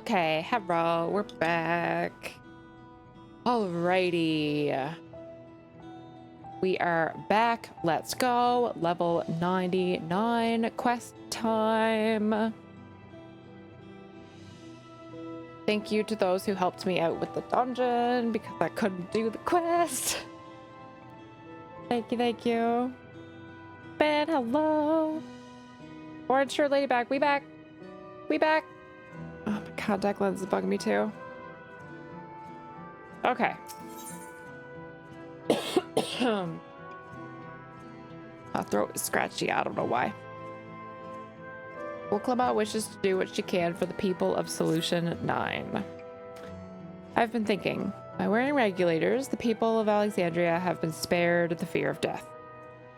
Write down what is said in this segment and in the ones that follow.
Okay, hello, we're back. Alrighty. We are back. Let's go. Level 99 quest time. Thank you to those who helped me out with the dungeon because I couldn't do the quest. Thank you, thank you. Ben, hello. Orange shirt lady back. We back. We back. Oh, my contact lens is bugging me too. Okay. My throat is scratchy. I don't know why. Wilklama wishes to do what she can for the people of Solution 9. I've been thinking, by wearing regulators, the people of Alexandria have been spared the fear of death,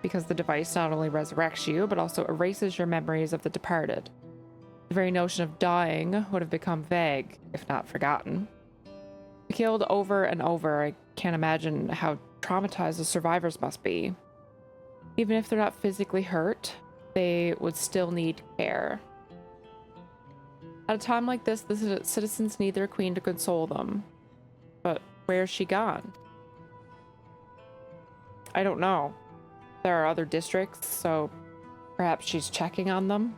because the device not only resurrects you, but also erases your memories of the departed. The very notion of dying would have become vague, if not forgotten. Killed over and over, I can't imagine how traumatized the survivors must be. Even if they're not physically hurt, they would still need care. At a time like this, the citizens need their queen to console them. But where's she gone? I don't know. There are other districts, so perhaps she's checking on them.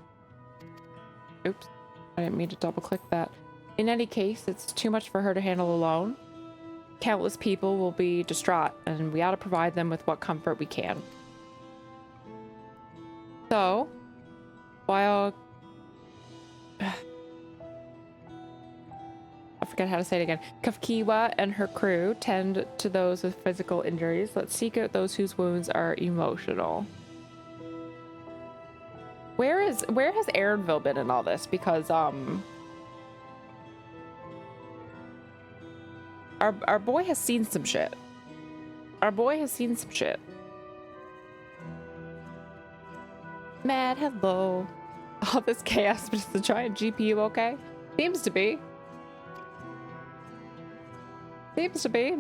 Oops, I didn't mean to double click that. In any case, it's too much for her to handle alone. Countless people will be distraught, and we ought to provide them with what comfort we can. So, while... I forget how to say it again. Kafkiwa and her crew tend to those with physical injuries. Let's seek out those whose wounds are emotional. Where has Aaronville been in all this? Because, our boy has seen some shit. Our boy has seen some shit. Mad, hello. All this chaos, but is the giant GPU okay? Seems to be. Seems to be.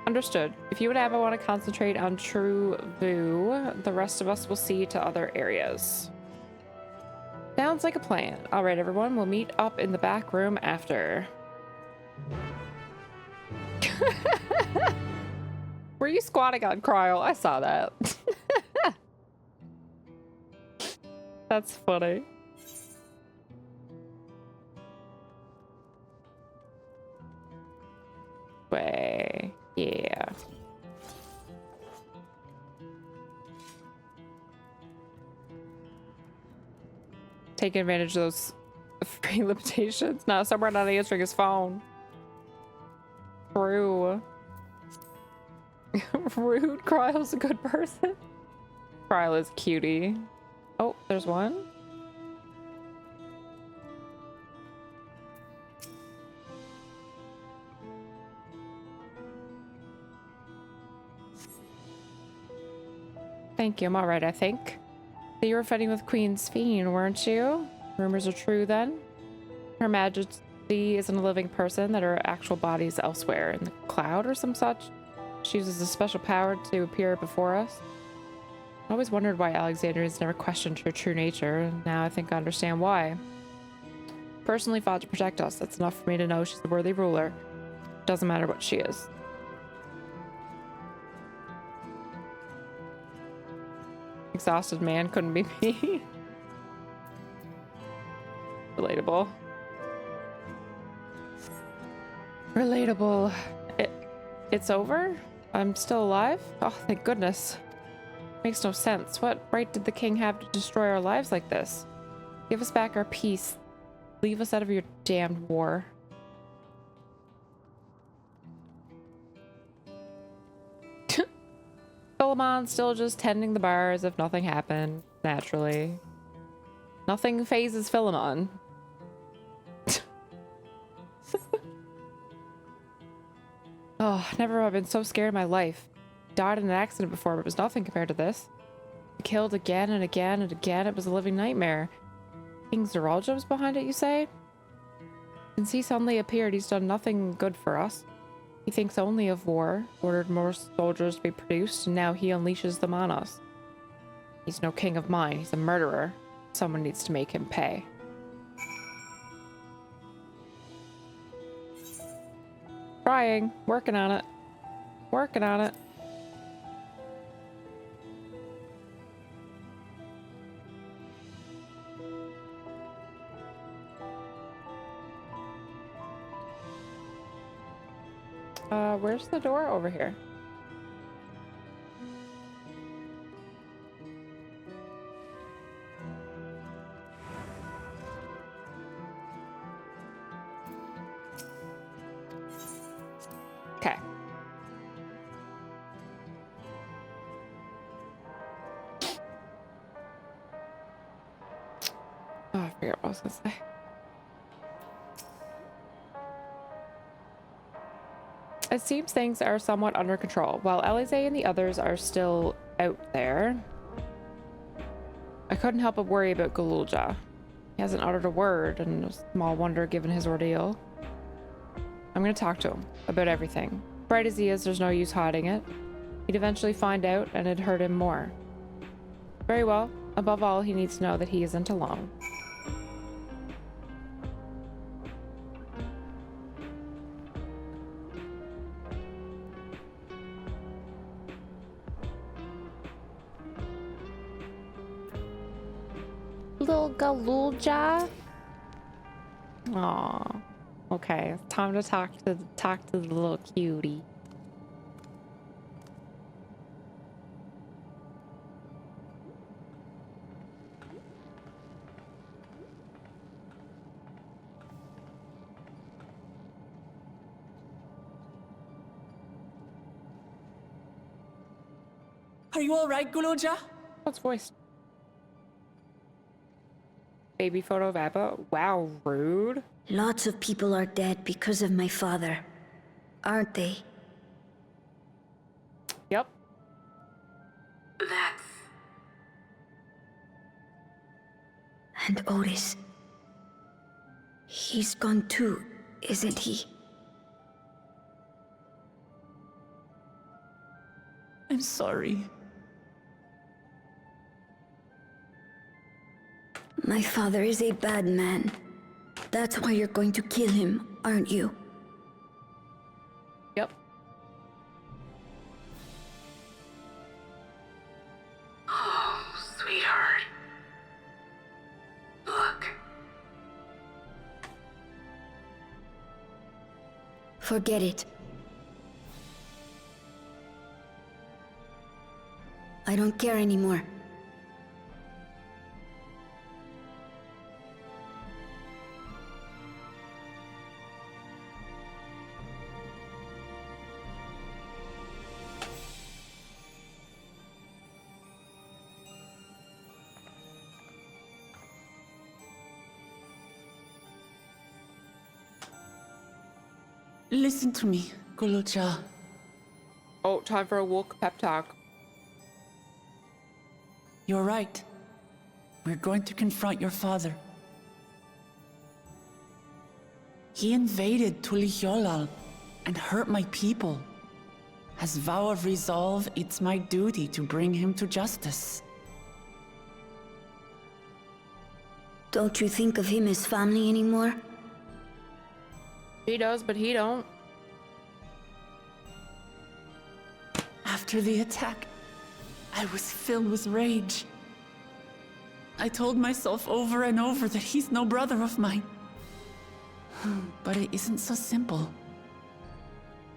Understood. If you and Ava want to concentrate on True Vu, the rest of us will see to other areas. Sounds like a plan. All right, everyone. We'll meet up in the back room after. Were you squatting on Cryo? I saw that. That's funny. Way. Yeah. Taking advantage of those free limitations. No, somewhere not answering his phone. True. Rude. Kryle's a good person. Kryle is cutie. Oh, there's one. Thank you. I'm all right, I think. So you were fighting with Queen's Fiend, weren't you? Rumors are true then? Her Majesty isn't a living person, that her actual body is elsewhere in the cloud or some such. She uses a special power to appear before us. I always wondered why Alexandrians never questioned her true nature, and now I think I understand why. Personally fought to protect us. That's enough for me to know she's a worthy ruler. Doesn't matter what she is. Exhausted man, couldn't be me. Relatable. Relatable. It's over? I'm still alive? Oh, thank goodness. Makes no sense. What right did the king have to destroy our lives like this? Give us back our peace. Leave us out of your damned war. Philemon's still just tending the bar as if nothing happened. Naturally. Nothing phases Philemon. Oh, never have I been so scared in my life. Died in an accident before, but it was nothing compared to this. Killed again and again and again. It was a living nightmare. King Zeralja was behind it, you say? Since he suddenly appeared, he's done nothing good for us. He thinks only of war, ordered more soldiers to be produced, and now he unleashes them on us. He's no king of mine. He's a murderer. Someone needs to make him pay. Trying. Working on it. Working on it. Where's the door? Over here. Okay. Oh, I forget what I was gonna say. It seems things are somewhat under control. While Elise and the others are still out there, I couldn't help but worry about Galulja. He hasn't uttered a word, and no small wonder given his ordeal. I'm gonna talk to him about everything. Bright as he is, there's no use hiding it. He'd eventually find out, and it'd hurt him more. Very well. Above all, he needs to know that he isn't alone. Little Galulja. Aw. Okay, it's time to talk to the little cutie. Are you all right, Galulja? What's voice? Baby photo of Abba? Wow, rude. Lots of people are dead because of my father, aren't they? Yep. That's... And Otis. He's gone too, isn't he? I'm sorry. My father is a bad man. That's why you're going to kill him, aren't you? Yep. Oh, sweetheart. Look. Forget it. I don't care anymore. Listen to me, Galulja. Oh, time for a woke pep talk. You're right. We're going to confront your father. He invaded Tulihyolal and hurt my people. As vow of resolve, it's my duty to bring him to justice. Don't you think of him as family anymore? He does, but he don't. After the attack, I was filled with rage. I told myself over and over that he's no brother of mine. But it isn't so simple.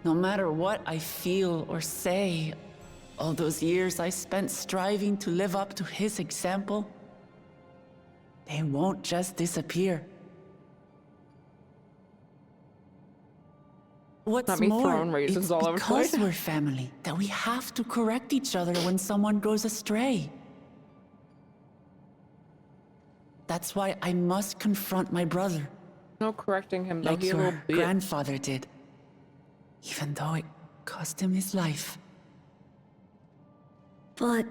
No matter what I feel or say, all those years I spent striving to live up to his example, they won't just disappear. What's Not me more, throwing raisins it's all over the because place. we're family that we have to correct each other when someone goes astray. That's why I must confront my brother, No correcting him, though. like He a little your bitch. grandfather did, even though it cost him his life. But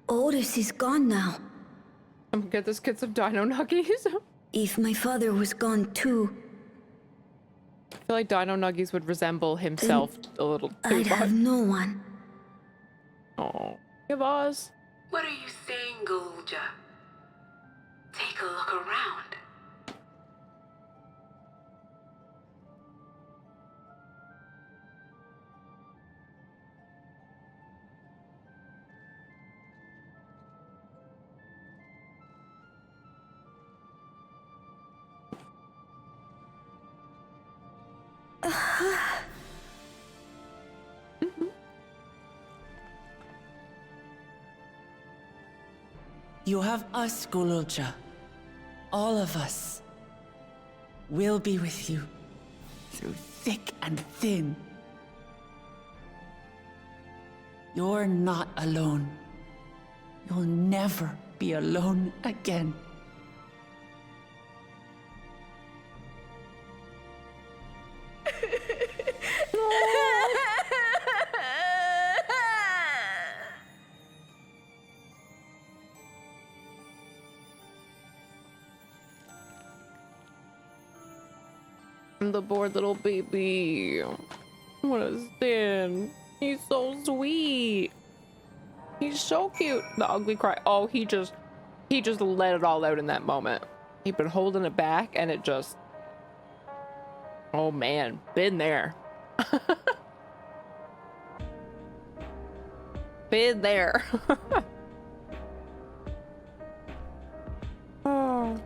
Otis is gone now. I'm gonna get this kid some dino nuggies. If my father was gone too, I feel like dino nuggies would resemble himself a little too I'd much. have no one. Oh, hey, boss. What are you saying, Galulja? Take a look around. You have us, Golulja. All of us. We'll be with you. Through thick and thin. You're not alone. You'll never be alone again. The poor little baby. What a sin. He's so sweet. He's so cute. The ugly cry. Oh, he just let it all out in that moment. He'd been holding it back and it just, oh man, been there. Been there. Oh.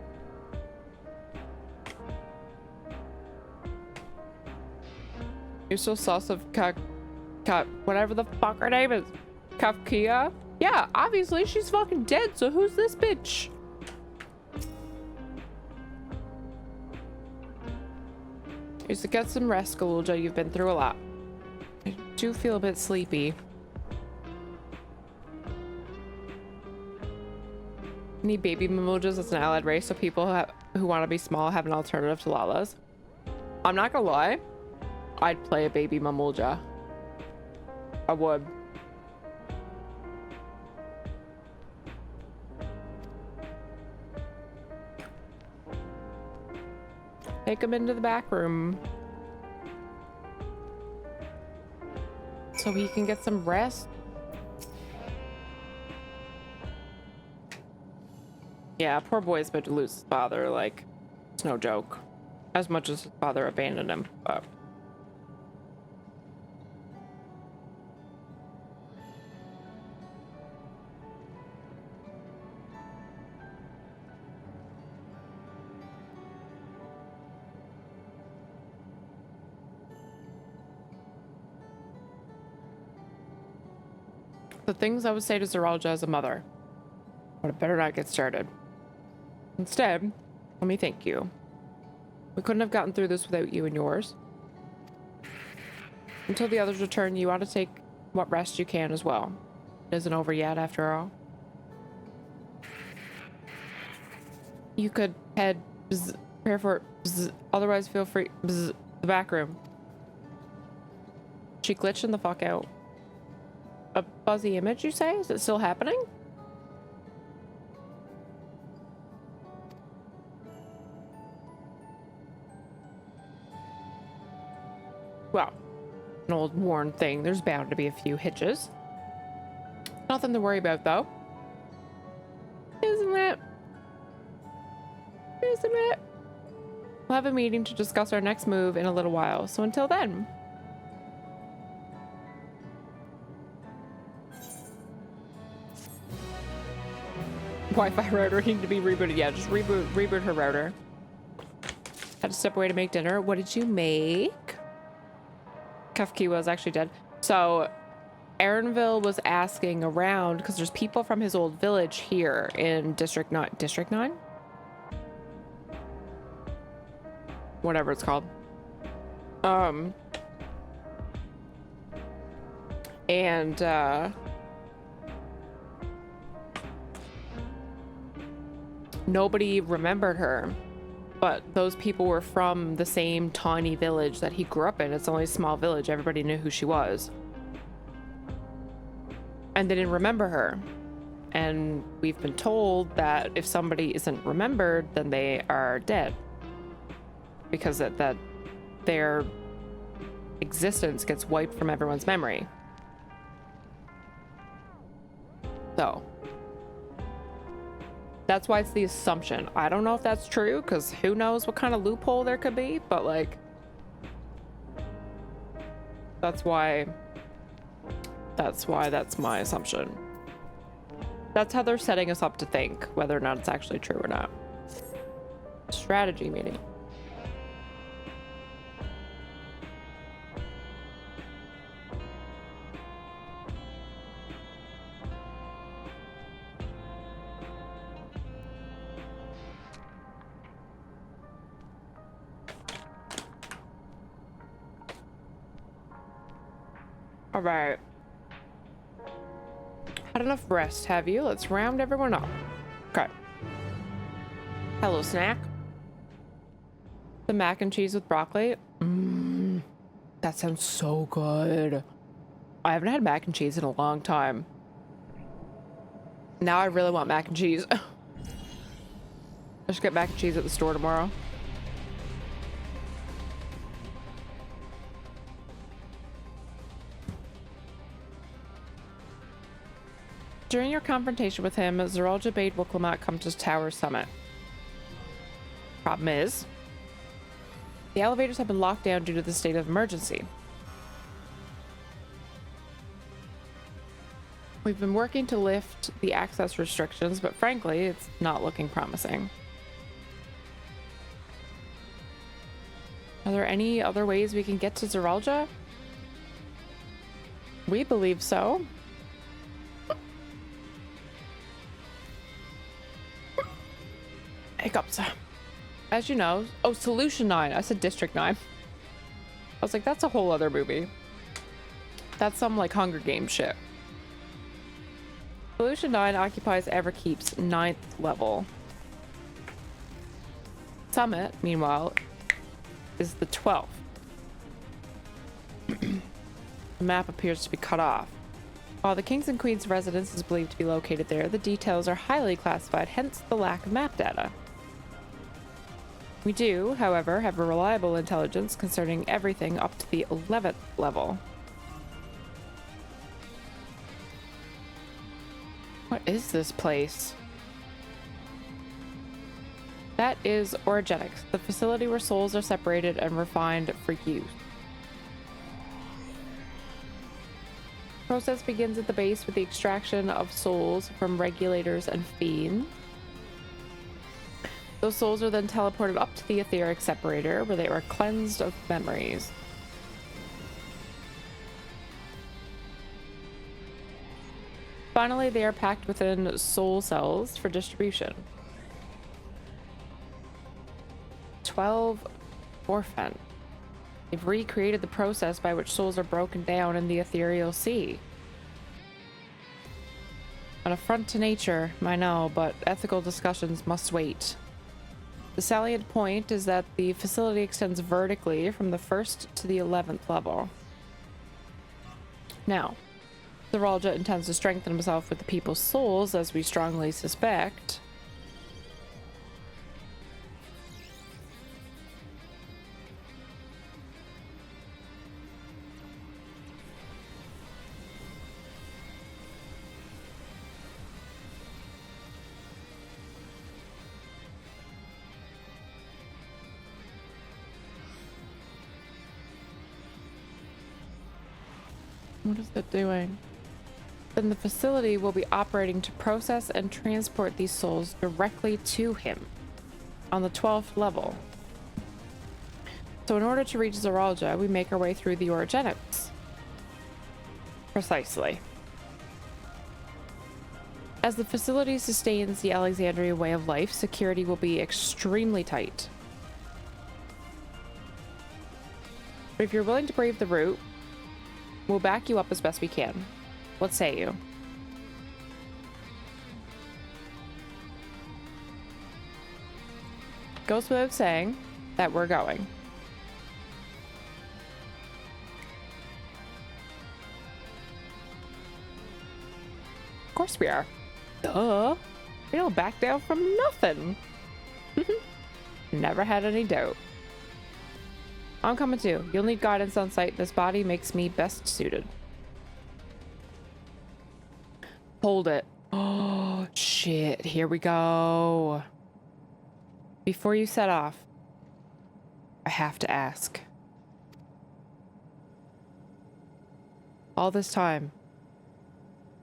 You're so sus of whatever the fuck her name is. Kafkia? Yeah, obviously she's fucking dead, so who's this bitch? Here's to get some rest, Golulja. You've been through a lot. I do feel a bit sleepy. Need baby Mamujas as an allied race so people who want to be small have an alternative to Lalas. I'm not gonna lie. I'd play a baby Mamulja. I would. Take him into the back room so he can get some rest. Yeah, poor boy's about to lose his father. Like, it's no joke. As much as his father abandoned him, but. The things I would say to Zeralja as a mother, but I better not get started. Instead, let me thank you. We couldn't have gotten through this without you and yours. Until the others return, you ought to take what rest you can as well. It isn't over yet, after all. You could head, prepare for, otherwise feel free, the back room. She glitching the fuck out. A fuzzy image, you say? Is it still happening? Well, an old worn thing. There's bound to be a few hitches. Nothing to worry about, though. Isn't it? Isn't it? We'll have a meeting to discuss our next move in a little while, so until then. Wi-Fi router needing to be rebooted. Yeah, just reboot her router. Had to step away to make dinner. What did you make? Kafki was actually dead. So Aaronville was asking around because there's people from his old village here in District 9. District 9? Whatever it's called. Nobody remembered her, but those people were from the same tiny village that he grew up in. It's only a small village. Everybody knew who she was. And they didn't remember her. And we've been told that if somebody isn't remembered, then they are dead. Because that their existence gets wiped from everyone's memory. So that's why it's the assumption. I don't know if that's true, because who knows what kind of loophole there could be, but like, that's why that's my assumption. That's how they're setting us up to think, whether or not it's actually true or not. Strategy meeting. All right. Had enough rest, have you? Let's round everyone up. Okay. Hello, snack. The mac and cheese with broccoli. That sounds so good. I haven't had mac and cheese in a long time. Now I really want mac and cheese. I should get mac and cheese at the store tomorrow. During your confrontation with him, Zeralja bade Wuklamot come to Tower Summit. Problem is, the elevators have been locked down due to the state of emergency. We've been working to lift the access restrictions, but frankly, it's not looking promising. Are there any other ways we can get to Zeralja? We believe so. Hiccups. As you know, oh, Solution 9. I said District 9. I was like, that's a whole other movie. That's some like Hunger Games shit. Solution 9 occupies Everkeep's 9th level. Summit, meanwhile, is the 12th. The map appears to be cut off. While the King's and Queen's residence is believed to be located there, the details are highly classified, hence the lack of map data. We do, however, have a reliable intelligence concerning everything up to the 11th level. What is this place? That is Orogenics, the facility where souls are separated and refined for use. The process begins at the base with the extraction of souls from regulators and fiends. Those souls are then teleported up to the etheric separator, where they are cleansed of memories. Finally, they are packed within soul cells for distribution. 12 Orphan. They've recreated the process by which souls are broken down in the ethereal sea. An affront to nature, I know, but ethical discussions must wait. The salient point is that the facility extends vertically from the 1st to the 11th level. Now, Zeralja intends to strengthen himself with the people's souls, as we strongly suspect. What is it doing? Then the facility will be operating to process and transport these souls directly to him on the 12th level. So in order to reach Zeralja, we make our way through the Orogenics. Precisely. As the facility sustains the Alexandria way of life, security will be extremely tight. But if you're willing to brave the route, we'll back you up as best we can. What say you? Goes without saying that we're going. Of course we are. Duh. We don't back down from nothing. Never had any doubt. I'm coming too. You'll need guidance on site. This body makes me best suited. Hold it. Oh, shit. Here we go. Before you set off, I have to ask. All this time,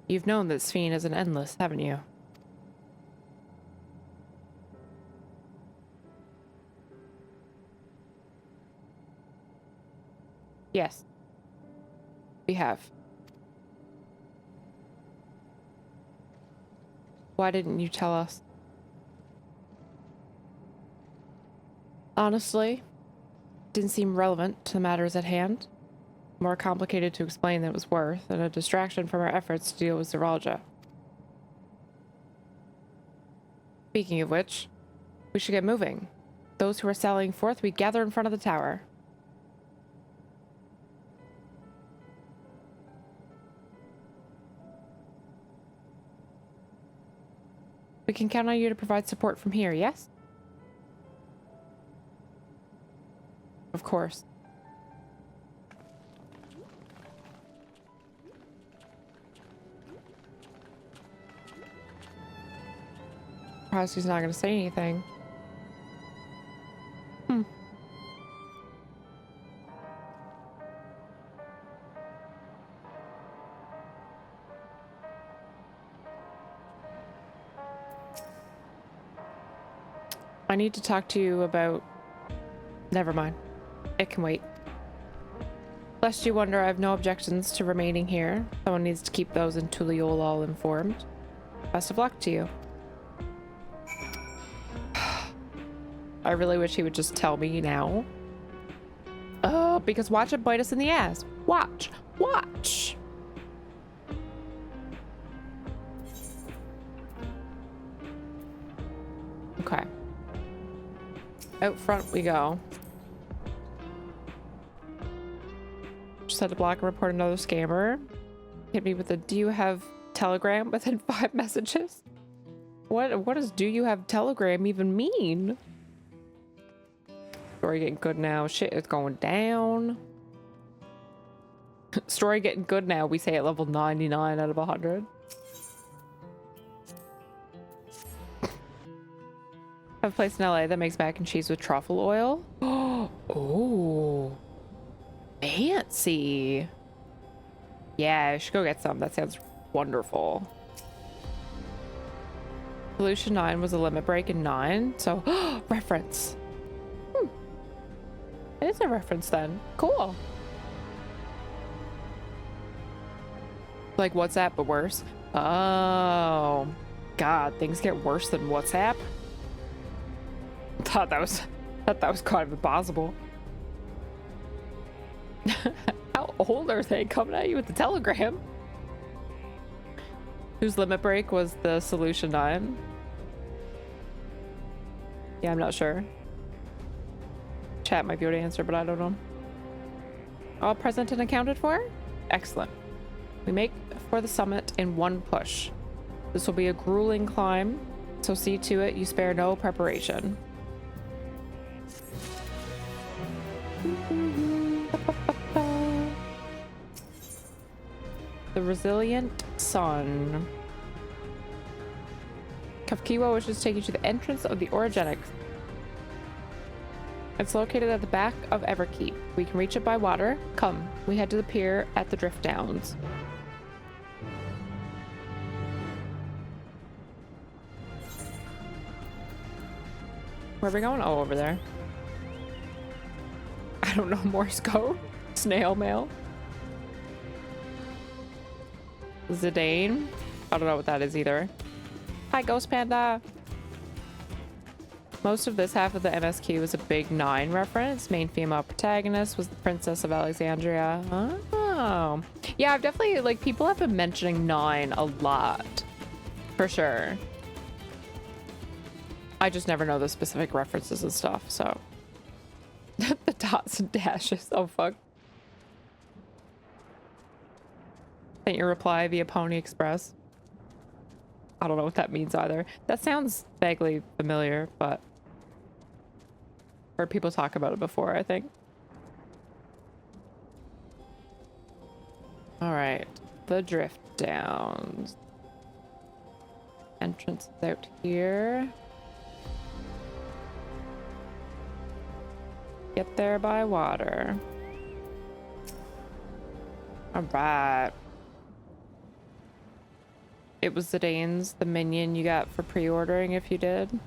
you've known that Sphene is an endless, haven't you? Yes. We have. Why didn't you tell us? Honestly, didn't seem relevant to the matters at hand. More complicated to explain than it was worth, and a distraction from our efforts to deal with Zeralja. Speaking of which, we should get moving. Those who are sallying forth, we gather in front of the tower. We can count on you to provide support from here, yes? Of course. Perhaps he's not going to say anything. I need to talk to you about... Never mind. It can wait. Lest you wonder, I have no objections to remaining here. Someone needs to keep those in Tuliol all informed. Best of luck to you. I really wish he would just tell me now. Oh, because watch it bite us in the ass. Watch. Watch. Okay. Out front we go. Just had to block and report another scammer. Hit me with a "do you have Telegram" within 5 messages. What does "do you have Telegram" even mean? Story getting good now. Shit is going down. Story getting good now. We say at level 99 out of 100. I have a place in LA that makes mac and cheese with truffle oil. Oh, fancy. Yeah, I should go get some. That sounds wonderful. Solution 9 was a limit break in 9, so reference. It is a reference then. Cool. Like WhatsApp, but worse. Oh, God, things get worse than WhatsApp. Thought that was kind of impossible. How old are they coming at you with the Telegram? Whose limit break was the Solution 9? Yeah, I'm not sure. Chat might be able to answer, but I don't know. All present and accounted for? Excellent. We make for the summit in one push. This will be a grueling climb, so see to it you spare no preparation. The resilient sun. Kafkiwa wishes to take you to the entrance of the orogenic. It's located at the back of Everkeep. We can reach it by water. Come, we head to the pier at the Drift Downs. Where are we going? Oh, over there. I don't know. Morse code? Snail mail? Zidane? I don't know what that is either. Hi, Ghost Panda! Most of this half of the MSQ is a big 9 reference. Main female protagonist was the Princess of Alexandria. Oh. Yeah, I've definitely, like, people have been mentioning 9 a lot. For sure. I just never know the specific references and stuff, so. The dots and dashes. Oh, fuck. Sent your reply via Pony Express. I don't know what that means either. That sounds vaguely familiar, but heard people talk about it before, I think. All right, the Drift Downs. Entrance is out here. Get there by water. All right. It was Zidane's, the minion you got for pre-ordering if you did.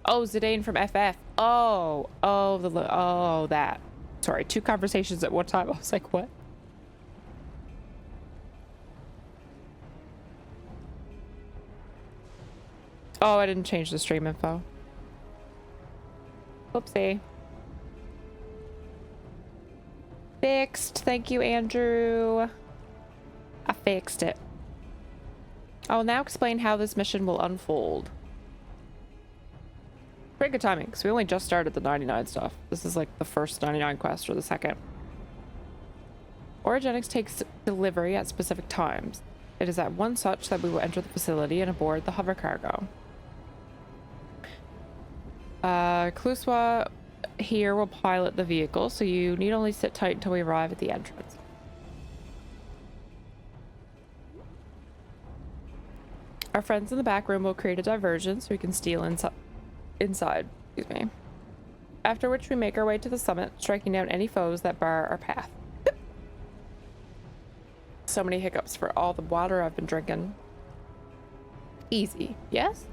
Oh, Zidane from FF. Oh, that. Sorry, 2 conversations at one time. I was like, what? Oh, I didn't change the stream info. Whoopsie. Fixed. Thank you, Andrew. I fixed it. I will now explain how this mission will unfold. Pretty good timing, because we only just started the 99 stuff. This is like the first 99 quest or the second. Origenics takes delivery at specific times. It is at one such that we will enter the facility and aboard the hover cargo. Kluswa here will pilot the vehicle, so you need only sit tight until we arrive at the entrance. Our friends in the back room will create a diversion so we can steal inside. Excuse me. After which we make our way to the summit, striking down any foes that bar our path. So many hiccups for all the water I've been drinking. Easy, yes?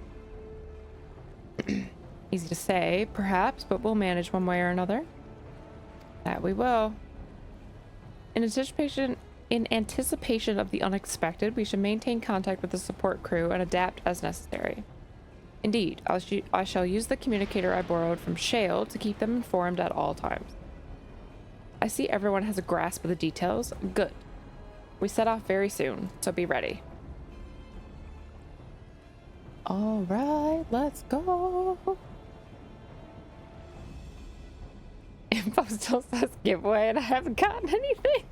Easy to say, perhaps, but we'll manage one way or another. That we will. In anticipation of the unexpected, we should maintain contact with the support crew and adapt as necessary. Indeed, I shall use the communicator I borrowed from Shale to keep them informed at all times. I see everyone has a grasp of the details. Good. We set off very soon, so be ready. All right, let's go. Info still says giveaway and I haven't gotten anything.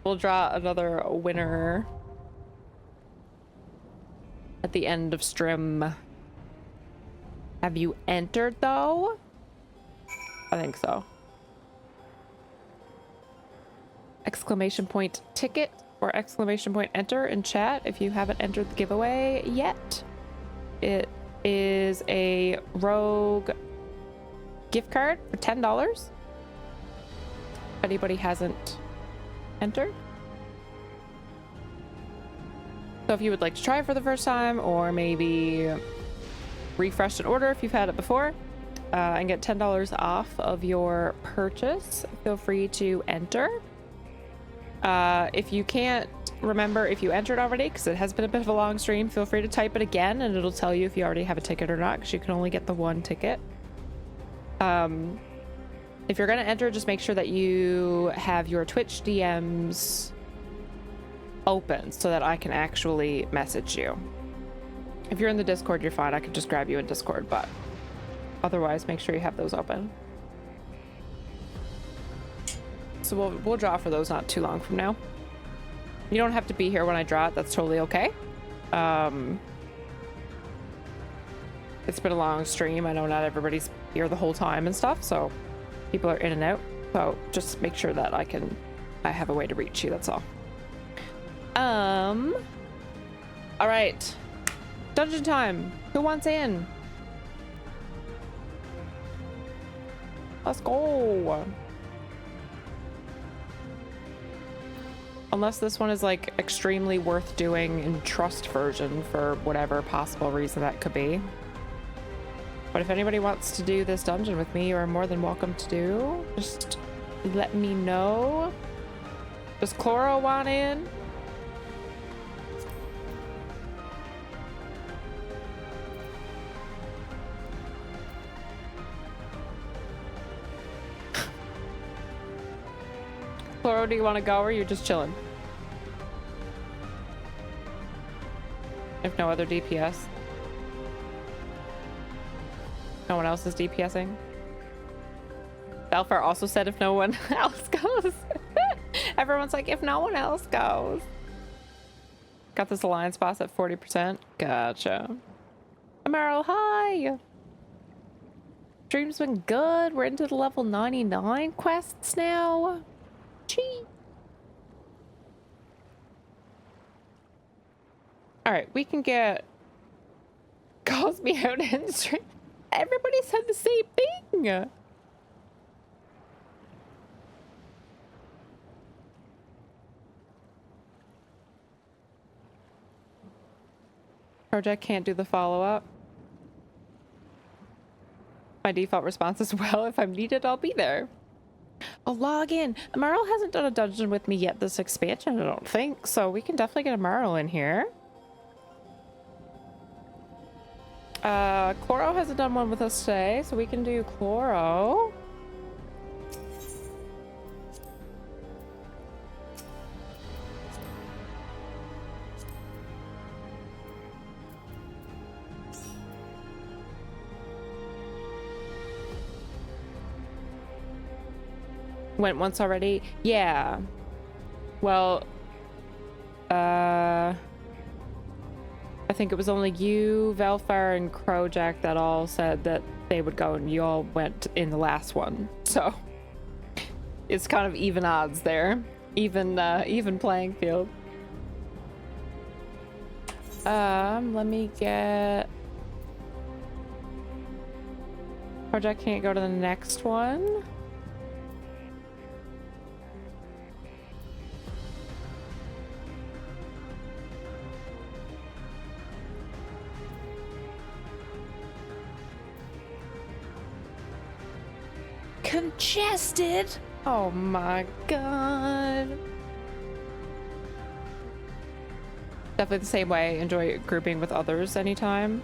We'll draw another winner at the end of stream. Have you entered though? I think so. Exclamation point ticket or exclamation point enter in chat if you haven't entered the giveaway yet. It is a Rogue gift card for $10. If anybody hasn't entered. So if you would like to try it for the first time or maybe refresh an order if you've had it before and get $10 off of your purchase, feel free to enter. If you can't remember if you entered already, because it has been a bit of a long stream, feel free to type it again and it'll tell you if you already have a ticket or not, because you can only get the one ticket. If you're going to enter, just make sure that you have your Twitch DMs open so that I can actually message you. If you're in the Discord, you're fine. I could just grab you in Discord, but otherwise make sure you have those open. So we'll draw for those not too long from now. You don't have to be here when I draw it. That's totally okay. It's been a long stream. I know not everybody's here the whole time and stuff, so people are in and out. So just make sure that I have a way to reach you. That's all. All right. Dungeon time. Who wants in? Let's go. Unless this one is like extremely worth doing in trust version for whatever possible reason that could be. But if anybody wants to do this dungeon with me, you are more than welcome to do. Just let me know. Does Chloro want in? Chloro, do you want to go or are you just chilling? If no other DPS. No one else is DPSing. Belfar also said if no one else goes. Everyone's like, if no one else goes. Got this alliance boss at 40%. Gotcha. Amaryl, hi. Stream's been good. We're into the level 99 quests now. Chee. All right, we can get calls me out in stream. Everybody said the same thing. Project can't do the follow-up. My default response is, well, if I'm needed, I'll be there. I'll log in. Amaryl hasn't done a dungeon with me yet this expansion, I don't think, so we can definitely get Amaryl in here. Chloro hasn't done one with us today, so we can do Chloro. Went once already? Yeah. Well, I think it was only you, Velfar, and Crowjack that all said that they would go, and you all went in the last one. So it's kind of even odds there. Even playing field. Let me get... Crowjack can't go to the next one. Congested. Oh my god. Definitely the same way. Enjoy grouping with others anytime.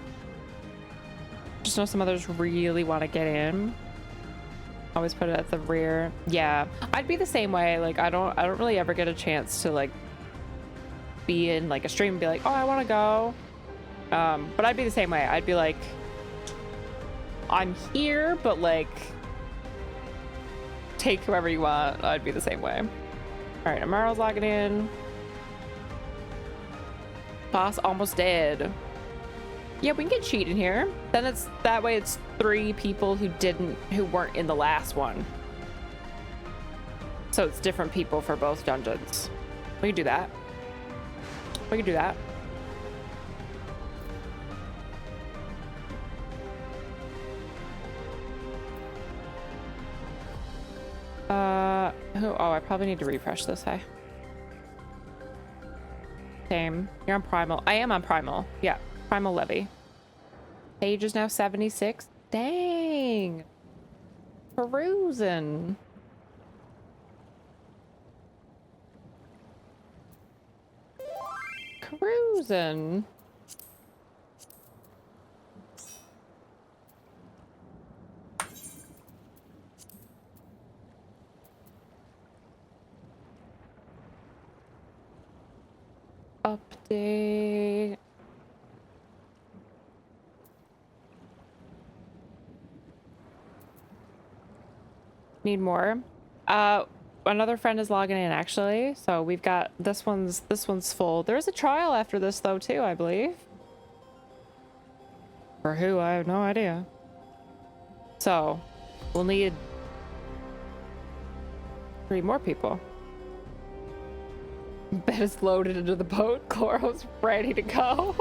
Just know some others really want to get in. Always put it at the rear. Yeah, I'd be the same way. Like I don't really ever get a chance to like be in like a stream and be like, oh, I want to go. But I'd be the same way. I'd be like, I'm here, but like, take whoever you want. I'd be the same way. All right, Amaro's logging in. Boss almost dead. Yeah, we can get cheat in here. Then it's that way. It's 3 people who weren't in the last one. So it's different people for both dungeons. We can do that. We can do that. Oh, I probably need to refresh this, hey. Same. You're on Primal. I am on Primal. Yeah, Primal Levy. Page is now 76. Dang. Cruising. Cruising. Update. Need more. Another friend is logging in actually, so we've got this one's full. There's a trial after this though too, I believe. For who? I have no idea. So we'll need 3 more people. Bed is loaded into the boat. Chloro's ready to go.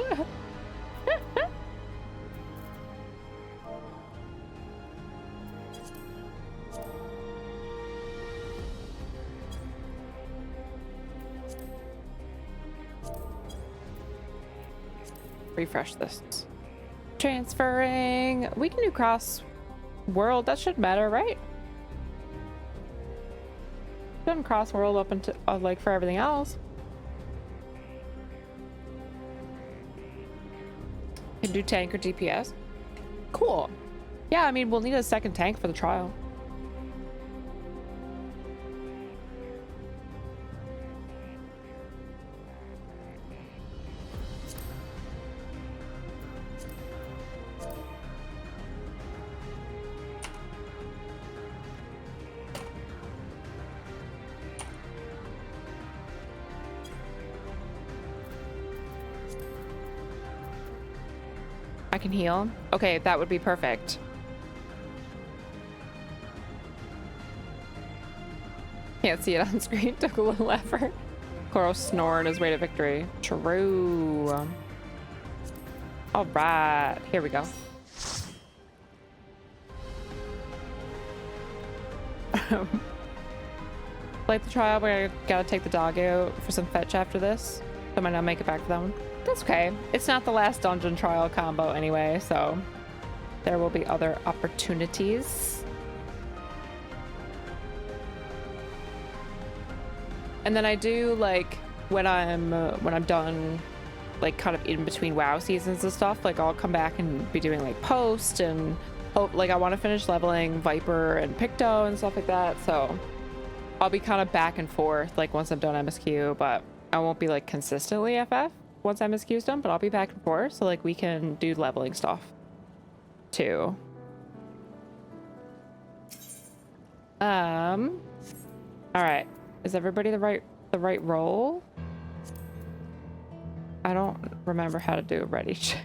Refresh this. Transferring. We can do cross world. That should matter, right? Done cross world up into like for everything else. Can do tank or DPS. Cool. Yeah, I mean we'll need a second tank for the trial. I can heal. Okay, that would be perfect. Can't see it on screen. Took a little effort. Coro snoring his way to victory. True. All right, here we go. Like the trial, we gotta take the dog out for some fetch after this. So I might not make it back to that one. That's okay. It's not the last dungeon trial combo anyway, so there will be other opportunities. And then I do like when I'm done, like kind of in between WoW seasons and stuff. Like I'll come back and be doing like post and hope. Like I want to finish leveling Viper and Picto and stuff like that. So I'll be kind of back and forth. Like once I'm done MSQ, but I won't be like consistently FF. Once MSQ's done, but I'll be back and forth so like we can do leveling stuff too. All right. Is everybody the right roll? I don't remember how to do a ready check.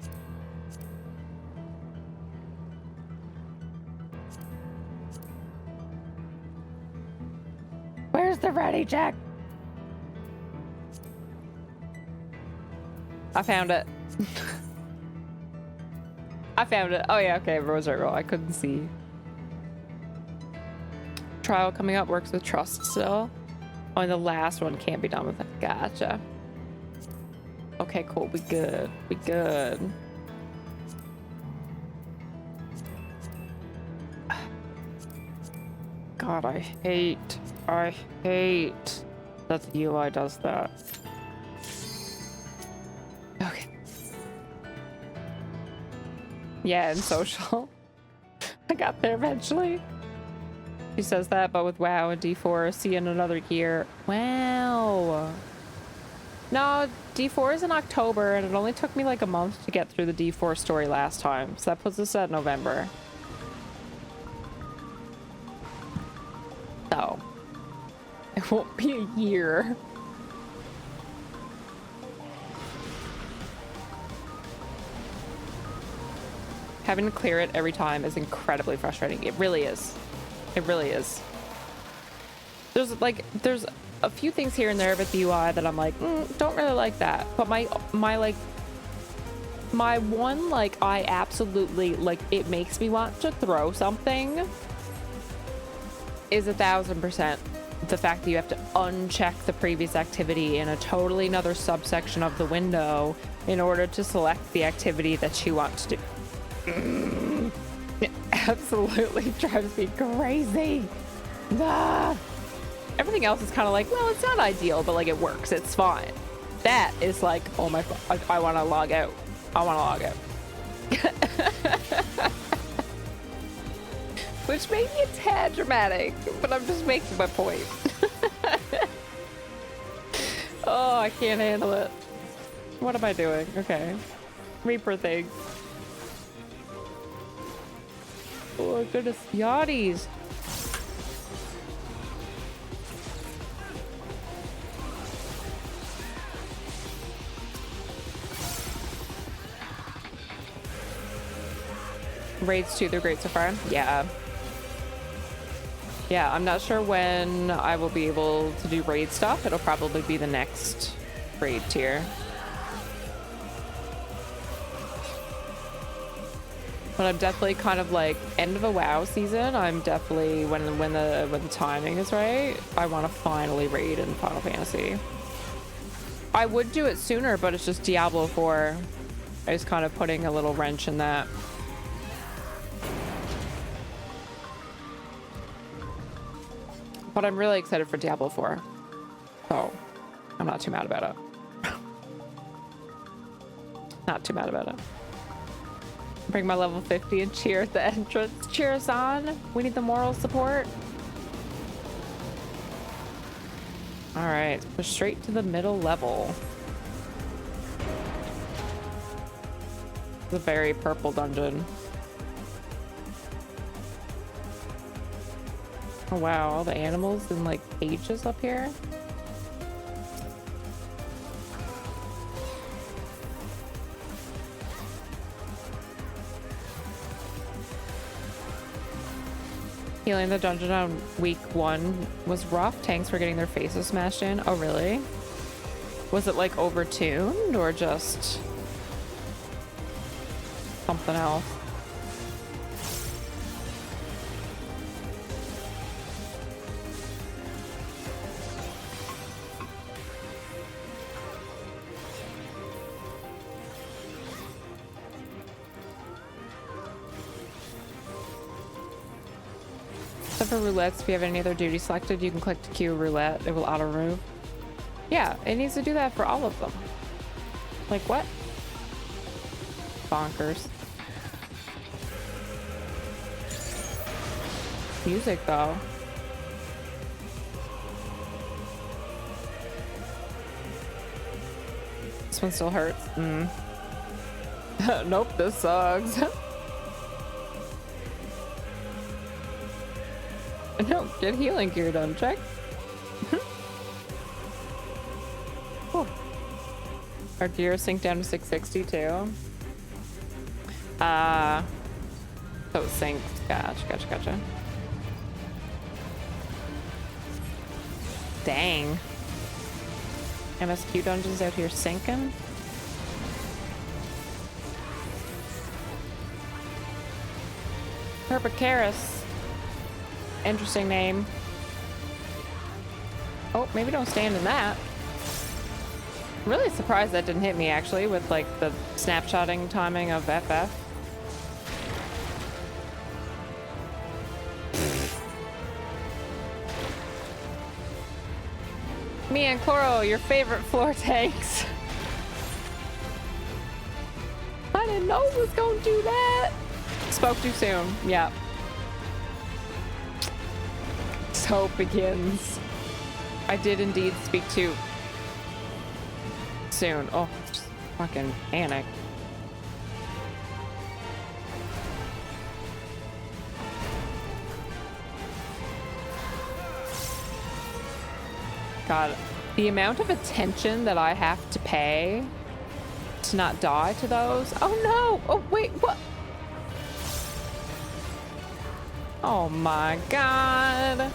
Where's the ready check? I found it. I found it. Oh yeah, okay, rosary roll. I couldn't see. Trial coming up works with trust still. Oh, and the last one can't be done with it. Gotcha. Okay, cool. We good. We good. God, I hate that the UI does that. Okay. Yeah, and social. I got there eventually. She says that, but with WoW and D4, see in another year. Wow. No, D4 is in October, and it only took me like a month to get through the D4 story last time. So that puts us at November. So, it won't be a year. Having to clear it every time is incredibly frustrating. It really is. It really is. There's a few things here and there with the UI that I'm like, don't really like that. But my one, like, I absolutely, like, it makes me want to throw something is 1000% the fact that you have to uncheck the previous activity in a totally another subsection of the window in order to select the activity that you want to do. It absolutely drives me crazy. Ah. Everything else is kind of like, well, it's not ideal, but like it works. It's fine. That is like, oh my, I want to log out. I want to log out. Which may be a tad dramatic, but I'm just making my point. Oh, I can't handle it. What am I doing? Okay. Reaper thing. Oh goodness, yachties. Raids 2, they're great so far. Yeah. Yeah, I'm not sure when I will be able to do raid stuff. It'll probably be the next raid tier. But I'm definitely kind of like end of a WoW season. I'm definitely when the timing is right, I want to finally raid in Final Fantasy. I would do it sooner, but it's just Diablo 4. I was kind of putting a little wrench in that. But I'm really excited for Diablo 4. So I'm not too mad about it. Not too mad about it. Bring my level 50 and cheer at the entrance. Cheer us on. We need the moral support. All right, push straight to the middle level. It's a very purple dungeon. Oh wow, all the animals in like cages up here. Healing the dungeon on week 1 was rough. Tanks were getting their faces smashed in. Oh really? Was it like overtuned or just something else? For roulettes, if you have any other duty selected, you can click to queue roulette. It will auto remove. Yeah, it needs to do that for all of them. Like what? Bonkers. Music though. This one still hurts. Nope, this sucks. No, get healing gear done. Check. Whew. Our gear sync down to 660 too. So it synced. Gotcha. Dang. MSQ dungeons out here sinking. Herbicaris. Interesting name. Oh, maybe don't stand in that. I'm really surprised that didn't hit me actually with like the snapshotting timing of FF. Me and Chloro, your favorite floor tanks. I didn't know it was gonna do that. Spoke too soon. Yeah. So begins. I did indeed speak too soon. Oh, just fucking panic. God, the amount of attention that I have to pay to not die to those. Oh no! Oh wait, what? Oh my god.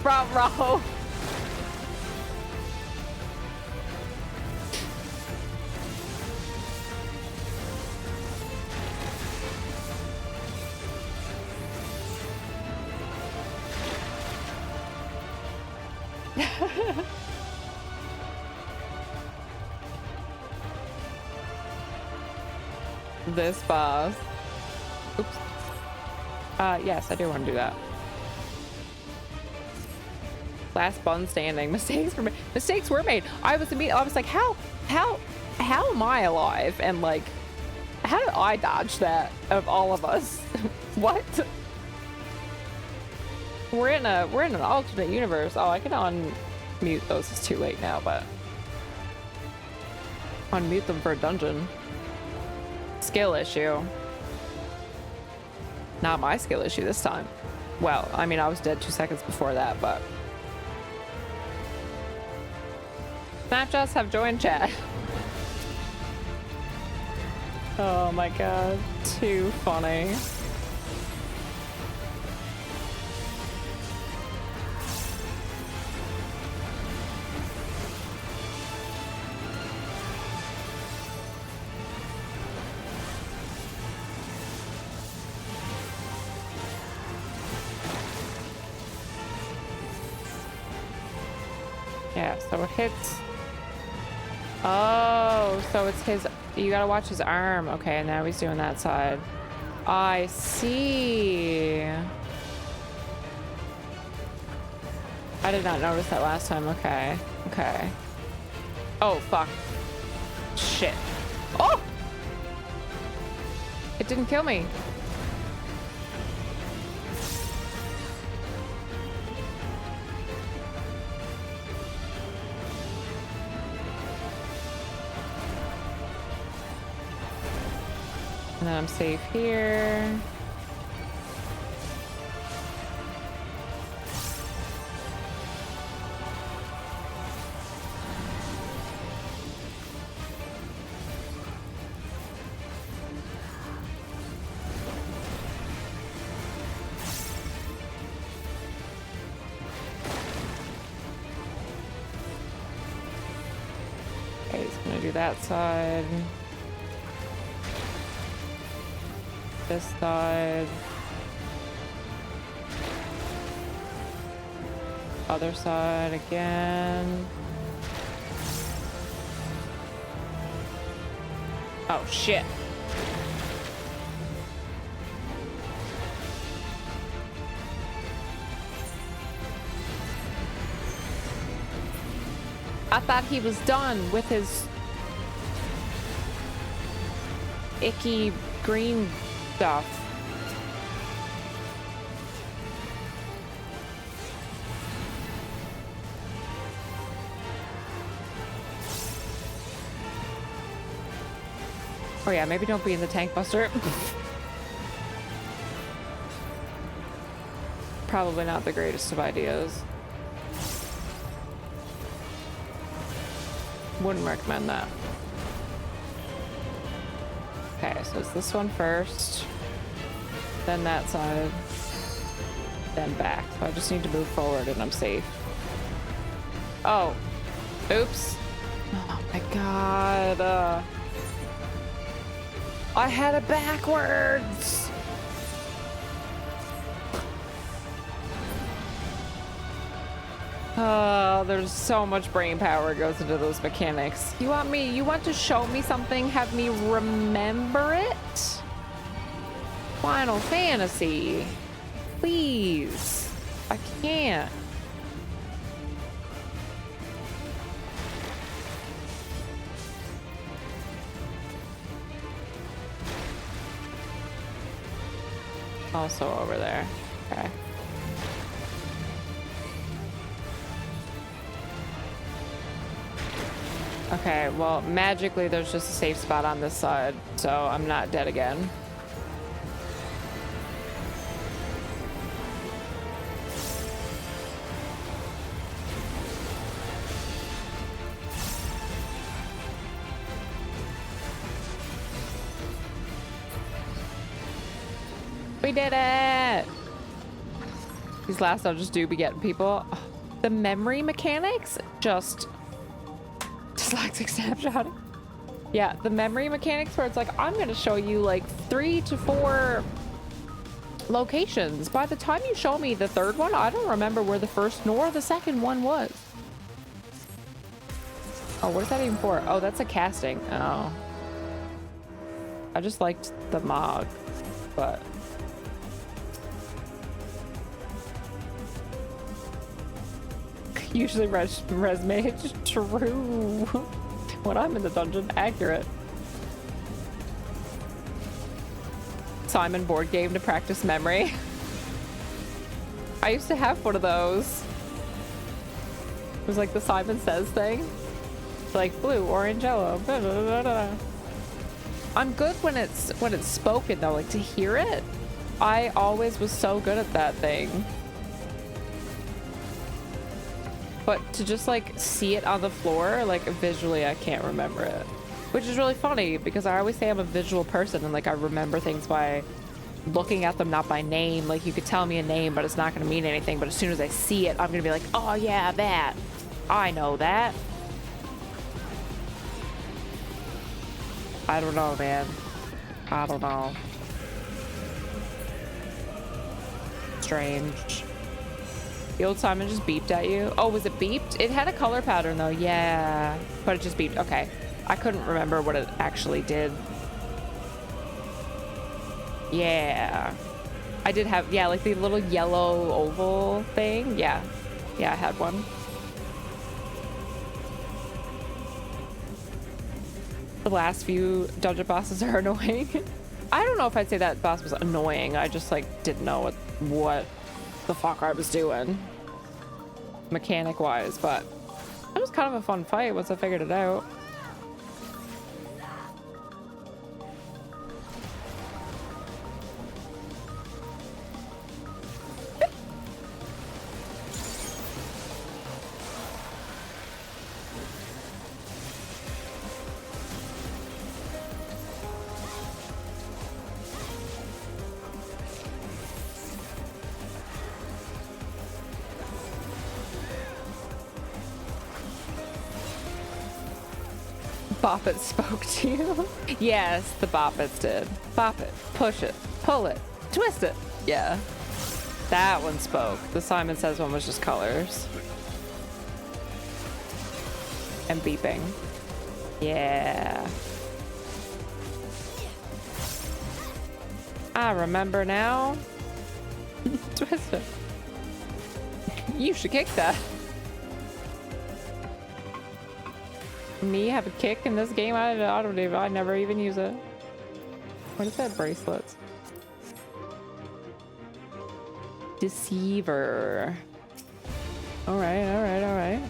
Ruh-roh. This boss. Oops. Yes, I do want to do that. Last bun standing. Mistakes were made. I was like, how am I alive? And like, how did I dodge that of all of us? What? We're in an alternate universe. Oh, I can unmute those. It's too late now, but unmute them for a dungeon. Skill issue. Not my skill issue this time. Well, I mean, I was dead 2 seconds before that, but Snapshots have joined chat. Oh my god, too funny. Yeah, so it hits. Oh, so it's his. You gotta watch his arm. Okay, now he's doing that side. I see. I did not notice that last time. Okay. Okay. Oh, fuck. Shit. Oh! It didn't kill me. And then I'm safe here. Okay, he's gonna do that side. This side. Other side again. Oh shit. I thought he was done with his icky green stuff. Oh yeah, maybe don't be in the tank buster. Probably not the greatest of ideas. Wouldn't recommend that. Okay, so it's this one first, then that side, then back. So I just need to move forward and I'm safe. Oh, oops. Oh my god. I had it backwards. There's so much brain power goes into those mechanics. You want to show me something, have me remember it? Final Fantasy. Please. I can't. Also over there. Okay. Okay, well, magically there's just a safe spot on this side, so I'm not dead again. We did it! These last I'll just do be getting people. The memory mechanics just dyslexic snapshot. Yeah, the memory mechanics where it's like, I'm gonna show you like 3 to 4 locations. By the time you show me the third one, I don't remember where the first nor the second one was. Oh, what is that even for? Oh, that's a casting. Oh. I just liked the Mog, but... Usually resume is true. When I'm in the dungeon, accurate. Simon board game to practice memory. I used to have one of those. It was like the Simon Says thing. It's like blue, orange, yellow. Blah, blah, blah, blah. I'm good when it's spoken though, like to hear it. I always was so good at that thing. But to just like see it on the floor, like visually, I can't remember it. Which is really funny because I always say I'm a visual person and like I remember things by looking at them, not by name. Like you could tell me a name, but it's not going to mean anything. But as soon as I see it, I'm going to be like, oh yeah, that. I know that. I don't know, man. I don't know. Strange. The old Simon just beeped at you. Oh, was it beeped? It had a color pattern though. Yeah, but it just beeped. Okay. I couldn't remember what it actually did. Yeah. I did have, yeah, like the little yellow oval thing. Yeah. Yeah, I had one. The last few dungeon bosses are annoying. I don't know if I'd say that boss was annoying. I just like didn't know what the fuck I was doing mechanic wise, but it was kind of a fun fight once I figured it out. Boppet spoke to you? Yes, the Boppets did. Bop it, push it, pull it, twist it. Yeah. That one spoke. The Simon Says one was just colors. And beeping. Yeah. I remember now. Twist it. You should kick that. Me have a kick in this game? I never even use it. What is that? Bracelets. Deceiver. All right, all right, all right.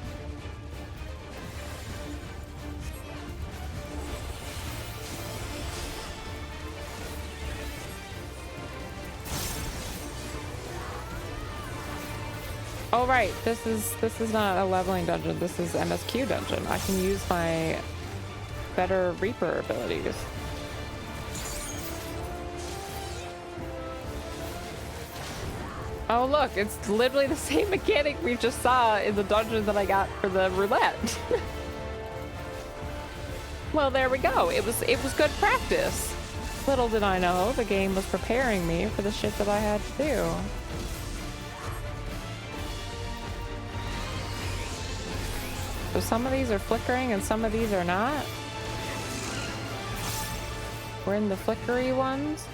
Oh right, this is not a leveling dungeon. This is MSQ dungeon. I can use my better Reaper abilities. Oh look, it's literally the same mechanic we just saw in the dungeon that I got for the roulette. Well, there we go. It was good practice. Little did I know the game was preparing me for the shit that I had to do. So some of these are flickering and some of these are not. We're in the flickery ones.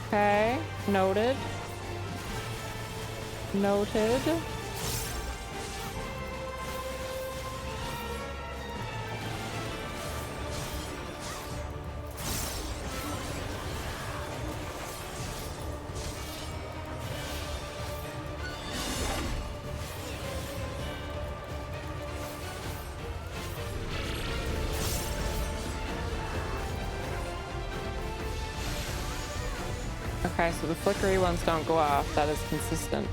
Okay, noted. Noted. Okay, so the flickery ones don't go off. That is consistent.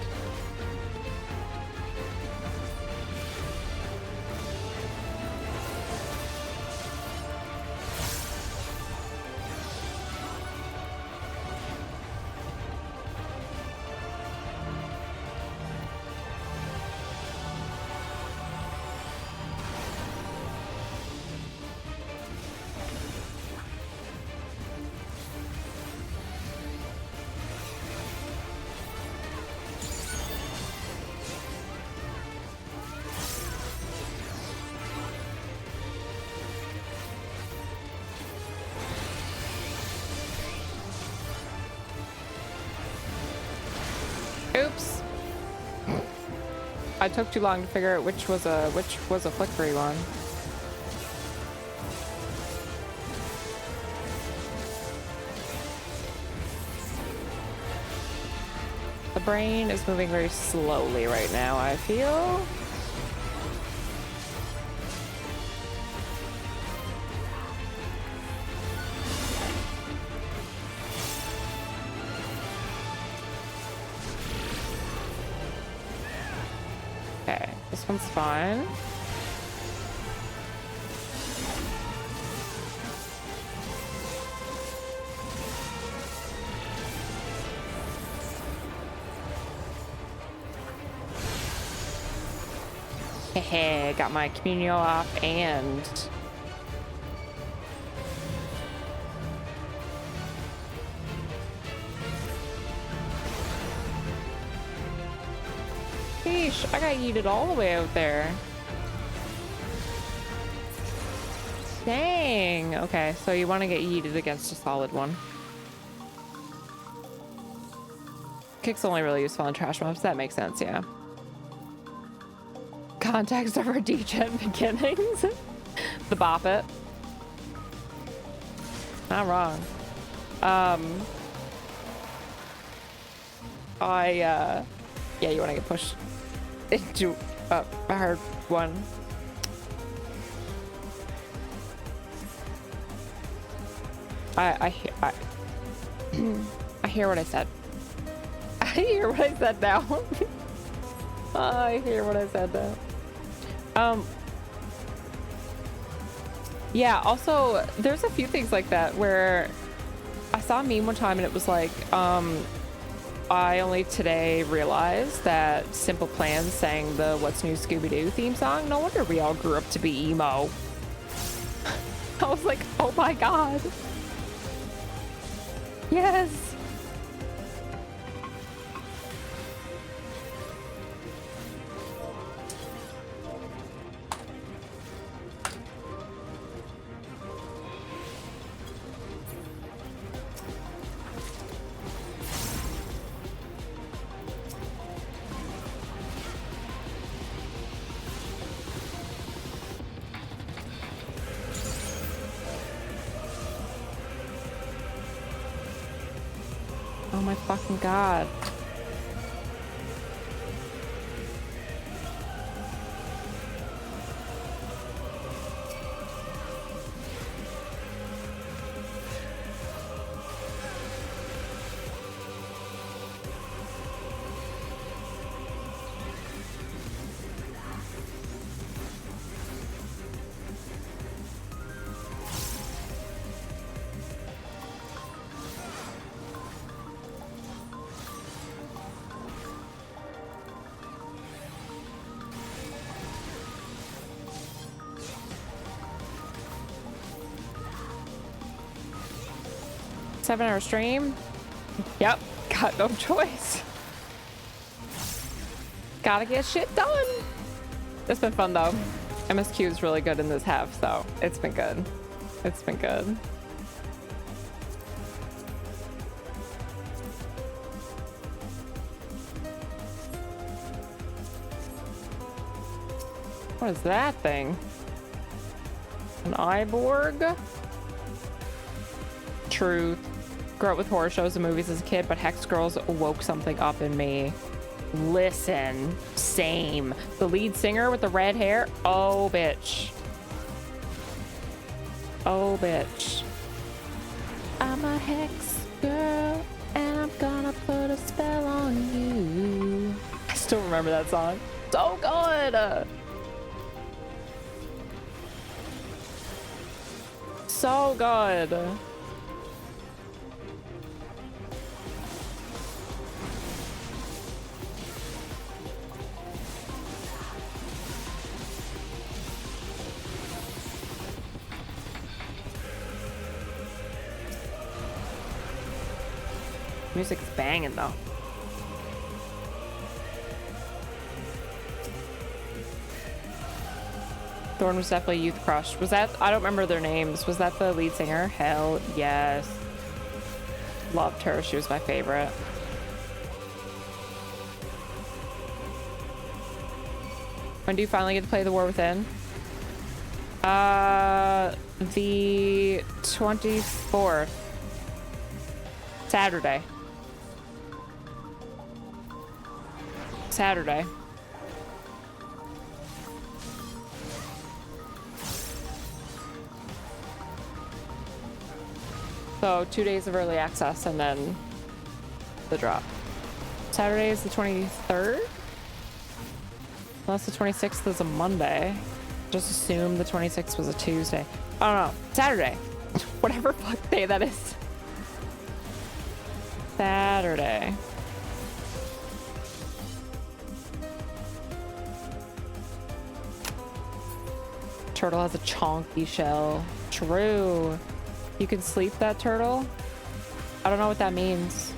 Oops. I took too long to figure out which was a flickery one. The brain is moving very slowly right now, I feel. Okay, this one's fine. Hehe, got my communio off and sheesh, I got yeeted all the way out there. Dang. Okay, so you want to get yeeted against a solid one. Kick's only really useful on trash mobs. That makes sense, yeah. Context of our degen beginnings. The bop it. Not wrong. Yeah, you want to get pushed into a hard one. I hear what I said. I hear what I said now. I hear what I said now. Yeah, also, there's a few things like that where I saw a meme one time and it was like, I only today realized that Simple Plan sang the What's New Scooby-Doo theme song. No wonder we all grew up to be emo. I was like, oh my god. Yes. Oh my fucking god. 7-hour stream. Yep, got no choice. Gotta get shit done. It's been fun though. MSQ is really good in this half, so it's been good. It's been good. What is that thing? An Iborg? Truth. Grew up with horror shows and movies as a kid, but Hex Girls woke something up in me. Listen, same. The lead singer with the red hair? Oh, bitch. Oh, bitch. I'm a Hex girl, and I'm gonna put a spell on you. I still remember that song. So good! So good. Music's banging though. Thorn was definitely a youth crush. Was that, I don't remember their names. Was that the lead singer? Hell yes. Loved her. She was my favorite. When do you finally get to play The War Within? The 24th. Saturday. Saturday. So 2 days of early access and then the drop. Saturday is the 23rd? Unless the 26th is a Monday. Just assume the 26th was a Tuesday. I don't know. Saturday. Whatever fuck day that is. Saturday. Turtle has a chonky shell. True. You can sleep that turtle? I don't know what that means.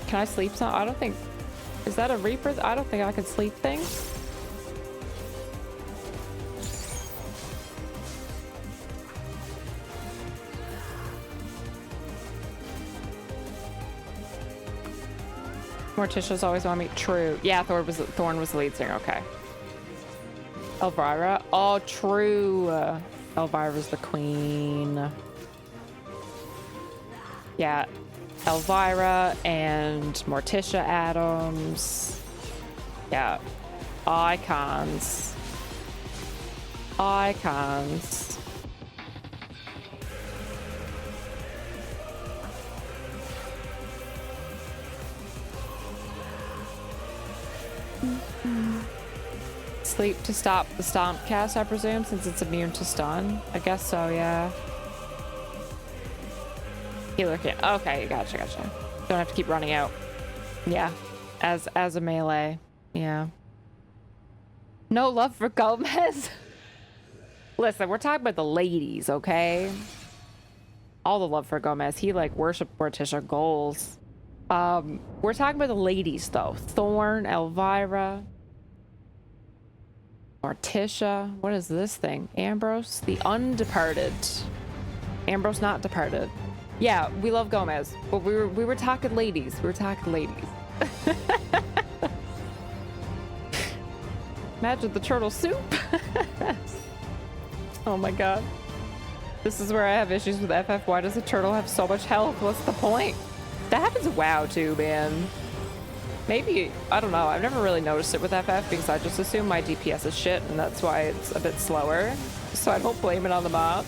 Can I sleep some? I don't think... Is that a Reaper? I don't think I can sleep things. Morticia's always wanted me. True. Yeah, Thorn was the lead singer. Okay. Elvira. Oh, true. Elvira's the queen. Yeah. Elvira and Morticia Adams. Yeah. Icons. Icons. Sleep to stop the stomp cast, I presume, since it's immune to stun. I guess so, yeah. Healer can't. Okay, gotcha. Don't have to keep running out. Yeah, as a melee. Yeah. No love for Gomez. Listen, we're talking about the ladies, okay? All the love for Gomez. He like worshiped Morticia goals. We're talking about the ladies though. Thorn, Elvira, Morticia. What is this thing? Ambrose, the undeparted. Ambrose not departed. Yeah, we love Gomez, but we were talking ladies. We were talking ladies. Imagine the turtle soup. Oh my god. This is where I have issues with FF. Why does the turtle have so much health? What's the point? That happens in WoW too, man. Maybe, I don't know. I've never really noticed it with FF because I just assume my DPS is shit and that's why it's a bit slower. So I don't blame it on the mob.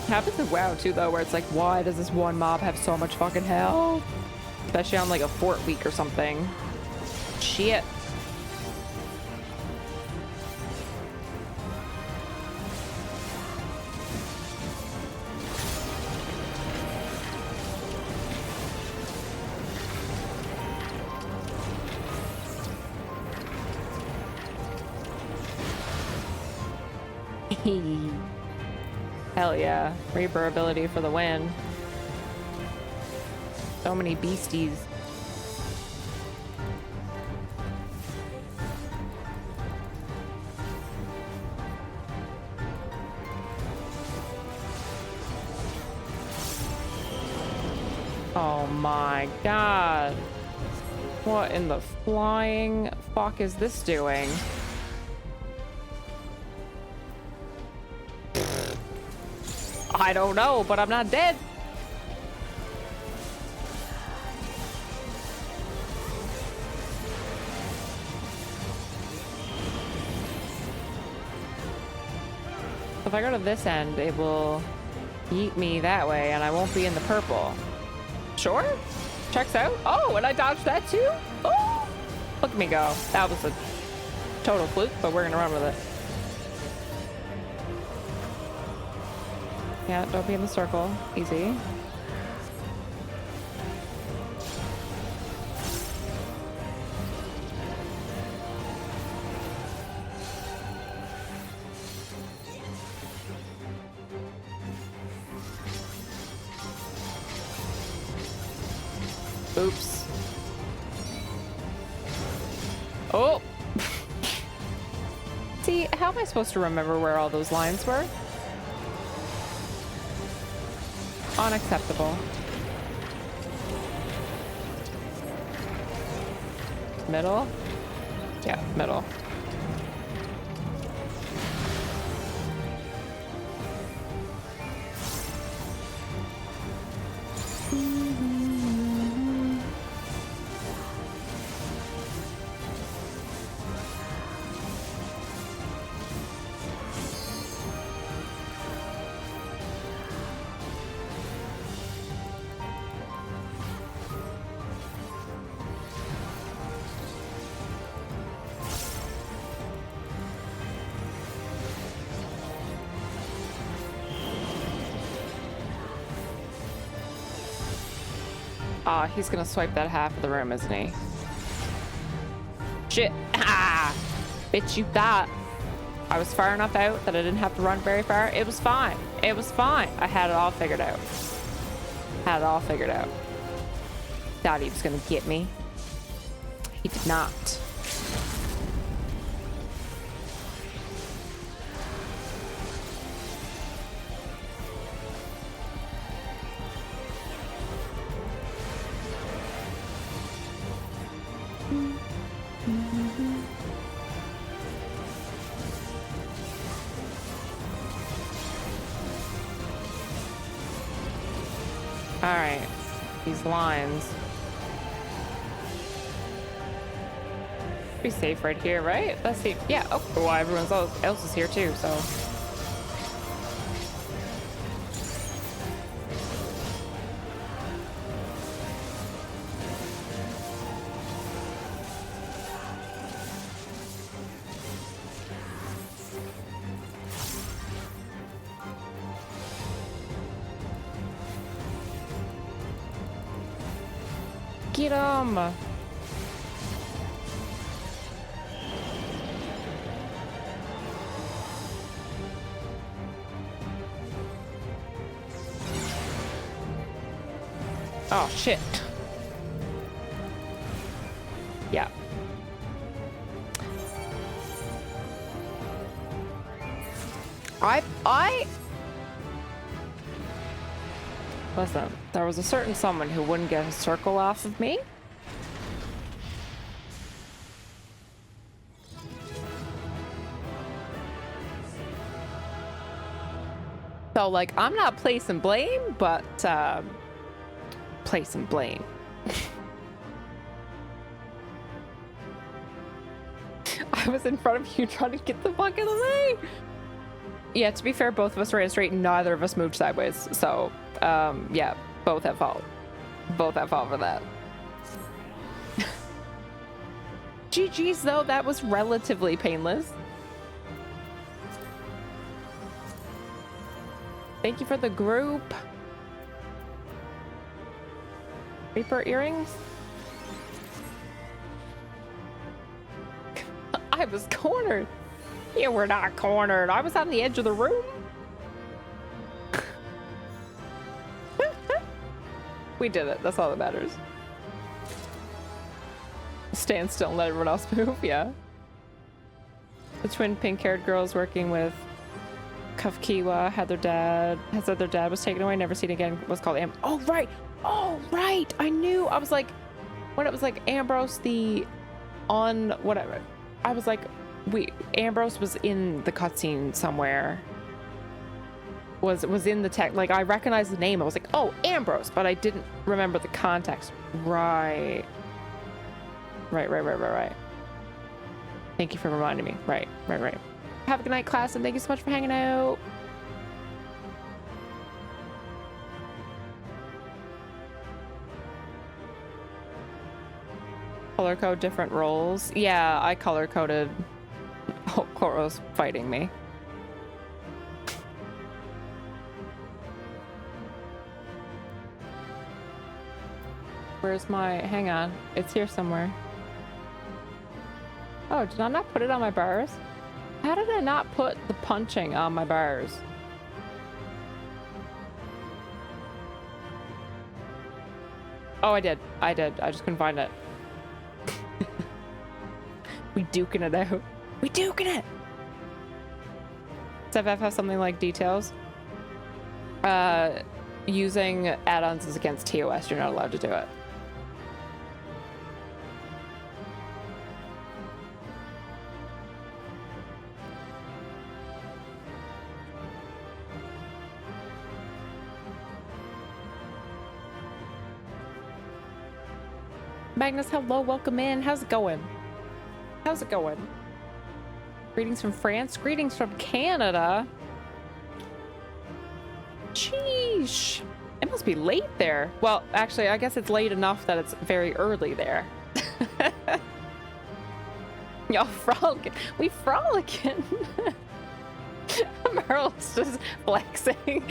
It happens in WoW too though, where it's like, why does this one mob have so much fucking health? Especially on like a fort week or something. Shit. Hell yeah. Reaper ability for the win. So many beasties. Oh my god. What in the flying fuck is this doing? I don't know, but I'm not dead. If I go to this end, it will yeet me that way and I won't be in the purple. Sure. Checks out. Oh, and I dodged that too? Oh, look at me go. That was a total fluke, but we're gonna run with it. Yeah, don't be in the circle. Easy. Oops. Oh! See, how am I supposed to remember where all those lines were? Unacceptable. Middle? Yeah, middle. Ah, he's gonna swipe that half of the room, isn't he? Shit. Ah! Bitch, you thought I was far enough out that I didn't have to run very far. It was fine. It was fine. I had it all figured out. Had it all figured out. Thought he was gonna get me. He did not. Alright, these lines. Be safe right here, right? Let's see. Yeah, oh, well, everyone else is here too, so. Get him! Oh, shit. Yeah. Listen, there was a certain someone who wouldn't get a circle off of me. So, like, I'm not placing blame, but, placing blame. I was in front of you trying to get the fuck out of the way. Yeah, to be fair, both of us ran straight and neither of us moved sideways. So, yeah, both have fault. Both have fault for that. GG's, though, that was relatively painless. Thank you for the group. Reaper earrings? I was cornered. You were not cornered. I was on the edge of the room. We did it. That's all that matters. Stand still and let everyone else move. Yeah. The twin pink-haired girls working with Kafkiwa had said their dad was taken away, never seen again, was called oh right, I knew. I was like, when it was like Ambrose whatever, I was like, Ambrose was in the cutscene somewhere, was in the tech, like I recognized the name. I was like, oh, Ambrose, but I didn't remember the context. Right. Thank you for reminding me. Right. Have a good night, class, and thank you so much for hanging out. Color code different roles. Yeah, I color coded. Oh, Koro's fighting me. Where's my... Hang on. It's here somewhere. Oh, did I not put it on my bars? How did I not put the punching on my bars? Oh, I did. I just couldn't find it. We duking it out. We duking it! Does FF have something like details? Using add-ons is against TOS. You're not allowed to do it. Magnus, hello, welcome in. How's it going? How's it going? Greetings from France. Greetings from Canada. Sheesh. It must be late there. Well, actually, I guess it's late enough that it's very early there. Y'all frolicking. We frolicking. Merle's just flexing.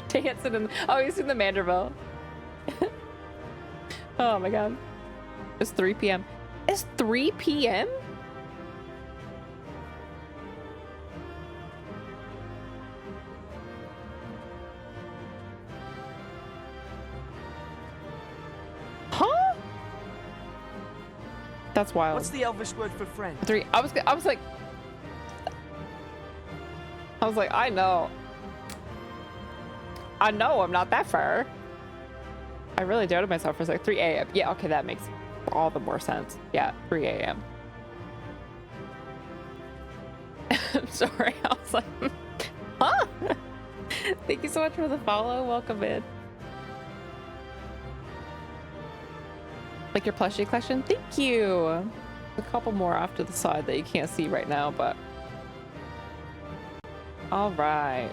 Dancing in... Oh, he's in the Manderville. Oh my god. It's 3 p.m. It's 3 p.m.? Huh? That's wild. What's the Elvish word for friend? 3. I was like, I know I'm not that far. I really doubted myself for a sec. 3 a.m. Yeah, okay, that makes all the more sense. Yeah, 3 a.m. I'm sorry, I was like, huh? Thank you so much for the follow. Welcome in. Like your plushie collection? Thank you. A couple more off to the side that you can't see right now, but all right.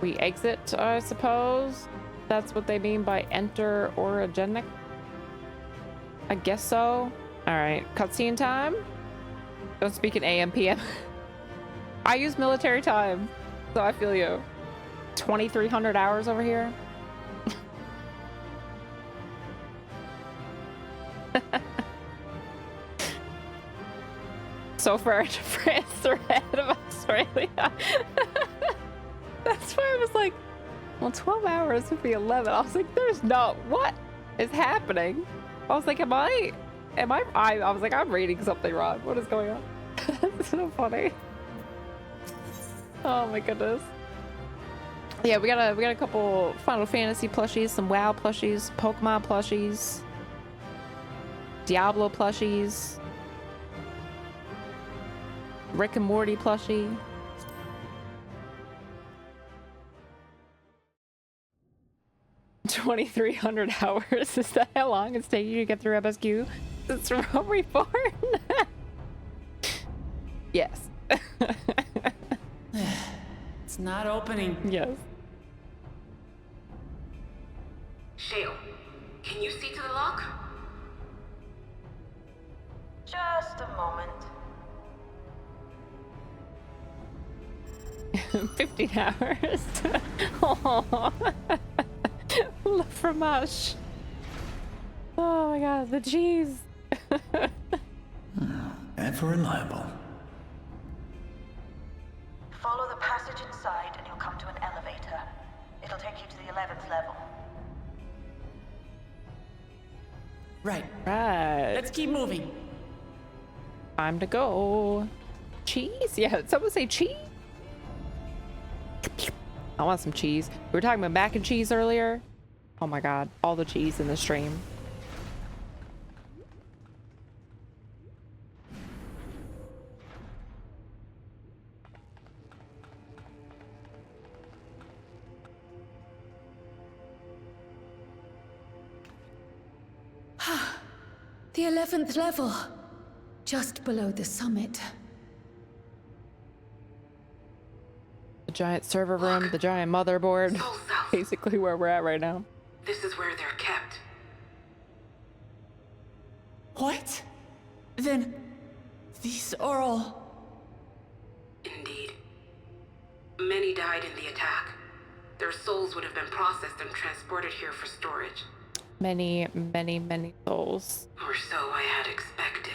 We exit, I suppose. That's what they mean by enter orogenic. I guess so. All right, cutscene time. Don't speak in AM, PM. I use military time, so I feel you. 2,300 hours over here. So far into France, they're ahead of Australia. That's why I was like, well, 12 hours would be 11. I was like, there's no, what is happening? I was like, I was like, I'm reading something wrong. What is going on? That's so funny. Oh my goodness. Yeah, we got a couple Final Fantasy plushies, some WoW plushies, Pokemon plushies, Diablo plushies, Rick and Morty plushie. $2,300 hours. Is that how long it's taking you to get through MSQ? It's Rome Reborn. Yes. It's not opening. Yes. Shale, can you see to the lock? Just a moment. 15 hours. Oh. Le fromage. Oh my god, the cheese. FFXIV ever reliable. Follow the passage inside and you'll come to an elevator. It'll take you to the 11th level. Right. Right. Let's keep moving. Time to go. Cheese? Yeah, did someone say cheese? I want some cheese. We were talking about mac and cheese earlier. Oh my god, all the cheese in the stream. The 11th level. Just below the summit. The giant server room, the giant motherboard. Soul cells. Basically where we're at right now. This is where they're kept. What? Then these are all... Indeed. Many died in the attack. Their souls would have been processed and transported here for storage. Many, many, many souls. Or so I had expected.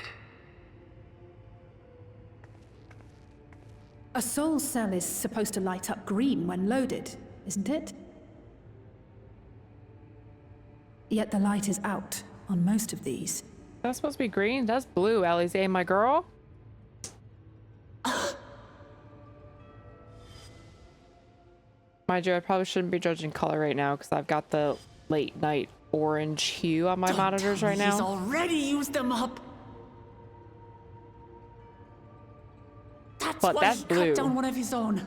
A soul cell is supposed to light up green when loaded, isn't it? Yet the light is out on most of these. That's supposed to be green? That's blue, Alize, my girl. Mind you, I probably shouldn't be judging color right now because I've got the late night orange hue on my monitors right He's now. already used them up. That's But why that's he blue. cut down one of his own.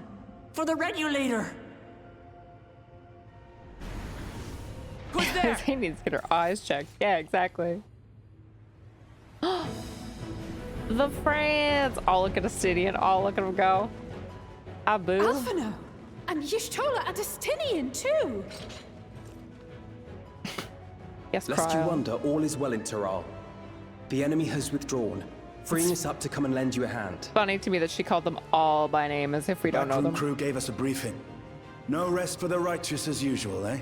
For the regulator. Who's there? He needs to get her eyes checked. Yeah, exactly. The friends! Oh, look at Astidian. Oh, look at him go. Abu. Alphino! And Y'shtola and Astinian too! Yes, Lest you Cryo. wonder, all is well in Taral. The enemy has withdrawn, freeing us up to come and lend you a hand. Funny to me that she called them all by name as if we don't know Backroom them. crew gave us a briefing. No rest for the righteous as usual, eh?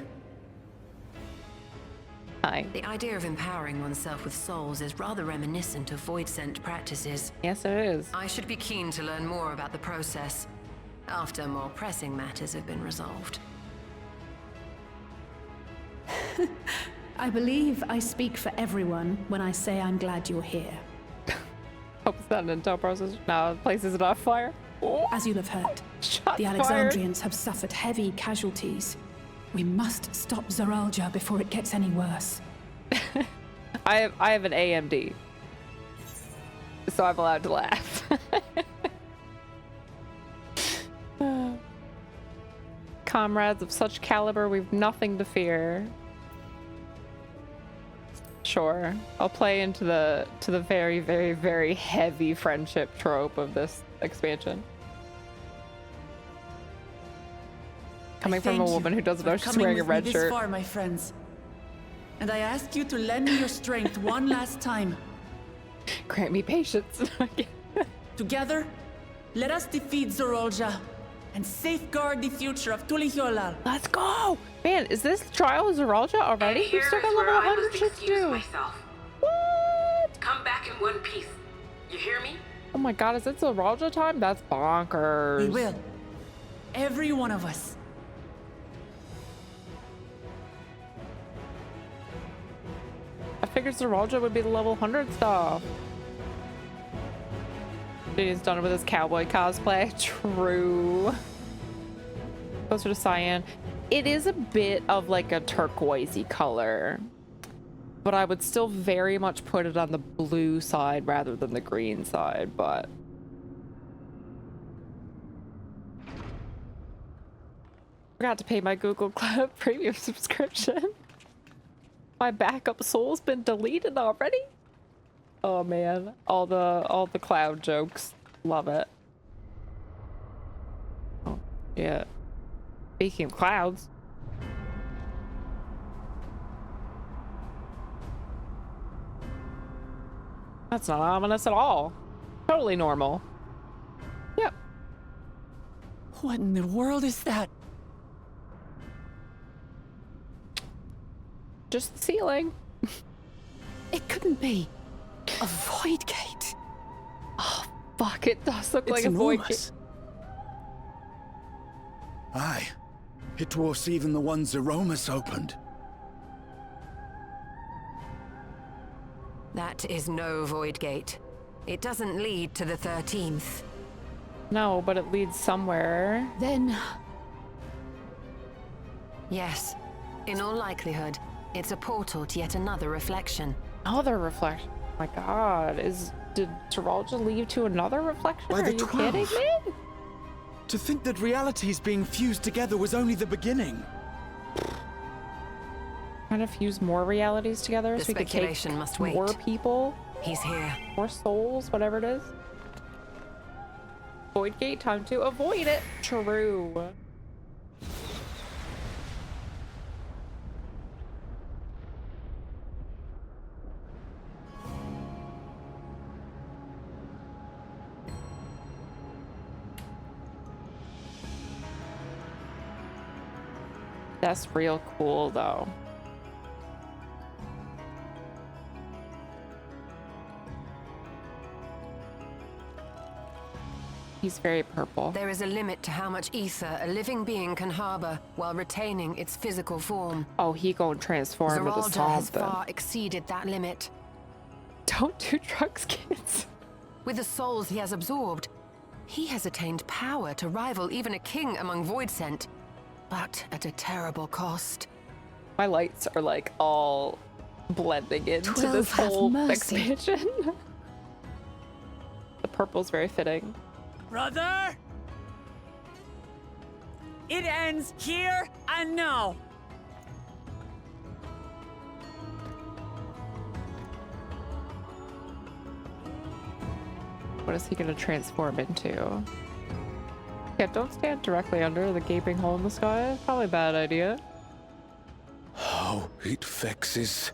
Hi. The idea of empowering oneself with souls is rather reminiscent of void-sent practices. Yes, it is. I should be keen to learn more about the process, after more pressing matters have been resolved. I believe I speak for everyone when I say I'm glad you're here. Hope it's not an intel process. No, the place isn't on fire. Oh, As you'll have heard, shots the fired. Alexandrians have suffered heavy casualties. We must stop Zoralja before it gets any worse. I have an AMD, so I'm allowed to laugh. Comrades of such caliber, we've nothing to fear. Sure, I'll play into the very, very, very heavy friendship trope of this expansion. Coming from a woman who doesn't know she's wearing a red This shirt. far, my friends. And I ask you to lend me your strength one last time. Grant me patience. Together, let us defeat Zoralja and safeguard the future of Tulihyolal. Let's go! Man, is this trial of Zoralja already? And We've still here got is level where I 100 must shit to excuse do. myself. What? Come back in one piece. You hear me? Oh my god, is it Zoralja time? That's bonkers. We will. Every one of us. I figured Zoralja would be the level 100 stuff. He's done it with his cowboy cosplay. True. Closer to cyan. It is a bit of like a turquoisey color, but I would still very much put it on the blue side rather than the green side, but forgot to pay my Google Cloud Premium subscription. My backup soul's been deleted already. Oh man, all the cloud jokes. Love it. Oh, yeah. Speaking of clouds. That's not ominous at all. Totally normal. Yep. What in the world is that? Just the ceiling. It couldn't be. A void gate. Fuck, it does look like It's a void gate. enormous. Aye. It dwarfs even the one Zeromus opened. That is no void gate. It doesn't lead to the 13th. No, but it leads somewhere. Then Yes. In all likelihood, it's a portal to yet another reflection. Another reflection. Oh my god. Did Teralja leave to another reflection? By the Are you kidding 12. me? To think that realities being fused together was only the beginning. Trying to fuse more realities together The so we could take speculation must wait. more people, He's here. more souls, whatever it is. Void gate, time to avoid it. True. That's real cool, though. He's very purple. There is a limit to how much ether a living being can harbor while retaining its physical form. Oh, he gonna transform into Zeralda has something. far exceeded that limit. Don't do drugs, kids. With the souls he has absorbed, he has attained power to rival even a king among Voidsent, but at a terrible cost. My lights are like all blending into 12 this have whole mercy. expansion. The purple's very fitting. Brother? It ends here and now. What is he gonna transform into? Yeah, don't stand directly under the gaping hole in the sky. Probably a bad idea. How it vexes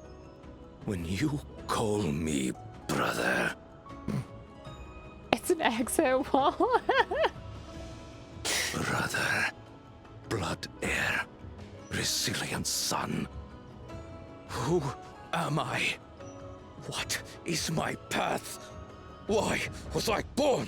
when you call me brother. It's an exit wall. Brother, blood heir, resilient son. Who am I? What is my path? Why was I born?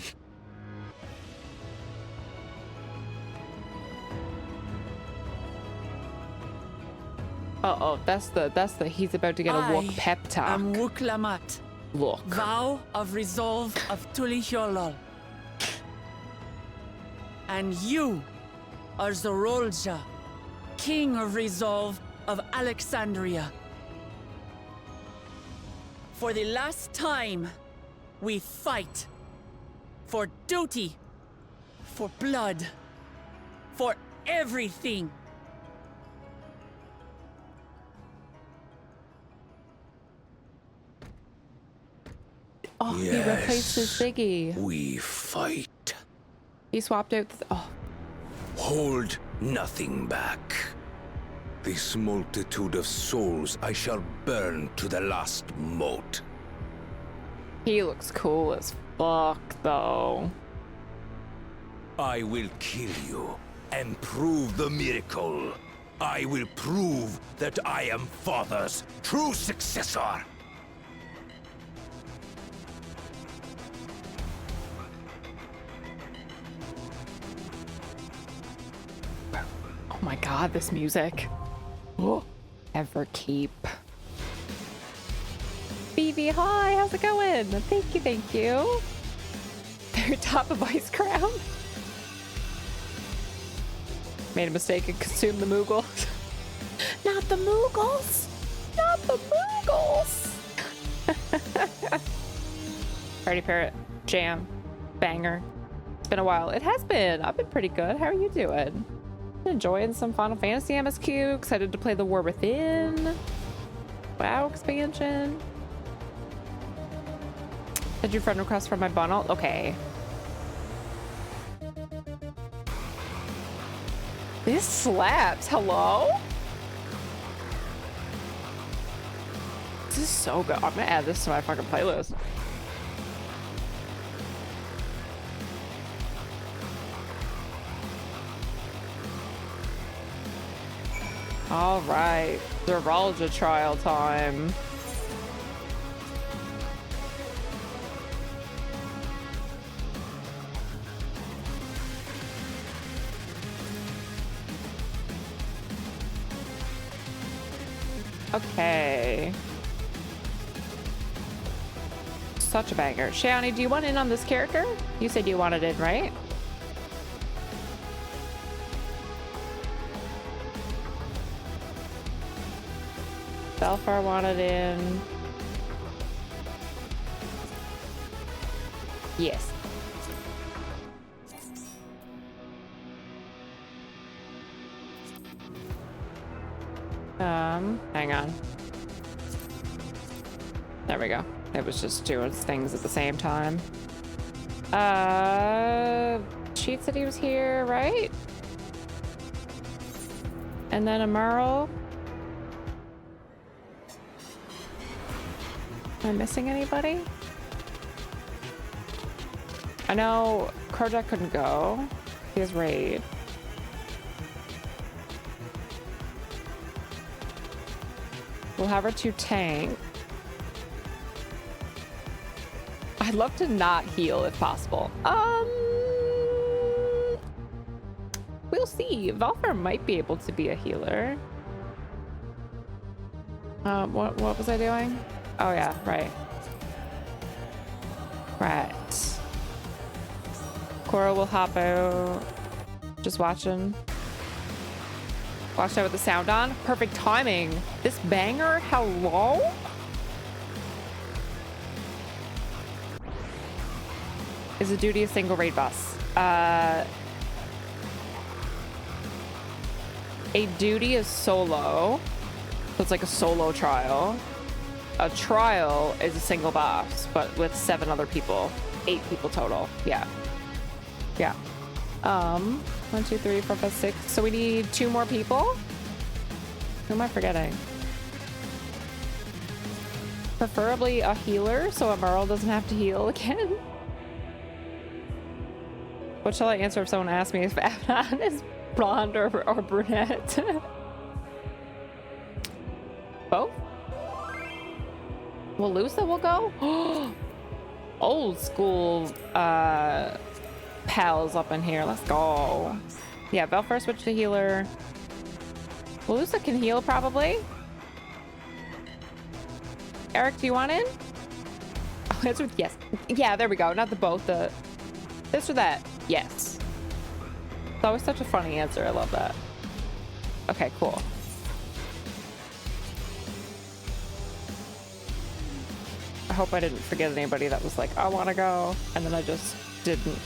Uh-oh, that's the he's about to get a Wook pep talk. I'm Wuklamat, Look. vow of resolve of Tulihyolol. And you are Zorolja, king of resolve of Alexandria. For the last time, we fight. For duty. For blood. For everything. Oh, he replaced his Ziggy. We fight. He swapped out oh, Hold nothing back. This multitude of souls I shall burn to the last mote. he looks cool as fuck, though. I will kill you and prove the miracle. I will prove that I am Father's true successor. Oh my god, this music. Oh, ever keep. BB, hi, how's it going? Thank you, thank you. They're top of Ice Crown. Made a mistake and consumed the Moogles. Not the Moogles! Not the Moogles! Party Parrot, jam, banger. It's been a while. It has been. I've been pretty good. How are you doing? Enjoying some Final Fantasy MSQ. Excited to play the War Within. WoW expansion. Did your friend request from my bundle? Okay. This slaps. Hello? This is so good. I'm gonna add this to my fucking playlist. All right, Zeralja trial time. Okay. Such a banger. Shani, do you want in on this character? You said you wanted in, right? Belfar wanted in. Yes. Hang on. There we go. It was just doing things at the same time. Cheat said he was here, right? And then Amarl. Am I missing anybody? I know Kojak couldn't go. He has raid. We'll have our 2 tank. I'd love to not heal if possible. We'll see. Valfar might be able to be a healer. What was I doing? Oh yeah, right. Right. Cora will hop out. Just watching. Watched out with the sound on. Perfect timing. This banger? Hello? Is a duty a single raid boss? A duty is solo. So it's like a solo trial. A trial is a single boss, but with 7 other people. 8 people total. Yeah. Yeah. 1, 2, 3, 4, 5, 6. So we need 2 more people? Who am I forgetting? Preferably a healer, so Amarl doesn't have to heal again. What shall I answer if someone asks me if Abaddon is blonde or brunette? Both? Well, Lusa will go? Old school pals up in here. Let's go. Yeah, Belfar switch to healer. Lusa can heal probably. Eric, do you want in? Oh, answer with yes. Yeah, there we go. Not the both. The this or that. Yes. It's always such a funny answer. I love that. Okay, cool. I hope I didn't forget anybody that was like, I want to go, and then I just didn't.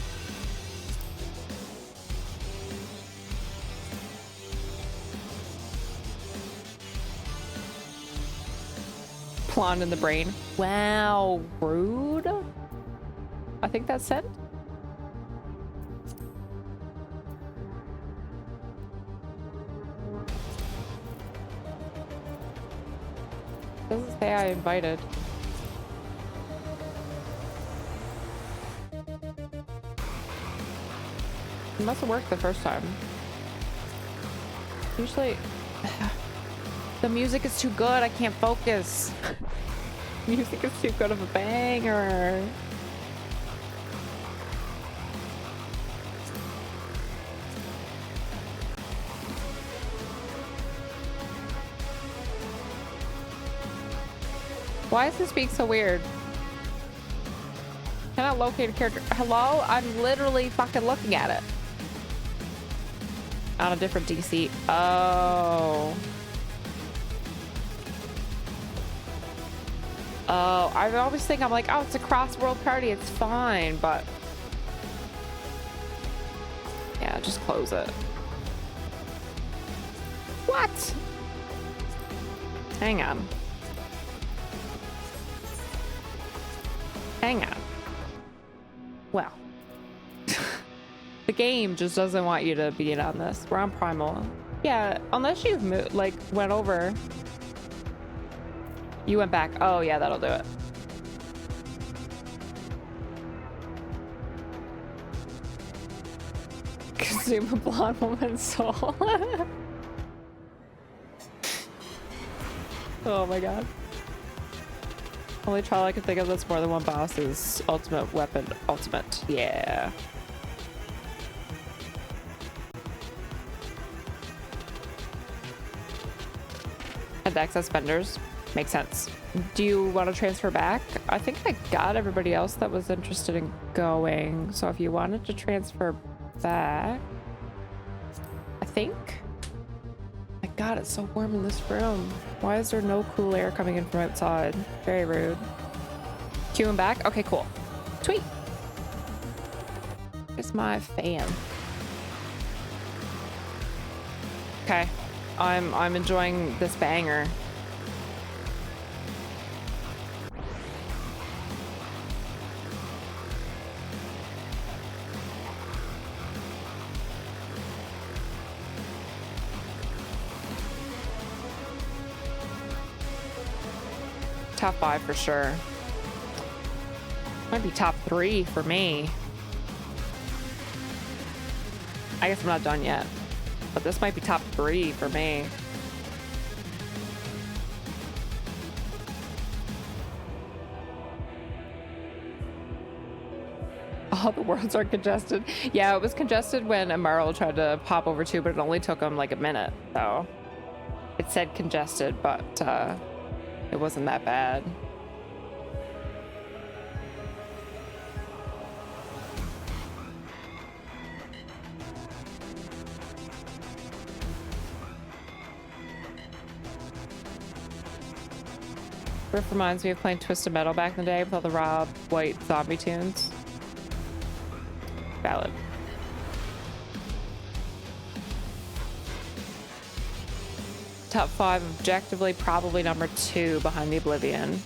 Blonde in the brain. Wow, rude. I think that's it. Doesn't say I invited. It must have worked the first time. Usually, the music is too good. I can't focus. Music is too good of a banger. Why is this being so weird? Cannot locate a character. Hello? I'm literally fucking looking at it. On a different DC. Oh. Oh, I always think I'm like, oh, it's a cross-world party. It's fine, but... yeah, just close it. What? Hang on. Hang on. Well. The game just doesn't want you to be in on this. We're on Primal. Yeah, unless you've moved, like, went over. You went back. Oh, yeah, that'll do it. Consume a blonde woman's soul. Oh my god. Only trial I can think of that's more than one boss is ultimate weapon ultimate. Yeah. And access vendors. Makes sense. Do you want to transfer back? I think I got everybody else that was interested in going. So if you wanted to transfer back, I think. My God, it's so warm in this room. Why is there no cool air coming in from outside? Very rude. Queuing back? Okay, cool. Sweet. Here's my fan. Okay. I'm enjoying this banger. Top 5 for sure. Might be top 3 for me. I guess I'm not done yet, but this might be top 3 for me. All the worlds are congested. Yeah, it was congested when Amaral tried to pop over too, but it only took him like a minute. So it said congested, but it wasn't that bad. Riff reminds me of playing Twisted Metal back in the day with all the Rob White zombie tunes. Valid. Top 5 objectively probably number 2 behind the Oblivion.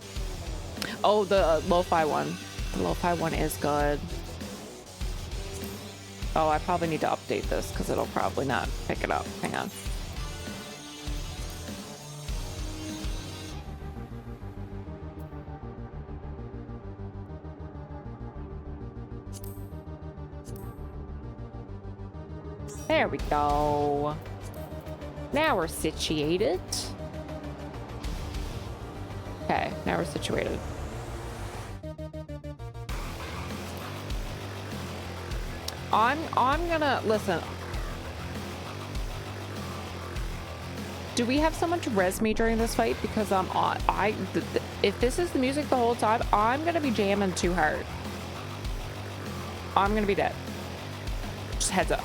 Oh, the lo-fi one. The lo-fi one is good. Oh, I probably need to update this because it'll probably not pick it up. Hang on. There we go. Now we're situated. Okay, now we're situated. I'm gonna listen. Do we have someone to res me during this fight? Because I'm on. If this is the music the whole time, I'm gonna be jamming too hard. I'm gonna be dead. Just heads up.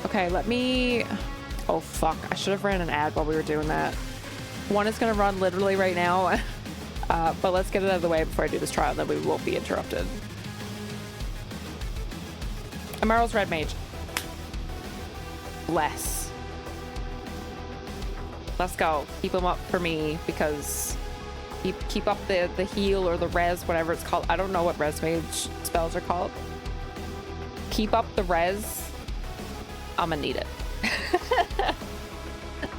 Okay, let me... Oh, fuck. I should have ran an ad while we were doing that. One is going to run literally right now. But let's get it out of the way before I do this trial, then we won't be interrupted. Amaral's Red Mage. Bless. Let's go. Keep him up for me, because... Keep up the heal or the res, whatever it's called. I don't know what res mage spells are called. Keep up the res. I'ma need it.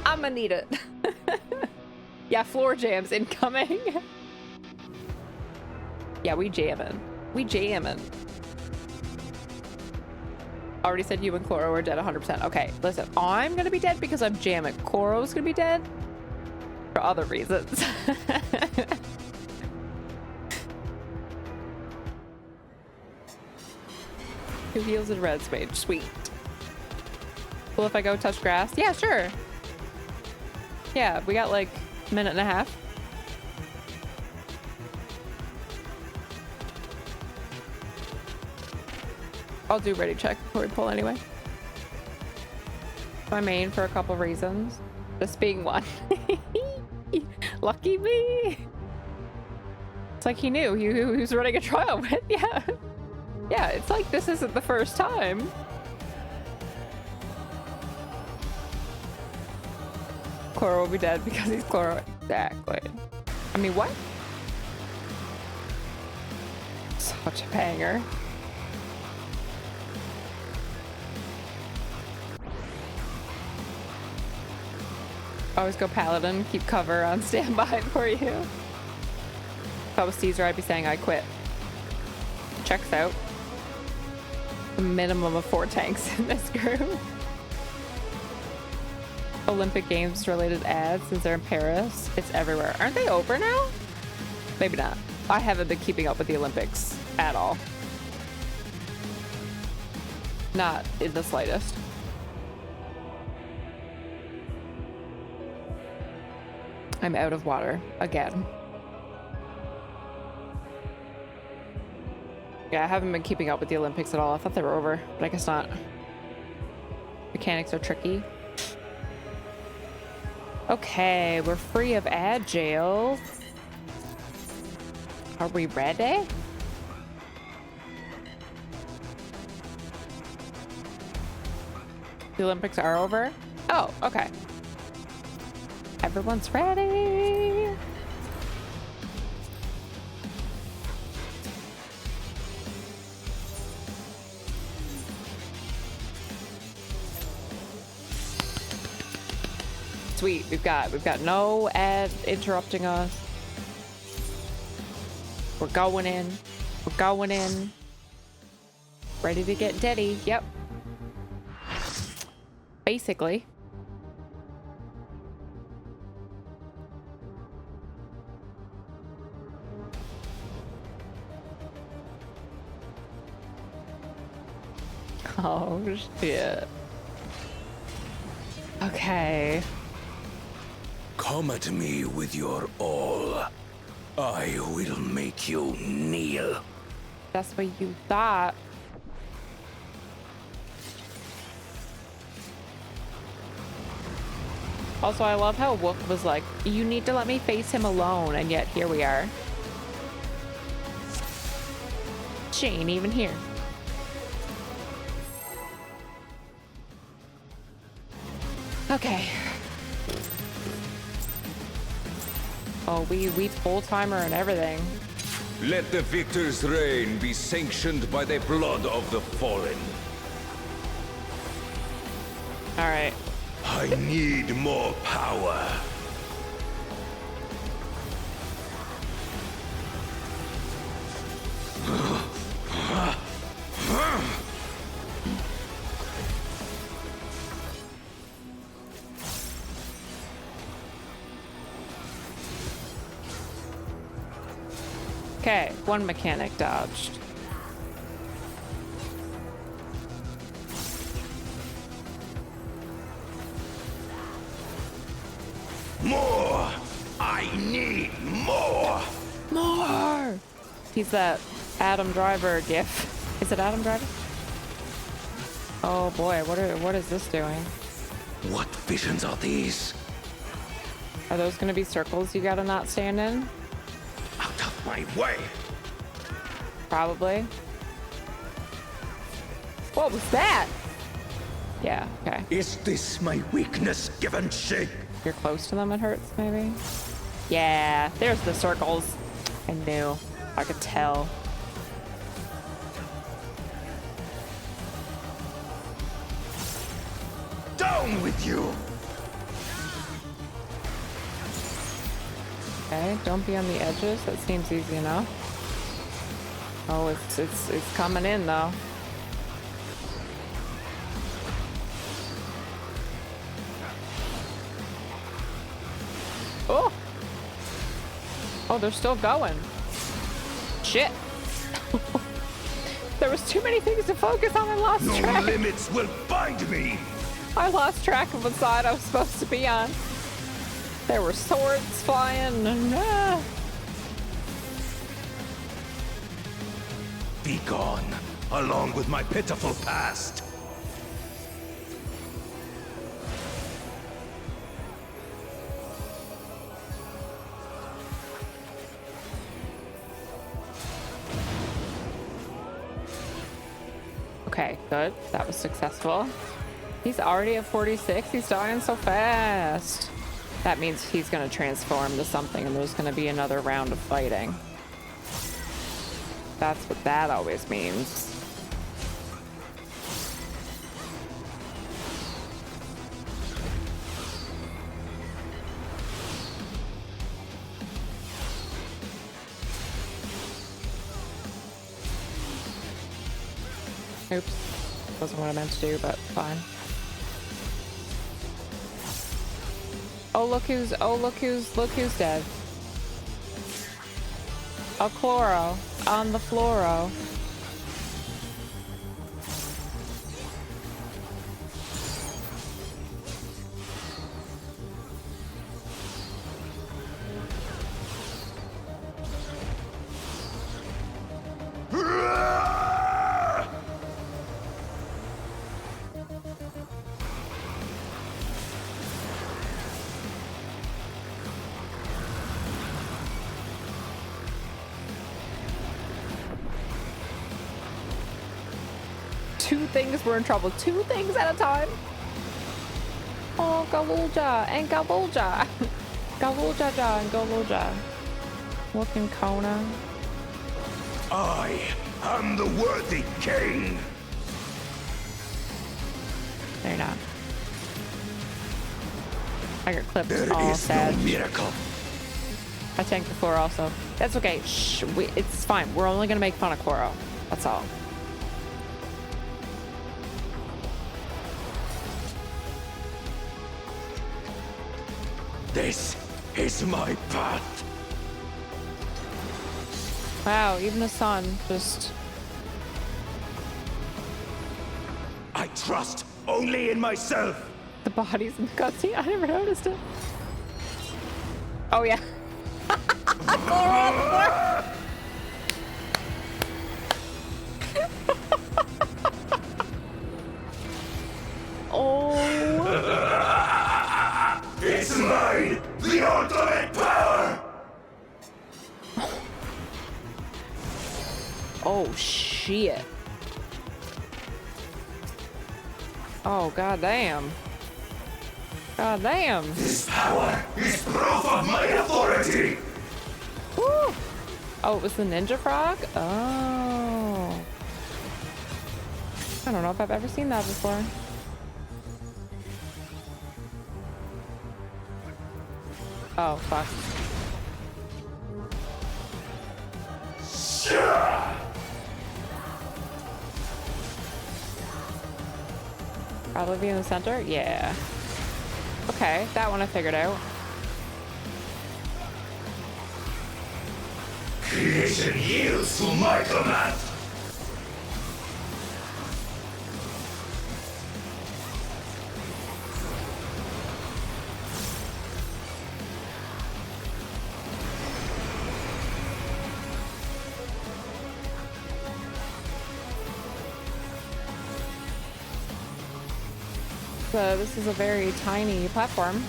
I'ma need it. Yeah, floor jams incoming. Yeah, we jamming. We jamming. Already said you and Cloro are dead 100%. Okay, listen, I'm gonna be dead because I'm jamming. Cloro's gonna be dead for other reasons. Who heals in red mage? Sweet. Well, if I go touch grass? Yeah, sure. Yeah, we got like a minute and a half. I'll do ready check before we pull anyway. My main for a couple reasons. This being one. Lucky me. It's like he knew he was running a trial with. Yeah. Yeah, it's like this isn't the first time. Chloro will be dead because he's Chloro. Exactly. I mean, what? Such a banger. Always go Paladin. Keep cover on standby for you. If I was Caesar, I'd be saying I quit. Checks out. A minimum of 4 tanks in this group. Olympic Games related ads since they're in Paris. It's everywhere. Aren't they over now? Maybe not. I haven't been keeping up with the Olympics at all. Not in the slightest. I'm out of water again. Yeah, I haven't been keeping up with the Olympics at all. I thought they were over, but I guess not. Mechanics are tricky. Okay, we're free of ad jail. Are we ready? The Olympics are over? Oh, okay. Everyone's ready. Sweet, we've got no ad interrupting us. We're going in. We're going in. Ready to get deady. Yep. Basically. Oh shit. Okay. Come at me with your all. I will make you kneel. That's what you thought. Also, I love how Wolf was like, you need to let me face him alone, and yet here we are. She ain't even here. Okay. Oh, we full timer and everything. Let the victor's reign be sanctioned by the blood of the fallen. All right. I need more power. Okay, one mechanic dodged. More! I need more! More! He's that Adam Driver gif. Is it Adam Driver? Oh boy, what is this doing? What visions are these? Are those gonna be circles you gotta not stand in? Out of my way! Probably. What was that? Yeah, okay. Is this my weakness given shake? If you're close to them, it hurts, maybe? Yeah, there's the circles. I knew. I could tell. Down with you! Okay, don't be on the edges. That seems easy enough. Oh, it's coming in though. Oh! Oh, they're still going. Shit. There was too many things to focus on. I lost track. No limits will bind me! I lost track of what side I was supposed to be on. There were swords flying and Be gone, along with my pitiful past. Okay, good. That was successful. He's already at 46. He's dying so fast. That means he's going to transform to something and there's going to be another round of fighting. That's what that always means. Oops. Wasn't what I meant to do, but fine. Look who's dead. A Chloro on the Floro. 2 things were in trouble. 2 things at a time. Oh, Galulja and Galulja. Galulja and Galulja. Looking Kona. I am the worthy king. They're not. I got clipped. There Oh, is sad. no miracle. I tanked before also. That's okay. Shh. It's fine. We're only gonna make fun of Koro. That's all. This is my path. Wow, even the sun just... I trust only in myself. The bodies in the cutscene. I never noticed it. Oh yeah. Oh. It's mine, the ultimate power. Oh shit. Oh goddamn. Goddamn. This power is proof of my authority. Woo. Oh, it was the ninja frog? Oh. I don't know if I've ever seen that before. Oh, fuck. Probably be in the center? Yeah. Okay, that one I figured out. Creation yields to my command. So this is a very tiny platform.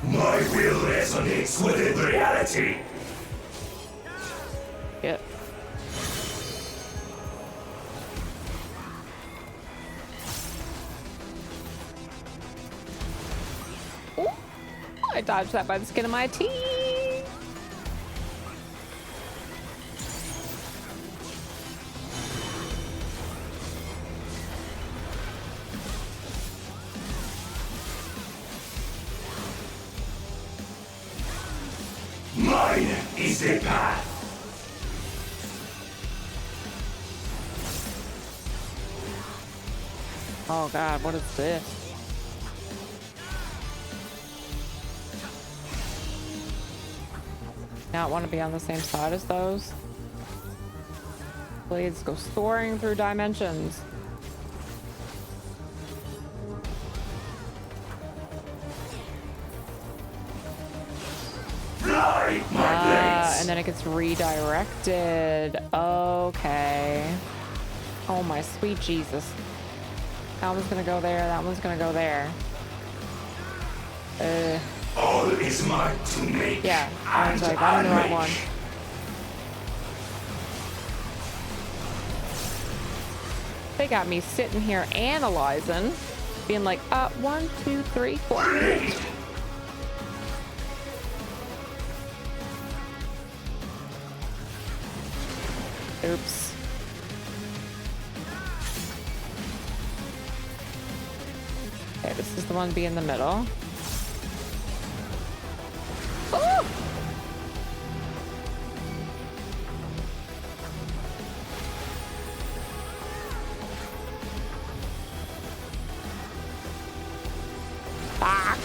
My will resonates within reality. Yep. Ooh, I dodged that by the skin of my teeth. Mine is the path. Oh god, what is this? Not want to be on the same side as those. Blades go soaring through dimensions. Fly, my blades. And then it gets redirected. Okay. Oh my sweet Jesus. That one's gonna go there, that one's gonna go there. All is mine to make. Yeah, I was like, I'm in the right one. They got me sitting here analyzing, being like, 1, 2, 3, 4. Oops. Okay, this is the one be in the middle. Oh! Fuck.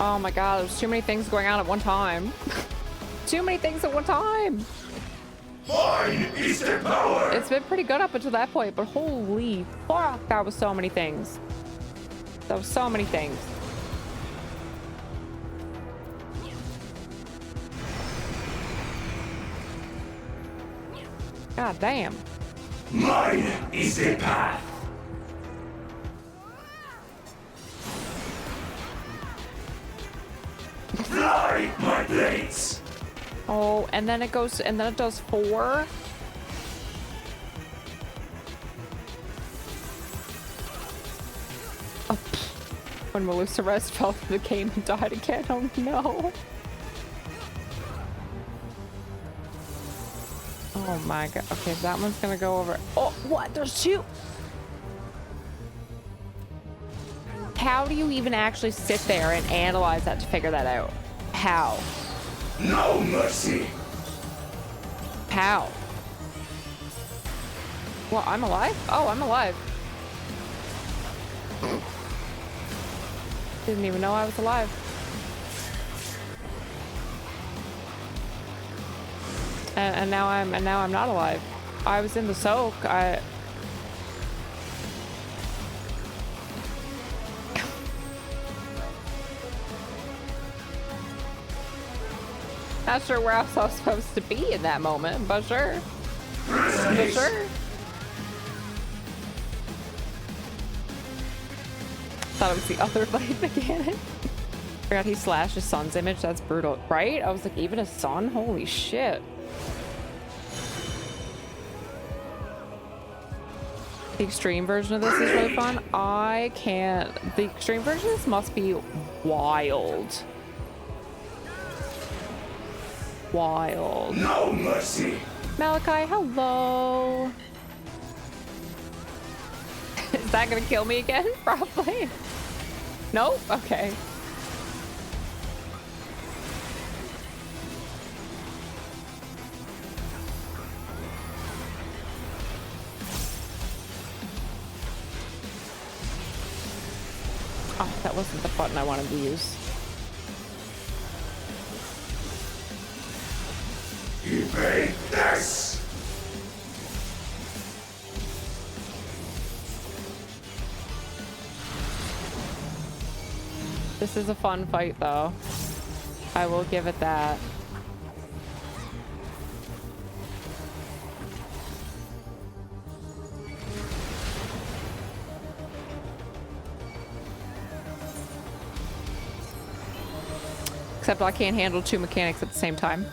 Oh my god, there's too many things going on at one time. Too many things at one time. Mine is the power. It's been pretty good up until that point, but holy fuck, that was so many things. That was so many things. God damn. Mine is the path. Fly, my blades. Oh, and then it goes, and then it does 4. Oh, when Melusa Rest fell through the game and died again. Oh no. Oh my god. Okay, that one's gonna go over. Oh, what? There's 2. How do you even actually sit there and analyze that to figure that out? How? No mercy. How? Well, I'm alive? Oh, I'm alive. Didn't even know I was alive. And now I'm not alive. I was in the soak. Not sure where else I was supposed to be in that moment, but sure. But sure. Thought it was the other blade mechanic. Forgot he slashed his son's image. That's brutal, right? I was like, even his son? Holy shit. The extreme version of this is really fun. I can't. The extreme version of this must be wild. Wild. No mercy. Malachi, hello. Is that gonna kill me again? Probably. Nope. Okay. Oh, that wasn't the button I wanted to use. Evade this. This is a fun fight, though. I will give it that. Except I can't handle 2 mechanics at the same time.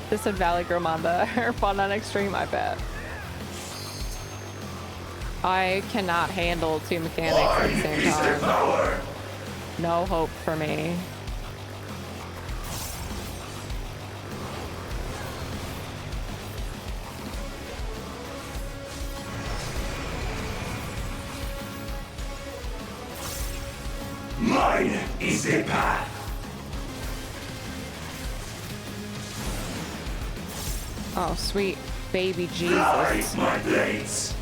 This and Valley Gromanda are fun on extreme, I bet. I cannot handle 2 mechanics at the same time. No hope for me. Mine is the path. Oh, sweet baby Jesus. Fly, my blades.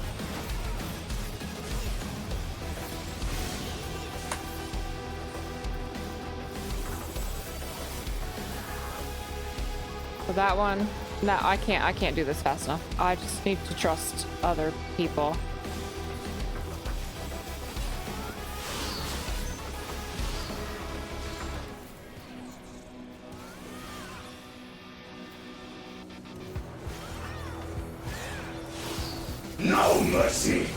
So that one, no, I can't do this fast enough. I just need to trust other people. No mercy.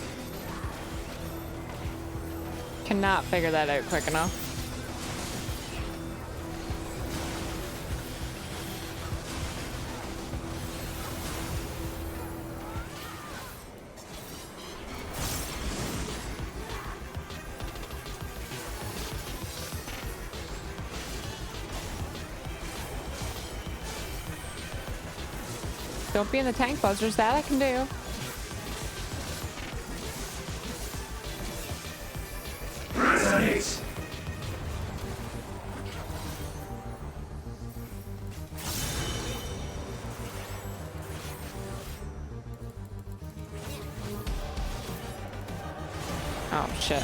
Cannot figure that out quick enough. Don't be in the tank buzzers. That I can do. Resonate. Oh shit.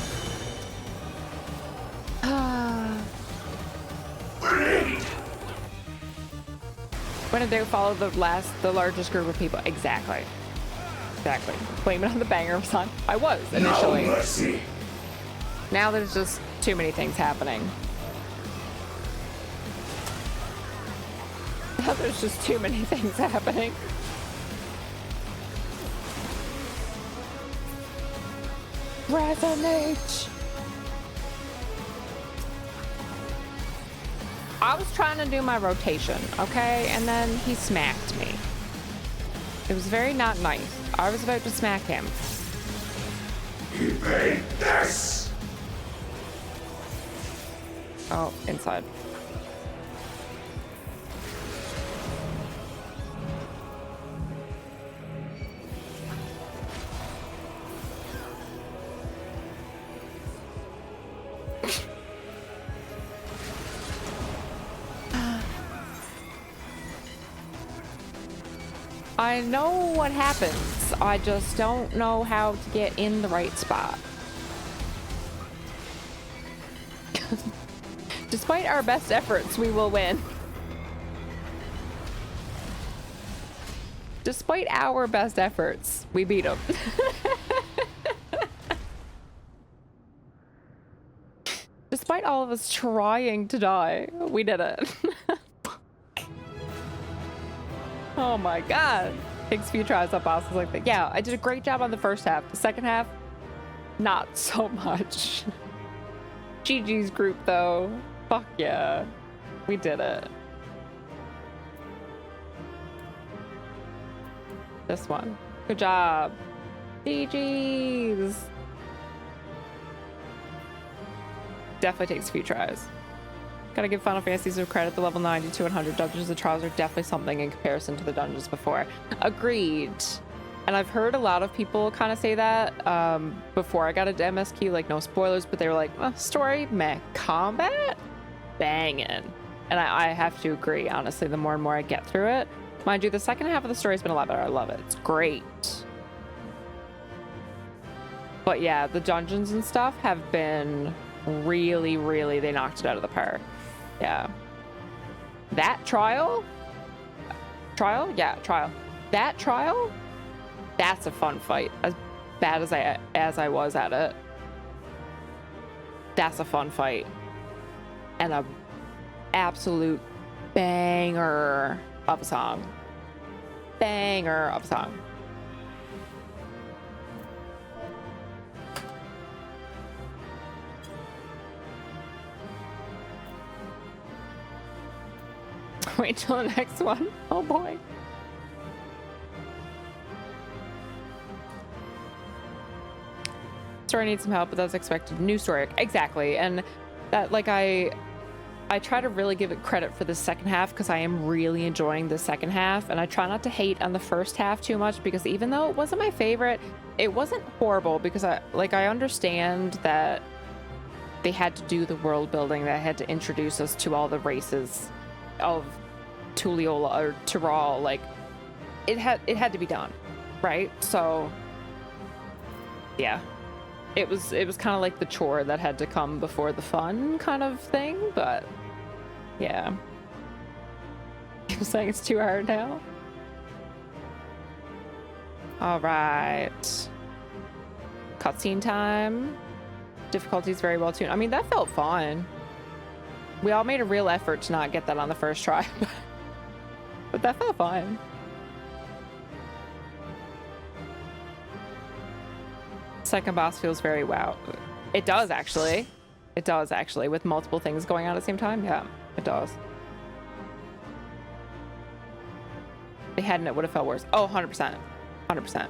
When did they follow the largest group of people? Exactly. Exactly. Blame it on the banger of sun. I was initially. No mercy. Now there's just too many things happening. There's just too many things happening. Resonate! I was trying to do my rotation, okay? And then he smacked me. It was very not nice. I was about to smack him. Evade this! Oh, inside. I know what happens. I just don't know how to get in the right spot. Despite our best efforts, we will win. Despite our best efforts, we beat them. Despite all of us trying to die, we did it. Oh my god. Takes a few tries on bosses like that. Yeah, I did a great job on the first half. The second half, not so much. GG's group though. Fuck yeah. We did it. This one. Good job. GG's. Definitely takes a few tries. Gotta give Final Fantasy some credit. The level 90 to 100 dungeons and trials are definitely something in comparison to the dungeons before. Agreed. And I've heard a lot of people kind of say that before I got into MSQ, like no spoilers, but they were like, oh, story, meh, combat, banging. And I have to agree, honestly, the more and more I get through it. Mind you, the second half of the story has been a lot better. I love it. It's great. But yeah, the dungeons and stuff have been really, really, they knocked it out of the park. Yeah. That trial? Yeah, trial. That trial? That's a fun fight. As bad as I was at it. That's a fun fight. And a absolute banger of a song. Banger of a song. Wait till the next one. Oh boy. Story needs some help, but that's expected. New story. Exactly. And that, like, I try to really give it credit for the second half because I am really enjoying the second half, and I try not to hate on the first half too much because even though it wasn't my favorite, it wasn't horrible because I understand that they had to do the world building, that had to introduce us to all the races of Tulliola or Tyrol. Like it had to be done, right? So yeah, it was kind of like the chore that had to come before the fun kind of thing. But yeah, you're saying it's too hard now. All right, cutscene time. Difficulty's very well tuned. I mean, that felt fine. We all made a real effort to not get that on the first try, but that felt fine. Second boss feels very wow. It does actually. It does actually, with multiple things going on at the same time. Yeah, it does. If they hadn't, it would have felt worse. Oh, 100%. 100%.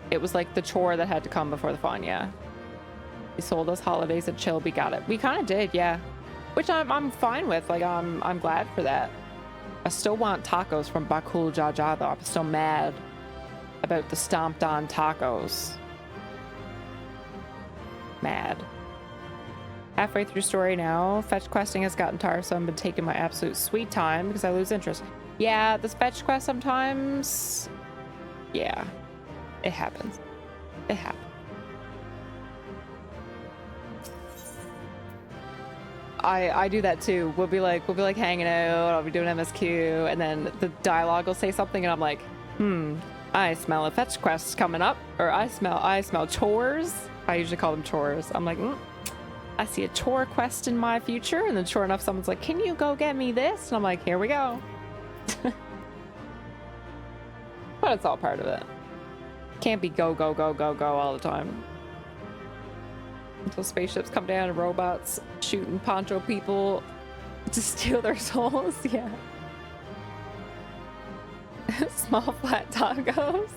It was like the chore that had to come before the fun, yeah. They sold us holidays at Chilby, got it. We kind of did, yeah. Which I'm fine with. Like, I'm glad for that. I still want tacos from Bakul Jaja though. I'm still mad about the stomped on tacos. Mad. Halfway through story now. Fetch questing has gotten tiresome. I've been taking my absolute sweet time because I lose interest. Yeah, this fetch quest sometimes. Yeah, it happens. It happens. I do that too. We'll be like hanging out, I'll be doing MSQ, and then the dialogue will say something and I'm like, I smell a fetch quest coming up, or I smell chores. I usually call them chores. I'm like, I see a chore quest in my future, and then sure enough someone's like, can you go get me this? And I'm like, here we go. But it's all part of it. Can't be go, go, go, go, go all the time. Until spaceships come down and robots shooting poncho people to steal their souls. Yeah. Small flat tacos.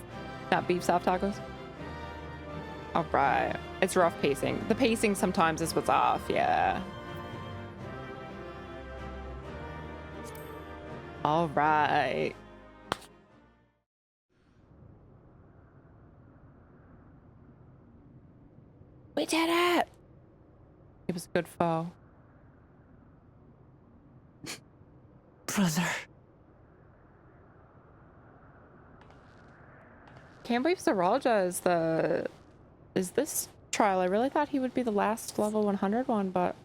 Not beef soft tacos. All right. It's rough pacing. The pacing sometimes is what's off. Yeah. All right. We did it! It was a good foe. Brother. Can't believe Zeralja is this trial. I really thought he would be the last level 100 one, but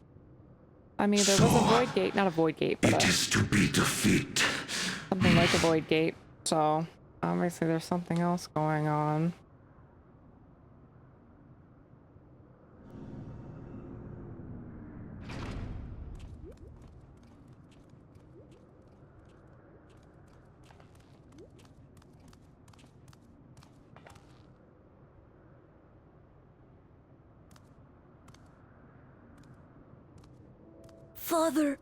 I mean, there was a void gate, not a void gate, but it is to be defeated. Something like a void gate. So obviously there's something else going on. Father,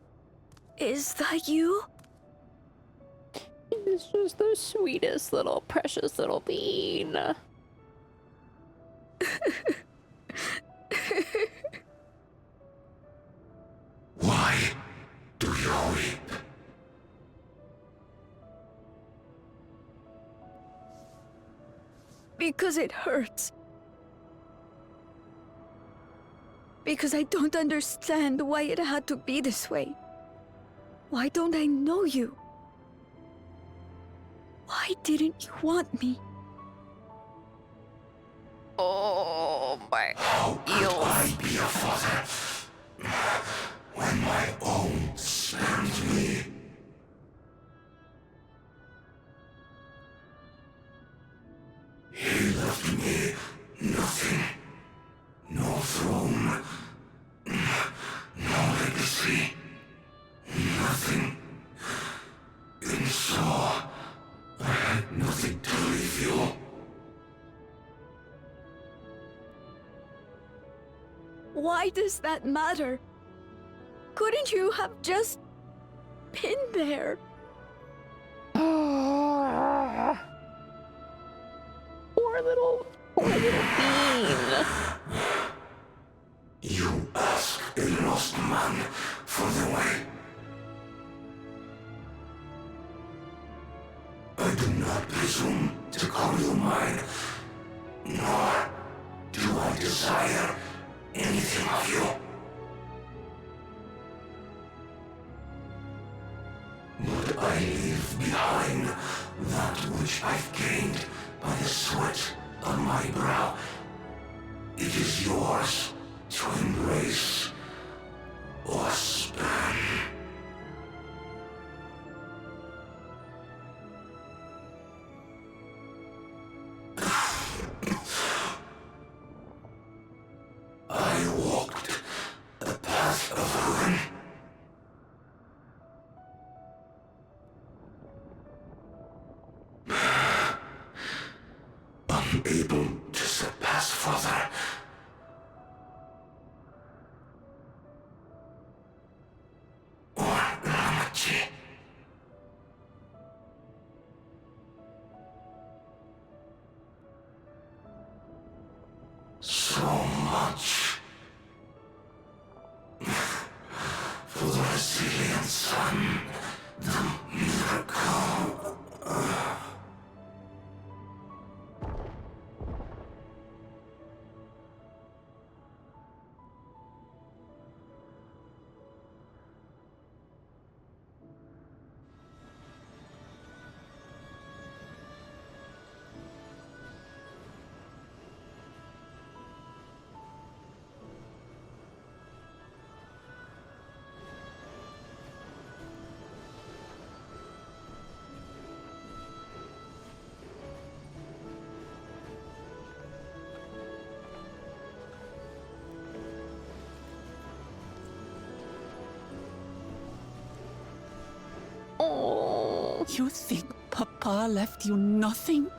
is that you? It's just the sweetest little precious little bean. Why do you weep? Because it hurts. Because I don't understand why it had to be this way. Why don't I know you? Why didn't you want me? Oh my eels. I be a father when my own spurned me. He left me nothing. No throne. No legacy. Nothing. And so, I had nothing to leave you. Why does that matter? Couldn't you have just been there? Poor little bean. You ask a lost man for the way. I do not presume to call you mine, nor do I desire anything of you. But I leave behind that which I've gained by the sweat on my brow. It is yours to embrace or spurn. I walked a path of ruin. Unable to surpass Father. Or Ramachi. So much for the resilient sun, the miracle. You think Papa left you nothing?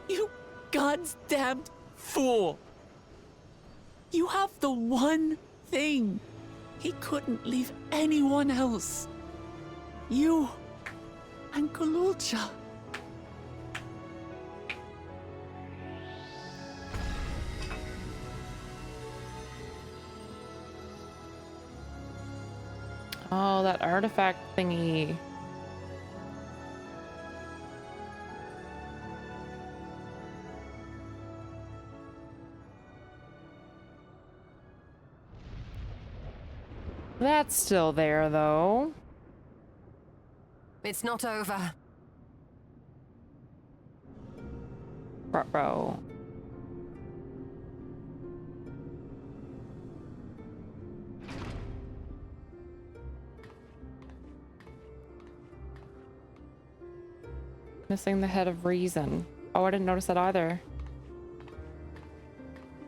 You God's damned fool! You have the one thing he couldn't leave anyone else. You and Kululcha. Oh, that artifact thingy. That's still there, though. It's not over. Bro. Missing the head of reason. Oh, I didn't notice that either.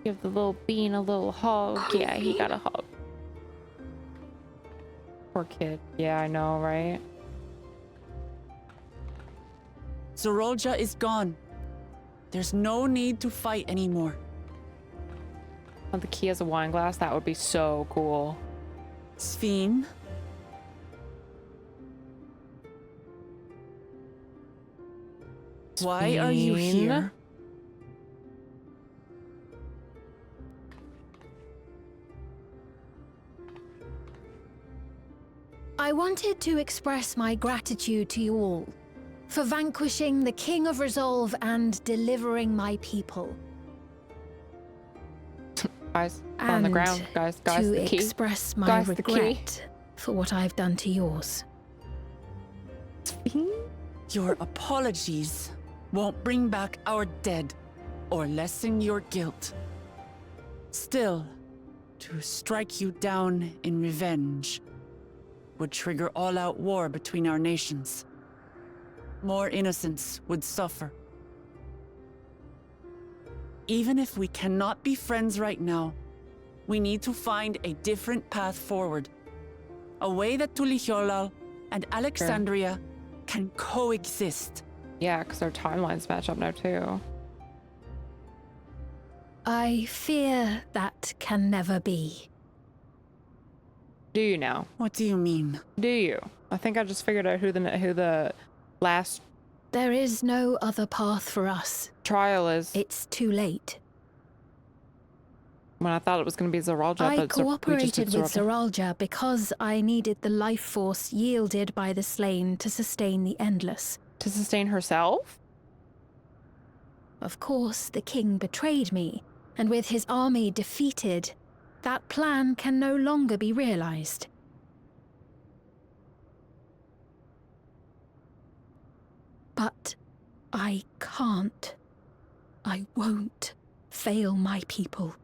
Give the little bean a little hug. Yeah, he got a hug. Poor kid. Yeah, I know, right? Zorolja is gone. There's no need to fight anymore. Oh, the key as a wine glass. That would be so cool. Sphene? Why are you here? I wanted to express my gratitude to you all for vanquishing the King of Resolve and delivering my people. Guys, on the ground. Guys, to the key. express my Guys, regret for what I've done to yours. Your apologies won't bring back our dead or lessen your guilt. Still, to strike you down in revenge would trigger all-out war between our nations. More innocents would suffer. Even if we cannot be friends right now, we need to find a different path forward. A way that Tuliholal and Alexandria can coexist. Yeah, because our timelines match up now too. I fear that can never be. Do you now? What do you mean? Do you? I think I just figured out who the last There is no other path for us. trial is. It's too late. When I thought it was going to be Zoralja, I but cooperated with Zoralja because I needed the life force yielded by the slain to sustain the Endless. To sustain herself? Of course, the king betrayed me, and with his army defeated, that plan can no longer be realized. But I can't. I won't fail my people.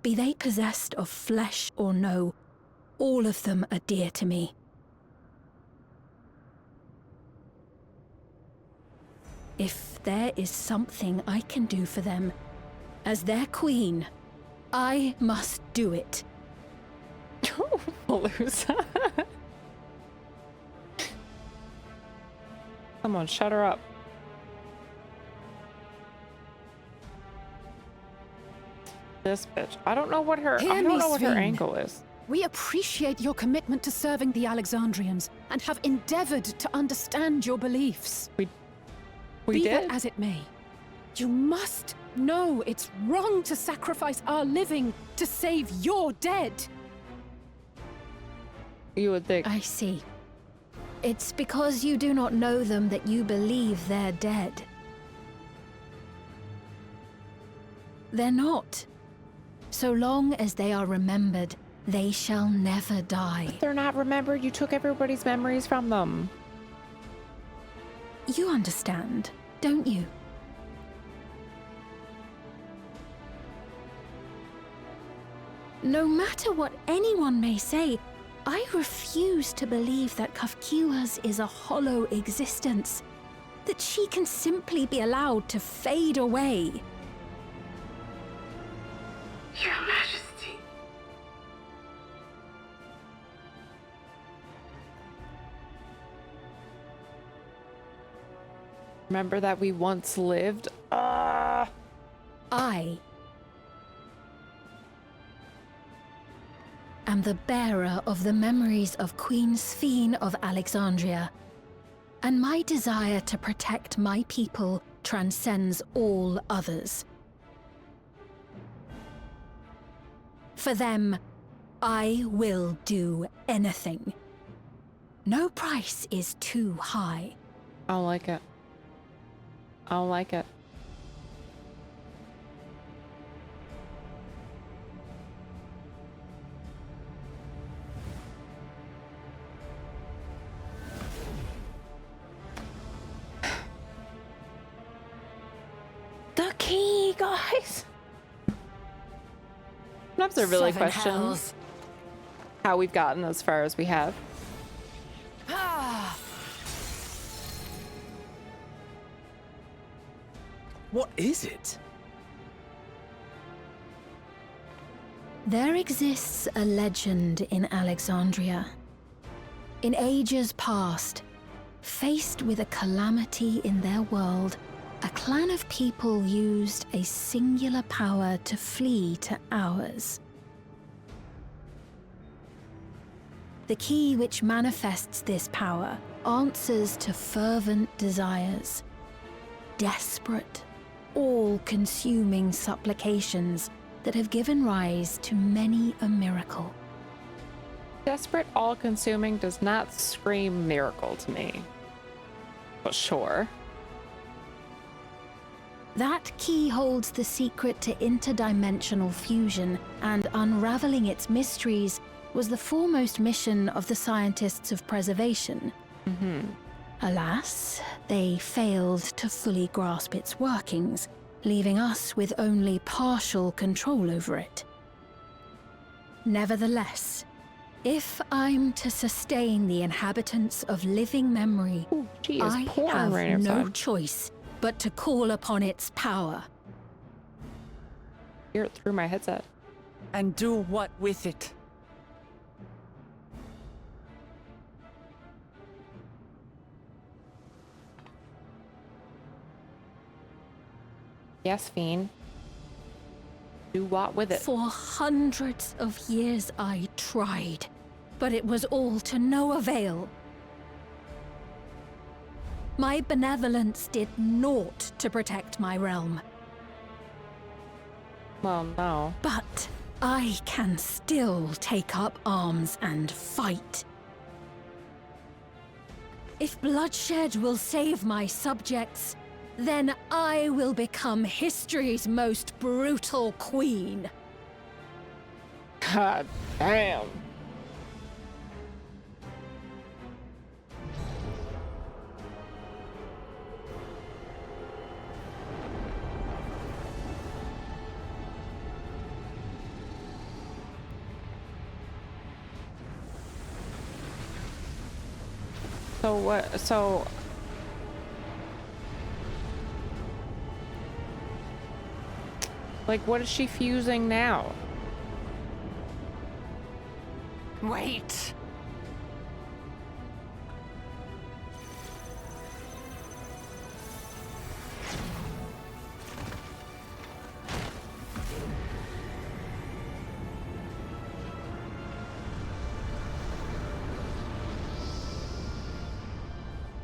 Be they possessed of flesh or no, all of them are dear to me. If there is something I can do for them, as their queen, I must do it. Palooza. Someone shut her up. This bitch. I don't know what her Hear I don't me, know what her Sphene. angle is. We appreciate your commitment to serving the Alexandrians and have endeavored to understand your beliefs. We Be did. that as it may, you must know it's wrong to sacrifice our living to save your dead. You would think. I see. It's because you do not know them that you believe they're dead. They're not. So long as they are remembered, they shall never die. They're not remembered. You took everybody's memories from them. You understand, don't you? No matter what anyone may say, I refuse to believe that Kafkiwas is a hollow existence, that she can simply be allowed to fade away. Your Majesty. Remember that we once lived? I am the bearer of the memories of Queen Sphene of Alexandria, and my desire to protect my people transcends all others. For them, I will do anything. No price is too high. I don't like it. I don't like it. The key, guys. Sometimes I really Seven question hells. how we've gotten as far as we have. What is it? There exists a legend in Alexandria. In ages past, faced with a calamity in their world, a clan of people used a singular power to flee to ours. The key which manifests this power answers to fervent desires, desperate, all-consuming supplications that have given rise to many a miracle. Desperate, all-consuming does not scream miracle to me. But sure. That key holds the secret to interdimensional fusion, and unraveling its mysteries was the foremost mission of the scientists of preservation. Alas, they failed to fully grasp its workings, leaving us with only partial control over it. Nevertheless, if I'm to sustain the inhabitants of living memory, I have no choice but to call upon its power. Hear it through my headset. And do what with it? Yes, Fiend. Do what with it? For hundreds of years I tried, but it was all to no avail. My benevolence did naught to protect my realm. Well, no. But I can still take up arms and fight. If bloodshed will save my subjects, then I will become history's most brutal queen. God damn. So what? So like, what is she fusing now? Wait.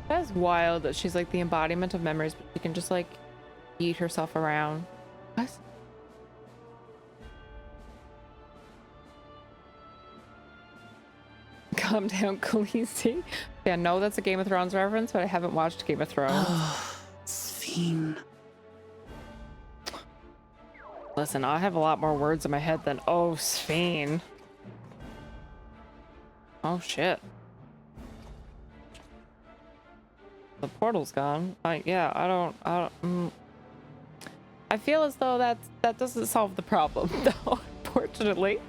That's wild that she's like the embodiment of memories, but she can just like eat herself around. What? Calm down, Khaleesi. Yeah, no, that's a Game of Thrones reference, but I haven't watched Game of Thrones. Oh, Sphene. Listen, I have a lot more words in my head than oh, Sphene. Oh shit. The portal's gone. Yeah, I don't. I feel as though that doesn't solve the problem, though. Unfortunately.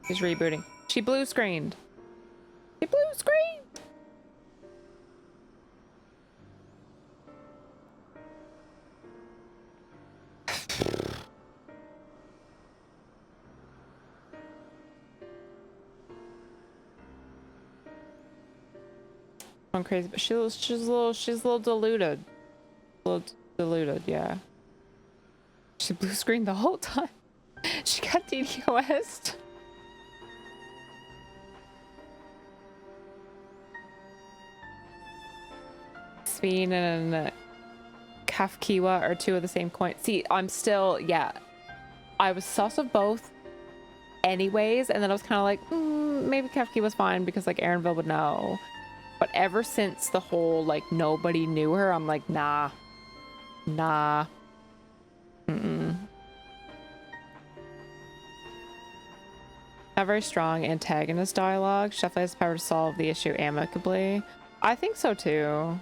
She's rebooting. She blue screened. She blue screened. going crazy, but she's a little deluded. A little deluded, yeah. She blue screened the whole time. She got DDoS'd. Sphene and Kafkiwa are two of the same coin. See, I'm still, yeah. I was sus of both anyways, and then I was kind of like, maybe Kafki was fine because like Aaronville would know. But ever since the whole like nobody knew her, I'm like, nah. Not very strong antagonist dialogue. She definitely has the power to solve the issue amicably. I think so too.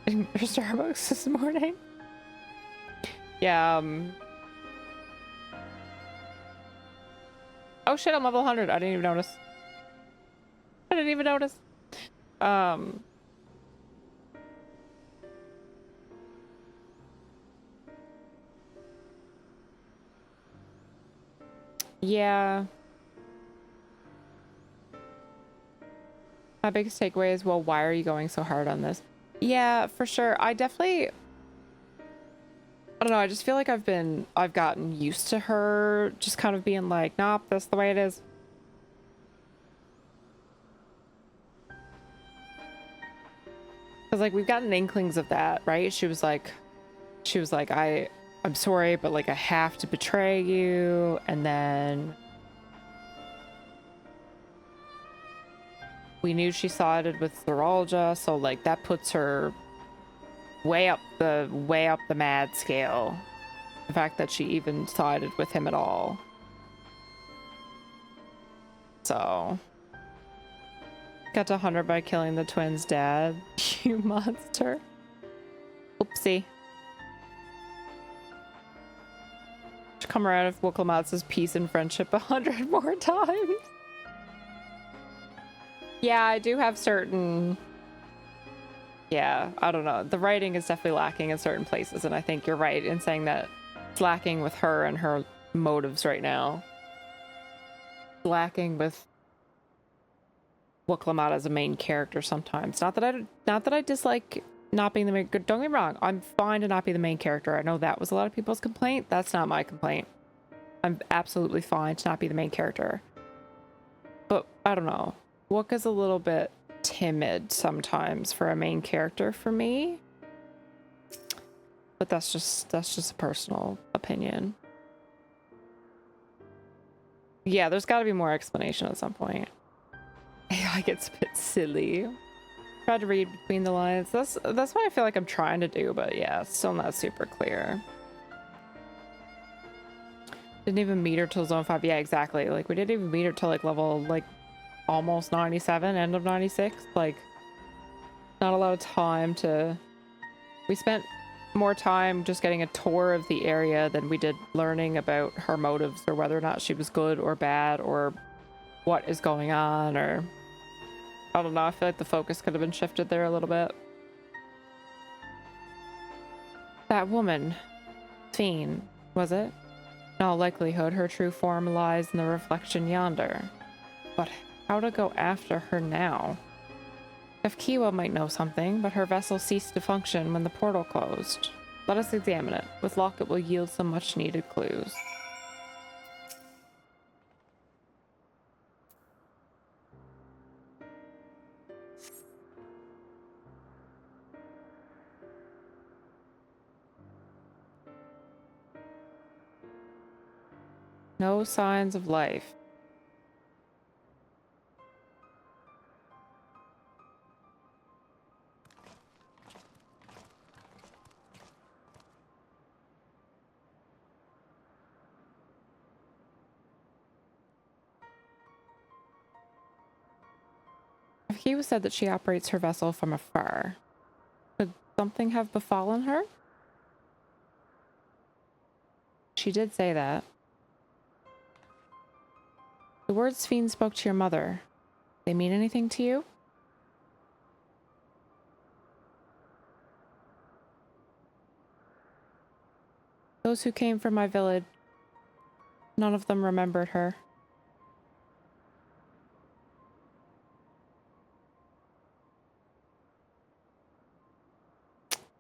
In your Starbucks this morning? Yeah, oh shit, I'm level 100. I didn't even notice. Yeah. My biggest takeaway is, well, why are you going so hard on this? Yeah, for sure. I don't know, I just feel like I've gotten used to her just kind of being like, nope, that's the way it is. Because like we've gotten inklings of that, right? She was like, I'm sorry, but like I have to betray you. And then we knew she sided with Thoralja, so like that puts her way up the mad scale. The fact that she even sided with him at all. So got to 100 by killing the twins' dad. You monster. Oopsie. Should come around if Wuklamats' peace and friendship 100 more times. Yeah, I do have certain... Yeah, I don't know. The writing is definitely lacking in certain places, and I think you're right in saying that it's lacking with her and her motives right now. Lacking with Wuklamata as a main character sometimes. Not that I dislike not being the main... Don't get me wrong. I'm fine to not be the main character. I know that was a lot of people's complaint. That's not my complaint. I'm absolutely fine to not be the main character. But, I don't know. Wook is a little bit timid sometimes for a main character for me. But that's just a personal opinion. Yeah, there's got to be more explanation at some point. AI gets a bit silly. Tried to read between the lines. That's what I feel like I'm trying to do, but yeah, it's still not super clear. Didn't even meet her till Zone 5. Yeah, exactly. Like, we didn't even meet her till like level like almost 97, end of 96. Like, not a lot of time to... We spent more time just getting a tour of the area than we did learning about her motives or whether or not she was good or bad or what is going on, or... I don't know, I feel like the focus could have been shifted there a little bit. That woman, Fiend, was it? In all likelihood, her true form lies in the reflection yonder. But how to go after her now? Kafkiwa might know something, but her vessel ceased to function when the portal closed. Let us examine it. With luck, it will yield some much-needed clues. No signs of life. He said that she operates her vessel from afar. Could something have befallen her? She did say that. The words Fiend spoke to your mother, they mean anything to you? Those who came from my village None of them remembered her.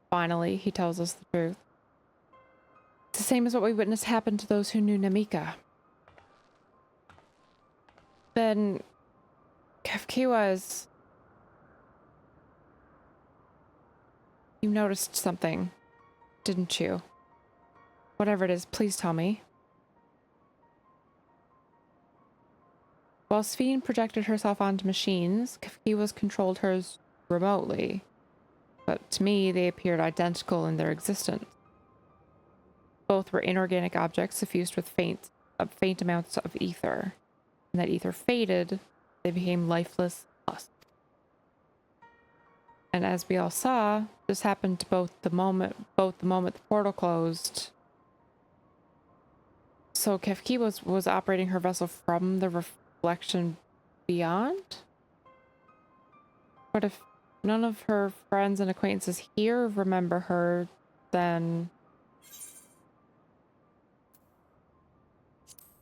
Finally, he tells us the truth. It's the same as what we witnessed happen to those who knew Namika. Then Kefkiwa's... You noticed something, didn't you? Whatever it is, please tell me. While Sphene projected herself onto machines, Kefkiwa's controlled hers remotely. But to me, they appeared identical in their existence. Both were inorganic objects suffused with faint amounts of ether. And that ether faded, they became lifeless dust. And as we all saw, this happened to both the moment the portal closed. So Kefki was operating her vessel from the reflection beyond? But if none of her friends and acquaintances here remember her, then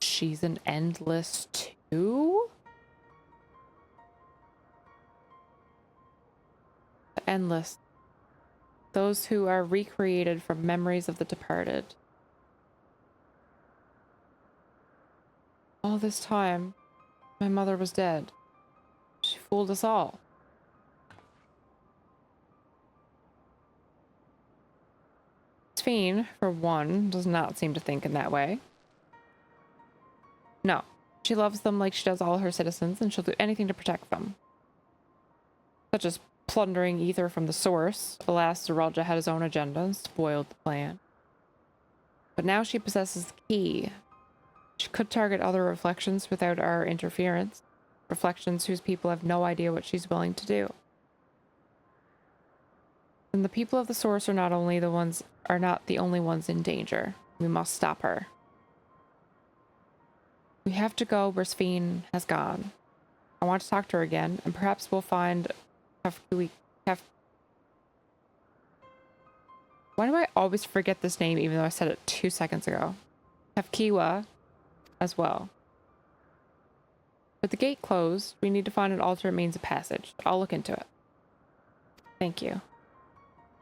she's an endless too? The endless. Those who are recreated from memories of the departed. All this time, my mother was dead. She fooled us all. Sphene, for one, does not seem to think in that way. No, she loves them like she does all her citizens, and she'll do anything to protect them. Such as plundering ether from the source. Alas, Zeralja had his own agenda and spoiled the plan. But now she possesses the key. She could target other reflections without our interference. Reflections whose people have no idea what she's willing to do. And the people of the source are not the only ones in danger. We must stop her. We have to go where Sphene has gone. I want to talk to her again, and perhaps we'll find Why do I always forget this name even though I said it 2 seconds ago? Kefkiwa as well. With the gate closed, we need to find an alternate means of passage. I'll look into it. Thank you.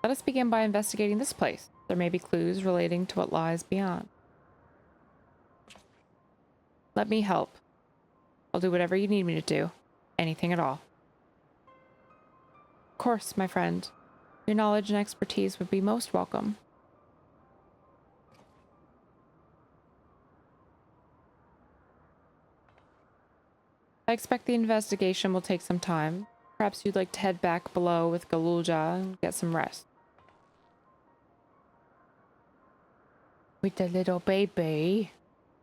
Let us begin by investigating this place. There may be clues relating to what lies beyond. Let me help. I'll do whatever you need me to do. Anything at all. Of course, my friend. Your knowledge and expertise would be most welcome. I expect the investigation will take some time. Perhaps you'd like to head back below with Galulja and get some rest. With the little baby.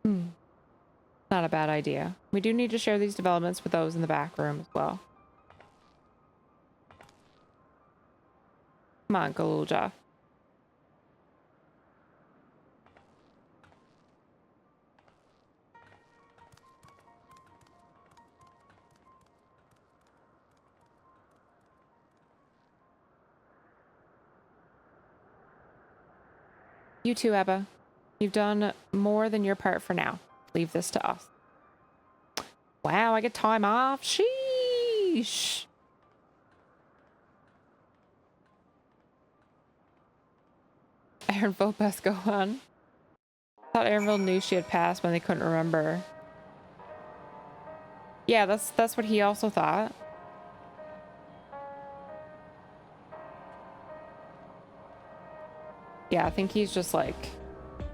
Not a bad idea. We do need to share these developments with those in the back room as well. Come on, Galulja. You too, Ebba. You've done more than your part for now. Leave this to us. Wow, I get time off. Sheesh. Aaronville best go on. Thought Aaronville knew she had passed when they couldn't remember. Yeah, that's what he also thought. Yeah, I think he's just like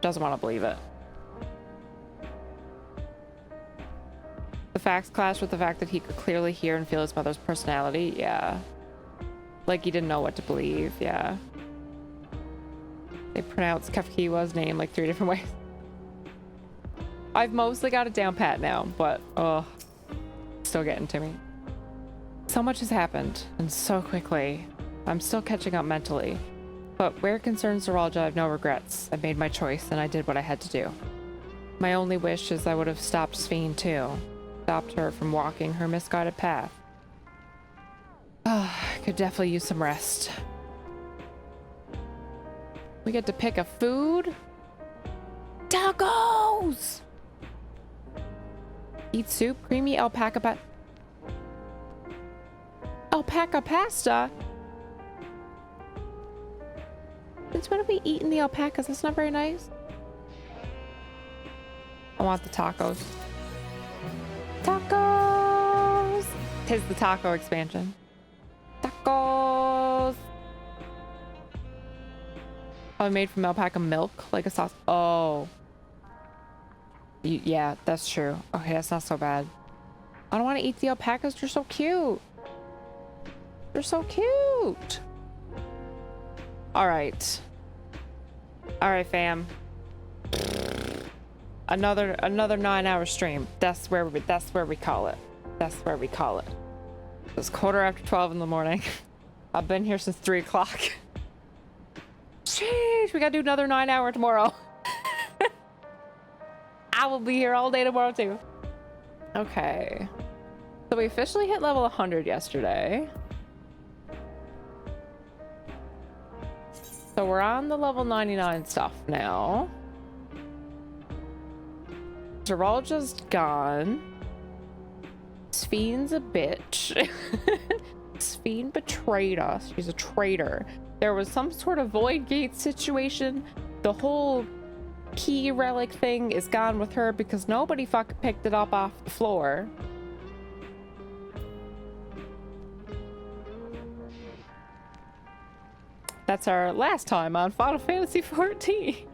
doesn't want to believe it. The facts clash with the fact that he could clearly hear and feel his mother's personality. Yeah. Like he didn't know what to believe. Yeah. They pronounced Kefkiwa's name like 3 different ways. I've mostly got it down pat now, but still getting to me. So much has happened, and so quickly. I'm still catching up mentally. But where it concerns Zeralja, I have no regrets. I made my choice, and I did what I had to do. My only wish is I would have stopped Sphene too. Stopped her from walking her misguided path. I could definitely use some rest. We get to pick a food? Tacos! Eat soup, creamy alpaca pasta? Since when have we eaten the alpacas? That's not very nice. I want the tacos. Tacos! Tis the taco expansion. Tacos! Oh, made from alpaca milk, like a sauce. Oh. Yeah, that's true. Okay, that's not so bad. I don't want to eat the alpacas. They're so cute. They're so cute. All right. All right, fam. Another 9-hour stream. That's where we call it. That's where we call it. It's 12:15 in the morning. I've been here since 3 o'clock. Sheesh, we gotta do another 9-hour tomorrow. I will be here all day tomorrow too. Okay. So we officially hit level 100 yesterday. So we're on the level 99 stuff now. Zeralja's gone. Spheen's a bitch. Spheen betrayed us. She's a traitor. There was some sort of void gate situation. The whole key relic thing is gone with her because nobody fucking picked it up off the floor. That's our last time on Final Fantasy XIV.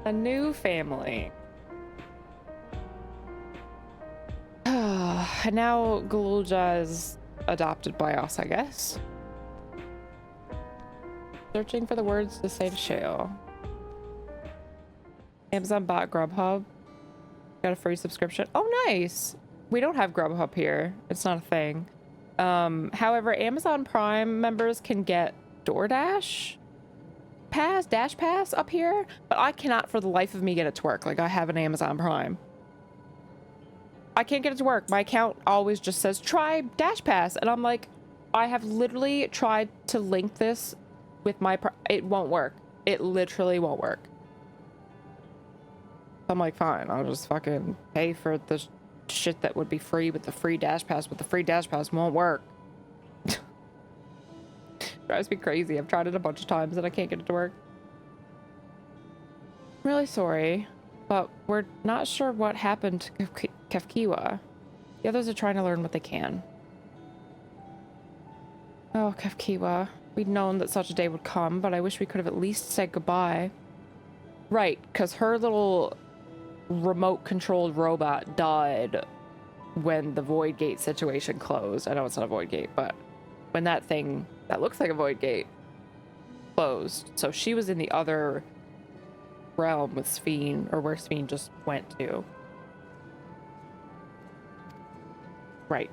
A new family. And now Galulja is adopted by us, I guess. Searching for the words to say to Shale. Amazon bought Grubhub. Got a free subscription. Oh, nice. We don't have Grubhub here. It's not a thing. However, Amazon Prime members can get DoorDash Dash Pass up here, but I cannot for the life of me get it to work. Like, I have an Amazon Prime. I can't get it to work. My account always just says, try Dash Pass. And I'm like, I have literally tried to link this with my... It won't work. It literally won't work. I'm like, fine, I'll just fucking pay for the shit that would be free with the free Dash Pass, but the free Dash Pass won't work. Drives me crazy. I've tried it a bunch of times and I can't get it to work. I'm really sorry, but we're not sure what happened to Kefkiwa. The others are trying to learn what they can. Oh, Kefkiwa. We'd known that such a day would come, but I wish we could have at least said goodbye. Right, because her little remote-controlled robot died when the Void Gate situation closed. I know it's not a Void Gate, but when that thing that looks like a Void Gate closed. So she was in the other realm with Spheen, or where Spheen just went to. Right.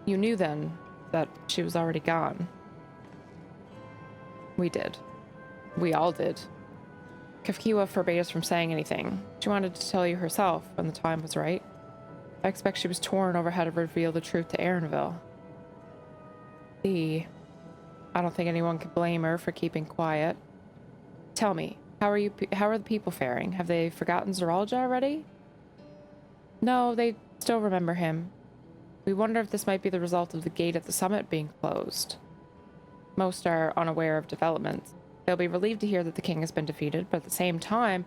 You knew then that she was already gone. We did. We all did. Kefkiwa forbade us from saying anything. She wanted to tell you herself when the time was right. I expect she was torn over how to reveal the truth to Aaronville. I don't think anyone could blame her for keeping quiet. Tell me, how are the people faring? Have they forgotten Zeralja already? No, they still remember him. We wonder if this might be the result of the gate at the summit being closed. Most are unaware of developments. They'll be relieved to hear that the king has been defeated, but at the same time,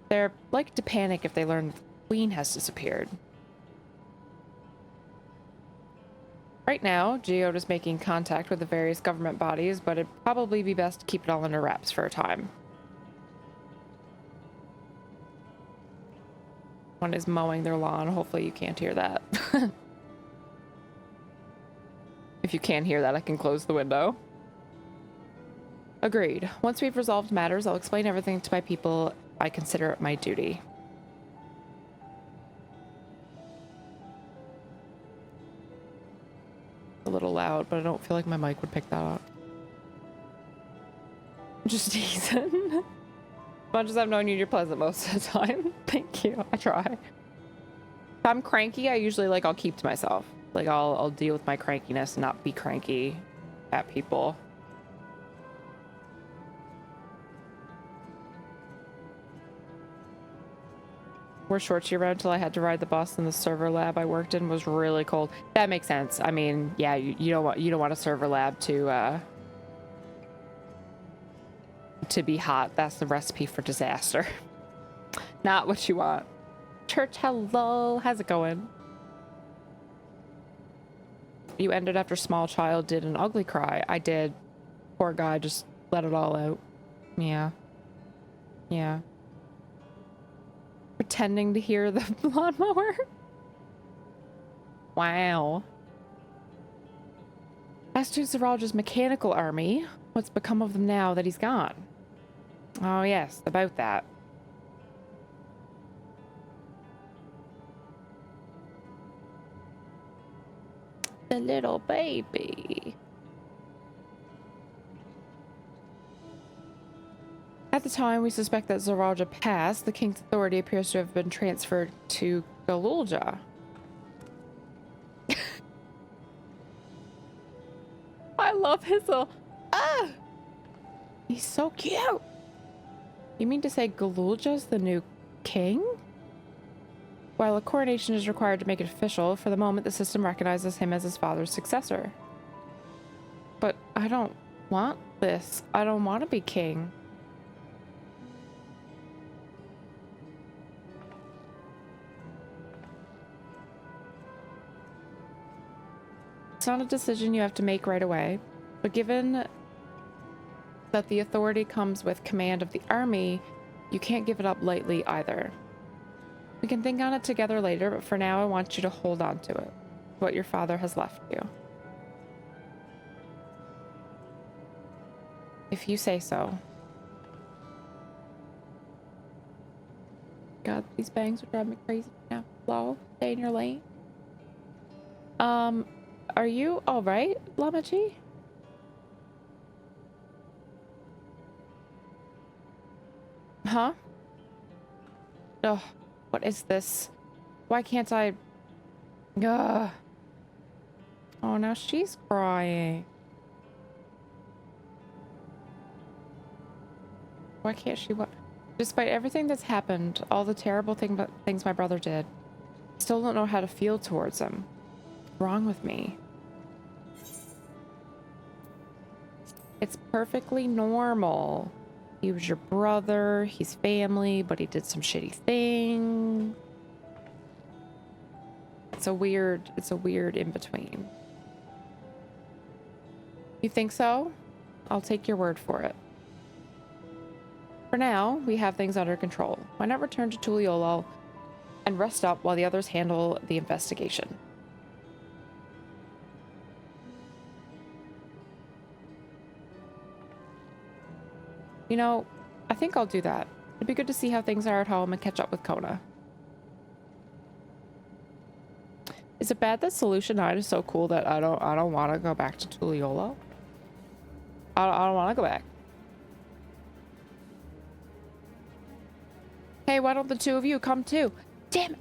they're likely to panic if they learn that the queen has disappeared. Right now, Geode is making contact with the various government bodies, but it'd probably be best to keep it all under wraps for a time. One is mowing their lawn. Hopefully you can't hear that. If you can't hear that, I can close the window. Agreed. Once we've resolved matters, I'll explain everything to my people. I consider it my duty. A little loud, but I don't feel like my mic would pick that up. Just teasing. As much as I've known you, you're pleasant most of the time. Thank you. I try. If I'm cranky, I usually I'll keep to myself. I'll deal with my crankiness and not be cranky at people. were short year round until I had to ride the bus, and the server lab I worked in was really cold. That makes sense. I mean, yeah, you don't want a server lab to be hot. That's the recipe for disaster. Not what you want. Church, hello. How's it going? You ended after small child did an ugly cry. I did. Poor guy just let it all out. Yeah. Yeah. Pretending to hear the lawnmower. Wow. As to Zorage's mechanical army, what's become of them now that he's gone? Oh yes, about that. The little baby. At the time, we suspect that Zoraja passed. The king's authority appears to have been transferred to Galulja. I love his little... Ah! He's so cute! You mean to say Galulja's the new king? While a coronation is required to make it official, for the moment the system recognizes him as his father's successor. But I don't want this. I don't want to be king. It's not a decision you have to make right away, but given that the authority comes with command of the army, you can't give it up lightly either. We can think on it together later, but for now I want you to hold on to it, what your father has left you. If you say so. God, these bangs are driving me crazy now. Lol, stay in your lane. Are you alright, Lamachi? Huh? Ugh, what is this? Why can't I... Ugh. Oh, now she's crying. Why can't she... What? Despite everything that's happened, all the terrible things my brother did, I still don't know how to feel towards him. What's wrong with me? It's perfectly normal. He was your brother, he's family, but he did some shitty things. It's a weird in-between. You think so? I'll take your word for it. For now, we have things under control. Why not return to Tuliolol and rest up while the others handle the investigation? You know, I think I'll do that. It'd be good to see how things are at home and catch up with Kona. Is it bad that Solution 9 is so cool that I don't want to go back to Tuliolol? I don't want to go back. Hey, why don't the two of you come too? Damn it.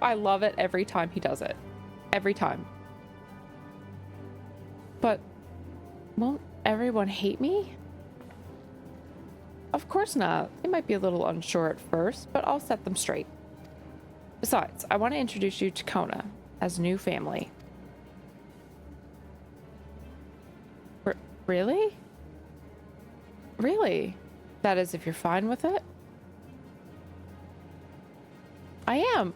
I love it every time he does it. Every time. But won't everyone hate me? Of course not. They might be a little unsure at first, but I'll set them straight. Besides, I want to introduce you to Kona as new family. Really? Really? That is, if you're fine with it? I am!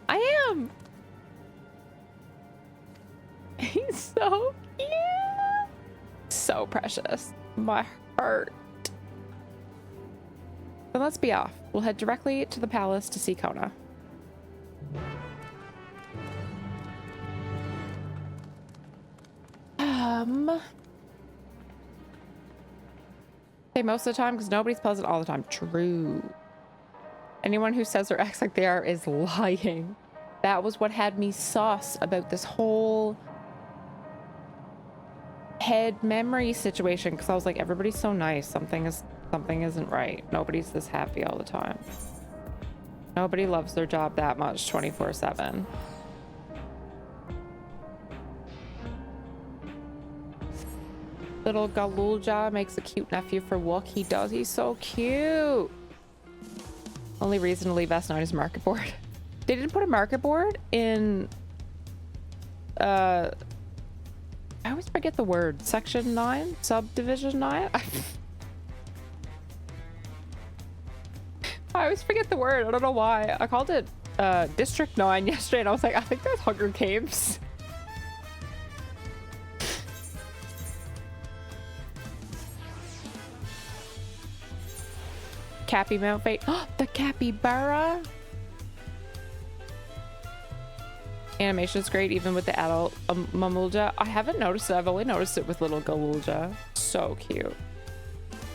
He's so cute! So precious. My heart. Then let's be off. We'll head directly to the palace to see Kona. Okay, most of the time, because nobody's pleasant all the time. True. Anyone who says or acts like they are is lying. That was what had me sauce about this whole head memory situation, because I was like, everybody's so nice. Something isn't right. Nobody's this happy all the time. Nobody loves their job that much 24/7. Little Galulja makes a cute nephew for Wook. He does. He's so cute. Only reason to leave S9 is market board. They didn't put a market board in... I always forget the word. Section 9? Subdivision 9? I always forget the word. I don't know why. I called it District 9 yesterday and I was like, I think that's Hunger Games. Cappy Mount Fate. Oh, the capybara. Animation's great even with the adult Mamulja. I haven't noticed it. I've only noticed it with little Galulja. So cute.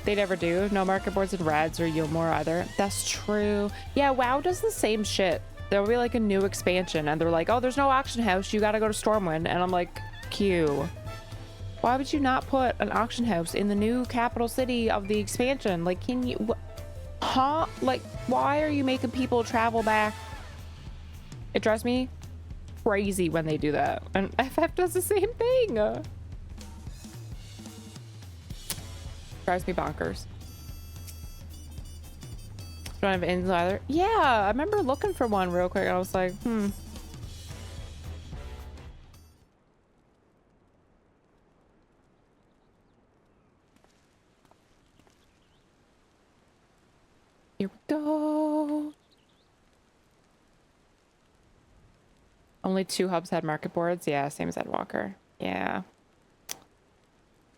They never do. No market boards in Rads or Yulmore either. That's true. Yeah, WoW does the same shit. There'll be like a new expansion and they're like, oh, there's no auction house. You gotta go to Stormwind. And I'm like, Q. Why would you not put an auction house in the new capital city of the expansion? Like, can you... Huh? Like, why are you making people travel back? It drives me crazy when they do that. And FF does the same thing. Drives me bonkers. Don't have ins either. Yeah, I remember looking for one real quick. I was like, Here we go. Only 2 hubs had market boards. Yeah, same as Edwalker. Yeah.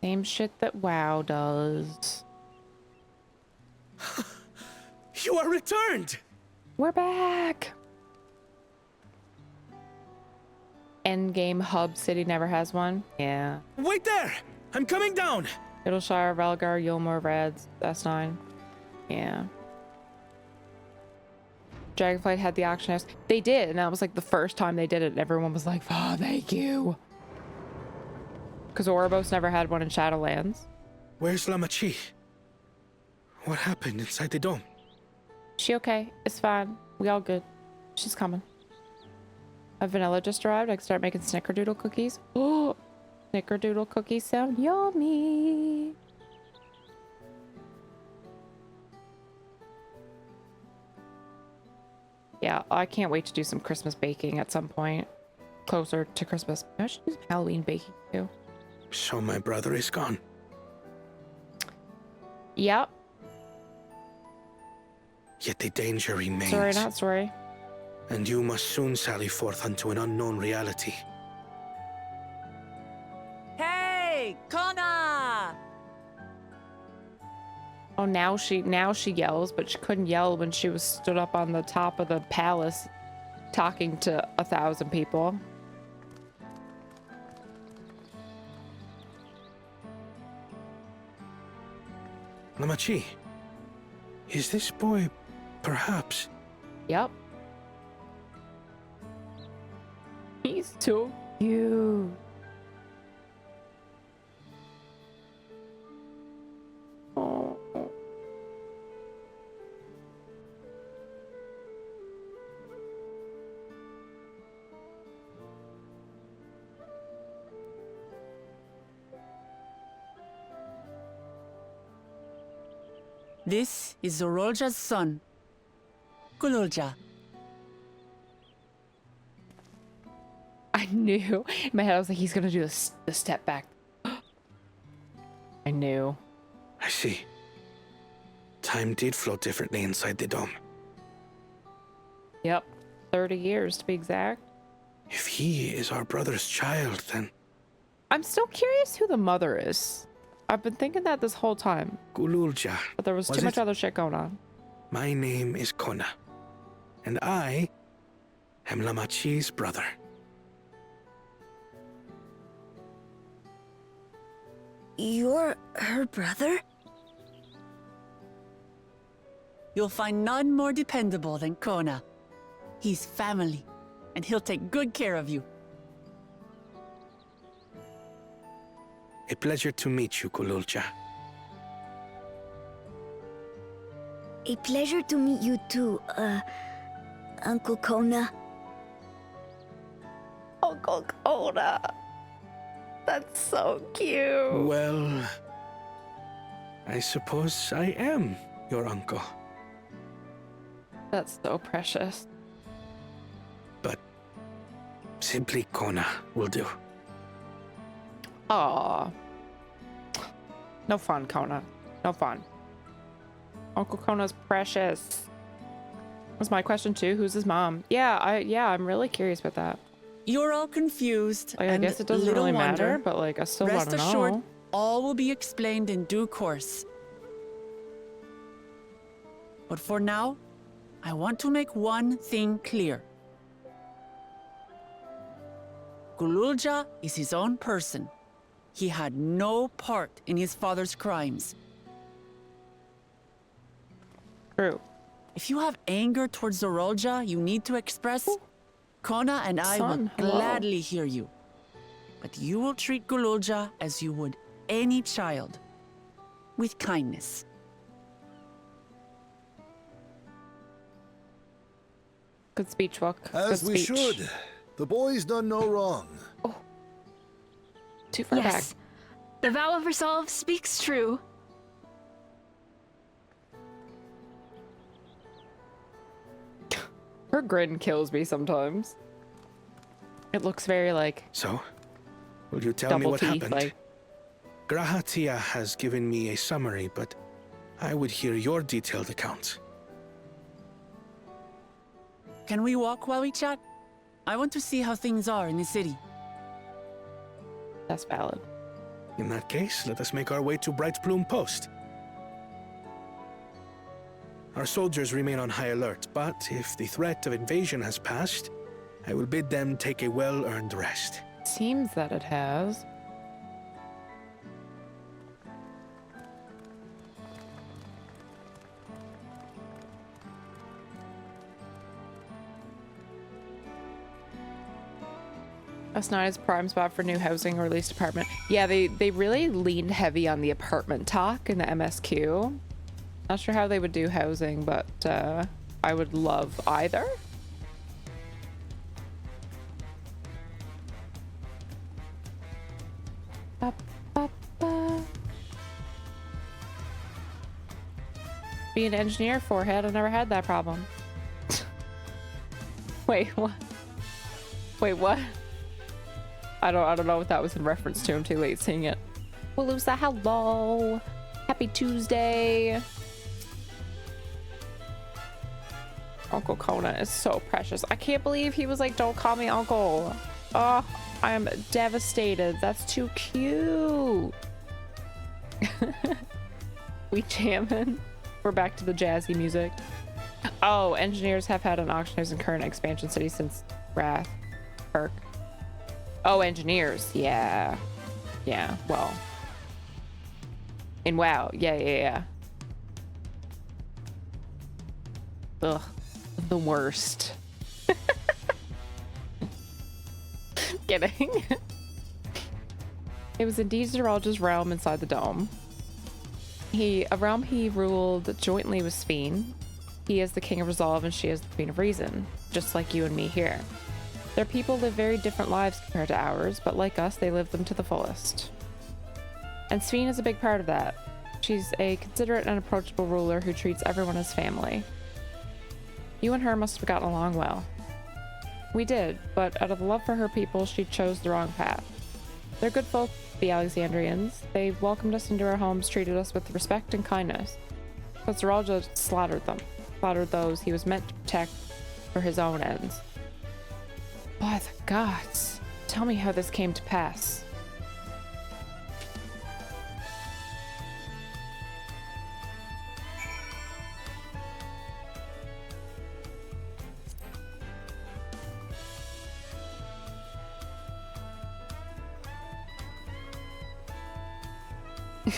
Same shit that WoW does. You are returned! We're back! Endgame hub city never has one. Yeah. Wait there! I'm coming down! Middleshire, Velgar, Yulmore, Reds, S9. Yeah. Dragonflight had the auction house. They did, and that was like the first time they did it. And everyone was like, oh, thank you. Because Ouroboros never had one in Shadowlands. Where's Lamachi? What happened inside the dome? She okay. It's fine. We all good. She's coming. A vanilla just arrived. I can start making snickerdoodle cookies. Oh, snickerdoodle cookies sound yummy. Yeah, I can't wait to do some Christmas baking at some point. Closer to Christmas. I should do some Halloween baking too. So my brother is gone. Yep. Yet the danger remains. Sorry, not sorry. And you must soon sally forth unto an unknown reality. Hey, Kona! Oh, now she yells, but she couldn't yell when she was stood up on the top of the palace talking to 1,000 people. Lamachi, is this boy perhaps? Yep. He's so cute. Oh. This is Zorolja's son, Kululja. I knew. In my head, I was like, he's gonna do the step back. I knew. I see. Time did flow differently inside the dome. Yep. 30 years to be exact. If he is our brother's child, then... I'm still curious who the mother is. I've been thinking that this whole time. Gululja. But there was too much other shit going on. My name is Kona. And I am Lamachi's brother. You're her brother? You'll find none more dependable than Kona. He's family, and he'll take good care of you. A pleasure to meet you, Kululja. A pleasure to meet you too, Uncle Kona. Uncle Kona. That's so cute. Well, I suppose I am your uncle. That's so precious. But simply Kona will do. Aw. No fun, Kona. No fun. Uncle Kona's precious. That's my question too. Who's his mom? Yeah, I'm really curious about that. You're all confused. Like, I guess it doesn't really matter, but like I still want to know. Rest assured, all will be explained in due course. But for now, I want to make one thing clear. Gululja is his own person. He had no part in his father's crimes. True. If you have anger towards Zorolja you need to express, Kona and I will gladly hear you. But you will treat Gululja as you would any child, with kindness. Good speech, Wook. As we should. The boy's done no wrong. Oh. Too far back. Yes. The vow of resolve speaks true. Her grin kills me sometimes. It looks very like... So, will you tell me what happened? Like... Grahatia has given me a summary, but I would hear your detailed account. Can we walk while we chat? I want to see how things are in the city. That's valid. In that case, let us make our way to Bright Plume Post. Our soldiers remain on high alert, but if the threat of invasion has passed, I will bid them take a well-earned rest. Seems that it has. S9's prime spot for new housing or leased apartment. Yeah, they really leaned heavy on the apartment talk in the MSQ. Not sure how they would do housing, but I would love either. Ba, ba, ba. Be an engineer, forehead. I've never had that problem. Wait, what? Wait, what? I don't know what that was in reference to. I'm too late seeing it. Walusa, hello. Happy Tuesday. Uncle Kona is so precious. I can't believe he was like, don't call me uncle. Oh, I am devastated. That's too cute. We jamming. We're back to the jazzy music. Oh, engineers have had an auctioneers in current expansion city since Wrath perk. Oh, engineers. Yeah. Yeah, well. In WoW. Yeah. Ugh. The worst. Kidding. It was indeed Zoralja's realm inside the dome. A realm he ruled jointly with Sphene. He is the king of resolve and she is the queen of reason, just like you and me here. Their people live very different lives compared to ours, but like us, they live them to the fullest. And Sphene is a big part of that. She's a considerate and approachable ruler who treats everyone as family. You and her must have gotten along well. We did, but out of love for her people, she chose the wrong path. They're good folk, the Alexandrians. They welcomed us into our homes, treated us with respect and kindness. But Zoralja slaughtered them. Slaughtered those he was meant to protect for his own ends. By the gods, tell me how this came to pass.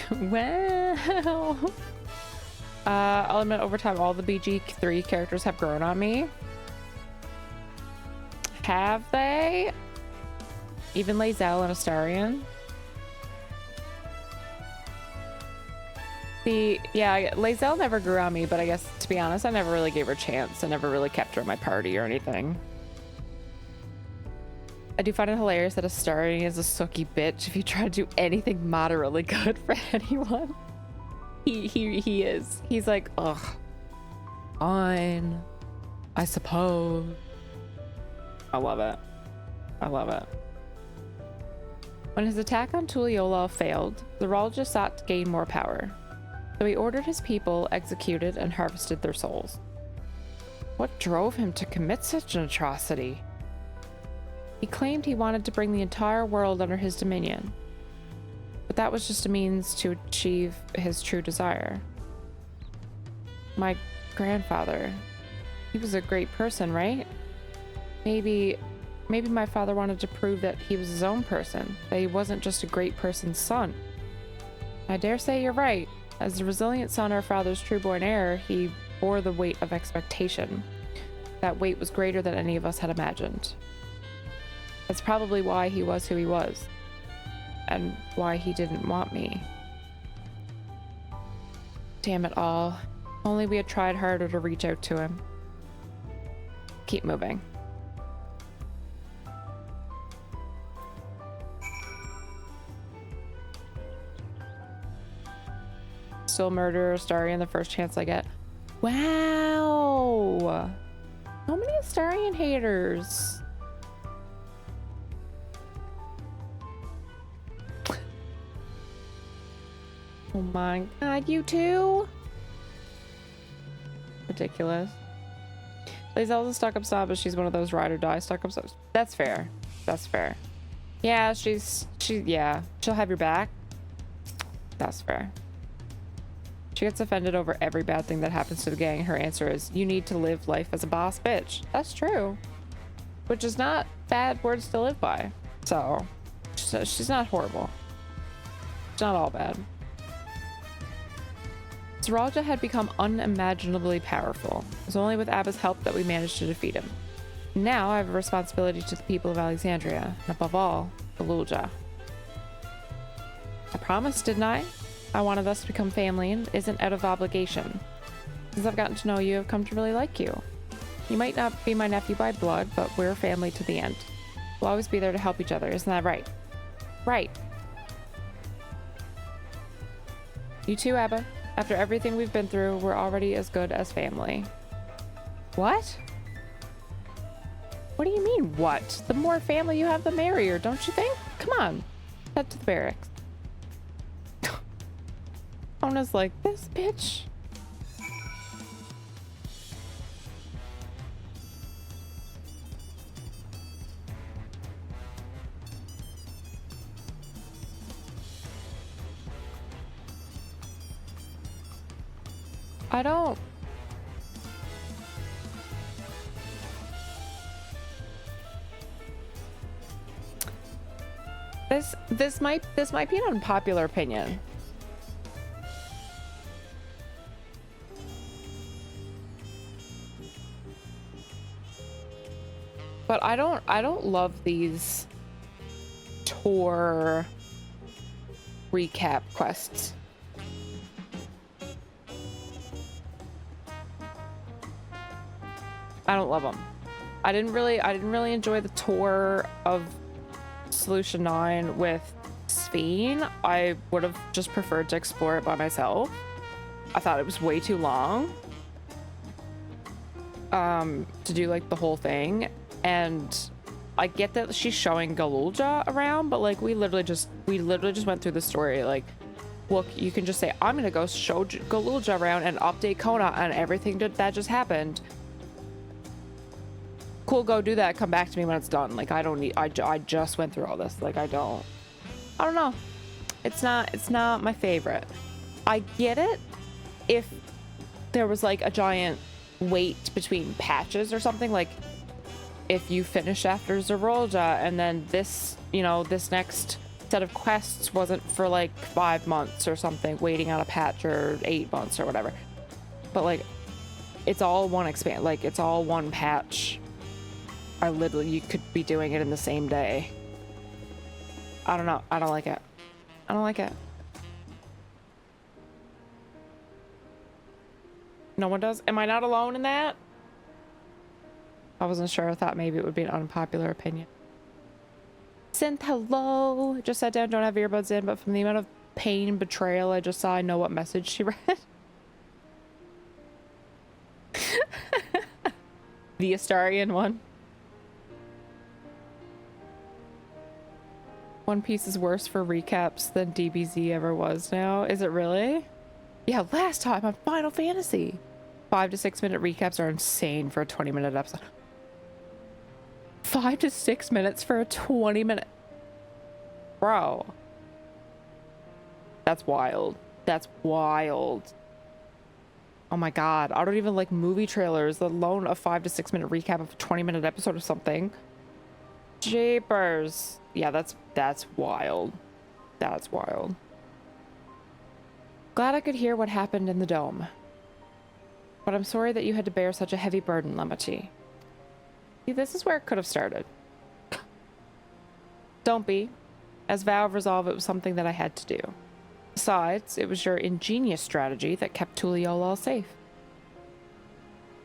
Well, I'll admit over time all the BG3 characters have grown on me. Have they? Even Lae'zel and Astarion? Yeah, Lae'zel never grew on me, but I guess, to be honest, I never really gave her a chance. I never really kept her in my party or anything. I do find it hilarious that Astarion is a sucky bitch if you try to do anything moderately good for anyone. He is. He's like, ugh, fine, I suppose. I love it. I love it. When his attack on Tuliyola failed, the Ralja sought to gain more power. So he ordered his people executed and harvested their souls. What drove him to commit such an atrocity? He claimed he wanted to bring the entire world under his dominion. But that was just a means to achieve his true desire. My grandfather, he was a great person, right? Maybe my father wanted to prove that he was his own person, that he wasn't just a great person's son. I dare say you're right. As the resilient son of our father's true-born heir, he bore the weight of expectation. That weight was greater than any of us had imagined. That's probably why he was who he was, and why he didn't want me. Damn it all. Only we had tried harder to reach out to him. Keep moving. Still murder Astarion the first chance I get. Wow! So many Astarion haters. Oh my god, you too? Ridiculous. Lae'zel's a stuck-up snob, but she's one of those ride or die stuck-up snobs. That's fair. That's fair. Yeah, yeah. She'll have your back. That's fair. She gets offended over every bad thing that happens to the gang. Her answer is, you need to live life as a boss bitch. That's true. Which is not bad words to live by. So, she's not horrible. She's not all bad. Zoraja had become unimaginably powerful. It was only with Abba's help that we managed to defeat him. Now I have a responsibility to the people of Alexandria, and above all, Galulja. I promised, didn't I? I wanted us to become family and isn't out of obligation. Since I've gotten to know you, I've come to really like you. You might not be my nephew by blood, but we're family to the end. We'll always be there to help each other, isn't that right? Right. You too, Abba. After everything we've been through, we're already as good as family. What? What do you mean, what? The more family you have, the merrier, don't you think? Come on. Head to the barracks. Ona's like, this bitch. I don't... This might be an unpopular opinion. But I don't love these tour recap quests. I don't love them. I didn't really enjoy the tour of Solution 9 with Sphene. I would have just preferred to explore it by myself. I thought it was way too long to do like the whole thing. And I get that she's showing Galulja around, but like we literally just went through the story. Like, look, you can just say, I'm gonna go show Galulja around and update Kona on everything that just happened. Cool, go do that. Come back to me when it's done. Like, I don't need. I just went through all this. Like, I don't know. It's not my favorite. I get it if there was like a giant wait between patches or something. Like, if you finish after Zoraja and then this next set of quests wasn't for like 5 months or something, waiting on a patch, or 8 months or whatever. But like, it's all one like it's all one patch. You could be doing it in the same day. I don't know. I don't like it. I don't like it. No one does? Am I not alone in that? I wasn't sure. I thought maybe it would be an unpopular opinion. Synth, hello. Just sat down, don't have earbuds in, but from the amount of pain and betrayal I just saw, I know what message she read. The Astarian one. One Piece is worse for recaps than DBZ ever was now. Is it really? Yeah, last time on Final Fantasy. 5 to 6 minute recaps are insane for a 20-minute episode. 5 to 6 minutes for a 20-minute. Bro. That's wild. That's wild. Oh my god. I don't even like movie trailers, let alone a 5 to 6 minute recap of a 20-minute episode of something. Jeepers. Yeah, that's wild. That's wild. Glad I could hear what happened in the dome. But I'm sorry that you had to bear such a heavy burden, Lemmachi. See, this is where it could have started. Don't be. As vow of resolve, it was something that I had to do. Besides, it was your ingenious strategy that kept Tuliolal safe.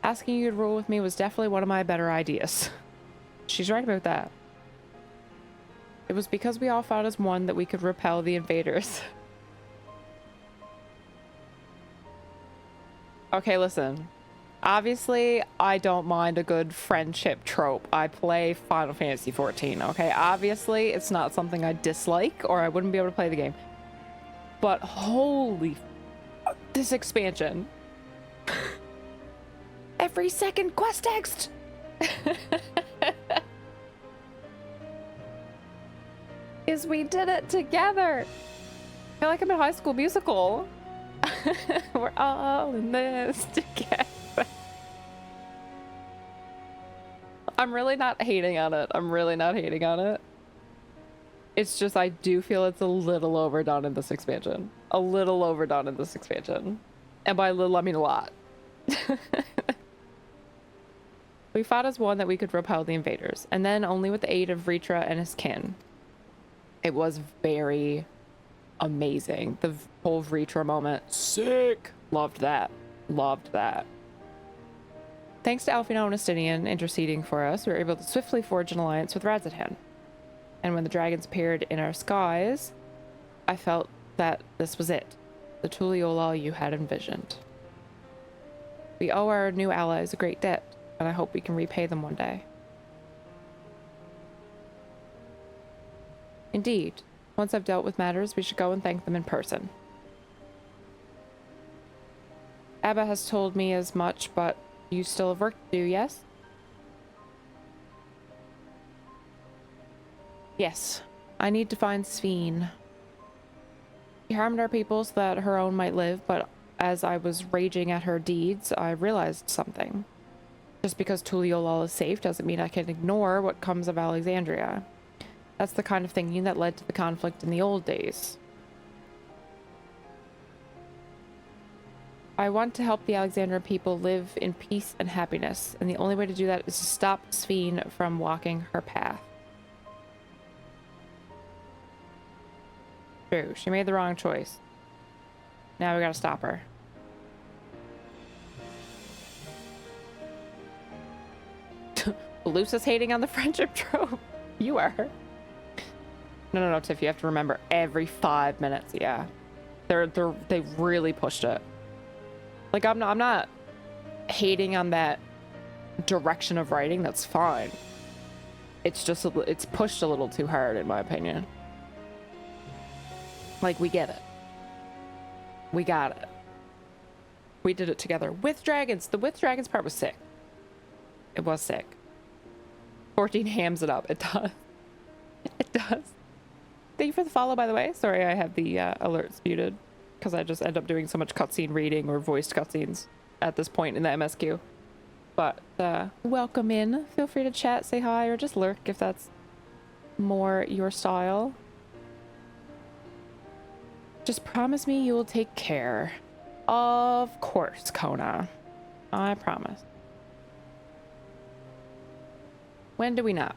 Asking you to rule with me was definitely one of my better ideas. She's right about that. It was because we all fought as one that we could repel the invaders. Okay, listen. Obviously, I don't mind a good friendship trope. I play Final Fantasy XIV, okay? Obviously, it's not something I dislike or I wouldn't be able to play the game. But holy f- this expansion. Every second quest text! Is we did it together. I feel like I'm in High School Musical. We're all in this together. I'm really not hating on it. I'm really not hating on it. It's just I do feel it's a little overdone in this expansion. A little overdone in this expansion. And by little, I mean a lot. We fought as one that we could repel the invaders, and then only with the aid of Ritra and his kin. It was very amazing. The whole Ritra moment. Sick! Loved that. Loved that. Thanks to Alfino and Estinian interceding for us, we were able to swiftly forge an alliance with Razadhan. And when the dragons appeared in our skies, I felt that this was it. The Tuliolal you had envisioned. We owe our new allies a great debt, and I hope we can repay them one day. Indeed. Once I've dealt with matters, we should go and thank them in person. Abba has told me as much, but you still have work to do, yes? Yes. I need to find Sveen. She harmed our people so that her own might live, but as I was raging at her deeds, I realized something. Just because Tuliolal is safe doesn't mean I can ignore what comes of Alexandria. That's the kind of thinking that led to the conflict in the old days. I want to help the Alexandria people live in peace and happiness, and the only way to do that is to stop Sveen from walking her path. True, she made the wrong choice. Now we gotta stop her. Lucius hating on the friendship trope. You are. No, Tiff, you have to remember every 5 minutes. Yeah, they really pushed it. Like I'm not hating on that direction of writing. That's fine. It's just it's pushed a little too hard, in my opinion. Like we get it. We got it. We did it together with dragons. The with dragons part was sick. It was sick. 14 hams it up. It does. It does. Thank you for the follow, by the way. Sorry, I have the alerts muted because I just end up doing so much cutscene reading or voiced cutscenes at this point in the MSQ. But welcome in. Feel free to chat, say hi, or just lurk if that's more your style. Just promise me you will take care. Of course, Kona. I promise. When do we not?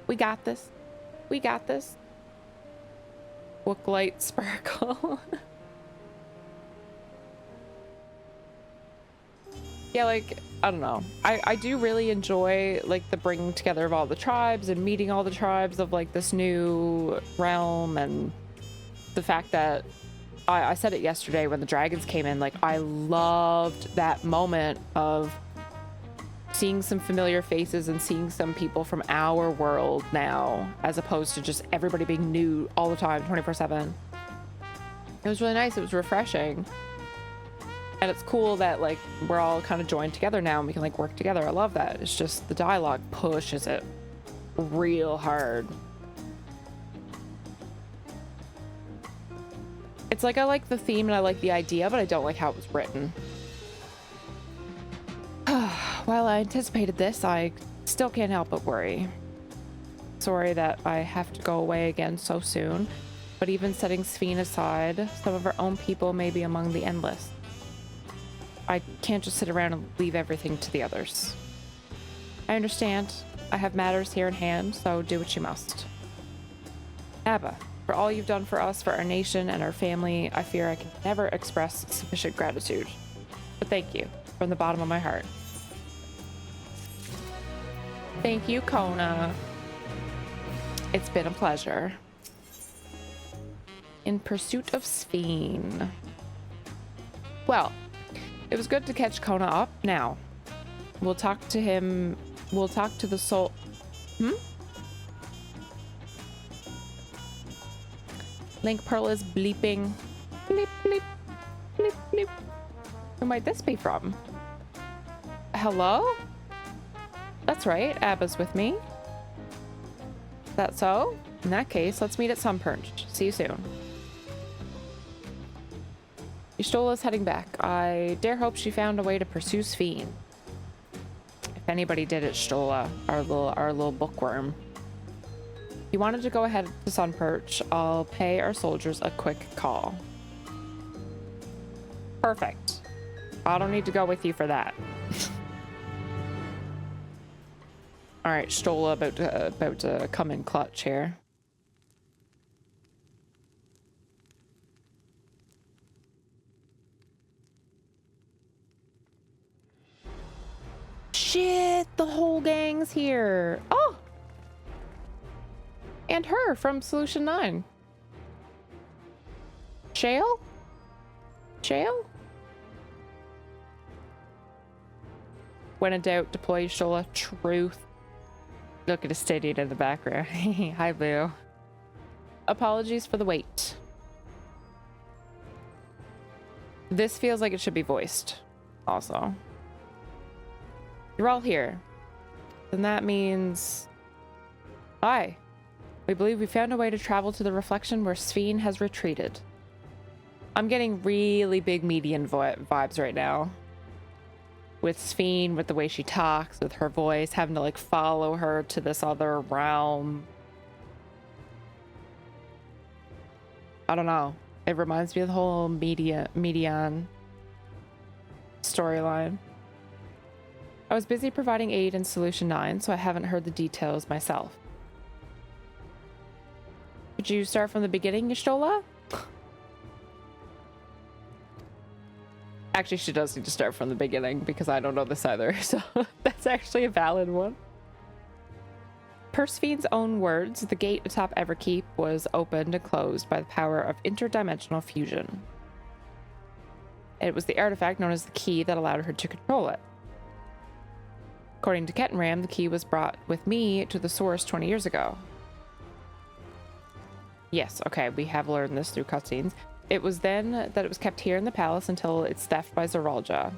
We got this. We got this. Book light sparkle. yeah, like, I don't know. I do really enjoy, like, the bringing together of all the tribes and meeting all the tribes of, like, this new realm, and the fact that I said it yesterday when the dragons came in, like, I loved that moment of seeing some familiar faces and seeing some people from our world now, as opposed to just everybody being new all the time, 24/7. It was really nice. It was refreshing. And it's cool that, like, we're all kind of joined together now and we can, like, work together. I love that. It's just the dialogue pushes it real hard. It's like I like the theme and I like the idea, but I don't like how it was written. While I anticipated this, I still can't help but worry. Sorry that I have to go away again so soon, but even setting Sphene aside, some of our own people may be among the endless. I can't just sit around and leave everything to the others. I understand. I have matters here in hand, so do what you must. Abba, for all you've done for us, for our nation, and our family, I fear I can never express sufficient gratitude. But thank you, from the bottom of my heart. Thank you, Kona. It's been a pleasure. In pursuit of Sphene. Well, it was good to catch Kona up. Now, we'll talk to him. We'll talk to the soul. Link Pearl is bleeping. Bleep, bleep, bleep, bleep. Who might this be from? Hello? That's right, Abba's with me. Is that so? In that case, let's meet at Sunperch. See you soon. Yshtola's heading back. I dare hope she found a way to pursue Sphene. If anybody did, it's Shtola, our little bookworm. If you wanted to go ahead to Sunperch, I'll pay our soldiers a quick call. Perfect. I don't need to go with you for that. All right, Shtola about to come in clutch here. Shit, the whole gang's here. Oh! And her from Solution 9. Shale? Shale? When in doubt, deploy Shtola. Truth. Look at a stadium in the background. Hi, Blue. Apologies for the wait. This feels like it should be voiced. Also. You're all here. Then that means... Hi. We believe we found a way to travel to the reflection where Sphene has retreated. I'm getting really big median vibes right now. With Sphene, with the way she talks, with her voice, having to, like, follow her to this other realm. I don't know. It reminds me of the whole Median storyline. I was busy providing aid in Solution 9, so I haven't heard the details myself. Could you start from the beginning, Y'shtola? Actually, she does need to start from the beginning because I don't know this either, so that's actually a valid one. Per Sphene's own words, the gate atop Everkeep was opened and closed by the power of interdimensional fusion. It was the artifact known as the key that allowed her to control it. According to Kettenram, the key was brought with me to the source 20 years ago. Yes, okay, we have learned this through cutscenes. It was then that it was kept here in the palace until its theft by Zeralja.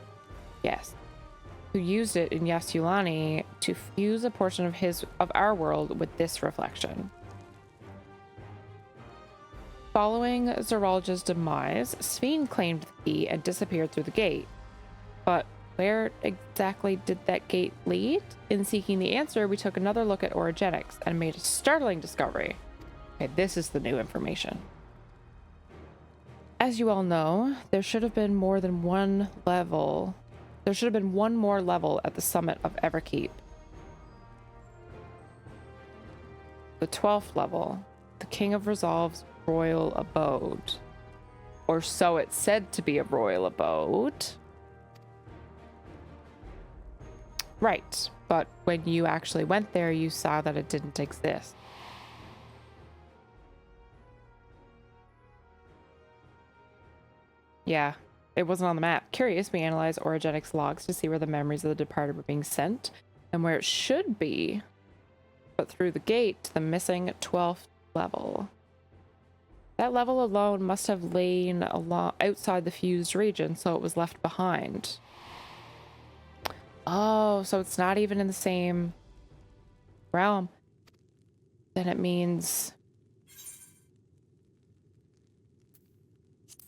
Yes. Who used it in Yas'Yulani to fuse a portion of our world with this reflection. Following Zeralja's demise, Sphene claimed the key and disappeared through the gate. But where exactly did that gate lead? In seeking the answer, we took another look at orogenics and made a startling discovery. Okay, this is the new information. As you all know, there should have been more than one level. There should have been one more level at the summit of Everkeep. The 12th level, the King of Resolve's royal abode. Or so it's said to be a royal abode. Right, but when you actually went there, you saw that it didn't exist. Yeah, it wasn't on the map. Curious, we analyzed Origenics logs to see where the memories of the departed were being sent and where it should be, but through the gate to the missing 12th level. That level alone must have lain outside the fused region, so it was left behind. Oh, so it's not even in the same realm. Then it means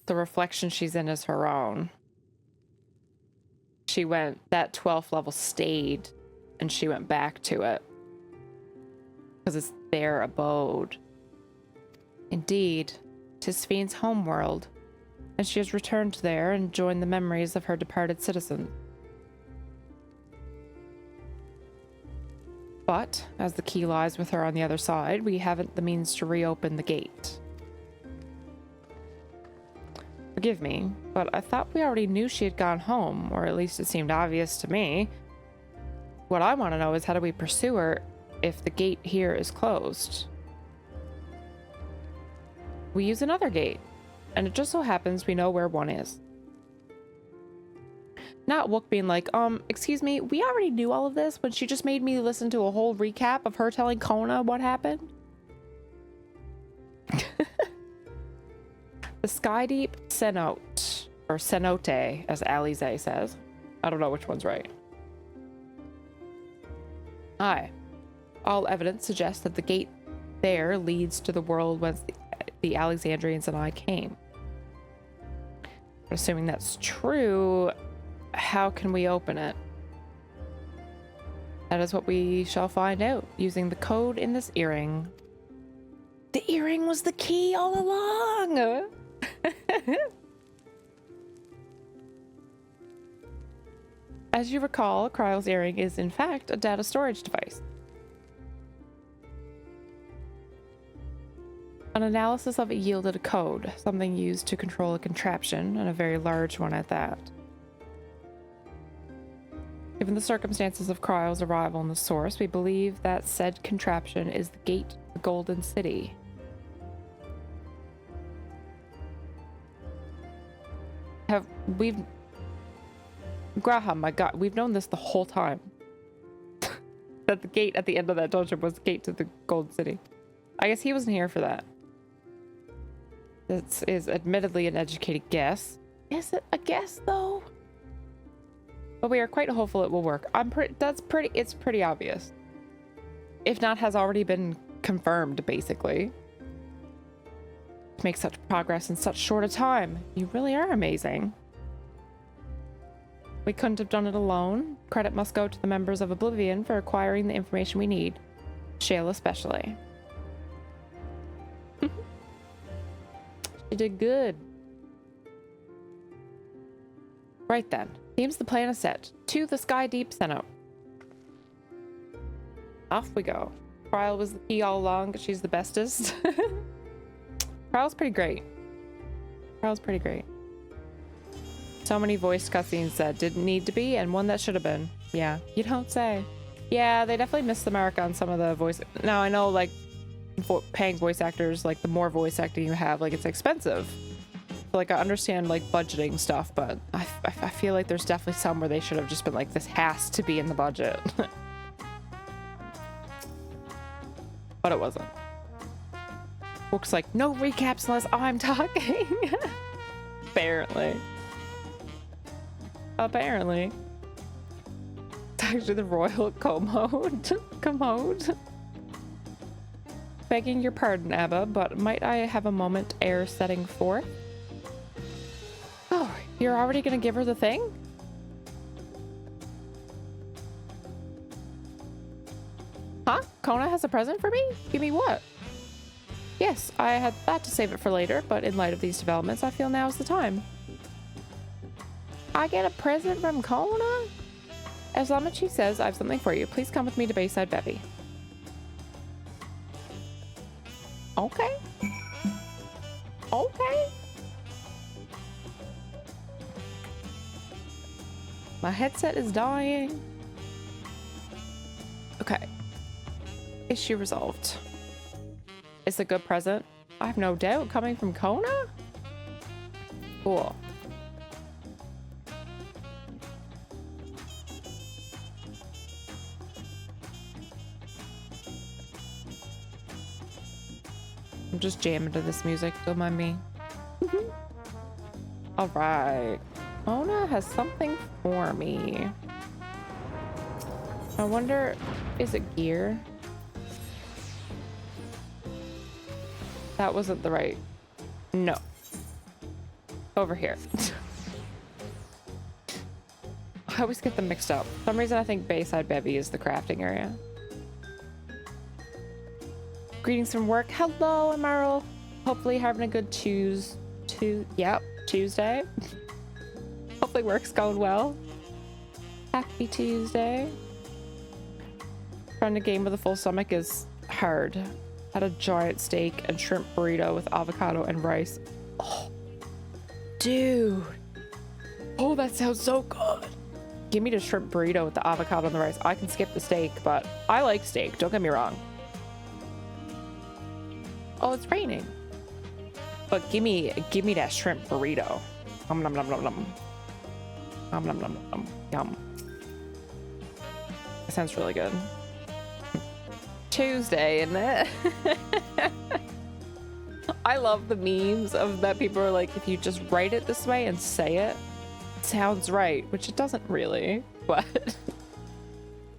the reflection she's in is her own. She went, that 12th level stayed, and she went back to it. Because it's their abode. Indeed, 'tis Fiend's homeworld, and she has returned there and joined the memories of her departed citizens. But, as the key lies with her on the other side, we haven't the means to reopen the gate. Forgive me, but I thought we already knew she had gone home, or at least it seemed obvious to me. What I want to know is how do we pursue her if the gate here is closed? We use another gate, and it just so happens we know where one is. Not Wook being like, excuse me, we already knew all of this when she just made me listen to a whole recap of her telling Kona what happened. The Skydeep Cenote, or Cenote, as Alize says. I don't know which one's right. Aye. All evidence suggests that the gate there leads to the world whence the Alexandrians and I came. But assuming that's true, how can we open it? That is what we shall find out using the code in this earring. The earring was the key all along! As you recall, Kryle's earring is in fact a data storage device. An analysis of it yielded a code, something used to control a contraption, and a very large one at that. Given the circumstances of Kryle's arrival in the source, we believe that said contraption is the gate to the Golden City. Graham, my god, we've known this the whole time. That the gate at the end of that dungeon was the gate to the Golden City. I guess he wasn't here for that. This is admittedly an educated guess. Is it a guess though? But we are quite hopeful it will work. It's pretty obvious. If not, has already been confirmed, basically. To make such progress in such short a time. You really are amazing. We couldn't have done it alone. Credit must go to the members of Oblivion for acquiring the information we need. Shale especially. She did good. Right then. Seems the plan is set. To the Skydeep Cenote. Off we go. Kryle was the key all along. She's the bestest. Kryle's pretty great. Kryle's pretty great. So many voice cutscenes that didn't need to be, and one that should have been. Yeah, you don't say. Yeah, they definitely missed the mark on some of the voice. Now, I know, like, paying voice actors, like, the more voice acting you have, like, it's expensive. So, like, I understand, like, budgeting stuff, but I feel like there's definitely some where they should have just been like, this has to be in the budget. But it wasn't. Looks like no recaps unless I'm talking. Apparently. Apparently. It's actually the royal commode. Commode. Begging your pardon, Abba, but might I have a moment ere setting forth? Oh, you're already gonna give her the thing? Huh? Kona has a present for me? Give me what? Yes, I had thought to save it for later, but in light of these developments, I feel now's the time. I get a present from Kona? As long as she says I have something for you, please come with me to Bayside Bevy. Okay. Okay. My headset is dying. Okay. Issue resolved. It's a good present. I have no doubt, coming from Kona? Cool. I'm just jamming to this music, don't mind me. All right. Kona has something for me. I wonder, is it gear? That wasn't the right. No. Over here. I always get them mixed up. For some reason I think Bayside Bevy is the crafting area. Greetings from work. Hello, Amaral. Hopefully having a good Tuesday. Hopefully work's going well. Happy Tuesday. Trying to game with a full stomach is hard. Had a giant steak and shrimp burrito with avocado and rice. Oh, dude. Oh, that sounds so good. Give me the shrimp burrito with the avocado and the rice. I can skip the steak, but I like steak. Don't get me wrong. Oh, it's raining. But give me that shrimp burrito. Nom nom nom nom nom. Nom nom nom nom. Yum. That sounds really good. Tuesday, isn't it? I love the memes of that people are like, if you just write it this way and say it, it sounds right, which it doesn't really, but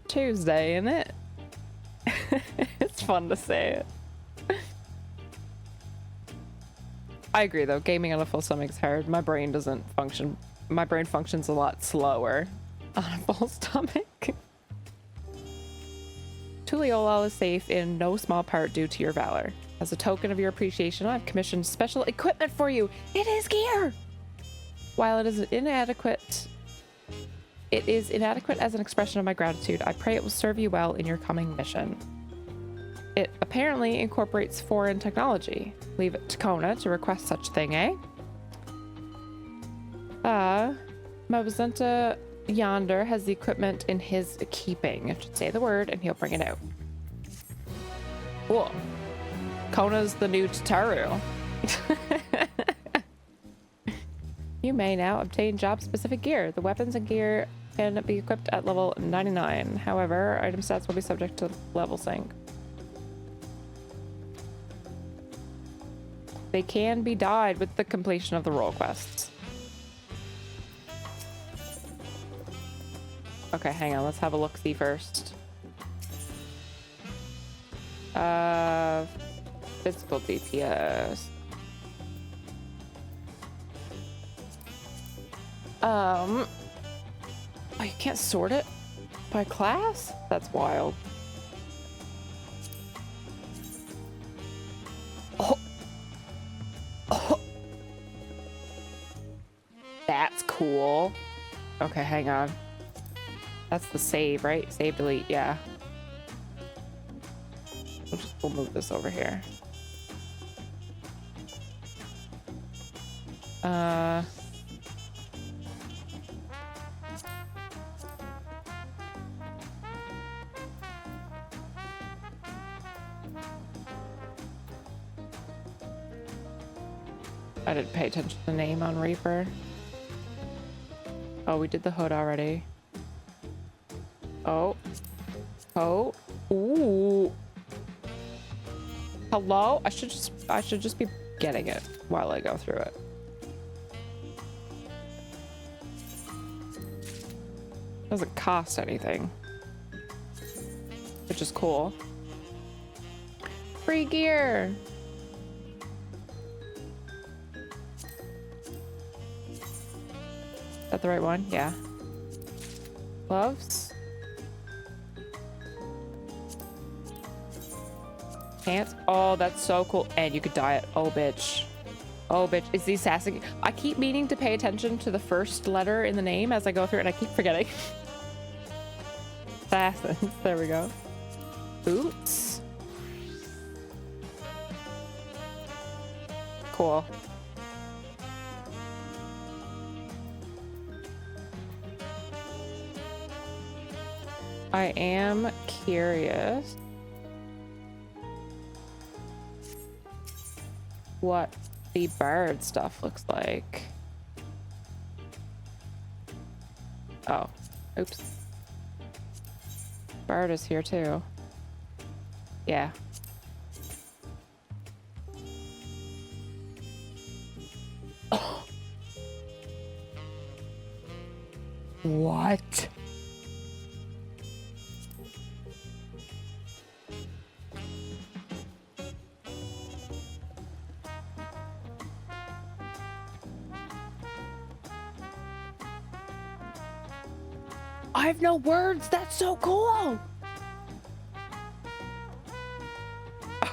Tuesday, isn't it? It's fun to say it. I agree though, gaming on a full stomach is hard. My brain doesn't function. My brain functions a lot slower on a full stomach. Tuliolal is safe in no small part due to your valor. As a token of your appreciation, I've commissioned special equipment for you. It is gear! While it is inadequate as an expression of my gratitude, I pray it will serve you well in your coming mission. It apparently incorporates foreign technology. Leave it to Kona to request such thing, eh? Mabuzenta yonder has the equipment in his keeping. I should say the word and he'll bring it out. Cool. Kona's the new Tataru. You may now obtain job-specific gear. The weapons and gear can be equipped at level 99. However, item stats will be subject to level sync. They can be dyed with the completion of the role quests. Okay, hang on. Let's have a look-see first. Physical DPS. Oh, you can't sort it by class? That's wild. Oh. Oh. That's cool. Okay, hang on. That's the save, right? Save, delete, yeah. We'll move this over here. I didn't pay attention to the name on Reaper. Oh, we did the hood already. Oh. Oh. Ooh. Hello? I should just be getting it while I go through it. Doesn't cost anything. Which is cool. Free gear! Is that the right one? Yeah. Gloves? Pants? Oh, that's so cool. And you could dye it. Oh, bitch. Oh, bitch. Is the assassin... I keep meaning to pay attention to the first letter in the name as I go through it, and I keep forgetting. Assassins. There we go. Boots. Cool. I am curious what the bird stuff looks like. Oh, oops. Bird is here too. Yeah. Oh. What? I have no words. That's so cool.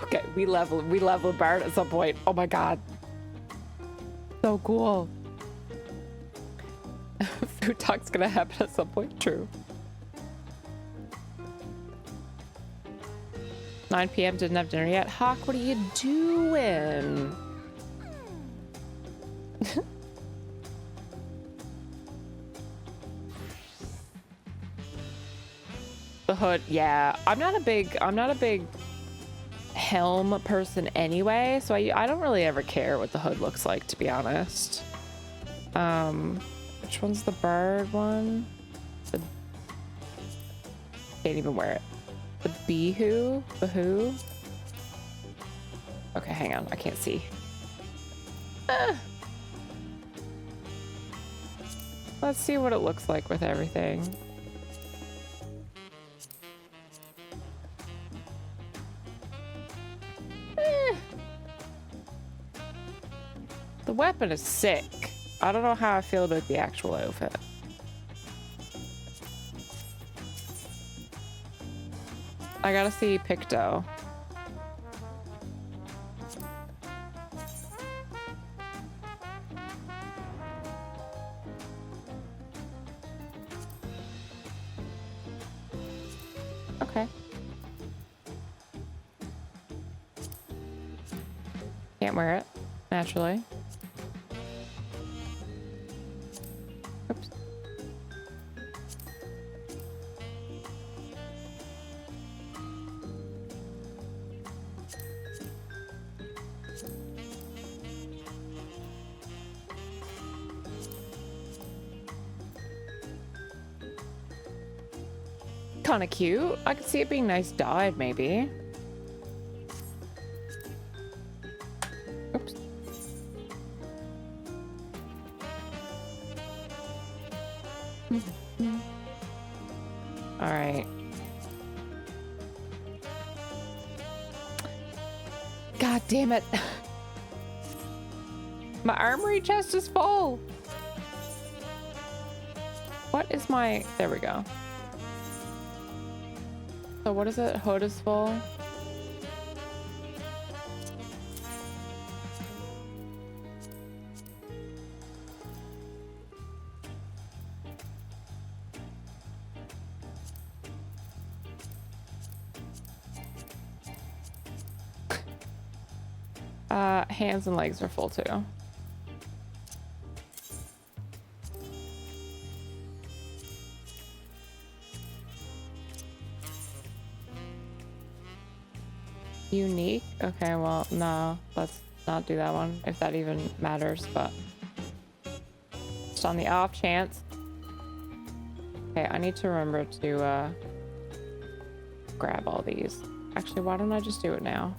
Okay, we level Bard at some point. Oh my god. So cool. Food talk's gonna happen at some point. True. 9 p.m. didn't have dinner yet. Hawk, what are you doing? The hood, yeah. I'm not a big helm person anyway, so I don't really ever care what the hood looks like, to be honest. Which one's the bird one? Can't even wear it. The Behoo? Behoo? Okay, hang on. I can't see. Let's see what it looks like with everything. The weapon is sick. I don't know how I feel about the actual outfit. I gotta see Picto. Okay. Can't wear it, naturally. Oops. Kind of cute. I could see it being nice dyed, maybe. Oops. All right. God damn it. My armory chest is full. What is my... There we go. So what is it? Hood is full. Hands and legs are full too. Unique? Okay, well, no, let's not do that one, if that even matters, but just on the off chance. Okay, I need to remember to grab all these. Actually, why don't I just do it now?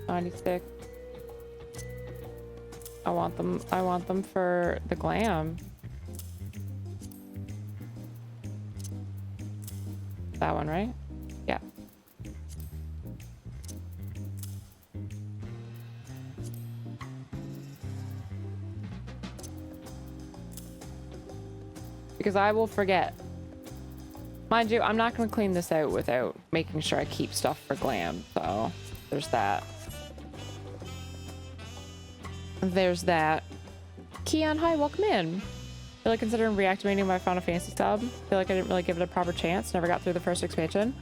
96. I want them for the glam. That one, right? Yeah. Because I will forget. Mind you, I'm not going to clean this out without making sure I keep stuff for glam, so there's that. There's that. Keon, hi, welcome in. Feel like considering reactivating my Final Fantasy sub. Feel like I didn't really give it a proper chance. Never got through the first expansion.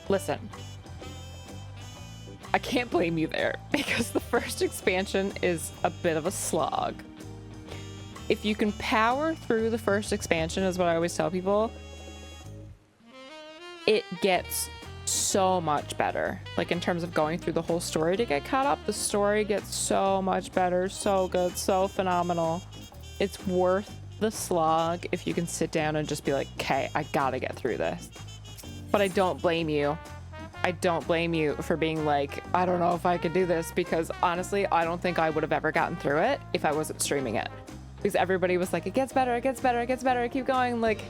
Listen. I can't blame you there because the first expansion is a bit of a slog. if you can power through the first expansion, is what I always tell people, it gets so much better. Like in terms of going through the whole story to get caught up, the story gets so much better, so good, so phenomenal. It's worth the slog if you can sit down and just be like, okay, I gotta get through this. But I don't blame you. I don't blame you for being like, I don't know if I could do this, because honestly, I don't think I would have ever gotten through it if I wasn't streaming it. Because everybody was like, it gets better, it gets better, it gets better, keep going. Like,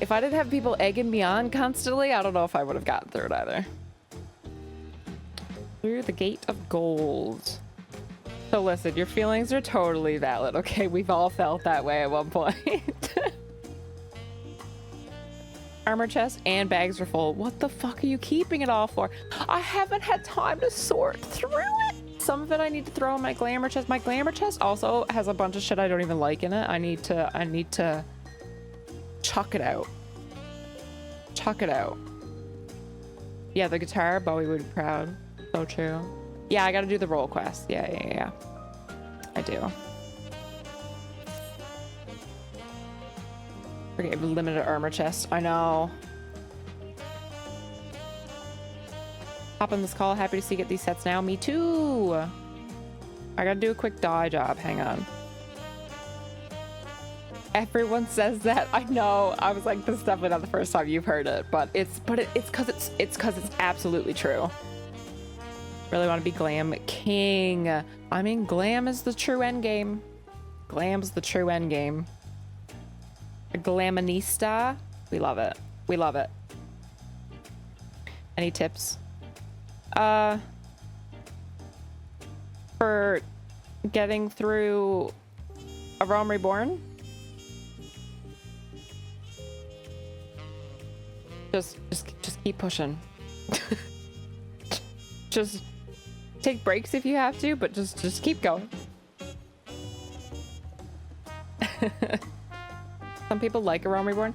if I didn't have people egging me on constantly, I don't know if I would have gotten through it either. Through the gate of gold. So listen, your feelings are totally valid, okay? We've all felt that way at one point. Armor chest and bags are full. What the fuck are you keeping it all for? I haven't had time to sort through it. Some of it I need to throw in my glamour chest. My glamour chest also has a bunch of shit I don't even like in it. I need to chuck it out. Chuck it out. Yeah, the guitar, Bowie would be proud. So true. Yeah, I gotta do the role quest. Yeah. I do. Forget limited armor chest. I know. Hop on this call. Happy to see you get these sets now. Me too. I gotta do a quick dye job. Hang on. Everyone says that. I know. I was like, this is definitely not the first time you've heard it, but it's because it's absolutely true. Really want to be glam king. I mean, glam is the true end game. Glam's the true end game. A glamonista. We love it. We love it. Any tips? For getting through A Realm Reborn? Just keep pushing. Just take breaks if you have to, but just keep going. Some people like A Realm Reborn.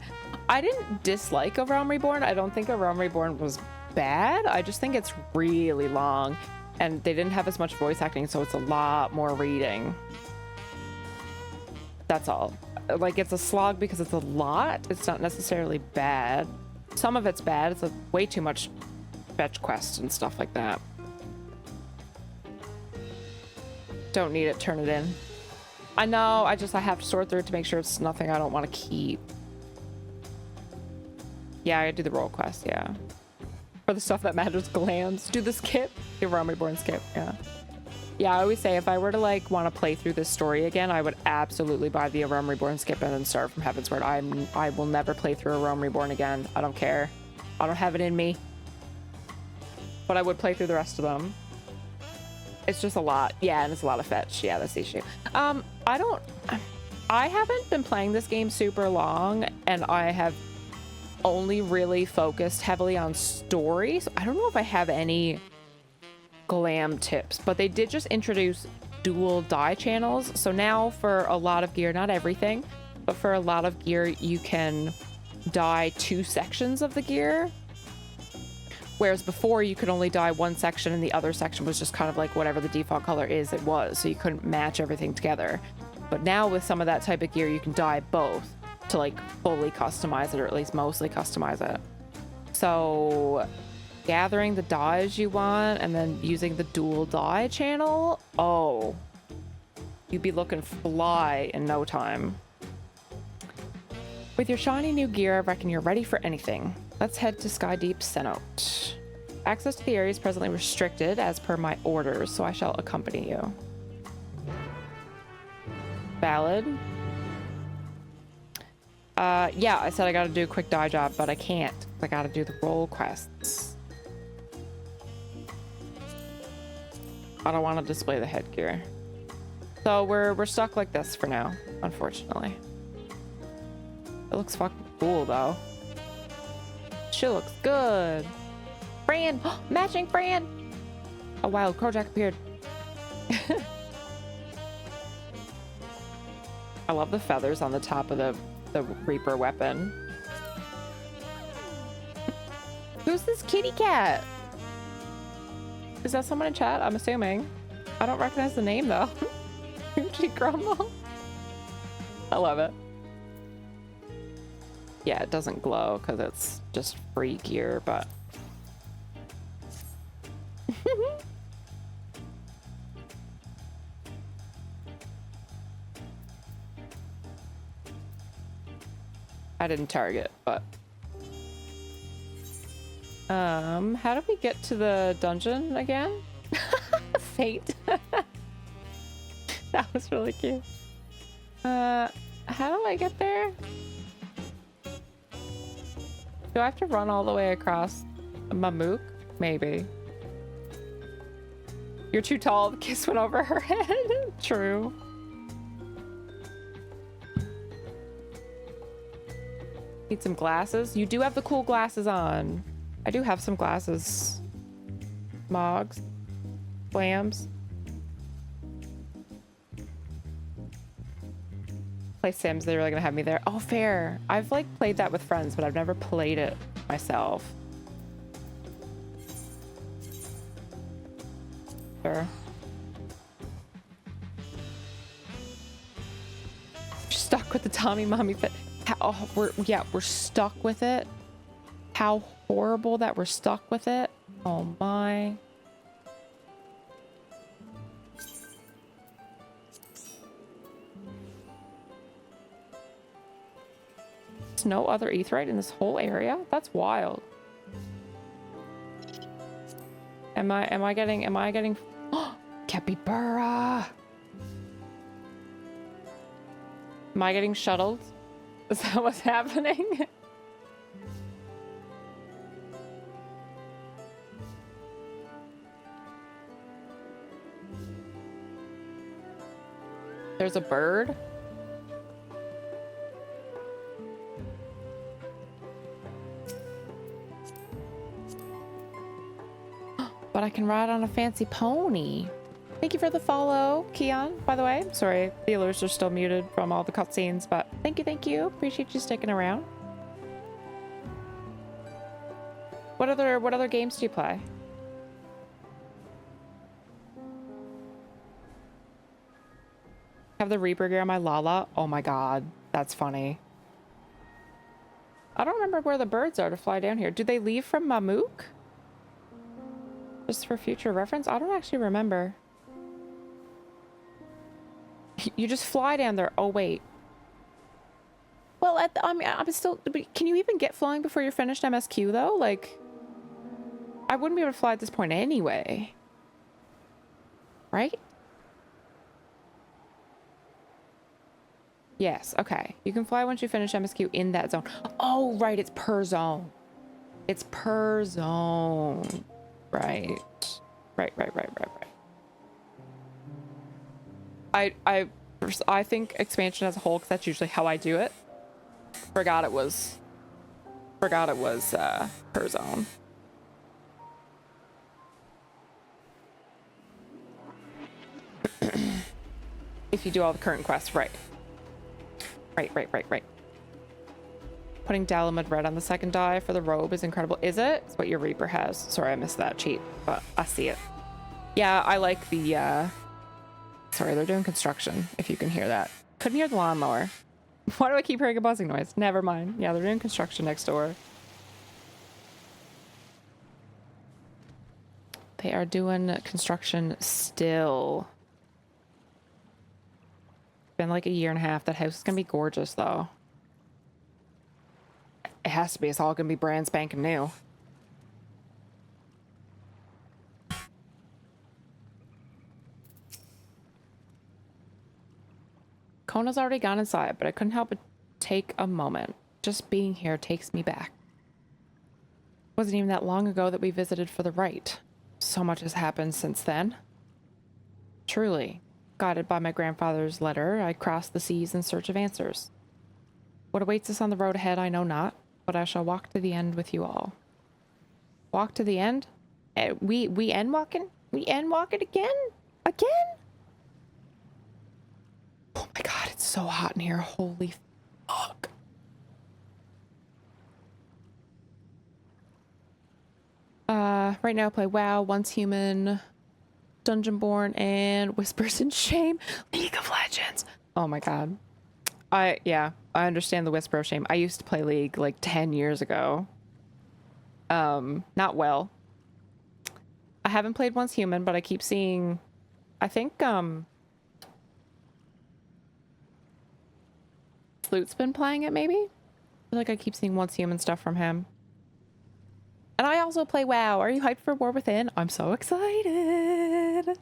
I didn't dislike A Realm Reborn. I don't think A Realm Reborn was bad. I just think it's really long, and they didn't have as much voice acting, so it's a lot more reading. That's all. Like, it's a slog because it's a lot. It's not necessarily bad. Some of it's bad. It's way too much fetch quests and stuff like that. Don't need it. Turn it in. I know. I have to sort through it to make sure it's nothing I don't want to keep. Yeah, I do the role quest. Yeah. For the stuff that matters, glands. Do the skip. The Realm Reborn skip. Yeah. Yeah, I always say if I were to like want to play through this story again, I would absolutely buy the Realm Reborn skip and then start from Heavensward. I will never play through A Realm Reborn again. I don't care. I don't have it in me. But I would play through the rest of them. It's just a lot. Yeah, and it's a lot of fetch. Yeah, that's the issue. I haven't been playing this game super long, and I have only really focused heavily on story. So I don't know if I have any glam tips, but they did just introduce dual dye channels. So now for a lot of gear, not everything, but for a lot of gear, you can dye 2 sections of the gear. Whereas before you could only dye 1 section and the other section was just kind of like whatever the default color is, it was. So you couldn't match everything together. But now with some of that type of gear, you can dye both to like fully customize it, or at least mostly customize it. So gathering the dyes you want and then using the dual dye channel, oh, you'd be looking fly in no time. With your shiny new gear, I reckon you're ready for anything. Let's head to Skydeep Cenote. Access to the area is presently restricted as per my orders, so I shall accompany you. Valid. Yeah, I said I gotta do a quick dye job, but I can't. I gotta do the role quests. I don't want to display the headgear. So we're stuck like this for now, unfortunately. It looks fucking cool, though. She looks good. Fran! Matching Fran! Oh, wow, Kojak appeared. I love the feathers on the top of the Reaper weapon. Who's this kitty cat? Is that someone in chat? I'm assuming. I don't recognize the name, though. Who she grumble? I love it. Yeah, it doesn't glow because it's just free gear, but... I didn't target, but... how do we get to the dungeon again? Fate. That was really cute. How do I get there? Do I have to run all the way across Mamook? Maybe. You're too tall. The kiss went over her head. True. Need some glasses? You do have the cool glasses on. I do have some glasses. Mogs. Flams. Play Sims, they're really gonna have me there. Oh, fair. I've like played that with friends, but I've never played it myself. Sure. Stuck with the Tommy Mommy fit. Oh, we're stuck with it. How horrible that we're stuck with it. Oh my. There's no other Aetheryte in this whole area? That's wild. Am I getting Capybara? Am I getting shuttled? Is that what's happening? There's a bird? But I can ride on a fancy pony. Thank you for the follow, Keon, by the way. Sorry, the alerts are still muted from all the cutscenes, but thank you. Appreciate you sticking around. What other games do you play? Have the Reaper gear on my Lala? Oh my god, that's funny. I don't remember where the birds are to fly down here. Do they leave from Mamook? Just for future reference? I don't actually remember. You just fly down there. Oh, wait. Well, I'm still... Can you even get flying before you're finished MSQ, though? Like, I wouldn't be able to fly at this point anyway. Right? Yes, okay. You can fly once you finish MSQ in that zone. Oh, right. It's per zone. It's per zone. Right. I think expansion as a whole, because that's usually how I do it. Forgot it was per zone. If you do all the current quests, right. Right. Putting Dalamud red on the second die for the robe is incredible. Is it? It's what your Reaper has. Sorry, I missed that cheat, but I see it. Yeah, I like the, sorry, they're doing construction, if you can hear that. Couldn't hear the lawnmower. Why do I keep hearing a buzzing noise? Never mind. Yeah, they're doing construction next door. They are doing construction still. Been like a year and a half. That house is gonna be gorgeous, though. It has to be. It's all gonna be brand spanking new. Kona's already gone inside, but I couldn't help but take a moment. Just being here takes me back. It wasn't even that long ago that we visited for the rite. So much has happened since then. Truly, guided by my grandfather's letter, I crossed the seas in search of answers. What awaits us on the road ahead, I know not, but I shall walk to the end with you all. Walk to the end? We end walking? We end walking again? Again? Oh my god, it's so hot in here. Holy fuck. Right now I play WoW, Once Human, Dungeonborn and Whispers in Shame. League of Legends. Oh my god. Yeah, I understand the Whisper of Shame. I used to play League like 10 years ago. Not well. I haven't played Once Human, but I keep seeing, I think, Sloot's been playing it, maybe? I feel like I keep seeing Once Human stuff from him. And I also play WoW. Are you hyped for War Within? I'm so excited.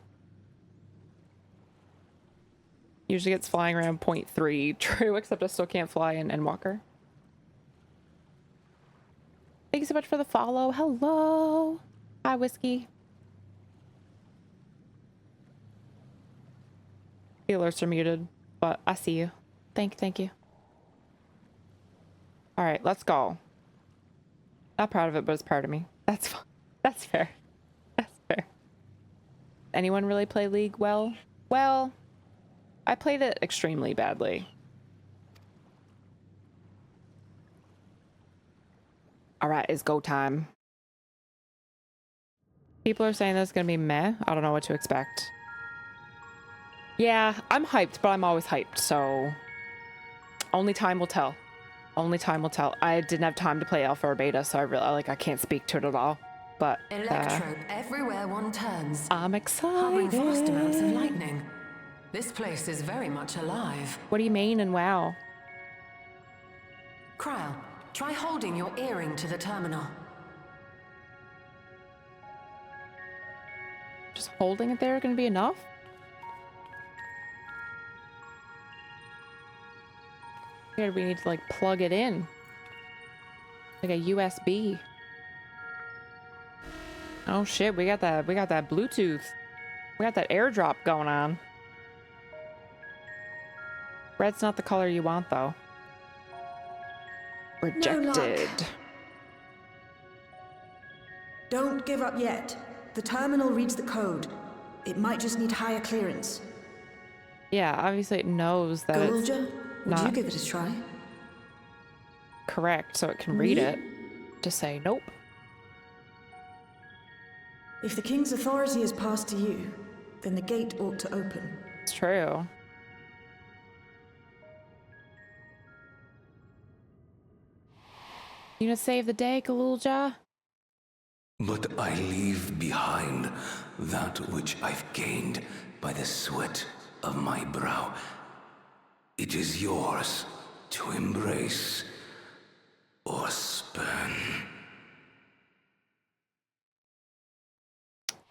Usually gets flying around 0.3. True, except I still can't fly in Endwalker. Thank you so much for the follow. Hello. Hi, Whiskey. The alerts are muted, but I see you. Thank you. All right, let's go. Not proud of it, but it's part of me. That's fine. That's fair. That's fair. Anyone really play League well? Well, I played it extremely badly. All right, it's go time. People are saying this is gonna be meh. I don't know what to expect. Yeah, I'm hyped, but I'm always hyped, so only time will tell. Only time will tell. I didn't have time to play alpha or beta, so I can't speak to it at all. But Electrope everywhere one turns. I'm excited. Harboring vast amounts of lightning. This place is very much alive. What do you mean and wow? Krile, try holding your earring to the terminal. Just holding it there gonna be enough? Here we need to like plug it in. Like a USB. Oh shit, we got that Bluetooth. We got that airdrop going on. Red's not the color you want though. Rejected. Don't give up yet. The terminal reads the code. It might just need higher clearance. Yeah, obviously it knows that Galulja, it's would not you give it a try? correct, so it can read it. To say nope. If the king's authority is passed to you, then the gate ought to open. It's true. You gonna save the day, Galulja? But I leave behind that which I've gained by the sweat of my brow. It is yours to embrace or spurn.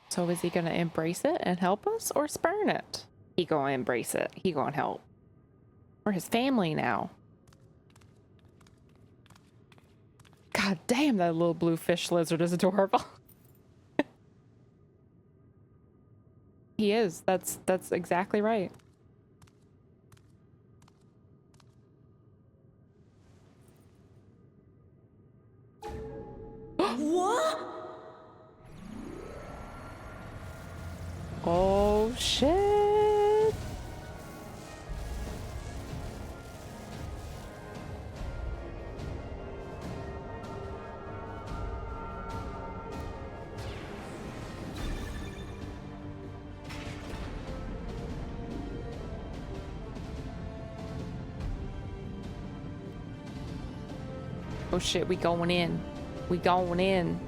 So is he gonna embrace it and help us or spurn it? He gonna embrace it. He gonna help. We're his family now. God damn, that little blue fish lizard is adorable. He is. That's exactly right. What? Oh shit. Oh shit, we going in. We going in.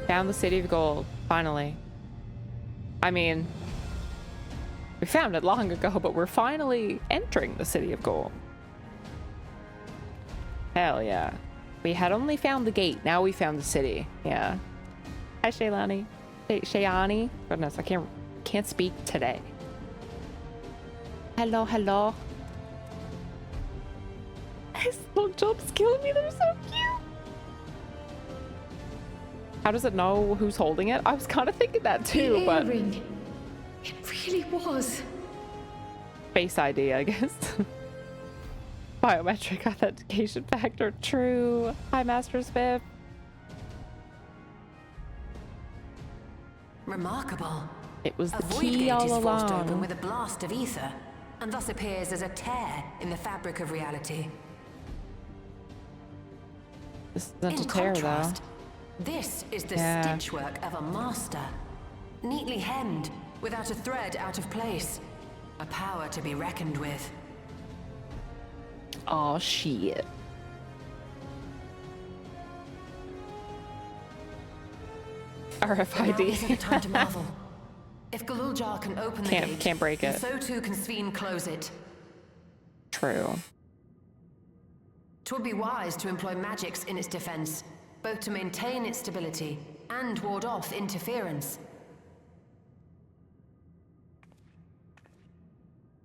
Found the City of Gold, finally. I mean, we found it long ago, but we're finally entering the City of Gold. Hell yeah. We had only found the gate, now we found the city. Yeah. Hi, Shaylani. Shayani. Goodness, I can't speak today. Hello, hello. His little jumps killing me, they're so cute. How does it know who's holding it? I was kind of thinking that too, The but earring. It really was. Face ID, I guess. Biometric authentication factor, true. Hi, Master Spiff. Remarkable. It was A the void key gate all is forced along. open with a blast of ether, and thus appears as a tear in the fabric of reality. This isn't In a tear, contrast, though. this is the Yeah. stitchwork of a master. Neatly hemmed, without a thread out of place. A power to be reckoned with. Oh, shit. Now isn't the RFID. time to marvel. If Galuljar can open the gate, Can't break then it. so too can Sveen close it. True. 'Twould be wise to employ magics in its defense, both to maintain its stability and ward off interference.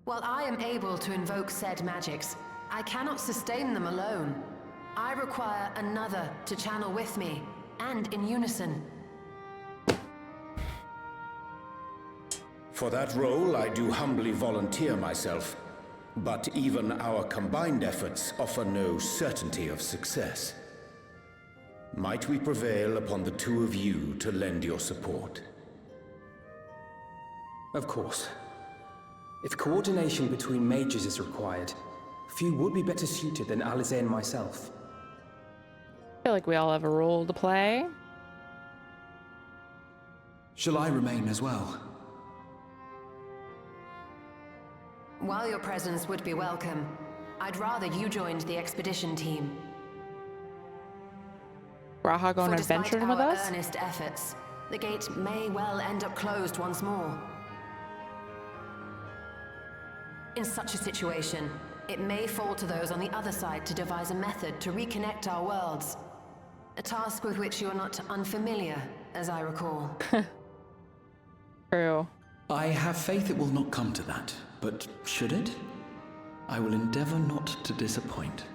While I am able to invoke said magics, I cannot sustain them alone. I require another to channel with me, and in unison. For that role, I do humbly volunteer myself. But even our combined efforts offer no certainty of success. Might we prevail upon the two of you to lend your support? Of course. If coordination between mages is required, few would be better suited than Alize and myself. I feel like we all have a role to play. Shall I remain as well? While your presence would be welcome, I'd rather you joined the expedition team. Raha going adventuring with us? For despite our earnest efforts, the gate may well end up closed once more. In such a situation, it may fall to those on the other side to devise a method to reconnect our worlds. A task with which you are not unfamiliar, as I recall. True. I have faith it will not come to that, but should it? I will endeavor not to disappoint.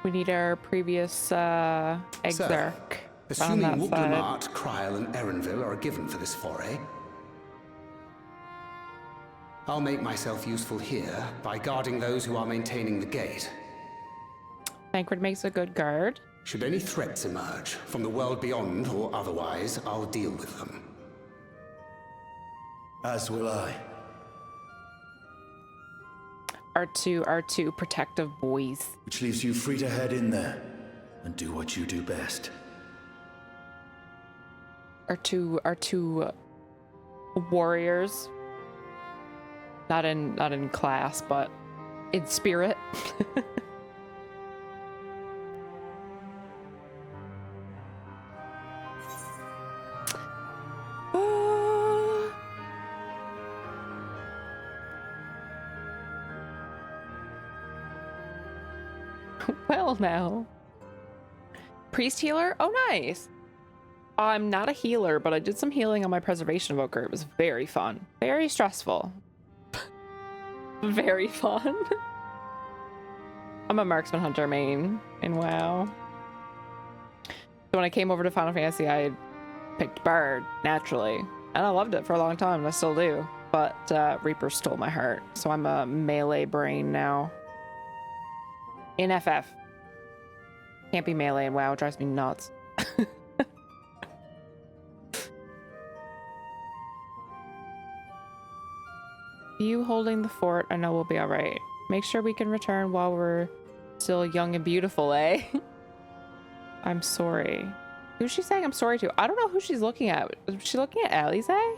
We need our previous exarch. Assuming Wooklamart, Kryl, and Erenville are a given for this foray, I'll make myself useful here by guarding those who are maintaining the gate. Thancred makes a good guard. Should any threats emerge, from the world beyond or otherwise, I'll deal with them. As will I. Our two protective boys. Which leaves you free to head in there and do what you do best. Our two warriors. Not in class, but in spirit. Well, now. Priest healer? Oh, nice. I'm not a healer, but I did some healing on my preservation evoker. It was very fun. Very stressful. Very fun. I'm a marksman hunter main in WoW. So when I came over to Final Fantasy, I picked Bard, naturally. And I loved it for a long time, and I still do. But Reaper stole my heart, so I'm a melee brain now. In FF. Can't be melee in WoW, it drives me nuts. You holding the fort, I know we'll be alright. Make sure we can return while we're still young and beautiful, eh? I'm sorry. Who's she saying I'm sorry to? I don't know who she's looking at. Is she looking at Alize?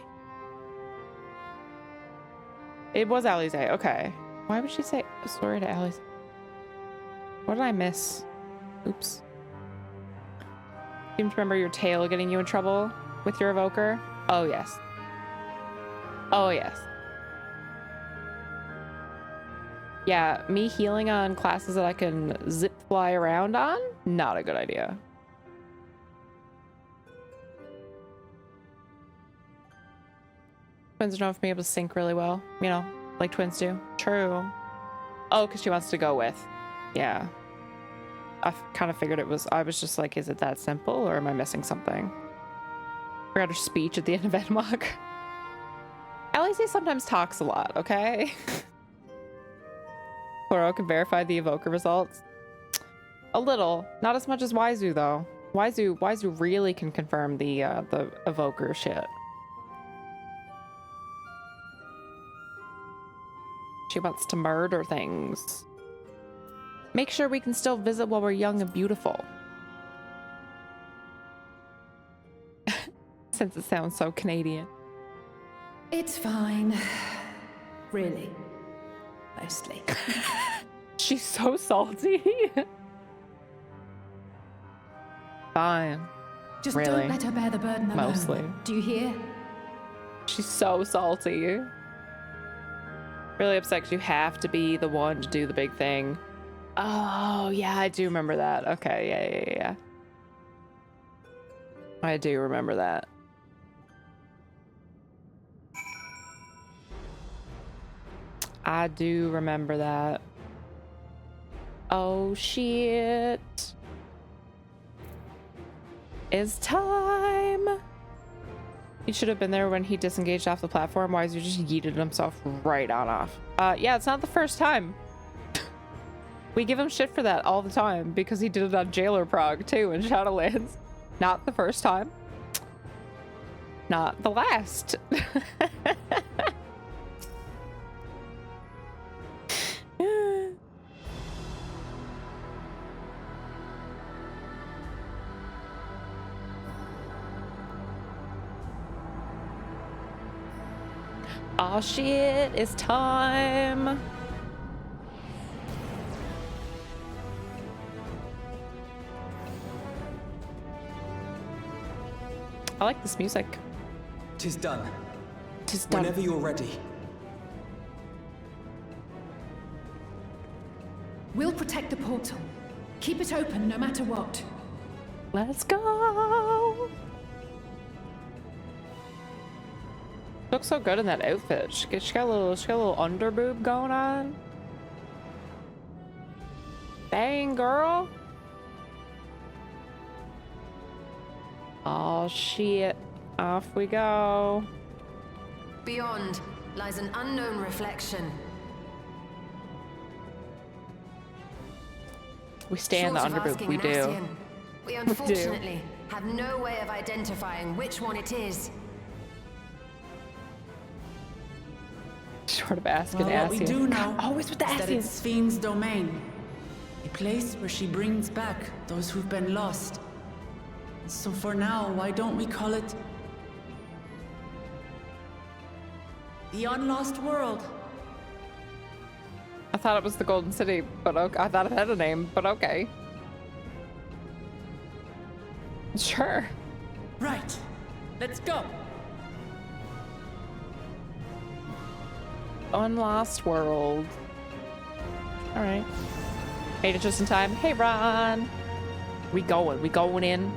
It was Alize, okay. Why would she say sorry to Alize? What did I miss? Oops. Seem to remember your tail getting you in trouble with your evoker? Oh, yes. Oh, yes. Yeah, me healing on classes that I can zip fly around on? Not a good idea. Twins don't have to be able to sync really well. You know, like twins do. True. Oh, because she wants to go with. Yeah. I kind of figured it was, I was just like, is it that simple or am I missing something? Forgot her speech at the end of Edmog. Alize sometimes talks a lot, okay? Koro can verify the evoker results. A little. Not as much as Waizu, though. Waizu really can confirm the evoker shit. She wants to murder things. Make sure we can still visit while we're young and beautiful. Since it sounds so Canadian. It's fine. Really. Mostly. She's so salty. Fine. Just really. don't let her bear the burden alone. Mostly. Do you hear? She's so salty. Really upset 'cause you have to be the one to do the big thing. Oh, yeah, I do remember that. Okay, yeah. I do remember that. I do remember that. Oh, shit. It's time. He should have been there when he disengaged off the platform. Why is he just yeeted himself right on off? Yeah, it's not the first time. We give him shit for that all the time because he did it on Jailer Prague too in Shadowlands. Not the first time. Not the last. Oh shit, it's time. I like this music. 'Tis done. 'Tis done. Whenever you're ready. We'll protect the portal. Keep it open no matter what. Let's go. Looks so good in that outfit. She got a little under boob going on. Dang, girl. Oh shit. Off we go. Beyond lies an unknown reflection. We stay in the Short of underboob. asking We an do. Ascian, we unfortunately have no way of identifying which one it is. Short of asking Well, what we do know always with the is that Ascians. it's Fiend's domain. A place where she brings back those who've been lost. So for now, why don't we call it the Unlost World? I thought it was the Golden City, but okay. I thought it had a name, but okay. Sure. Right. Let's go. Unlost World. All right. Made it just in time. Hey, Ron. We going in.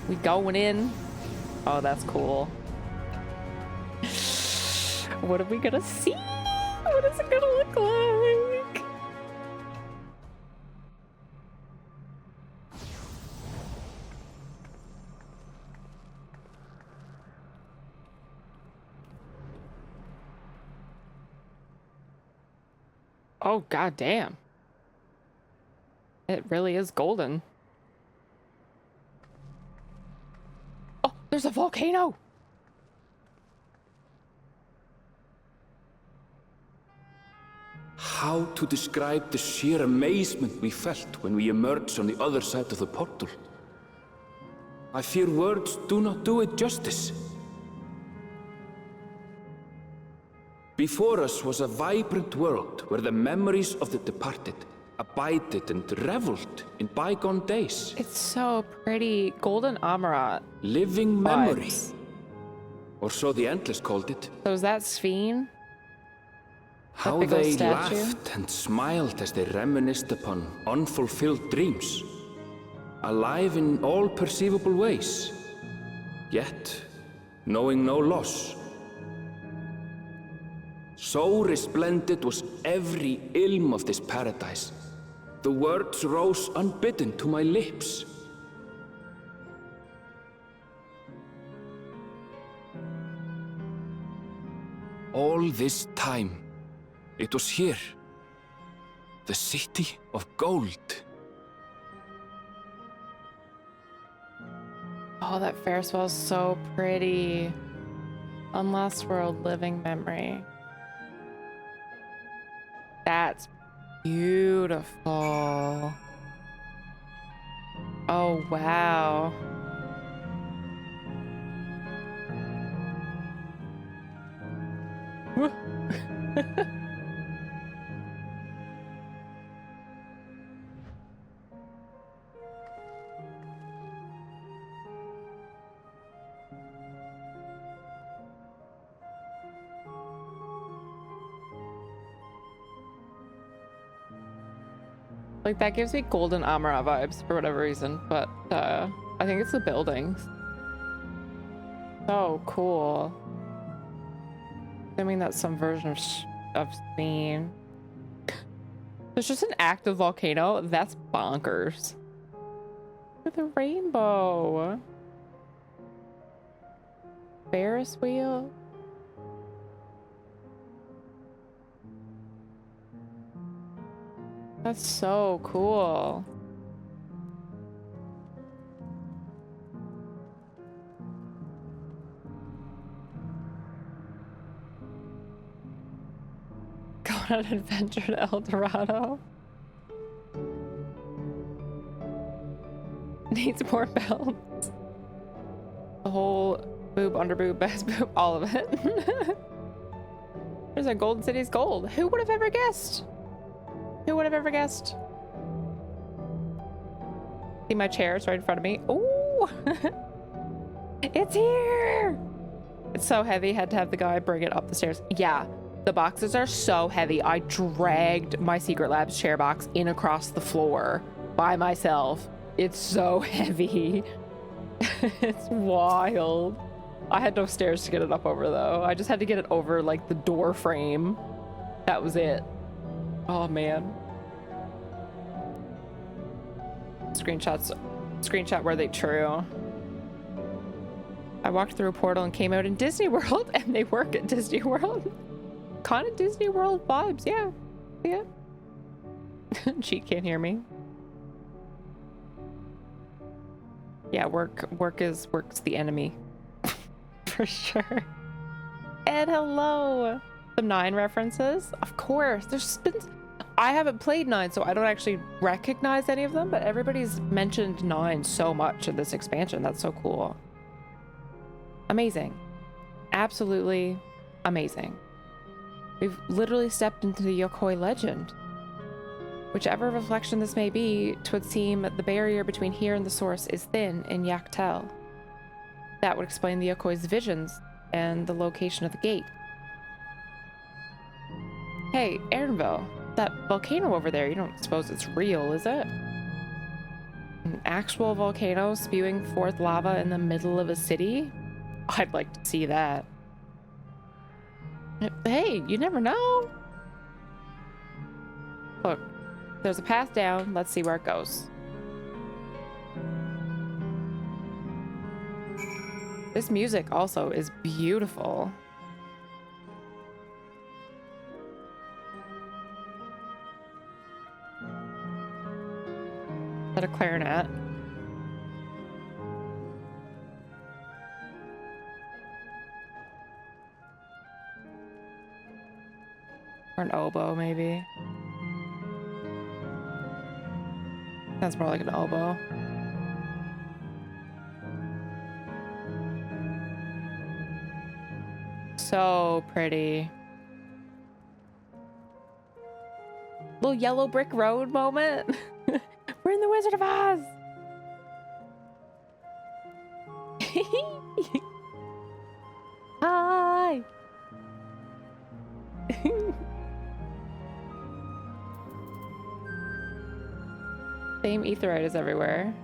We going in. Oh, that's cool. What are we gonna see? What is it gonna look like? Oh, god damn. It really is golden. Oh, there's a volcano. How to describe the sheer amazement we felt when we emerged on the other side of the portal? I fear words do not do it justice. Before us was a vibrant world where the memories of the departed abided and reveled in bygone days. It's so pretty. Golden Amarat. Living memory. Or so the Endless called it. So is that Sphene? How they laughed and smiled as they reminisced upon unfulfilled dreams. Alive in all perceivable ways, yet knowing no loss. So resplendent was every ilm of this paradise. The words rose unbidden to my lips. All this time, it was here, the city of gold. Oh, that Ferris wheel is so pretty. Unlost World, living memory. That's beautiful. Oh, wow. Like, that gives me Golden Amara vibes for whatever reason, but I think it's the buildings. So cool. Assuming that's some version of Steam. There's just an active volcano. That's bonkers. With a rainbow. Ferris wheel. That's so cool. Going on an adventure to El Dorado. Needs more belts. The whole boob, under boob, best boob, all of it. There's a Golden City's gold. Who would have ever guessed? Who would have ever guessed? See my chair? It's right in front of me. Ooh! It's here! It's so heavy. Had to have the guy bring it up the stairs. Yeah, the boxes are so heavy. I dragged my Secret Labs chair box in across the floor by myself. It's so heavy. It's wild. I had no stairs to get it up over though. I just had to get it over like the door frame. That was it. Oh man. Screenshot were they true? I walked through a portal and came out in Disney World, and they work at Disney World. Kind of Disney World vibes, yeah. Yeah. She can't hear me. Yeah, work's the enemy. For sure. And hello. Some 9 references? Of course. There's been... I haven't played 9, so I don't actually recognize any of them, but everybody's mentioned 9 so much in this expansion. That's so cool. Amazing. Absolutely amazing. We've literally stepped into the Yokoi legend. Whichever reflection this may be, 'twould seem the barrier between here and the source is thin in Yaktel. That would explain the Yokoi's visions and the location of the gate. Hey, Aaronville, that volcano over there, you don't suppose it's real, is it? An actual volcano spewing forth lava in the middle of a city? I'd like to see that. Hey, you never know. Look, there's a path down. Let's see where it goes. This music also is beautiful. Is that a clarinet? Or an oboe, maybe. Sounds more like an oboe. So pretty. Little yellow brick road moment. We're in the Wizard of Oz. Hi. Same aetheryte is everywhere.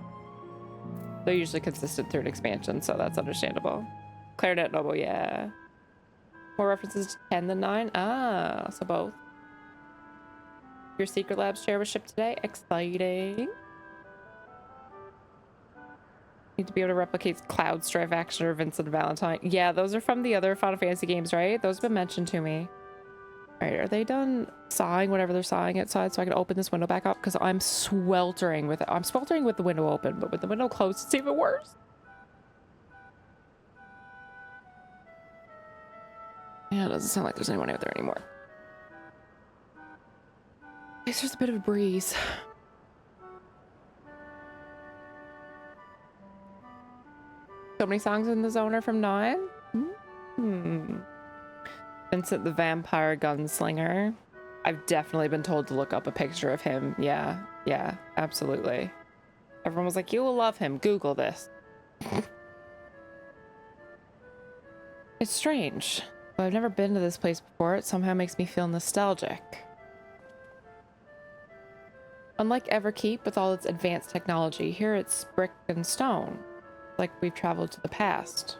They're usually consistent through an expansion, so that's understandable. Clarinet noble, yeah. More references to 10 than 9? Ah, so both. Your Secret Labs chair was shipped today. Exciting. Need to be able to replicate Cloud Strife Action or Vincent Valentine. Yeah, those are from the other Final Fantasy games, right? Those have been mentioned to me. All right, are they done sawing whatever they're sawing outside so I can open this window back up? Because I'm sweltering with it. I'm sweltering with the window open, but with the window closed, it's even worse. Yeah, it doesn't sound like there's anyone out there anymore. At least there's a bit of a breeze. So many songs in the zone are from 9? The Vincent the Vampire Gunslinger. I've definitely been told to look up a picture of him. Yeah, absolutely. Everyone was like, you will love him. Google this. It's strange, but I've never been to this place before. It somehow makes me feel nostalgic. Unlike Everkeep, with all its advanced technology, here it's brick and stone, like we've traveled to the past.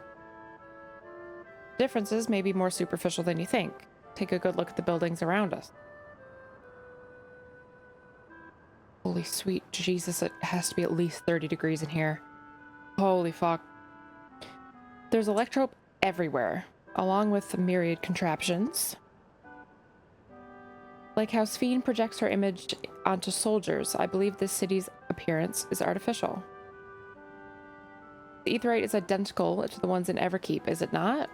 Differences may be more superficial than you think. Take a good look at the buildings around us. Holy sweet Jesus, it has to be at least 30 degrees in here. Holy fuck. There's electrope everywhere, along with myriad contraptions. Like how Sphene projects her image onto soldiers, I believe this city's appearance is artificial. The aetherite is identical to the ones in Everkeep, is it not?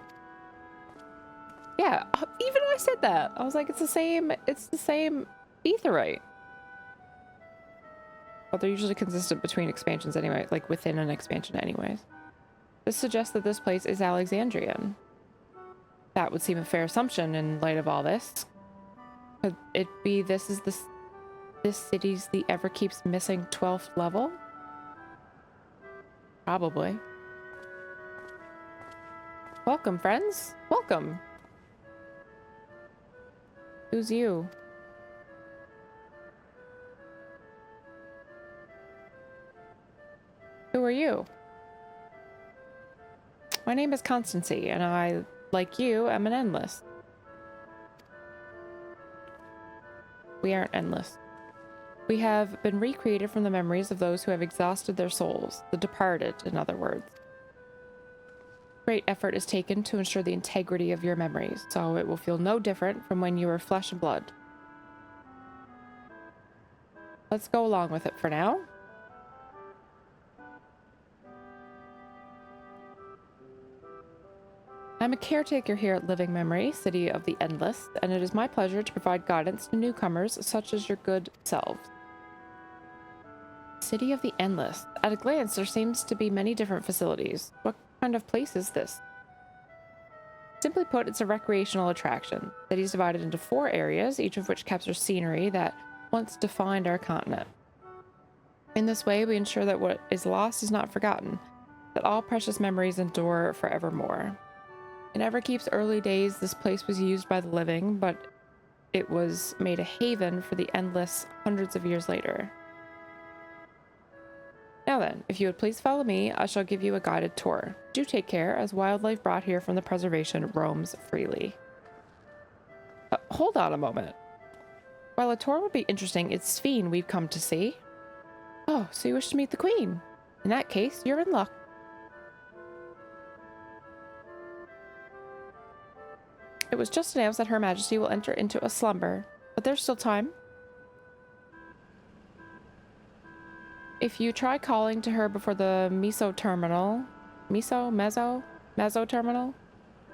Yeah, even I said that. I was like, it's the same aetherite. But they're usually consistent between expansions anyway, like within an expansion anyways. This suggests that this place is Alexandrian. That would seem a fair assumption in light of all this. Could it be this city's the Everkeep's missing 12th level? Probably. Welcome, friends. Welcome. Who's you? Who are you? My name is Constancy, and I, like you, am an endless. We aren't endless. We have been recreated from the memories of those who have exhausted their souls, the departed, in other words. Great effort is taken to ensure the integrity of your memories, so it will feel no different from when you were flesh and blood. Let's go along with it for now. I'm a caretaker here at Living Memory, City of the Endless, and it is my pleasure to provide guidance to newcomers such as your good selves. City of the Endless. At a glance, there seems to be many different facilities. What kind of place is this? Simply put, it's a recreational attraction. The city is divided into 4 areas, each of which captures scenery that once defined our continent. In this way, we ensure that what is lost is not forgotten, that all precious memories endure forevermore. In Everkeep's early days, this place was used by the living, but it was made a haven for the Endless hundreds of years later. Now then, if you would please follow me, I shall give you a guided tour. Do take care, as wildlife brought here from the preservation roams freely. Hold on a moment. While a tour would be interesting, it's Sphene we've come to see. Oh, so you wish to meet the Queen? In that case, you're in luck. It was just announced that Her Majesty will enter into a slumber, but there's still time. If you try calling to her before the Meso terminal, Meso terminal,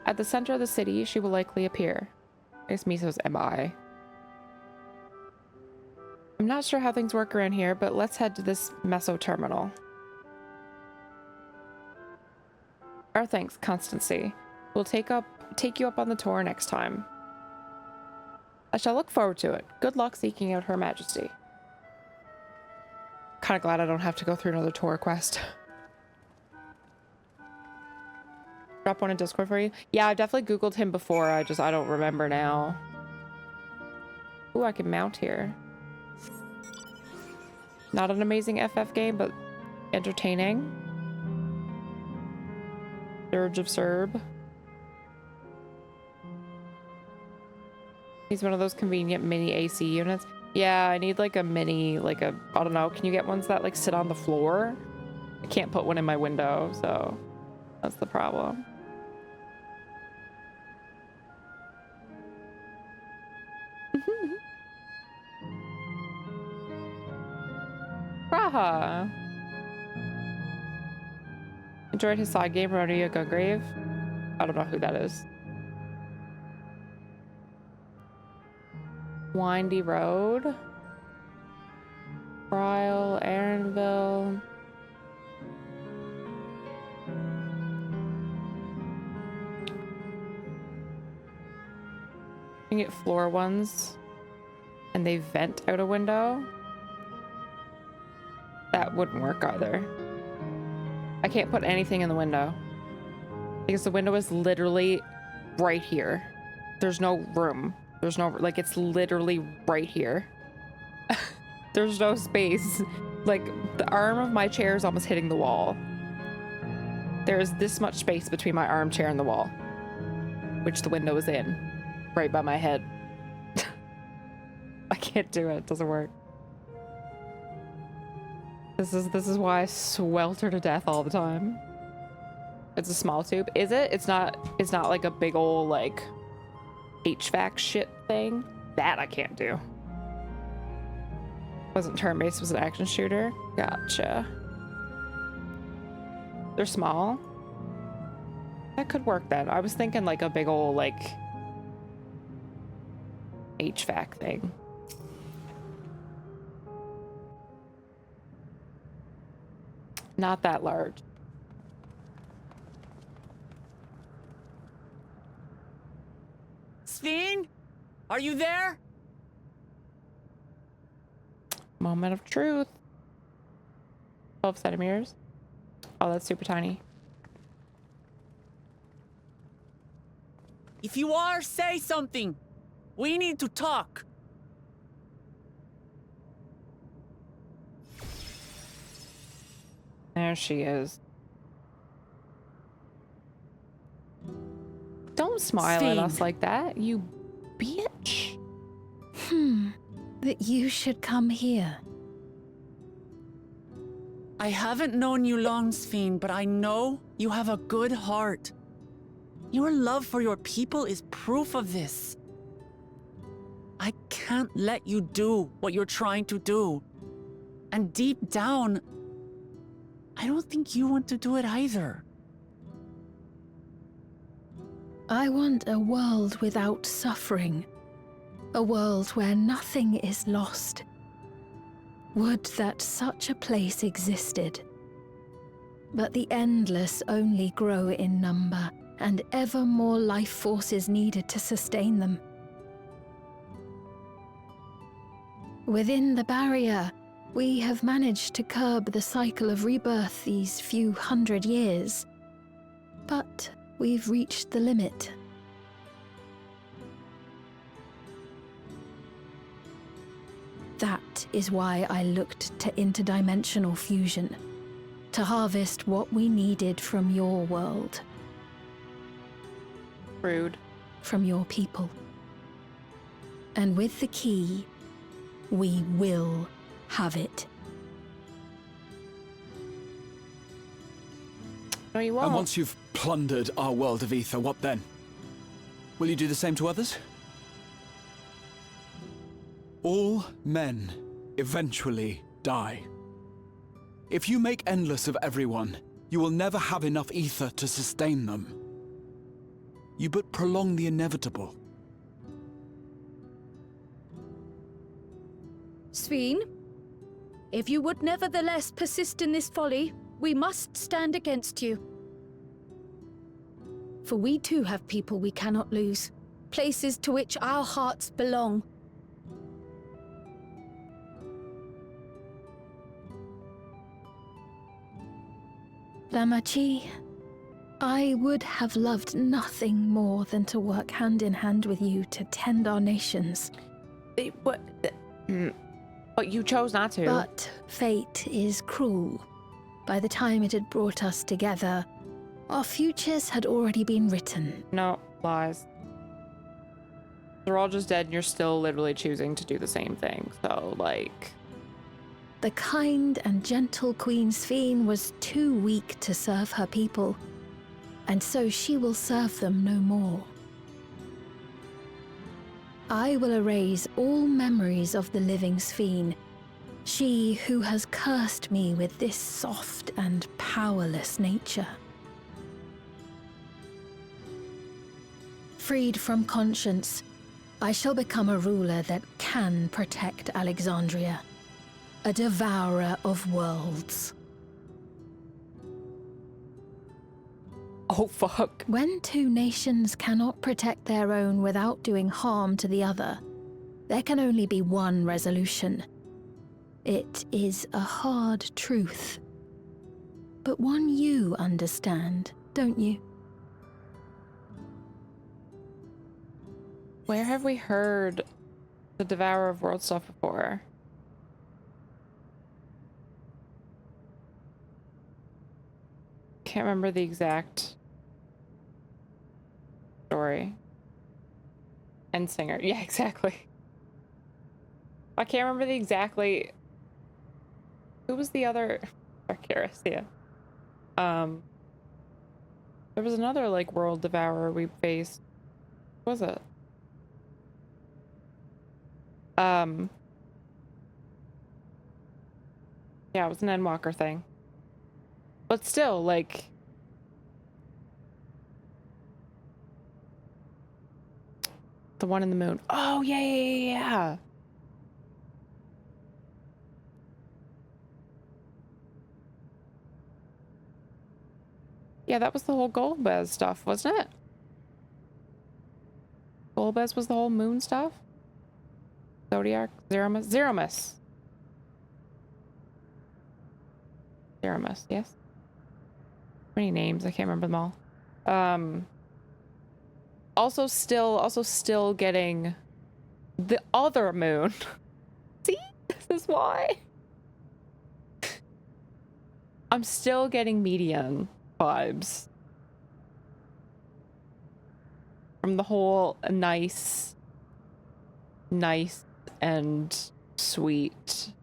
at the center of the city, she will likely appear. I guess Meso's MI. I'm not sure how things work around here, but let's head to this Meso terminal. Our thanks, Constancy. We'll take you up on the tour next time. I shall look forward to it. Good luck seeking out Her Majesty. Kind of glad I don't have to go through another tour quest. Drop one in Discord for you. Yeah, I've definitely Googled him before. I don't remember now. Ooh, I can mount here. Not an amazing FF game, but entertaining. Dirge of Serb. He's one of those convenient mini AC units. Yeah, I need like a mini, I don't know, can you get ones that like sit on the floor? I can't put one in my window, so that's the problem. Praha! Enjoyed his side game, Rodeo Gungrave. I don't know who that is. Windy Road. Trial, Aaronville. You can get floor ones, and they vent out a window. That wouldn't work either. I can't put anything in the window because the window is literally right here. There's no room. There's no, like, it's literally right here. There's no space. Like, the arm of my chair is almost hitting the wall. There's this much space between my armchair and the wall, which the window is in, right by my head. I can't do it. It doesn't work. This is why I swelter to death all the time. It's a small tube. Is it? It's not like a big old like HVAC shit thing. That I can't do. Wasn't turn-based, was an action shooter. Gotcha. They're small. That could work then. I was thinking like a big old like HVAC thing. Not that large. Sven? Are you there? Moment of truth. 12 centimeters. Oh, that's super tiny. If you are, say something. We need to talk. There she is. Don't smile at us like that, you bitch. That you should come here. I haven't known you long, Sven, but I know you have a good heart. Your love for your people is proof of this. I can't let you do what you're trying to do. And deep down, I don't think you want to do it either. I want a world without suffering. A world where nothing is lost. Would that such a place existed. But the endless only grow in number, and ever more life force is needed to sustain them. Within the barrier, we have managed to curb the cycle of rebirth these few hundred years. But we've reached the limit. That is why I looked to interdimensional fusion, to harvest what we needed from your world. Rude. From your people. And with the key, we will have it. No, you won't. And once you've plundered our world of ether, what then? Will you do the same to others? All men eventually die. If you make endless of everyone, you will never have enough ether to sustain them. You but prolong the inevitable. Sven, if you would nevertheless persist in this folly, we must stand against you. For we too have people we cannot lose, places to which our hearts belong. Lamachi, I would have loved nothing more than to work hand in hand with you to tend our nations. But you chose not to. But fate is cruel. By the time it had brought us together, our futures had already been written. No, lies. They're all just dead and you're still literally choosing to do the same thing. So, like... The kind and gentle Queen Sven was too weak to serve her people, and so she will serve them no more. I will erase all memories of the living Sven, she who has cursed me with this soft and powerless nature. Freed from conscience, I shall become a ruler that can protect Alexandria. A devourer of worlds. Oh, fuck. When two nations cannot protect their own without doing harm to the other, there can only be one resolution. It is a hard truth, but one you understand, don't you? Where have we heard the Devourer of Worlds stuff before? Can't remember the exact story. And singer. Yeah, exactly. I can't remember the exactly. Who was the other? Arcaris, yeah. There was another like world devourer we faced. What was it? Yeah, it was an Endwalker thing. But still, like, the one in the moon. Oh, yeah. Yeah, that was the whole Golbez stuff, wasn't it? Golbez was the whole moon stuff? Zodiac? Zeramus, yes? Many names, I can't remember them all. Also still getting the other moon. See? This is why. I'm still getting Median vibes. From the whole nice and sweet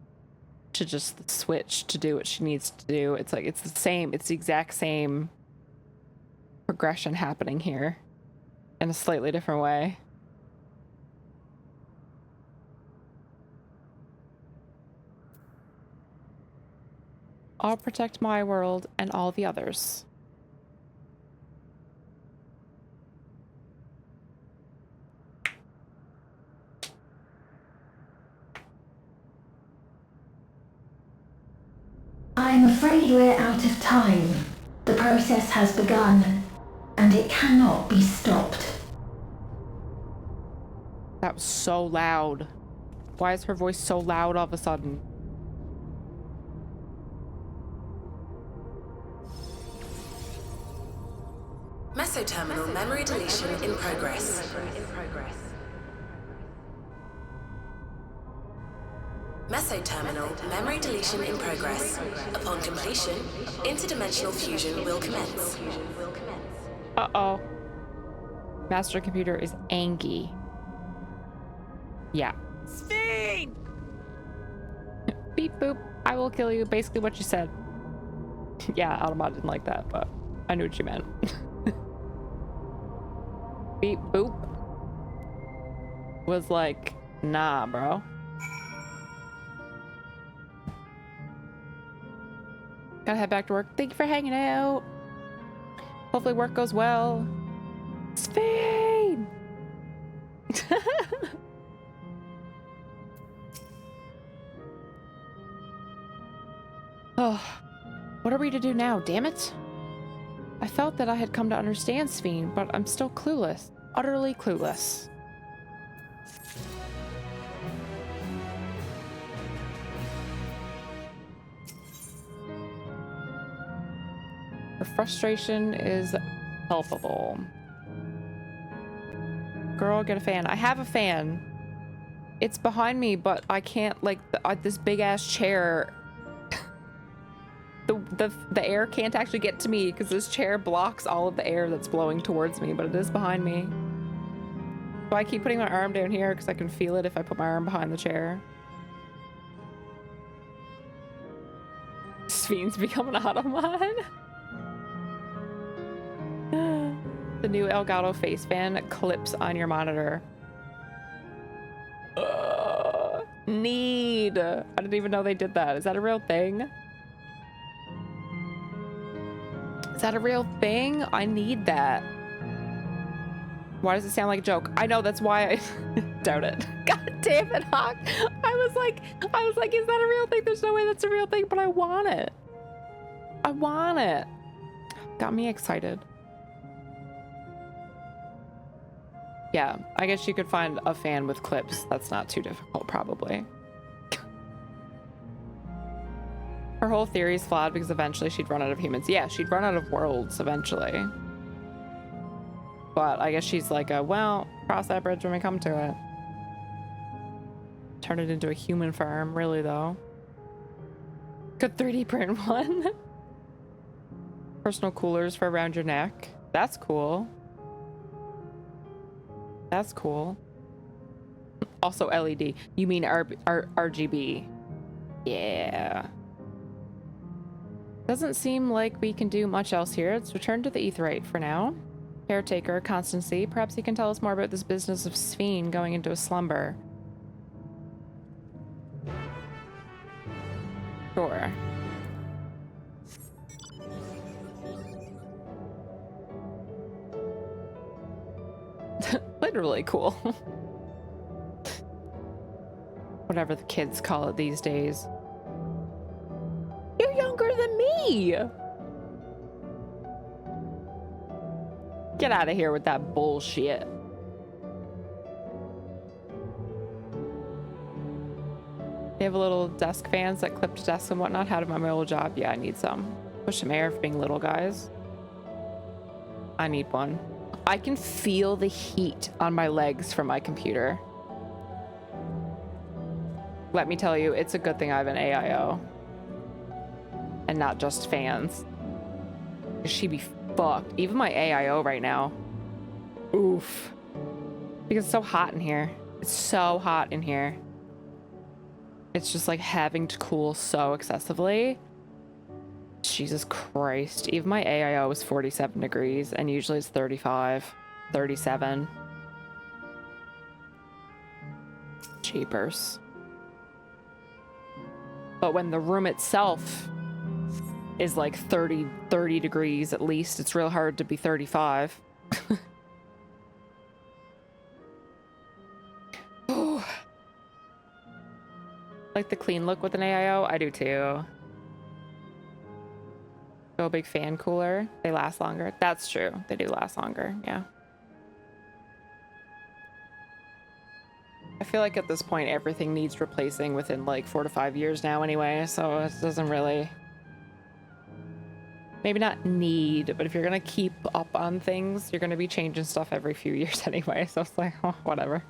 to just the switch to do what she needs to do. It's like, it's the exact same progression happening here in a slightly different way. I'll protect my world and all the others. I'm afraid we're out of time. The process has begun, and it cannot be stopped. That was so loud. Why is her voice so loud all of a sudden? Mesoterminal memory deletion in progress. Mesoterminal memory deletion in progress. Upon completion, interdimensional fusion will commence. Uh-oh. Master computer is angry. Yeah. Sphene! Beep boop. I will kill you. Basically what you said. Yeah, Autobot didn't like that, but I knew what you meant. Beep boop was like, nah, bro. Gotta head back to work. Thank you for hanging out. Hopefully work goes well. Sphene! Oh, what are we to do now, damn it? I felt that I had come to understand Sphene, but I'm still clueless. Utterly clueless. Her frustration is palpable. Girl, get a fan. I have a fan. It's behind me, but I can't, like, this big-ass chair. The air can't actually get to me because this chair blocks all of the air that's blowing towards me, but it is behind me. So I keep putting my arm down here because I can feel it if I put my arm behind the chair. Sphene's becoming an Autobot. The new Elgato face fan clips on your monitor. Need. I didn't even know they did that. Is that a real thing? Is that a real thing? I need that. Why does it sound like a joke? I know, that's why I doubt it. God damn it, Hawk. I was like, is that a real thing? There's no way that's a real thing, but I want it. I want it. Got me excited. Yeah, I guess you could find a fan with clips. That's not too difficult, probably. Her whole theory is flawed because eventually she'd run out of humans. Yeah, she'd run out of worlds eventually. But I guess she's like, well, cross that bridge when we come to it. Turn it into a human farm, really, though. Could 3D print one. Personal coolers for around your neck. That's cool. That's cool. Also LED. You mean RGB. Yeah. Doesn't seem like we can do much else here. Let's return to the Aetheryte for now. Caretaker, Constancy. Perhaps you can tell us more about this business of Sphene going into a slumber. Sure. Literally cool. Whatever the kids call it these days. You're younger than me! Get out of here with that bullshit. They have a little desk fans that clip to desks and whatnot. How to my old job? Yeah, I need some. Push some air for being little guys. I need one. I can feel the heat on my legs from my computer. Let me tell you, it's a good thing I have an AIO. And not just fans. She'd be fucked. Even my AIO right now. Oof. Because it's so hot in here. It's so hot in here. It's just like having to cool so excessively. Jesus Christ. Even my AIO is 47 degrees and usually it's 35, 37. Jeepers. But when the room itself is like 30 degrees at least, it's real hard to be 35. Like the clean look with an AIO? I do too. Go big fan cooler. They last longer. That's true. They do last longer. Yeah. I feel like at this point everything needs replacing within like 4 to 5 years now anyway, so it doesn't really... Maybe not need, but if you're gonna keep up on things, you're gonna be changing stuff every few years anyway, so it's like, oh, whatever.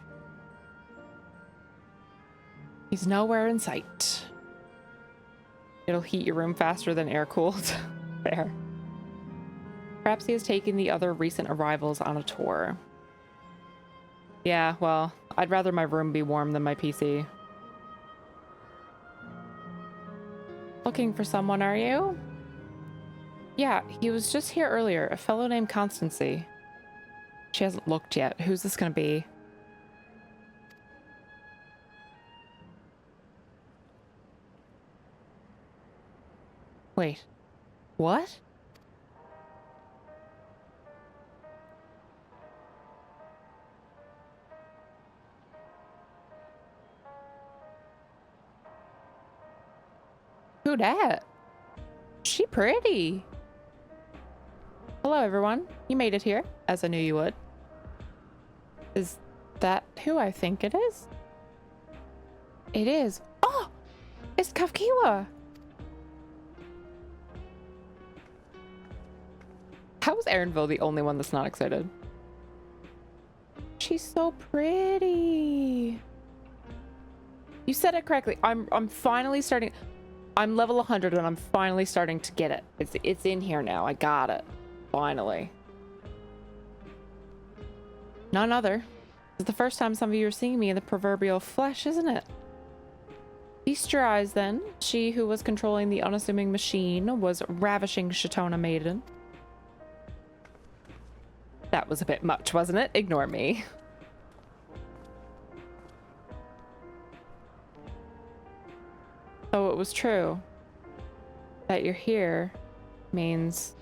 He's nowhere in sight. It'll heat your room faster than air-cooled. Fair. Perhaps he has taken the other recent arrivals on a tour. Yeah, well, I'd rather my room be warm than my PC. Looking for someone, are you? Yeah, he was just here earlier, a fellow named Constancy. She hasn't looked yet. Who's this gonna be? Wait, what? Who dat? She pretty. Hello, everyone. You made it here, as I knew you would. Is that who I think it is? It is. Oh! It's Kafkiwa! How is Erinville the only one that's not excited? She's so pretty. You said it correctly. I'm finally starting. I'm level 100 and I'm finally starting to get it. It's in here now. I got it. Finally. None other. It's the first time some of you are seeing me in the proverbial flesh, isn't it? Feast your eyes then. She who was controlling the unassuming machine was ravishing Shatona Maiden. That was a bit much, wasn't it? Ignore me. So it was true. That you're here means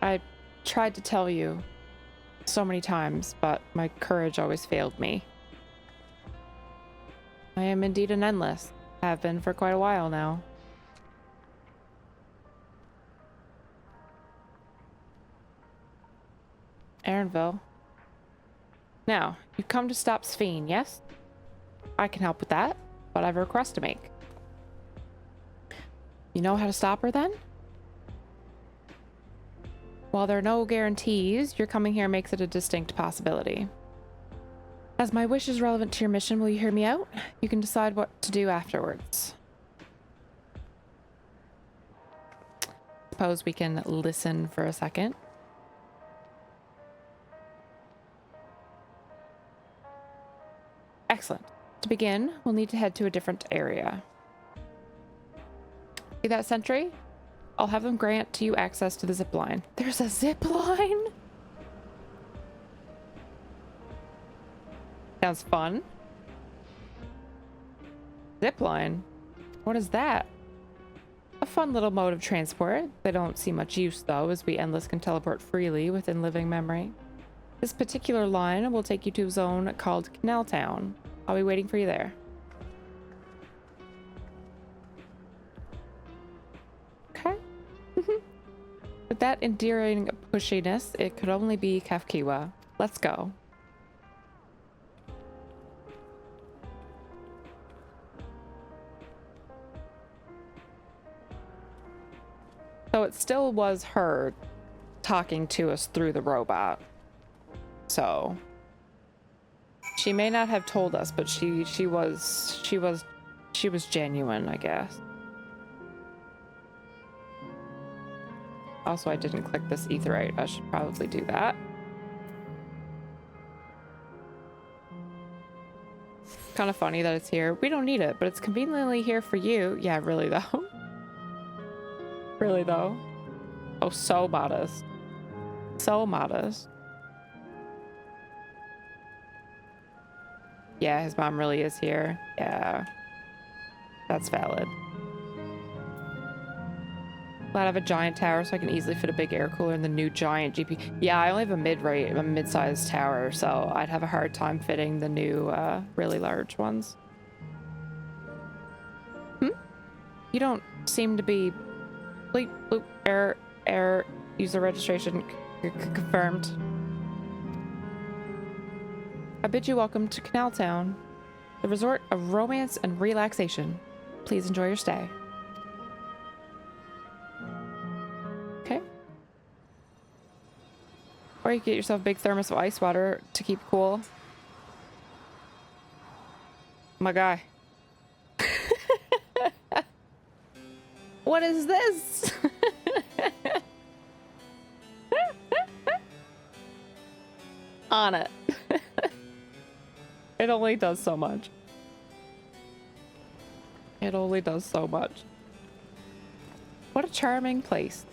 I tried to tell you so many times, but my courage always failed me. I am indeed an endless. Have been for quite a while now. Erinville, Now, you've come to stop Sphene, yes? I can help with that, but I have a request to make. You know how to stop her then? While there are no guarantees, your coming here makes it a distinct possibility. As my wish is relevant to your mission, will you hear me out? You can decide what to do afterwards. Suppose we can listen for a second. Excellent. To begin, we'll need to head to a different area. See that sentry? I'll have them grant to you access to the zip line. There's a zip line? Sounds fun. Zip line? What is that? A fun little mode of transport. They don't see much use though, as we endless can teleport freely within living memory. This particular line will take you to a zone called Canal Town. I'll be waiting for you there. Okay. With that endearing pushiness, it could only be Kafkiwa. Let's go. So it still was her talking to us through the robot. So she may not have told us, but she was genuine, I guess. Also, I didn't click this etherite. I should probably do that. Kind of funny that it's here. We don't need it, but it's conveniently here for you. Yeah, really though. Really though. Oh, so modest. So modest. Yeah, his mom really is here. Yeah. That's valid. Glad I have a giant tower so I can easily fit a big air cooler in the new giant GP. Yeah, I only have a mid-sized tower, so I'd have a hard time fitting the new, really large ones. You don't seem to be... Bleep, bloop, error, user registration confirmed. I bid you welcome to Canal Town, the resort of romance and relaxation. Please enjoy your stay. Okay. Or you can get yourself a big thermos of ice water to keep cool. My guy. What is this? On it. It only does so much. It only does so much. What a charming place.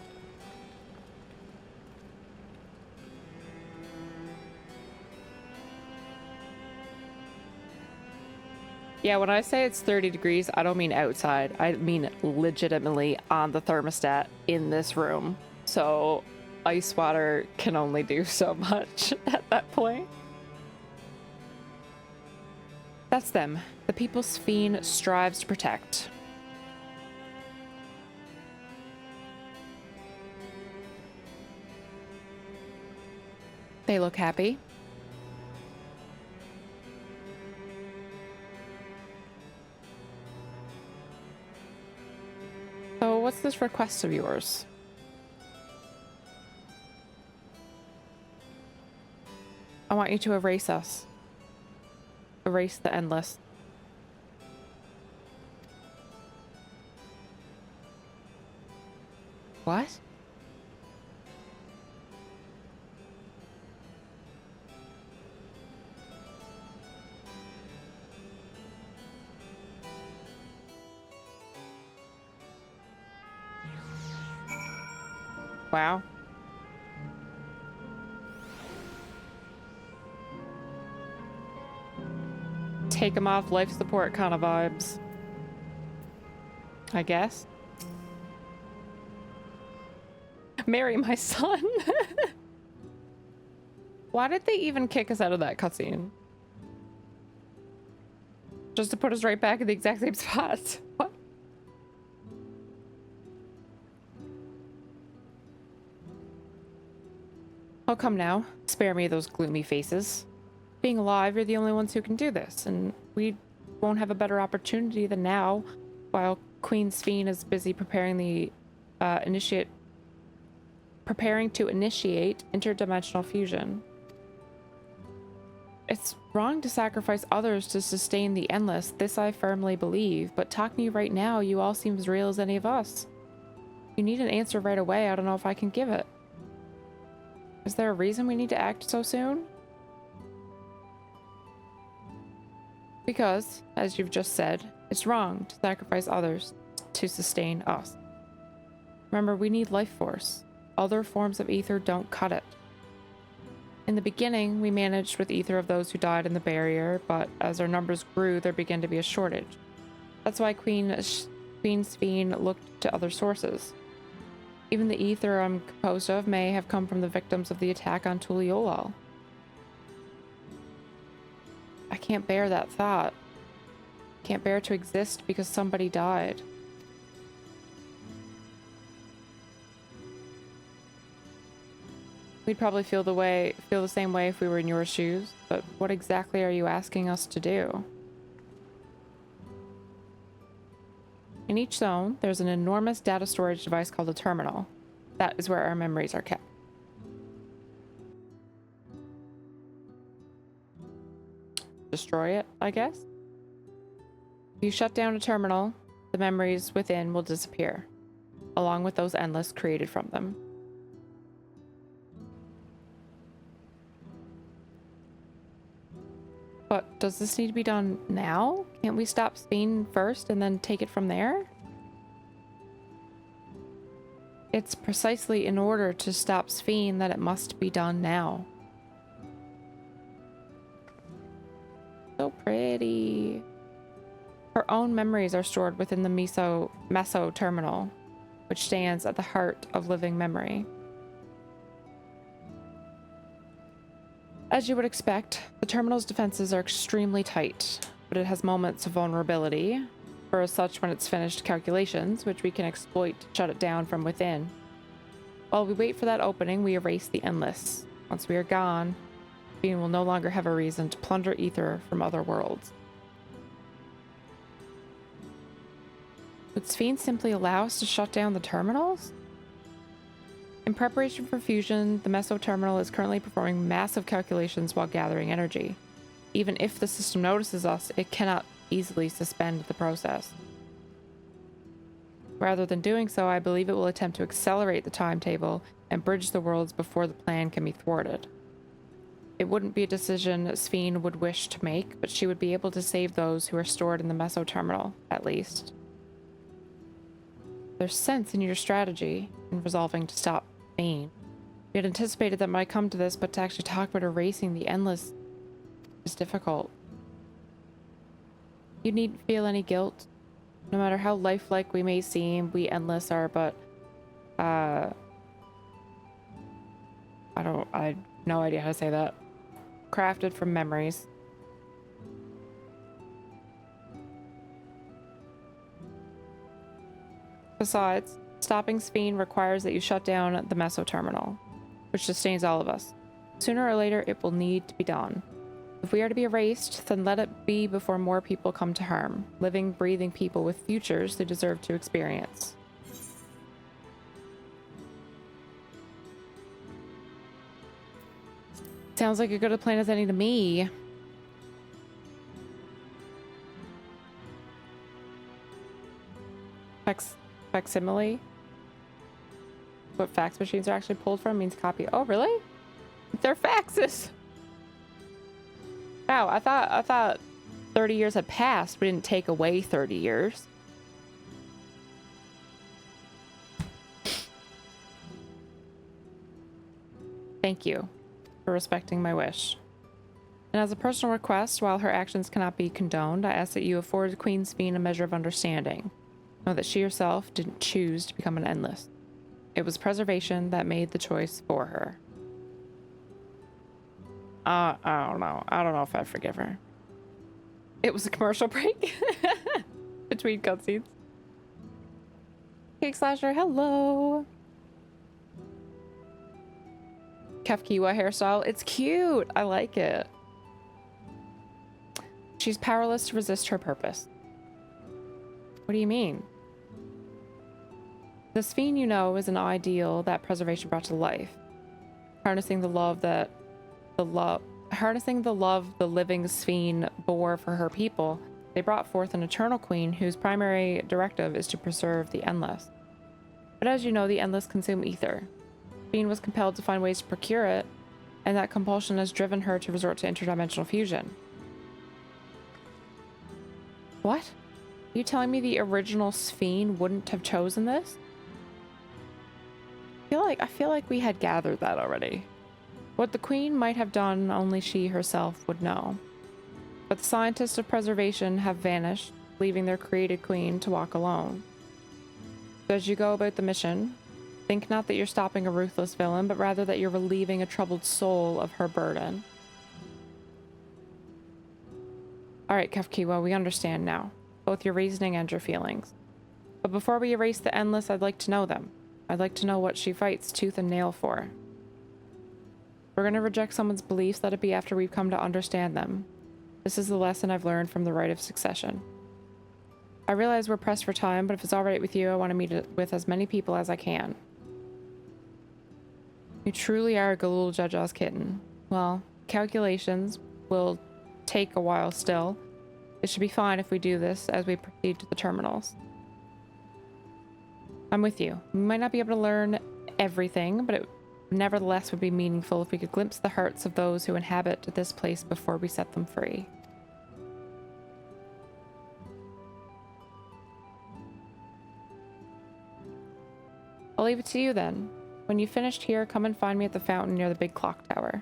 Yeah, when I say it's 30 degrees, I don't mean outside. I mean legitimately on the thermostat in this room. So ice water can only do so much at that point. That's them. The people Sphene strives to protect. They look happy. So what's this request of yours? I want you to erase us. Erase the endless. What? Wow. Take him off life support kind of vibes. I guess. Marry my son. Why did they even kick us out of that cutscene? Just to put us right back in the exact same spot. What? Oh, come now. Spare me those gloomy faces. being alive, you're the only ones who can do this, and we won't have a better opportunity than now, while Queen Sphene is busy preparing to initiate interdimensional fusion. It's wrong to sacrifice others to sustain the endless, this I firmly believe, but talking to you right now, you all seem as real as any of us. You need an answer right away, I don't know if I can give it. Is there a reason we need to act so soon? Because, as you've just said, it's wrong to sacrifice others to sustain us. Remember, we need life force. Other forms of ether don't cut it. In the beginning, we managed with ether of those who died in the barrier, but as our numbers grew, there began to be a shortage. That's why Queen Sphene looked to other sources. Even the ether I'm composed of may have come from the victims of the attack on Tuliolal. I can't bear that thought. Can't bear to exist because somebody died. We'd probably feel the same way if we were in your shoes, but what exactly are you asking us to do? In each zone, there's an enormous data storage device called a terminal. That is where our memories are kept. Destroy it, I guess? If you shut down a terminal, the memories within will disappear, along with those endless created from them. But does this need to be done now? Can't we stop Sphene first and then take it from there? It's precisely in order to stop Sphene that it must be done now. So pretty. Her own memories are stored within the meso terminal, which stands at the heart of living memory. As you would expect, the terminal's defenses are extremely tight, but it has moments of vulnerability. For as such, when it's finished calculations, which we can exploit to shut it down from within. While we wait for that opening, we erase the endless. Once we are gone, Sphene will no longer have a reason to plunder ether from other worlds. Would Sphene simply allow us to shut down the terminals? In preparation for fusion, the meso terminal is currently performing massive calculations while gathering energy. Even if the system notices us, it cannot easily suspend the process. Rather than doing so, I believe it will attempt to accelerate the timetable and bridge the worlds before the plan can be thwarted. It wouldn't be a decision Sphene would wish to make, but she would be able to save those who are stored in the meso terminal, at least. There's sense in your strategy in resolving to stop Sphene. We had anticipated that might come to this, but to actually talk about erasing the endless is difficult. You needn't feel any guilt. No matter how lifelike we may seem, we endless are but I have no idea how to say that. Crafted from memories. Besides, stopping Sphene requires that you shut down the meso terminal, which sustains all of us. Sooner or later, it will need to be done. If we are to be erased, then let it be before more people come to harm. Living, breathing people with futures they deserve to experience. Sounds like a good a plan as any to me. Facsimile? What fax machines are actually pulled from means copy. Oh, really? They're faxes! Wow, I thought 30 years had passed. We didn't take away 30 years. Thank you for respecting my wish. And as a personal request, while her actions cannot be condoned, I ask that you afford Queen Sphene a measure of understanding. Know that she herself didn't choose to become an endless. It was preservation that made the choice for her. I don't know. I don't know if I forgive her. It was a commercial break between cutscenes. Cake Slasher, hello. Kefkiwa hairstyle. It's cute. I like it. she's powerless to resist her purpose. What do you mean? The Sphene you know is an ideal that preservation brought to life. Harnessing the love the living Sphene bore for her people, they brought forth an eternal queen whose primary directive is to preserve the endless. But as you know, the endless consume ether. Sphene was compelled to find ways to procure it, and that compulsion has driven her to resort to interdimensional fusion. What? Are you telling me the original Sphene wouldn't have chosen this? I feel like we had gathered that already. What the Queen might have done, only she herself would know. But the scientists of preservation have vanished, leaving their created queen to walk alone. So as you go about the mission, think not that you're stopping a ruthless villain, but rather that you're relieving a troubled soul of her burden. Alright, Kafkiwa, we understand now, both your reasoning and your feelings. But before we erase the endless, I'd like to know them. I'd like to know what she fights tooth and nail for. We're going to reject someone's beliefs, let it be after we've come to understand them. This is the lesson I've learned from the rite of succession. I realize we're pressed for time, but if it's alright with you, I want to meet with as many people as I can. You truly are a Galul Jajja's kitten. Well, calculations will take a while still. It should be fine if we do this as we proceed to the terminals. I'm with you. We might not be able to learn everything, but it nevertheless would be meaningful if we could glimpse the hearts of those who inhabit this place before we set them free. I'll leave it to you then. When you've finished here, come and find me at the fountain near the big clock tower.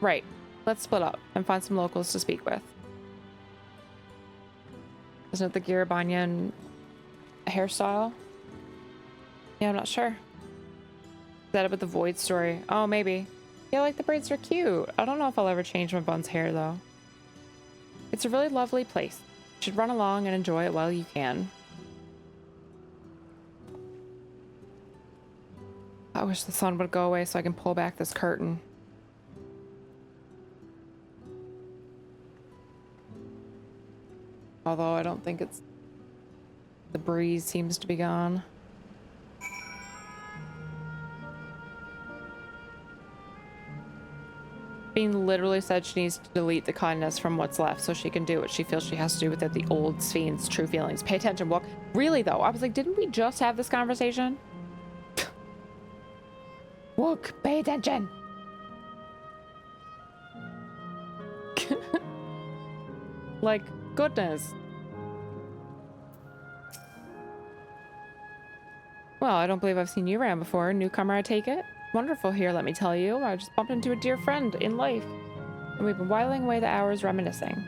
Right. Let's split up and find some locals to speak with. Isn't it the Girabanyan hairstyle? Yeah, I'm not sure. Is that about the Void story? Oh, maybe. Yeah, like the braids are cute. I don't know if I'll ever change my bun's hair, though. It's a really lovely place. You should run along and enjoy it while you can. I wish the sun would go away so I can pull back this curtain. Although I don't think it's... The breeze seems to be gone. Bean literally said she needs to delete the kindness from what's left so she can do what she feels she has to do without the old Sphene's true feelings. Pay attention, Wook. Really, though? I was like, didn't we just have this conversation? Wook, pay attention. Like, goodness. Well, I don't believe I've seen you around before. Newcomer, I take it? Wonderful here, let me tell you. I just bumped into a dear friend in life, and we've been whiling away the hours reminiscing.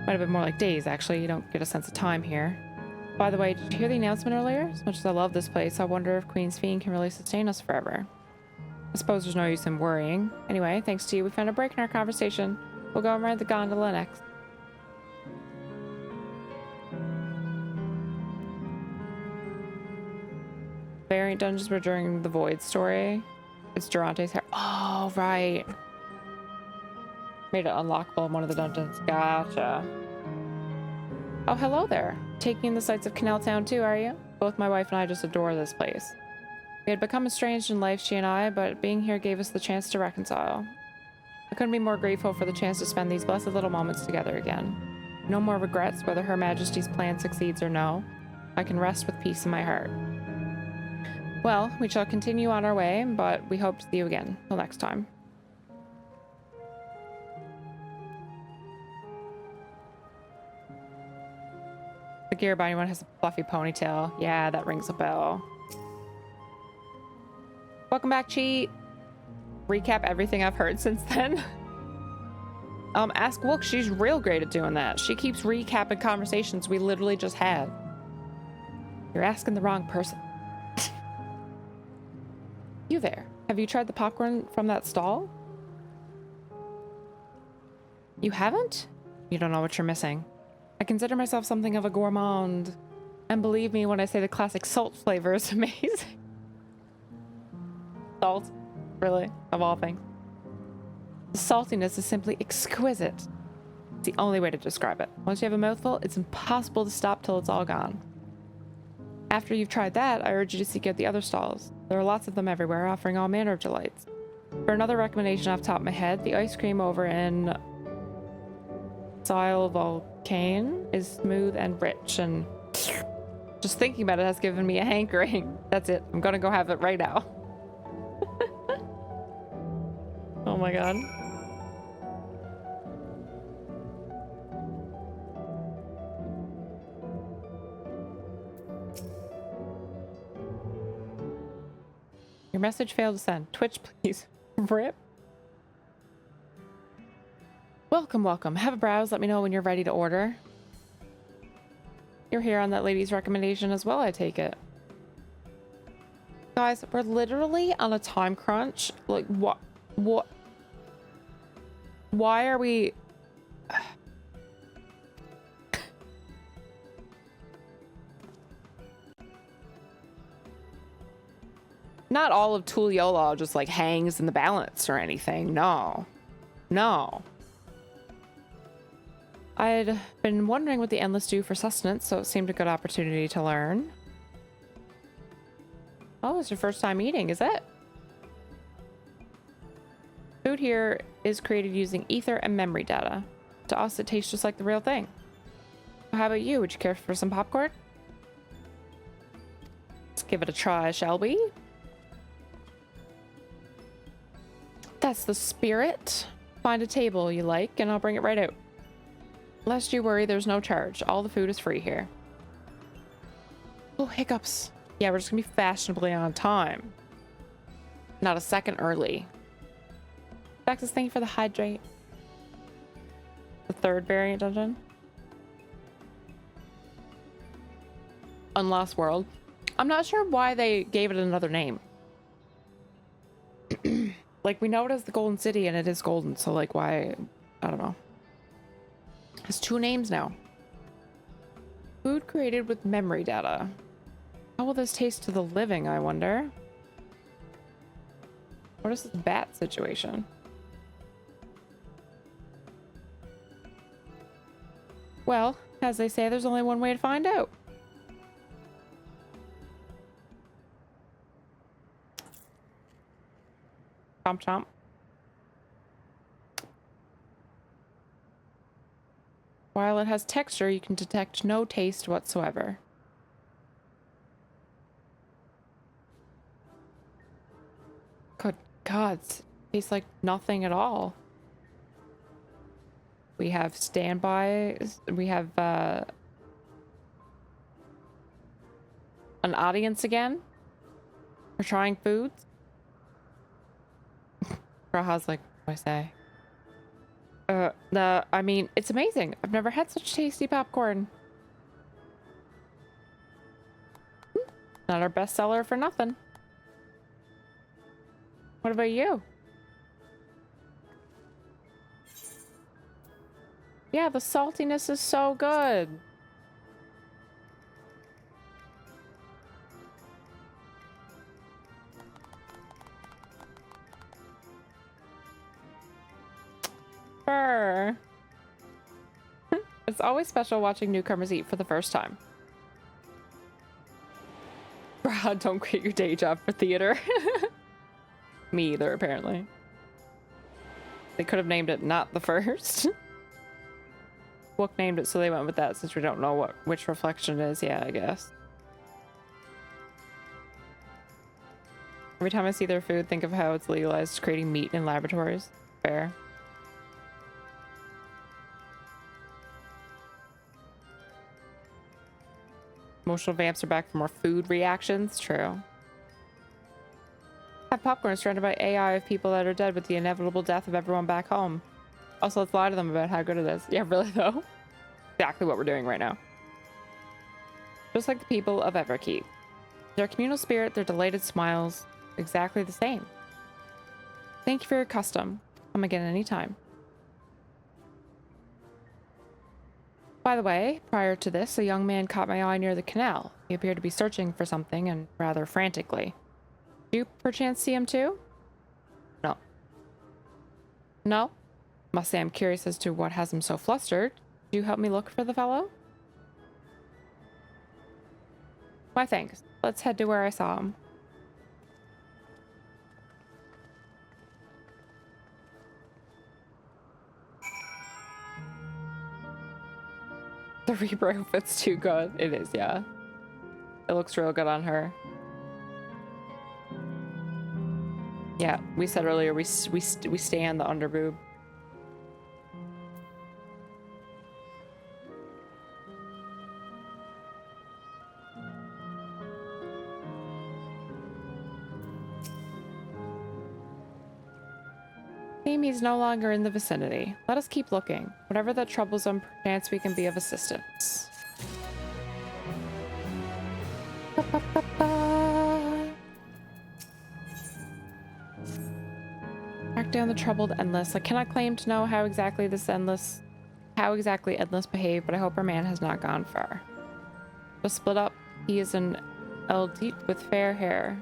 Might have been more like days, actually. You don't get a sense of time here. By the way, did you hear the announcement earlier? As much as I love this place, I wonder if Queen Sphene can really sustain us forever. I suppose there's no use in worrying. Anyway, thanks to you, we found a break in our conversation. We'll go and ride the gondola next. Variant dungeons were during the Void story. It's Durante's hair. Oh, right. Made it unlockable in one of the dungeons. Gotcha. Oh, hello there. Taking in the sights of Canal Town too, are you? Both my wife and I just adore this place. We had become estranged in life, she and I, but being here gave us the chance to reconcile. I couldn't be more grateful for the chance to spend these blessed little moments together again. No more regrets whether Her Majesty's plan succeeds or no. I can rest with peace in my heart. Well, we shall continue on our way, but we hope to see you again. Till next time. The Gearbine one has a fluffy ponytail. Yeah, that rings a bell. Welcome back, Cheat. Recap everything I've heard since then. Ask Wook. She's real great at doing that. She keeps recapping conversations we literally just had. You're asking the wrong person. You there. Have you tried the popcorn from that stall? You haven't? You don't know what you're missing. I consider myself something of a gourmand. And believe me when I say the classic salt flavor is amazing. Salt, really, of all things. The saltiness is simply exquisite. It's the only way to describe it. Once you have a mouthful, it's impossible to stop till it's all gone. After you've tried that, I urge you to seek out the other stalls. There are lots of them everywhere, offering all manner of delights. For another recommendation off the top of my head, the ice cream over in Isle Volcane is smooth and rich, and just thinking about it has given me a hankering. That's it. I'm gonna go have it right now. Oh my god. Your message failed to send. Twitch, please. Rip. Welcome, welcome. Have a browse. Let me know when you're ready to order. You're here on that lady's recommendation as well, I take it. Guys, we're literally on a time crunch. Like, what? Why are we... Not all of Tuliyola just like hangs in the balance or anything. No. No. I'd been wondering what the Endless do for sustenance, so it seemed a good opportunity to learn. Oh, it's your first time eating, is it? Food here is created using ether and memory data. To us, it tastes just like the real thing. How about you? Would you care for some popcorn? Let's give it a try, shall we? That's the spirit. Find a table you like, and I'll bring it right out. Lest you worry, there's no charge. All the food is free here. Oh, hiccups. Yeah, we're just gonna be fashionably on time. Not a second early. Baxis, thank you for the hydrate. The third variant dungeon. Unlost World. I'm not sure why they gave it another name. Like, we know it as the Golden City and it is golden, so like why? I don't know. It has two names now. Food created with memory data. How will this taste to the living, I wonder? What is this bat situation? Well, as they say, there's only one way to find out. Chomp chomp. While it has texture, you can detect no taste whatsoever. Good God, it tastes like nothing at all. We have standby. We have an audience again. We're trying foods. Raha's like, what do I say? I mean, it's amazing. I've never had such tasty popcorn. Not our bestseller for nothing. What about you? Yeah, the saltiness is so good. Brr. It's always special watching newcomers eat for the first time. Bruh, don't quit your day job for theater. Me either, apparently. They could have named it Not the First. Book named it, so they went with that since we don't know which reflection it is. Yeah, I guess. Every time I see their food, think of how it's legalized creating meat in laboratories. Fair. Emotional vamps are back for more food reactions. True. Have popcorn is surrounded by AI of people that are dead with the inevitable death of everyone back home. Also, let's lie to them about how good it is. Yeah, really though. Exactly what we're doing right now. Just like the people of Everkeep. Their communal spirit, their delighted smiles, exactly the same. Thank you for your custom. Come again anytime. By the way, prior to this, a young man caught my eye near the canal. He appeared to be searching for something, and rather frantically. Do you perchance see him too? No. No? Must say I'm curious as to what has him so flustered. Do you help me look for the fellow? Why, thanks. Let's head to where I saw him. The Reaper outfit's too good. It is, yeah. It looks real good on her. Yeah, we said earlier we stay on the underboob. He's no longer in the vicinity. Let us keep looking. Whatever that troubles him, perchance we can be of assistance. Track down the troubled Endless. I cannot claim to know how exactly Endless behaved, but I hope our man has not gone far. To split up, he is an Eldite with fair hair.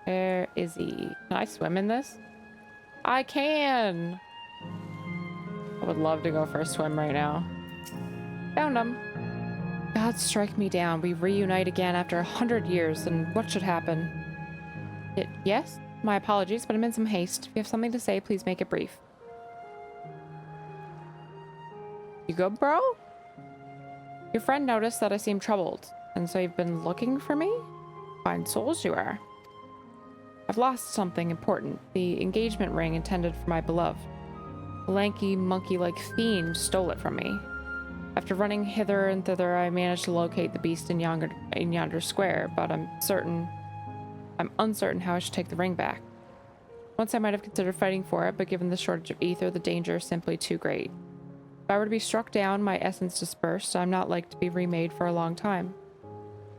Where is he? Can I swim in this? I can! I would love to go for a swim right now. Found him. God strike me down. We reunite again after 100 years, and what should happen? Yes? My apologies, but I'm in some haste. If you have something to say, please make it brief. You good, bro? Your friend noticed that I seemed troubled, and so you've been looking for me? Fine souls you are. I've lost something important, the engagement ring intended for my beloved. A lanky, monkey-like fiend stole it from me. After running hither and thither, I managed to locate the beast in yonder square, but I'm uncertain how I should take the ring back. Once I might have considered fighting for it, but given the shortage of ether, the danger is simply too great. If I were to be struck down, my essence dispersed, I'm not like to be remade for a long time.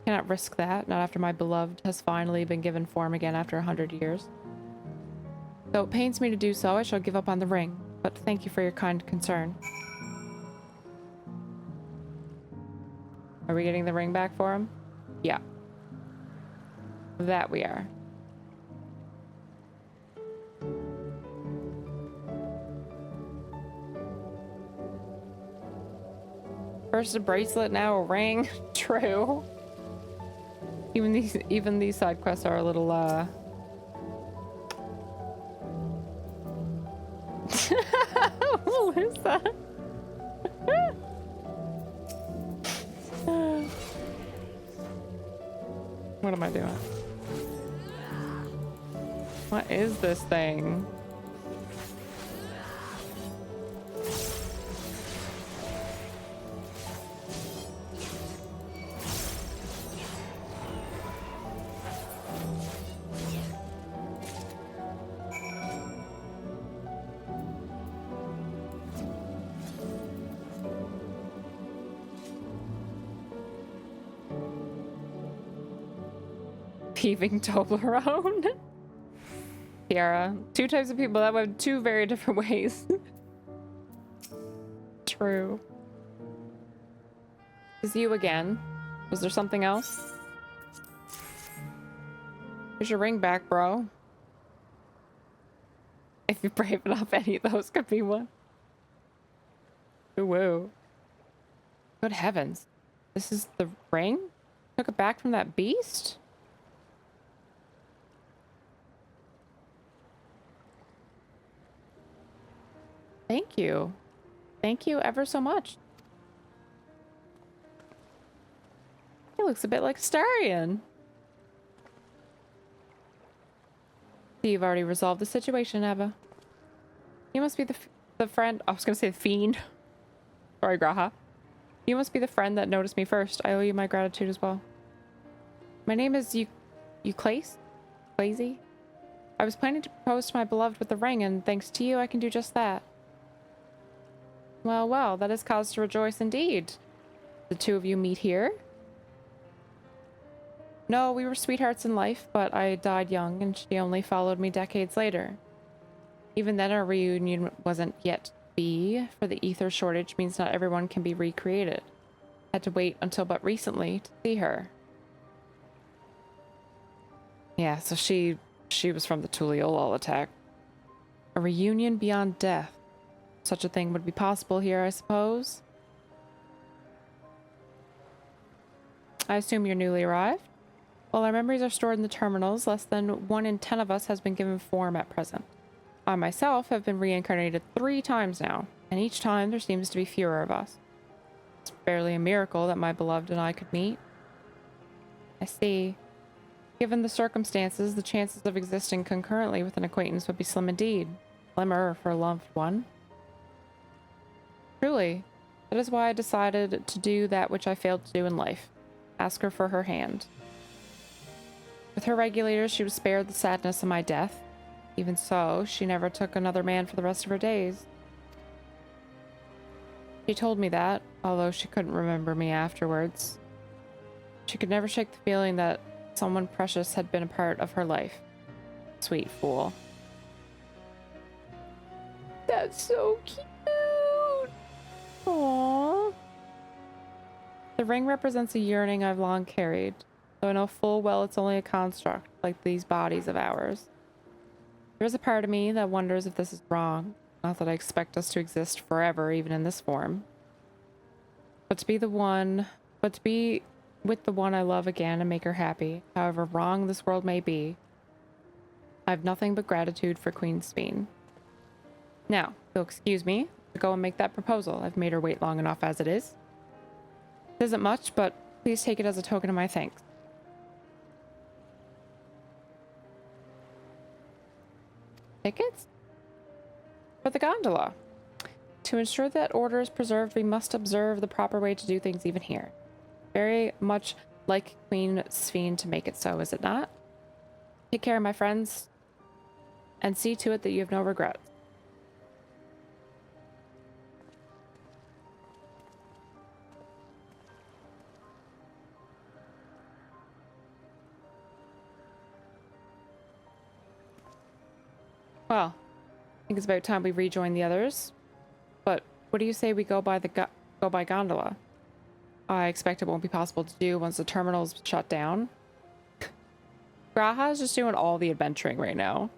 Cannot risk that, not after my beloved has finally been given form again after 100 years. Though it pains me to do so, I shall give up on the ring, but thank you for your kind concern. Are we getting the ring back for him? Yeah. That we are. First a bracelet, now a ring. True. Even these side quests are a little what is that? What am I doing? What is this thing? Thieving Toblerone. Tiara. Two types of people that went two very different ways. True. Is you again? Was there something else? Here's your ring back, bro. If you're brave enough, any of those could be one. Ooh, woo. Good heavens. This is the ring? Took it back from that beast? Thank you. Thank you ever so much. He looks a bit like Starion. You've already resolved the situation, Eva. You must be the friend. I was going to say the fiend. Sorry, Graha. You must be the friend that noticed me first. I owe you my gratitude as well. My name is Euclase? Clazy? I was planning to propose to my beloved with the ring, and thanks to you, I can do just that. Well, well, that is cause to rejoice indeed. The two of you meet here? No, we were sweethearts in life, but I died young, and she only followed me decades later. Even then, our reunion wasn't yet to be, for the ether shortage means not everyone can be recreated. Had to wait until but recently to see her. Yeah, so she was from the Tuliolol attack. A reunion beyond death. Such a thing would be possible here, I suppose. I assume you're newly arrived? While our memories are stored in the terminals, less than 1 in 10 of us has been given form at present. I myself have been reincarnated 3 times now, and each time there seems to be fewer of us. It's barely a miracle that my beloved and I could meet. I see. Given the circumstances, the chances of existing concurrently with an acquaintance would be slim indeed. Slimmer for a loved one. Truly, that is why I decided to do that which I failed to do in life. Ask her for her hand. With her regulators, she was spared the sadness of my death. Even so, she never took another man for the rest of her days. She told me that, although she couldn't remember me afterwards. She could never shake the feeling that someone precious had been a part of her life. Sweet fool. That's so cute. Aww. The ring represents a yearning I've long carried, though I know full well it's only a construct, like these bodies of ours. There is a part of me that wonders if this is wrong. Not that I expect us to exist forever, even in this form. But to be with the one I love again and make her happy, however wrong this world may be, I have nothing but gratitude for Queen Sveen. Now, if you'll excuse me, to go and make that proposal. I've made her wait long enough as it is. It isn't much, but please take it as a token of my thanks. Tickets? For the gondola. To ensure that order is preserved, we must observe the proper way to do things even here. Very much like Queen Sveen to make it so, is it not? Take care, my friends, and see to it that you have no regrets. Well, I think it's about time we rejoin the others. But what do you say we go by gondola? I expect it won't be possible to do once the terminal's shut down. Graha is just doing all the adventuring right now.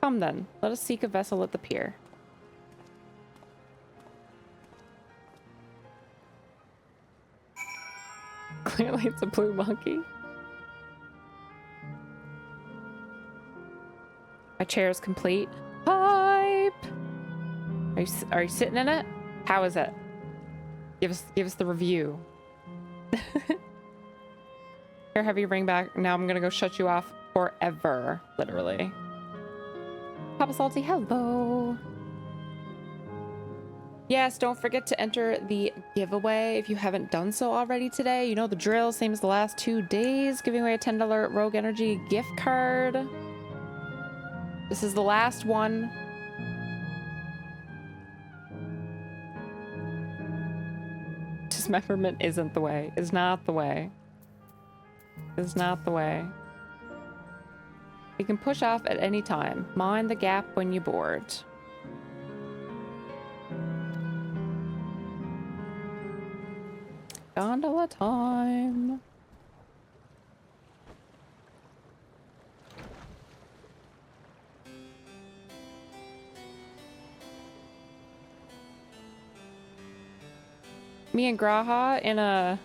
Come then, let us seek a vessel at the pier. Clearly it's a blue monkey. My chair is complete. Hype! Are you sitting in it? How is it? Give us the review. Here, have you ring back. Now I'm gonna go shut you off forever, literally. Papa Salty, hello. Yes, don't forget to enter the giveaway if you haven't done so already today. You know the drill, same as the last 2 days, giving away a $10 Rogue Energy gift card. This is the last one. Dismemberment isn't the way. Is not the way. Is not the way. You can push off at any time. Mind the gap when you board. Gondola time. Me and Graha in a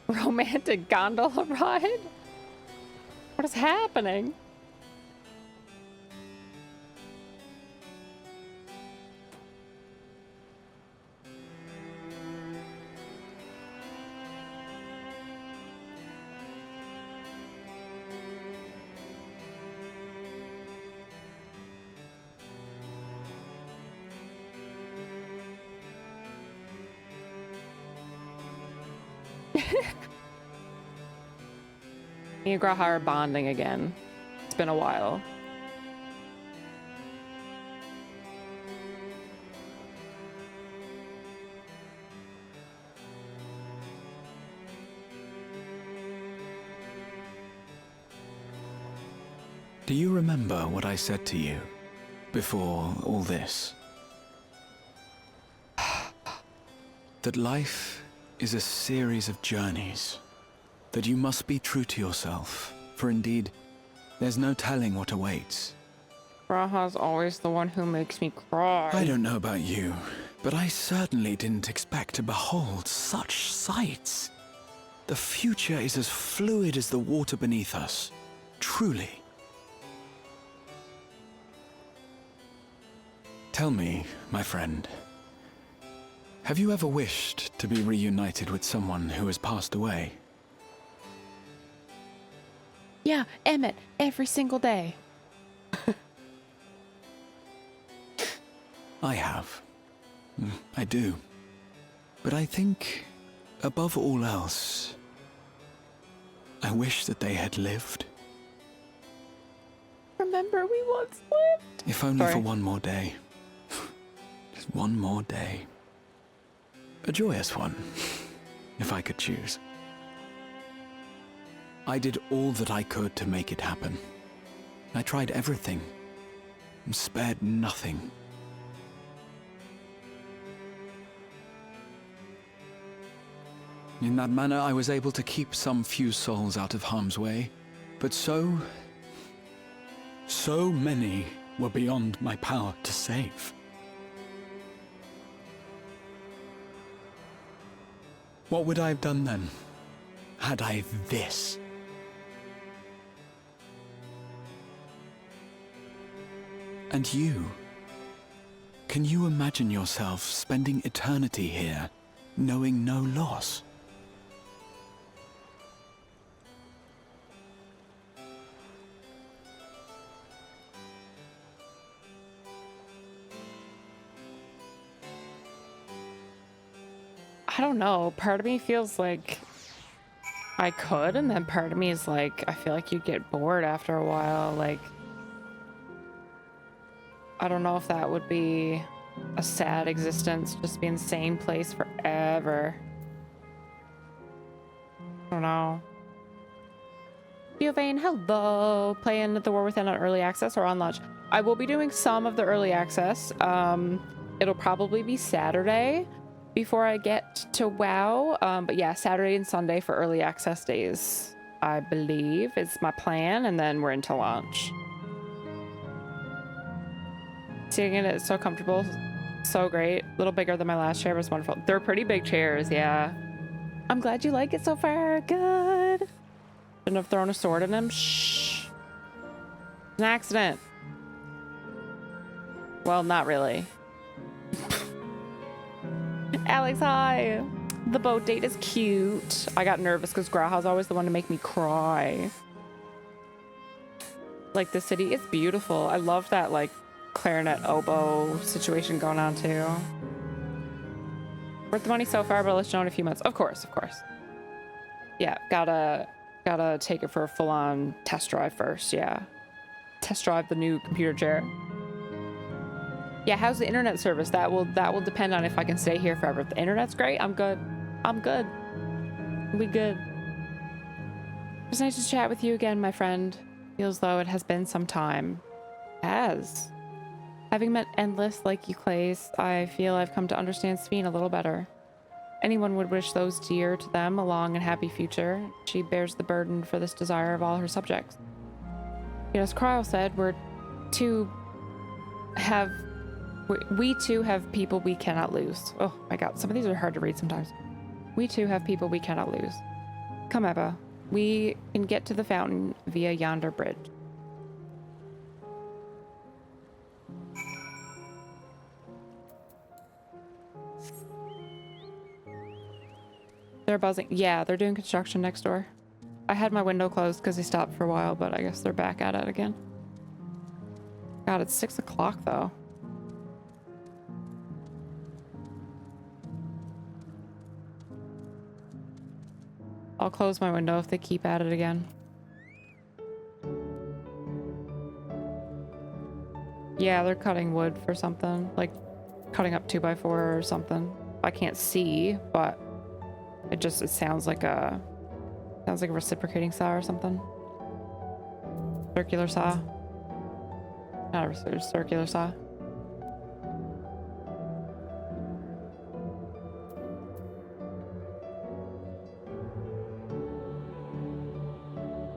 romantic gondola ride? What is happening? Me and Graha are bonding again. been a while. Do you remember what I said to you before all this? That life is a series of journeys. That you must be true to yourself, for indeed, there's no telling what awaits. Raha's always the one who makes me cry. I don't know about you, but I certainly didn't expect to behold such sights. The future is as fluid as the water beneath us, truly. Tell me, my friend, have you ever wished to be reunited with someone who has passed away? Yeah, Emmett, every single day. I have. I do. But I think, above all else, I wish that they had lived. Remember, we once lived. If only for one more day. Just one more day. A joyous one, if I could choose. I did all that I could to make it happen. I tried everything, and spared nothing. In that manner, I was able to keep some few souls out of harm's way, but so many were beyond my power to save. What would I have done then, had I this? And you? Can you imagine yourself spending eternity here, knowing no loss? I don't know. Part of me feels like I could, and then part of me is like, I feel like you'd get bored after a while. Like, I don't know if that would be a sad existence, just be in the same place forever. I don't know. Giovanni, hello. Playing The War Within on early access or on launch? I will be doing some of the early access. It'll probably be Saturday before I get to WoW. But yeah, Saturday and Sunday for early access days, I believe, is my plan, and then we're into launch. Sitting in it is so comfortable, so great. A little bigger than my last chair, but it's wonderful. They're pretty big chairs, yeah. I'm glad you like it so far. Good. Shouldn't have thrown a sword in them. Shh. An accident. Well, not really. Alex, hi. The boat date is cute. I got nervous because Graha's always the one to make me cry. Like, the city is beautiful. I love that, like, clarinet oboe situation going on too. Worth the money so far, but I'll let you know in a few months. Of course, of course. Yeah, gotta take it for a full-on test drive first. Yeah, test drive the new computer chair. Yeah, how's the internet service? That will depend on if I can stay here forever. If the internet's great, I'm good. I'm good. We good. It's nice to chat with you again, my friend. Feels though it has been some time. As having met Endless like you, Clays, I feel I've come to understand Sveen a little better. Anyone would wish those dear to them a long and happy future. She bears the burden for this desire of all her subjects. Yet as Cryle said, we too have people we cannot lose. Oh my god, some of these are hard to read sometimes. We too have people we cannot lose. Come, Eva. We can get to the fountain via yonder bridge. They're buzzing. Yeah, they're doing construction next door. I had my window closed because they stopped for a while, but I guess they're back at it again. God, it's 6 o'clock though. I'll close my window if they keep at it again. Yeah, they're cutting wood for something. Like, cutting up 2x4 or something. I can't see, but it sounds like a reciprocating saw or something. Circular saw. Not a circular saw.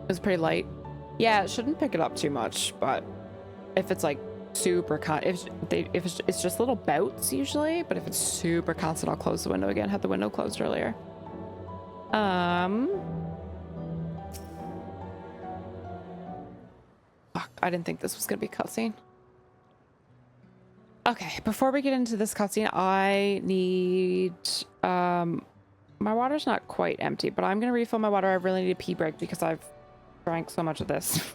It was pretty light. Yeah, it shouldn't pick it up too much, but if it's like super if it's just little bouts usually, but if it's super constant, I'll close the window again. Had the window closed earlier. Fuck, I didn't think this was gonna be cutscene. Okay, before we get into this cutscene, I need my water's not quite empty, but I'm gonna refill my water. I really need a pee break because I've drank so much of this.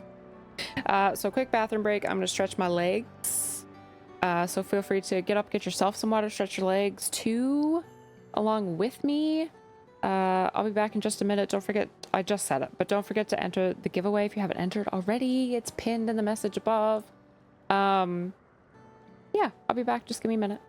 So quick bathroom break. I'm gonna stretch my legs. So feel free to get up, get yourself some water, stretch your legs too, along with me. I'll be back in just a minute. Don't forget, I just said it, but don't forget to enter the giveaway if you haven't entered already. It's pinned in the message above. Yeah, I'll be back. Just give me a minute.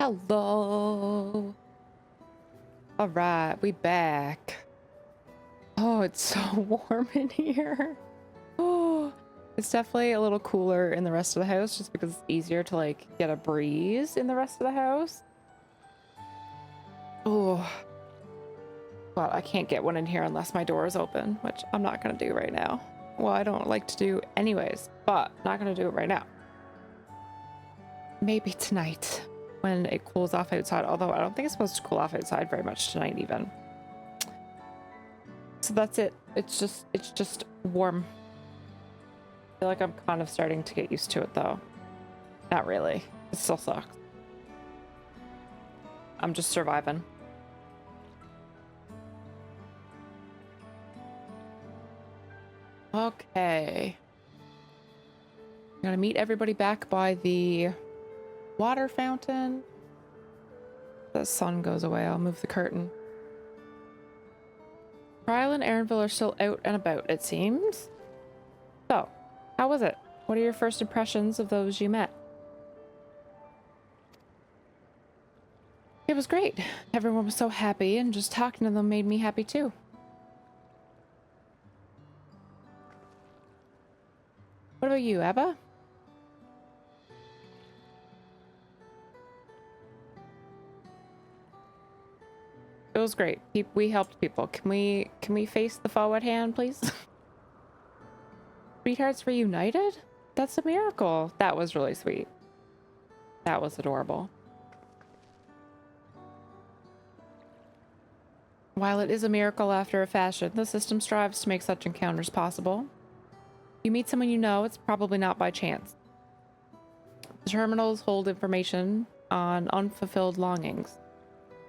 Hello. All right, we back. Oh, it's so warm in here. Oh, it's definitely a little cooler in the rest of the house just because it's easier to like get a breeze in the rest of the house. Oh, but I can't get one in here unless my door is open, which I'm not gonna do right now. Well, I don't like to do anyways, but not gonna do it right now. Maybe tonight when it cools off outside, although I don't think it's supposed to cool off outside very much tonight even. So that's it. It's just warm. I feel like I'm kind of starting to get used to it though. Not really. It still sucks. I'm just surviving. Okay. I'm gonna meet everybody back by the water fountain. The sun goes away. I'll move the curtain. Kyle and Aaronville are still out and about, it seems. So, how was it? What are your first impressions of those you met? It was great. Everyone was so happy, and just talking to them made me happy too. What about you, Abba? It was great. We helped people. Can we face the forward hand, please? Sweethearts reunited? That's a miracle. That was really sweet. That was adorable. While it is a miracle after a fashion, the system strives to make such encounters possible. You meet someone you know, it's probably not by chance. The terminals hold information on unfulfilled longings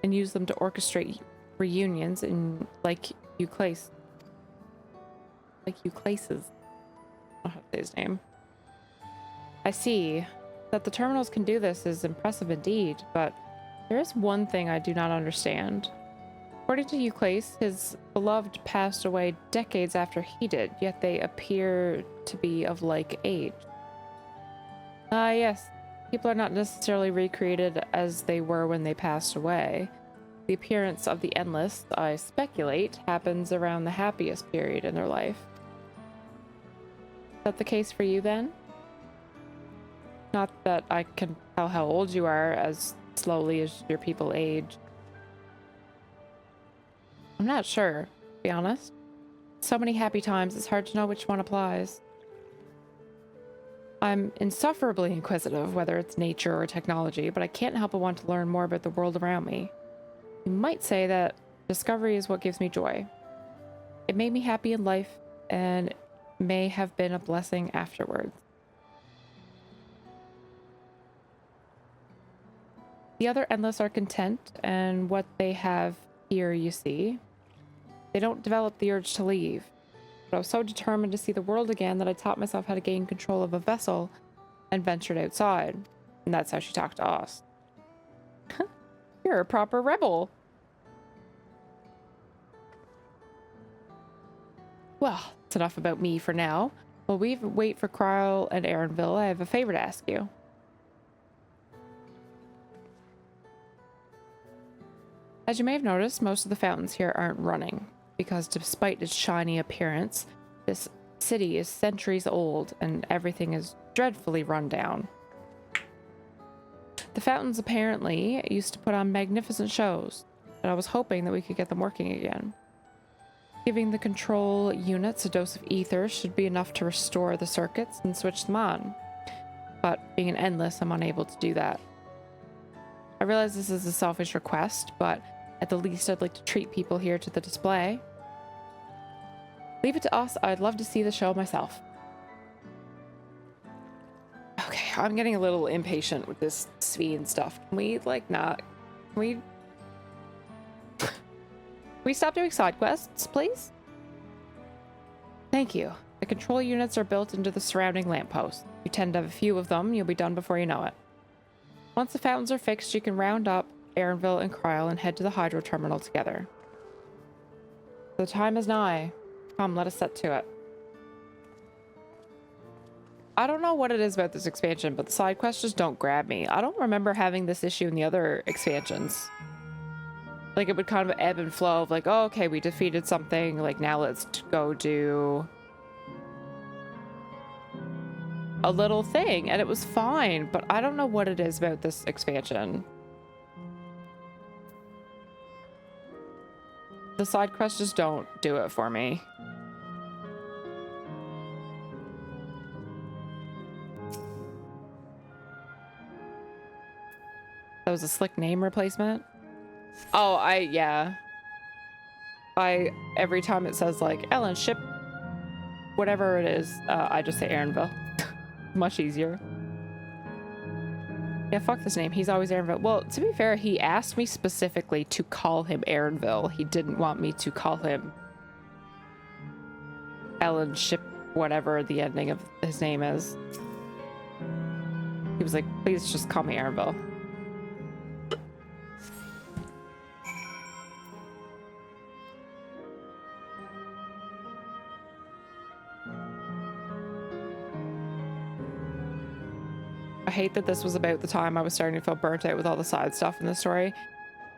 and use them to orchestrate reunions in like Euclases. I don't know how to say his name. I see. That the terminals can do this is impressive indeed, but there is one thing I do not understand. According to Euclase, his beloved passed away decades after he did, yet they appear to be of like age. Yes. People are not necessarily recreated as they were when they passed away. The appearance of the endless, I speculate, happens around the happiest period in their life. Is that the case for you then? Not that I can tell how old you are as slowly as your people age. I'm not sure, to be honest. So many happy times, it's hard to know which one applies. I'm insufferably inquisitive, whether it's nature or technology, but I can't help but want to learn more about the world around me. You might say that discovery is what gives me joy. It made me happy in life, and may have been a blessing afterwards. The other endless are content, and what they have here, you see. They don't develop the urge to leave. But I was so determined to see the world again that I taught myself how to gain control of a vessel and ventured outside. And that's how she talked to us. You're a proper rebel. Well, that's enough about me for now. While we wait for Cryle and Aaronville, I have a favor to ask you. As you may have noticed, most of the fountains here aren't running, because despite its shiny appearance, this city is centuries old and everything is dreadfully run down. The fountains apparently used to put on magnificent shows, and I was hoping that we could get them working again. Giving the control units a dose of ether should be enough to restore the circuits and switch them on. But being an endless, I'm unable to do that. I realize this is a selfish request, but at the least I'd like to treat people here to the display. Leave it to us. I'd love to see the show myself. Okay, I'm getting a little impatient with this Sveen stuff. Can we, like, not... Can we stop doing side quests, please? Thank you. The control units are built into the surrounding lampposts. You tend to have a few of them. You'll be done before you know it. Once the fountains are fixed, you can round up Aaronville and Cryle and head to the hydro terminal together. The time is nigh. Come, let us set to it. I don't know what it is about this expansion, but the side quests just don't grab me. I don't remember having this issue in the other expansions. Like, it would kind of ebb and flow of like, oh, okay, we defeated something. Like, now let's go do a little thing. And it was fine, but I don't know what it is about this expansion. The side quests just don't do it for me. That was a slick name replacement. Oh, yeah. Every time it says like Ellen ship, whatever it is, I just say Aaronville. Much easier. Yeah, fuck this name. He's always Aaronville. Well, to be fair, he asked me specifically to call him Aaronville. He didn't want me to call him Ellen ship, whatever the ending of his name is. He was like, please just call me Aaronville. I hate that this was about the time I was starting to feel burnt out with all the side stuff in the story.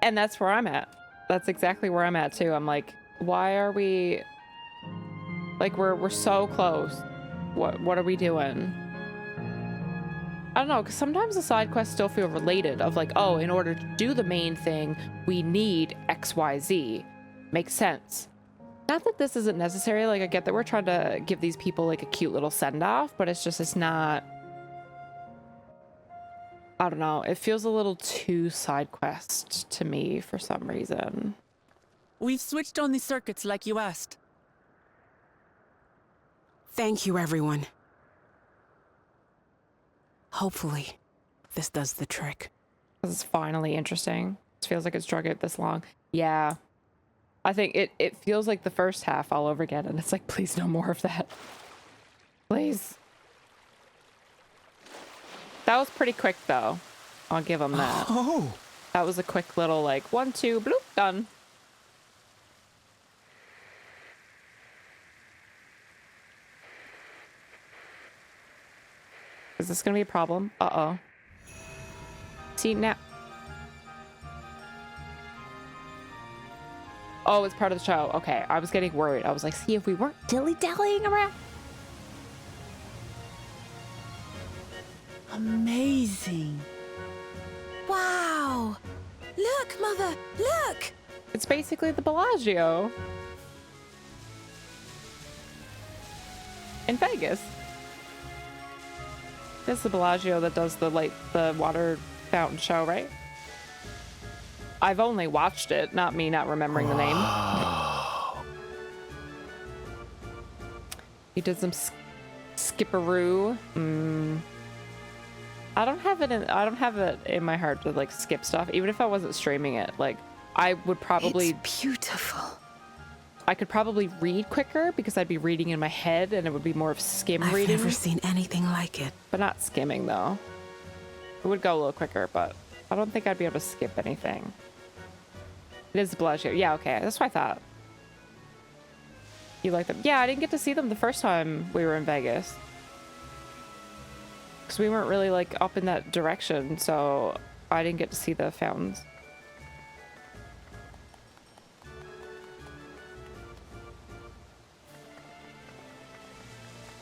And that's where I'm at. That's exactly where I'm at too. I'm like, why are we like we're so close. What are we doing? I don't know, because sometimes the side quests still feel related of like, oh, in order to do the main thing, we need XYZ. Makes sense. Not that this isn't necessary, like I get that we're trying to give these people like a cute little send-off, but it's not, I don't know, it feels a little too side quest to me for some reason. We've switched on the circuits like you asked. Thank you, everyone. Hopefully, this does the trick. This is finally interesting. It feels like it's drug out this long. Yeah. I think it feels like the first half all over again, and it's like, please no more of that. Please. That was pretty quick, though. I'll give them that. Oh. That was a quick little, like, 1, 2, bloop, done. Is this gonna be a problem? Uh-oh. See, now... Oh, it's part of the show. Okay, I was getting worried. I was like, see if we weren't dilly-dallying around. Amazing. Wow! Look, Mother, look! It's basically the Bellagio. In Vegas. It's the Bellagio that does the water fountain show, right? I've only watched it, not me not remembering the name. You did some skipperoo. I don't have it in my heart to like skip stuff, even if I wasn't streaming it. Like I would probably. It's beautiful. I could probably read quicker because I'd be reading in my head and it would be more of skim reading. I've never seen anything like it. But not skimming though. It would go a little quicker, but I don't think I'd be able to skip anything. It is the Bellagio. Yeah, okay. That's what I thought. You like them? Yeah, I didn't get to see them the first time we were in Vegas. Because we weren't really like up in that direction, so I didn't get to see the fountains.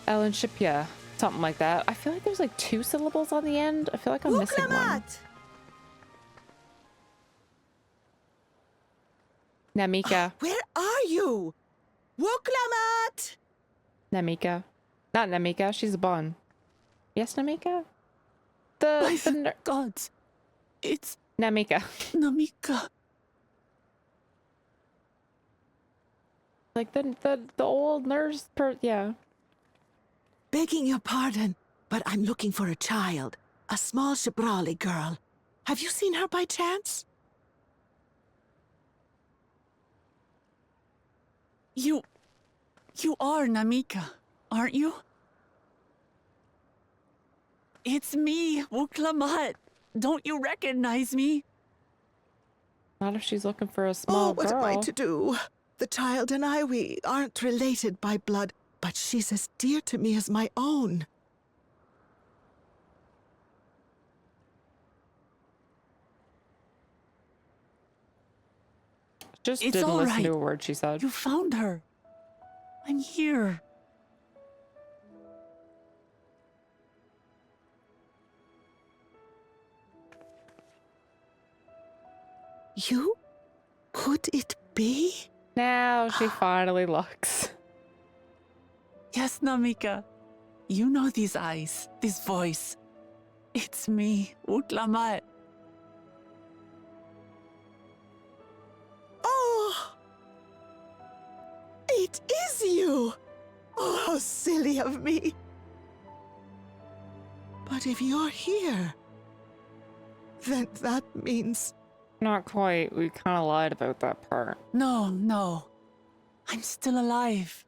Ellen Shipya, something like that. I feel like there's like 2 syllables on the end. I feel like I'm missing one. Namika. Where are you? Wuklamat! Namika. Not Namika, she's a Bon. Yes, Namika? The gods. It's Namika. Namika. Like the old nurse yeah. Begging your pardon, but I'm looking for a child. A small Shibrali girl. Have you seen her by chance? You are Namika, aren't you? It's me, Wuklamat. Don't you recognize me? Not if she's looking for a small girl. What am I to do? The child and I, we aren't related by blood, but she's as dear to me as my own. Just It's didn't all listen right. to a word she said. You found her. I'm here. You? Could it be? Now she finally looks. Yes, Namika. You know these eyes, this voice. It's me, Utlamat. Oh! It is you! Oh, how silly of me. But if you're here, then that means... Not quite. We kind of lied about that part. No. I'm still alive.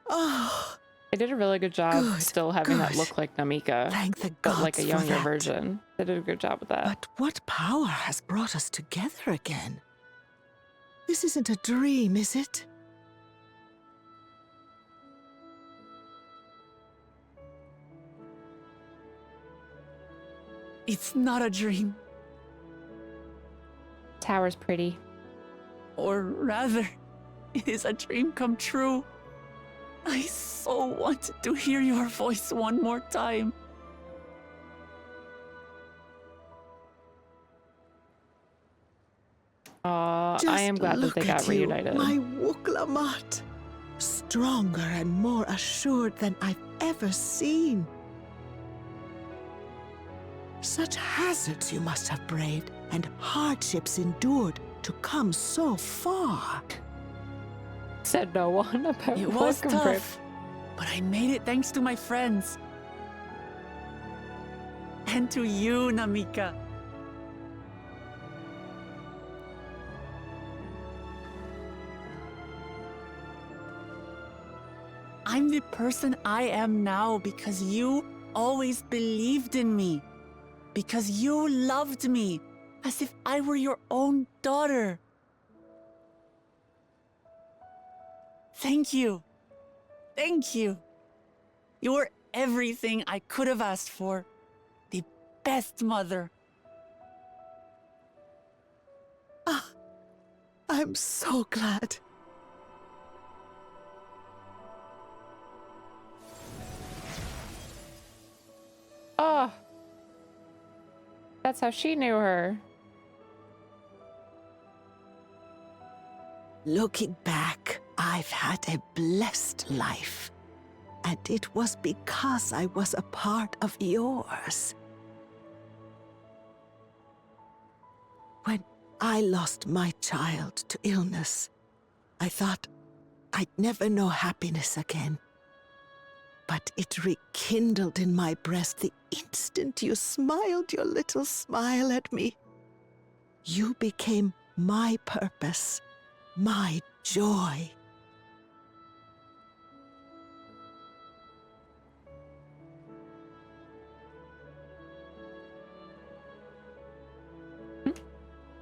Oh. They did a really good job still having that look like Namika. Thank the but like gods a younger for that. version. They did a good job with that. But what power has brought us together again? This isn't a dream, is it? It's not a dream. Tower's pretty. Or rather, it is a dream come true. I so wanted to hear your voice one more time. I am glad that they got reunited. My Wuklamat. Stronger and more assured than I've ever seen. Such hazards you must have braved and hardships endured to come so far. Said no one about It was Welcome tough, Trip. but I made it thanks to my friends. And to you, Namika. I'm the person I am now because you always believed in me. Because you loved me as if I were your own daughter. Thank you. Thank you. You were everything I could have asked for. The best mother. Ah, I'm so glad. Oh. That's how she knew her. Looking back, I've had a blessed life. And it was because I was a part of yours. When I lost my child to illness, I thought I'd never know happiness again. But it rekindled in my breast the instant you smiled your little smile at me. You became my purpose, my joy.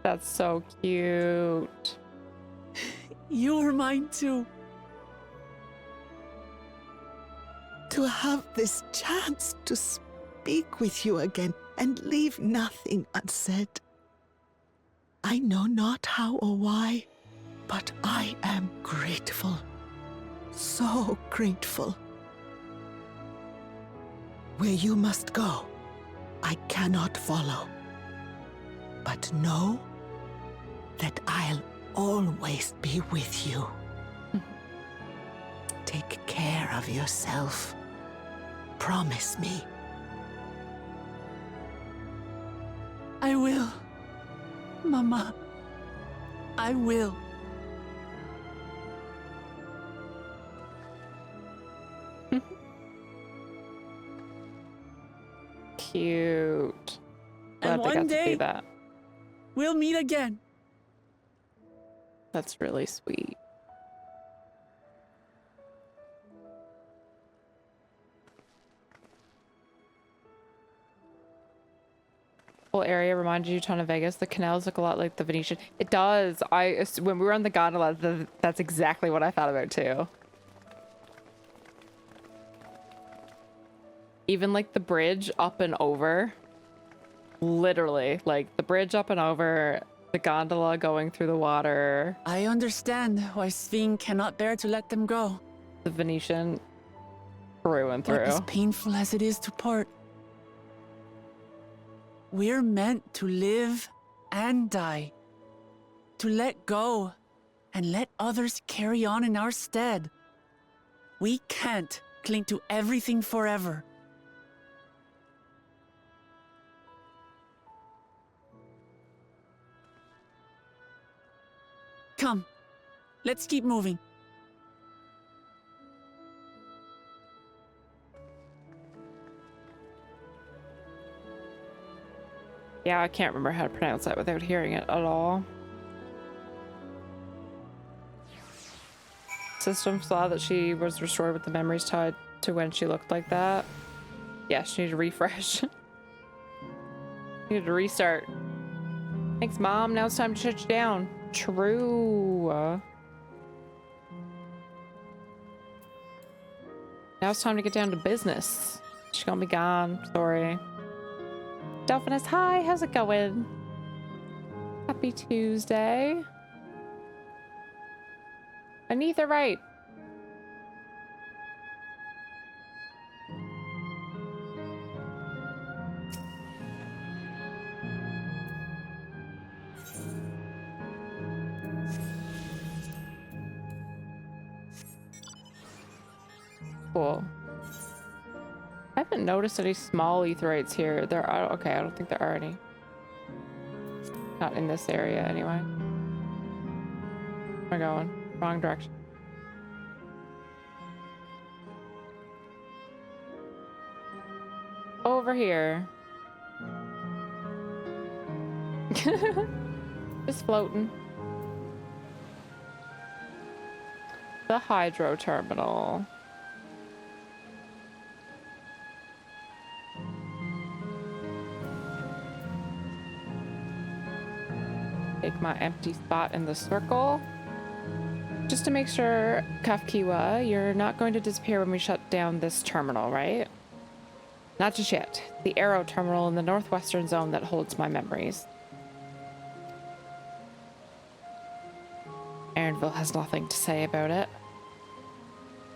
That's so cute. You were mine too. To have this chance to speak with you again and leave nothing unsaid. I know not how or why, but I am grateful. So grateful. Where you must go, I cannot follow. But know that I'll always be with you. Take care of yourself. Promise me. I will. Mama. I will. Cute. Glad And they got one to day, do that. we'll meet again. That's really sweet. Whole area reminded you a ton of Vegas. The canals look a lot like the Venetian. It does. When we were on the gondola, that's exactly what I thought about too. Even like the bridge up and over. Literally, like the bridge up and over The gondola going through the water. I understand why Sving cannot bear to let them go. The Venetian through and through. But as painful as it is to part, we're meant to live and die. To let go and let others carry on in our stead. We can't cling to everything forever. Come, let's keep moving. Yeah, I can't remember how to pronounce that without hearing it at all. System saw that she was restored with the memories tied to when she looked like that. Yeah, she needed to refresh. Needed to restart. Thanks, Mom. Now it's time to shut you down. True. Now it's time to get down to business. She's gonna be gone. Sorry. Delphinus, hi. How's it going? Happy Tuesday. Anita, right. Cool. I haven't noticed any small aetherites here. There are, okay, I don't think there are any. Not in this area anyway. Where am I going? Wrong direction. Over here. Just floating. The hydro terminal. Take my empty spot in the circle. Just to make sure, Kafkiwa, you're not going to disappear when we shut down this terminal, right? Not just yet. The Arrow terminal in the northwestern zone that holds my memories. Aaronville has nothing to say about it.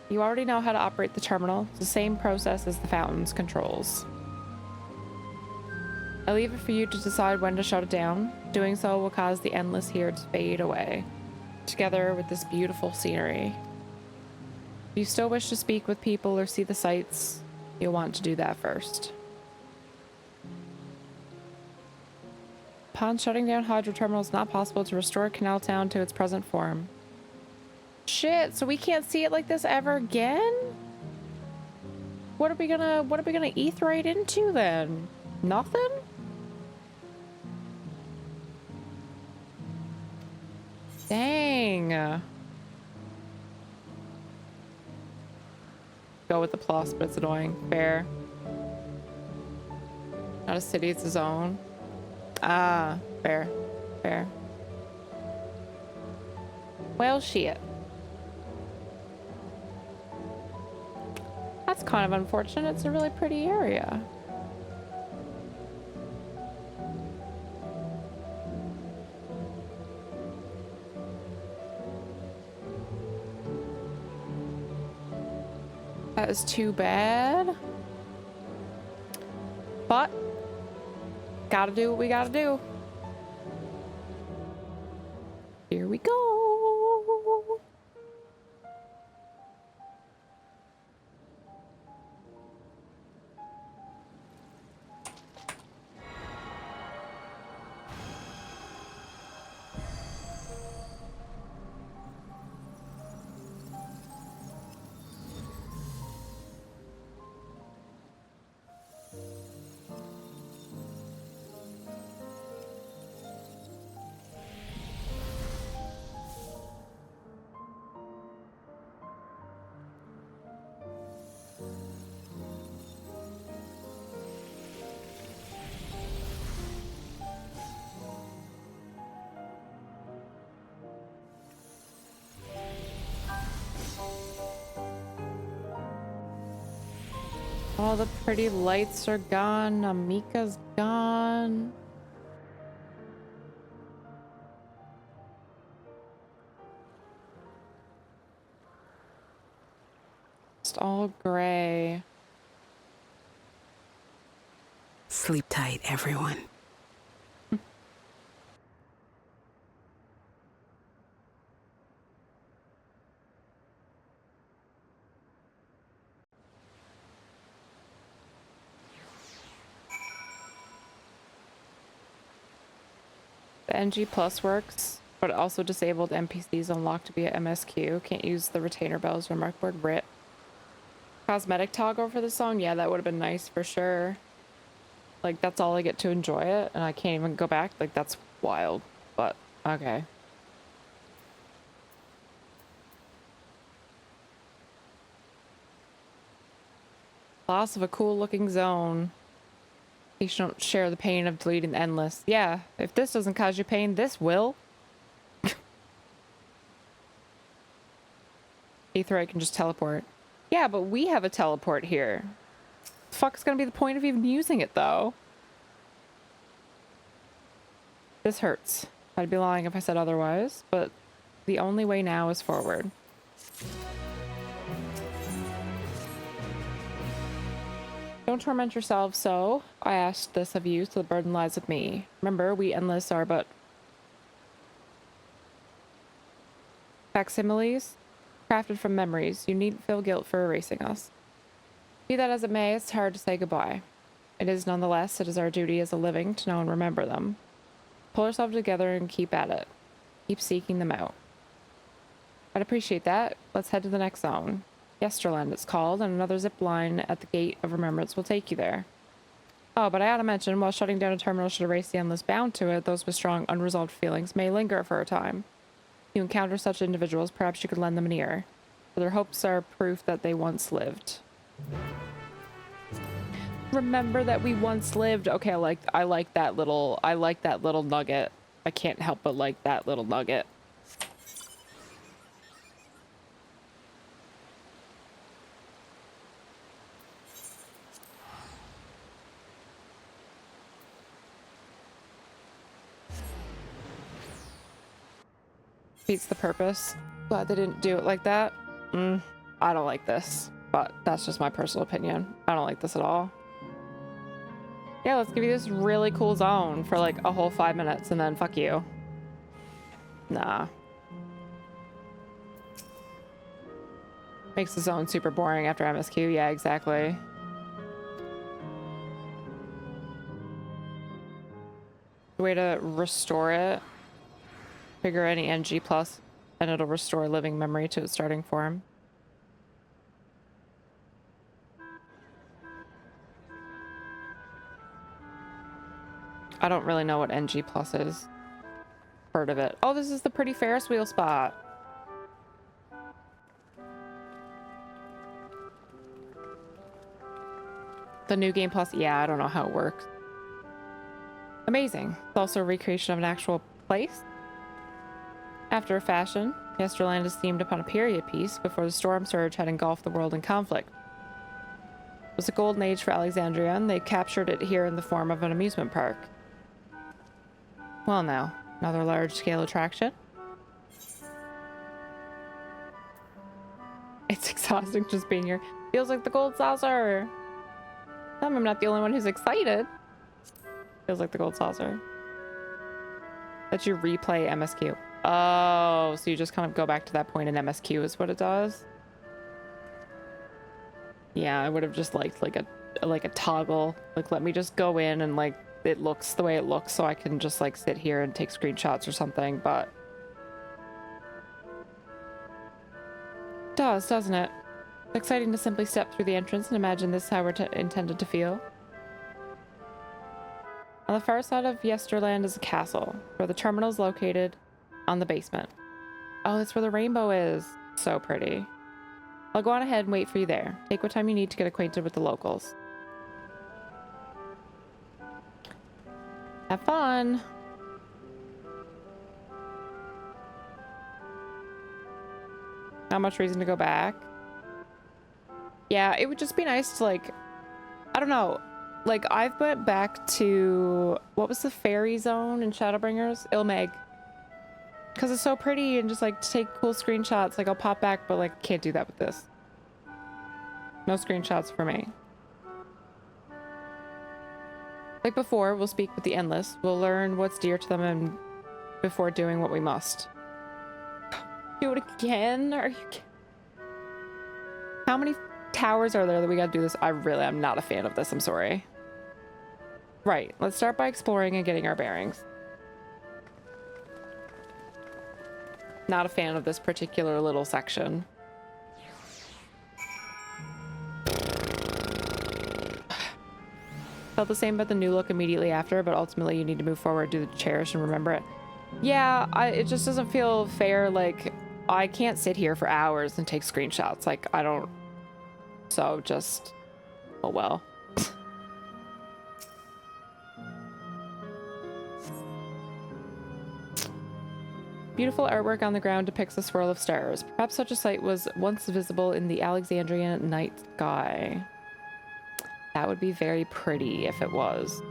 You already know how to operate the terminal. It's the same process as the fountain's controls. I leave it for you to decide when to shut it down. Doing so will cause the endless here to fade away, together with this beautiful scenery. If you still wish to speak with people or see the sights, you'll want to do that first. Upon shutting down Hydro Terminal, it's not possible to restore Canal Town to its present form. Shit, so we can't see it like this ever again? What are we gonna eth right into then? Nothing? Dang. Go with the plus, but it's annoying. Fair. Not a city, it's a zone. Ah, fair. Fair. Well, shit. That's kind of unfortunate. It's a really pretty area. That is too bad. But gotta do what we gotta do. Here we go. All the pretty lights are gone. Amika's gone. just all gray. Sleep tight, everyone. The NG Plus works, but also disabled NPCs unlocked via MSQ. Can't use the retainer bells or markboard. RIP. Cosmetic toggle for the song? Yeah, that would have been nice for sure. Like, that's all I get to enjoy it, and I can't even go back. Like, that's wild. But, okay. Loss of a cool-looking zone. You don't share the pain of deleting the endless. Yeah, if this doesn't cause you pain, this will. Aetheryte can just teleport. Yeah, but we have a teleport here. The fuck's gonna be the point of even using it, though? This hurts. I'd be lying if I said otherwise, but the only way now is forward. Don't torment yourself so. I asked this of you, so the burden lies with me. Remember, we endless are but facsimiles, crafted from memories. You needn't feel guilt for erasing us. Be that as it may, it's hard to say goodbye. It is nonetheless, it is our duty as a living to know and remember them. Pull yourself together and keep at it. Keep seeking them out. I'd appreciate that. Let's head to the next zone. Yesterland it's called, and another zip line at the Gate of Remembrance will take you there. Oh, but I ought to mention, while shutting down a terminal should erase the endless bound to it, those with strong unresolved feelings may linger for a time. If you encounter such individuals, perhaps you could lend them an ear, for their hopes are proof that they once lived. Remember that we once lived. Okay, I like that little nugget. I can't help but like that little nugget. Beats the purpose. Glad they didn't do it like that. I don't like this, but that's just my personal opinion. I don't like this at all. Yeah, let's give you this really cool zone for like a whole 5 minutes and then fuck you. Nah. Makes the zone super boring after MSQ. Yeah, exactly. Way to restore it. Trigger any NG plus, and it'll restore living memory to its starting form. I don't really know what NG plus is. Heard of it. Oh, this is the pretty Ferris wheel spot. The new game plus, yeah, I don't know how it works. Amazing. It's also a recreation of an actual place. After a fashion, Yesterland is themed upon a period piece before the storm surge had engulfed the world in conflict. It was a golden age for Alexandria, and they captured it here in the form of an amusement park. Well now, another large-scale attraction. It's exhausting just being here. Feels like the gold saucer. I'm not the only one who's excited. Feels like the gold saucer. Let you replay MSQ. Oh, so you just kind of go back to that point in MSQ is what it does? Yeah, I would have just liked like a toggle. Like, let me just go in and like it looks the way it looks so I can just like sit here and take screenshots or something, but it does, doesn't it? It's exciting to simply step through the entrance and imagine this is how we're intended to feel. On the far side of Yesterland is a castle, where the terminal is located on the basement. Oh, that's where the rainbow is. So pretty. I'll go on ahead and wait for you there. Take what time you need to get acquainted with the locals. Have fun! Not much reason to go back. Yeah, it would just be nice to like, I don't know, like I've went back to, what was the fairy zone in Shadowbringers? Ilmeg. Because it's so pretty and just like to take cool screenshots. Like I'll pop back, but like can't do that with this. No screenshots for me. Like before, we'll speak with the Endless. We'll learn what's dear to them and before doing what we must. Do it again? Are you kidding? How many towers are there that we gotta do this? I'm not a fan of this. I'm sorry. Right. Let's start by exploring and getting our bearings. Not a fan of this particular little section. Felt the same about the new look immediately after, but ultimately you need to move forward, do the cherish, and remember it. Yeah, it just doesn't feel fair. Like, I can't sit here for hours and take screenshots. Like, I don't... So, just... Oh, well. Beautiful artwork on the ground depicts a swirl of stars. Perhaps such a sight was once visible in the Alexandrian night sky. That would be very pretty if it was.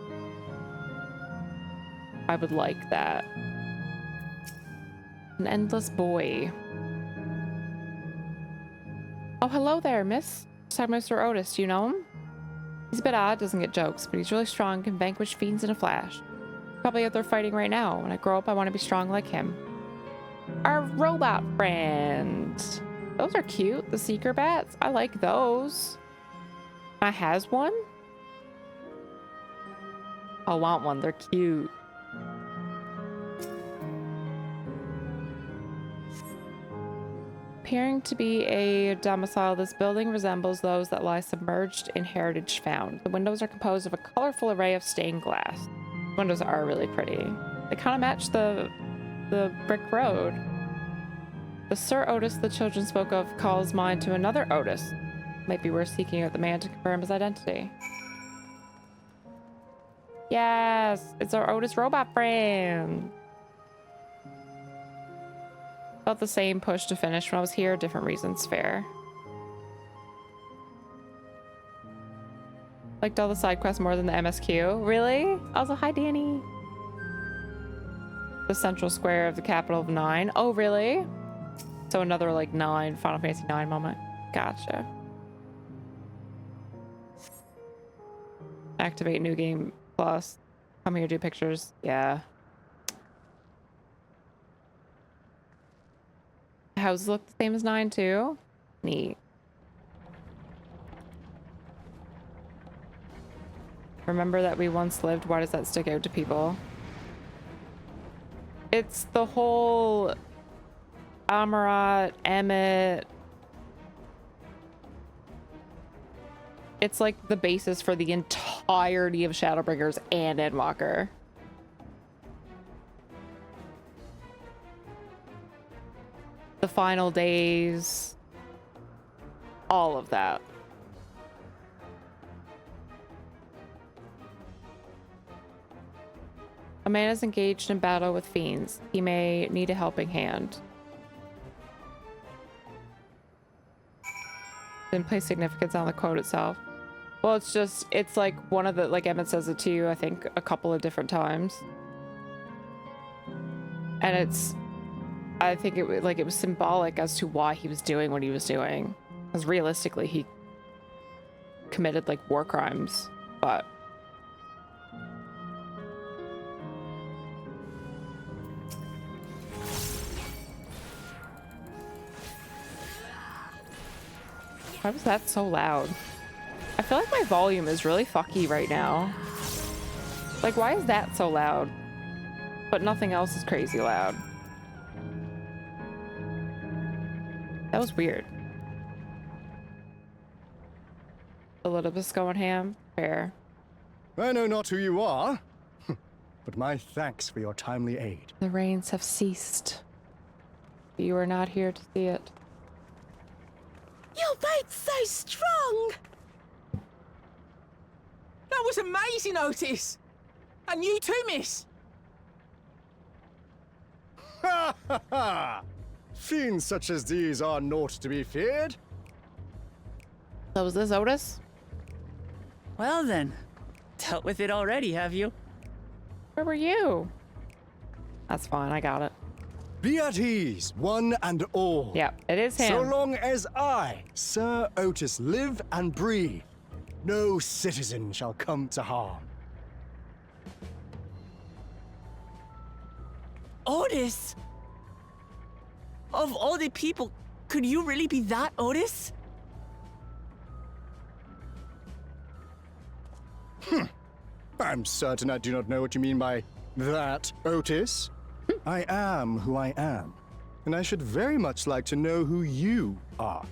I would like that. An endless boy. Oh, hello there, miss. Mr. Otis, do you know him? He's a bit odd, doesn't get jokes, but he's really strong, can vanquish fiends in a flash. Probably out there fighting right now. When I grow up, I want to be strong like him. Our robot friend. Those are cute, the seeker bats. I like those. I has one? I want one, they're cute. Appearing to be a domicile, this building resembles those that lie submerged in heritage found. The windows are composed of a colorful array of stained glass. The windows are really pretty. They kind of match the brick road. The Sir Otis the children spoke of calls mind to another Otis. Might be worth seeking out the man to confirm his identity. Yes, it's our Otis robot friend. Felt the same push to finish when I was here, different reasons, fair. Liked all the side quests more than the MSQ. Really? Also, hi Danny. The central square of the capital of 9. Oh, really? So another like Final Fantasy 9 moment. Gotcha. Activate new game plus. Come here, do pictures. Yeah. Houses look the same as 9 too. Neat. Remember that we once lived. Why does that stick out to people? It's the whole Amarat, Emmett. It's like the basis for the entirety of Shadowbringers and Endwalker. The final days. All of that. A man is engaged in battle with fiends. He may need a helping hand. Didn't place significance on the quote itself. Well, it's like one of the, like Emmett says it to you, I think, a couple of different times. And I think it was symbolic as to why he was doing what he was doing. Because realistically, he committed like war crimes, but why was that so loud? I feel like my volume is really fucky right now. Like, why is that so loud? But nothing else is crazy loud. That was weird. Elizabeth's going ham. Fair. I know not who you are, but my thanks for your timely aid. The rains have ceased. You are not here to see it. You're both so strong! That was amazing, Otis! And you too, miss! Ha ha ha! Fiends such as these are naught to be feared. So was this Otis? Well then, dealt with it already, have you? Where were you? That's fine, I got it. Be at ease, one and all. Yeah, it is him. So long as I, Sir Otis, live and breathe, no citizen shall come to harm. Otis! Of all the people, could you really be that Otis? I'm certain I do not know what you mean by that, Otis. I am who I am, and I should very much like to know who you are.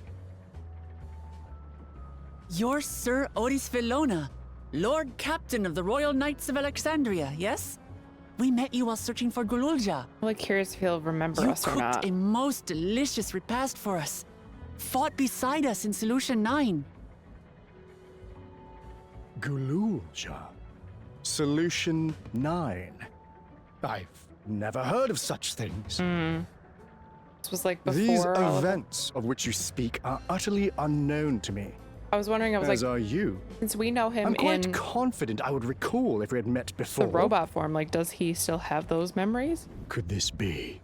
You're Sir Otis Villona, Lord Captain of the Royal Knights of Alexandria, yes? We met you while searching for Gululja. I'm like curious if he'll remember us or You not. cooked a most delicious repast for us. Fought beside us in Solution 9. Gululja. Solution 9. I've never heard of such things. This was like before These all of events of which you speak are utterly unknown to me. I was wondering, I was As like, are you. since we know him I'm quite in confident I would recall if we had met before. the robot form, like, does he still have those memories? Could this be?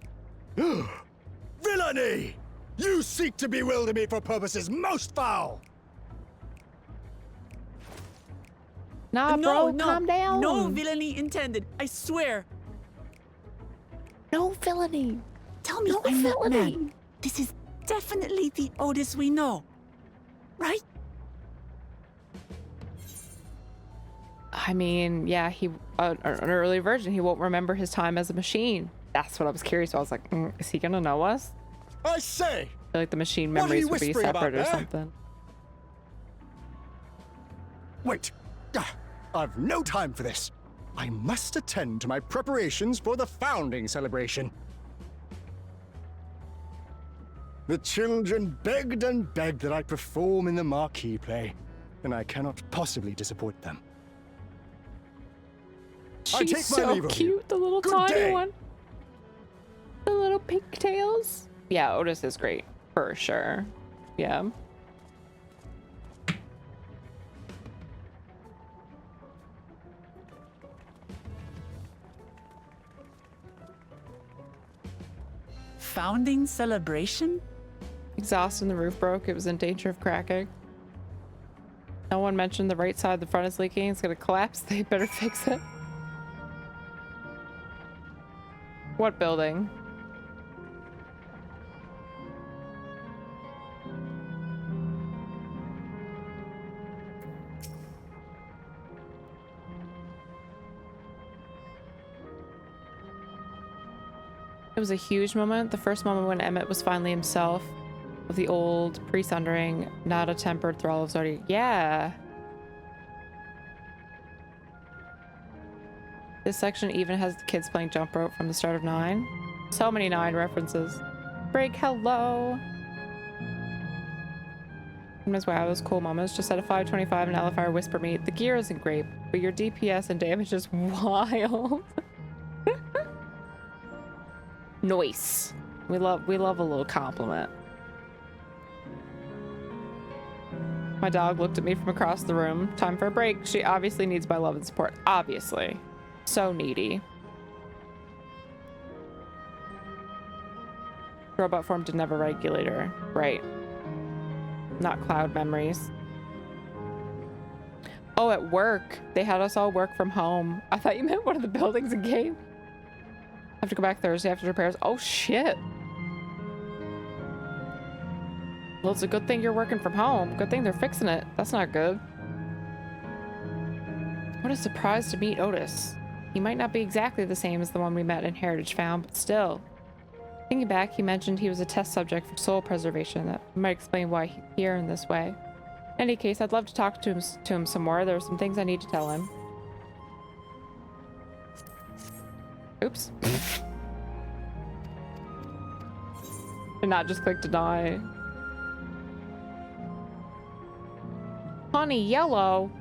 Villainy! You seek to bewilder me for purposes most foul! Nah, bro, calm down. No villainy intended, I swear. No villainy. Tell me No I'm not villainy. mad. This is definitely the Otis we know, right? I mean, yeah, he an early version. He won't remember his time as a machine. That's what I was curious about. I was like, is he gonna know us? I say! I feel like the machine What are memories you would be whispering about separate or there? something. Wait. I've no time for this. I must attend to my preparations for the founding celebration. The children begged and begged that I perform in the marquee play, and I cannot possibly disappoint them. I She's take my so leave of cute, you. the little Good tiny day. one. The little pigtails. Yeah, Otis is great for sure. Yeah. Founding celebration? Exhaust in the roof broke. It was in danger of cracking. No one mentioned the right side of the front is leaking. It's gonna collapse. They better fix it. What building? It was a huge moment. The first moment when Emmett was finally himself. Of the old pre-sundering, not a tempered thrall of Zodi. Yeah. This section even has the kids playing jump rope from the start of 9. So many 9 references. Break, hello. Sometimes, wow, those cool moments. Just at a 525 and LFR whisper me, the gear isn't great, but your DPS and damage is wild. Nice. We love a little compliment. My dog looked at me from across the room. Time for a break. She obviously needs my love and support. Obviously. So needy. Robot form didn't have a regulator. Right. Not cloud memories. Oh, at work. They had us all work from home. I thought you meant one of the buildings in game. I have to go back Thursday after repairs. Oh, shit. Well, it's a good thing you're working from home. Good thing they're fixing it. That's not good. What a surprise to meet Otis. He might not be exactly the same as the one we met in Heritage Found, but still. Thinking back, he mentioned he was a test subject for soul preservation. That might explain why he's here in this way. In any case, I'd love to talk to him some more. There are some things I need to tell him. Oops. Did not just click deny. Honey, yellow.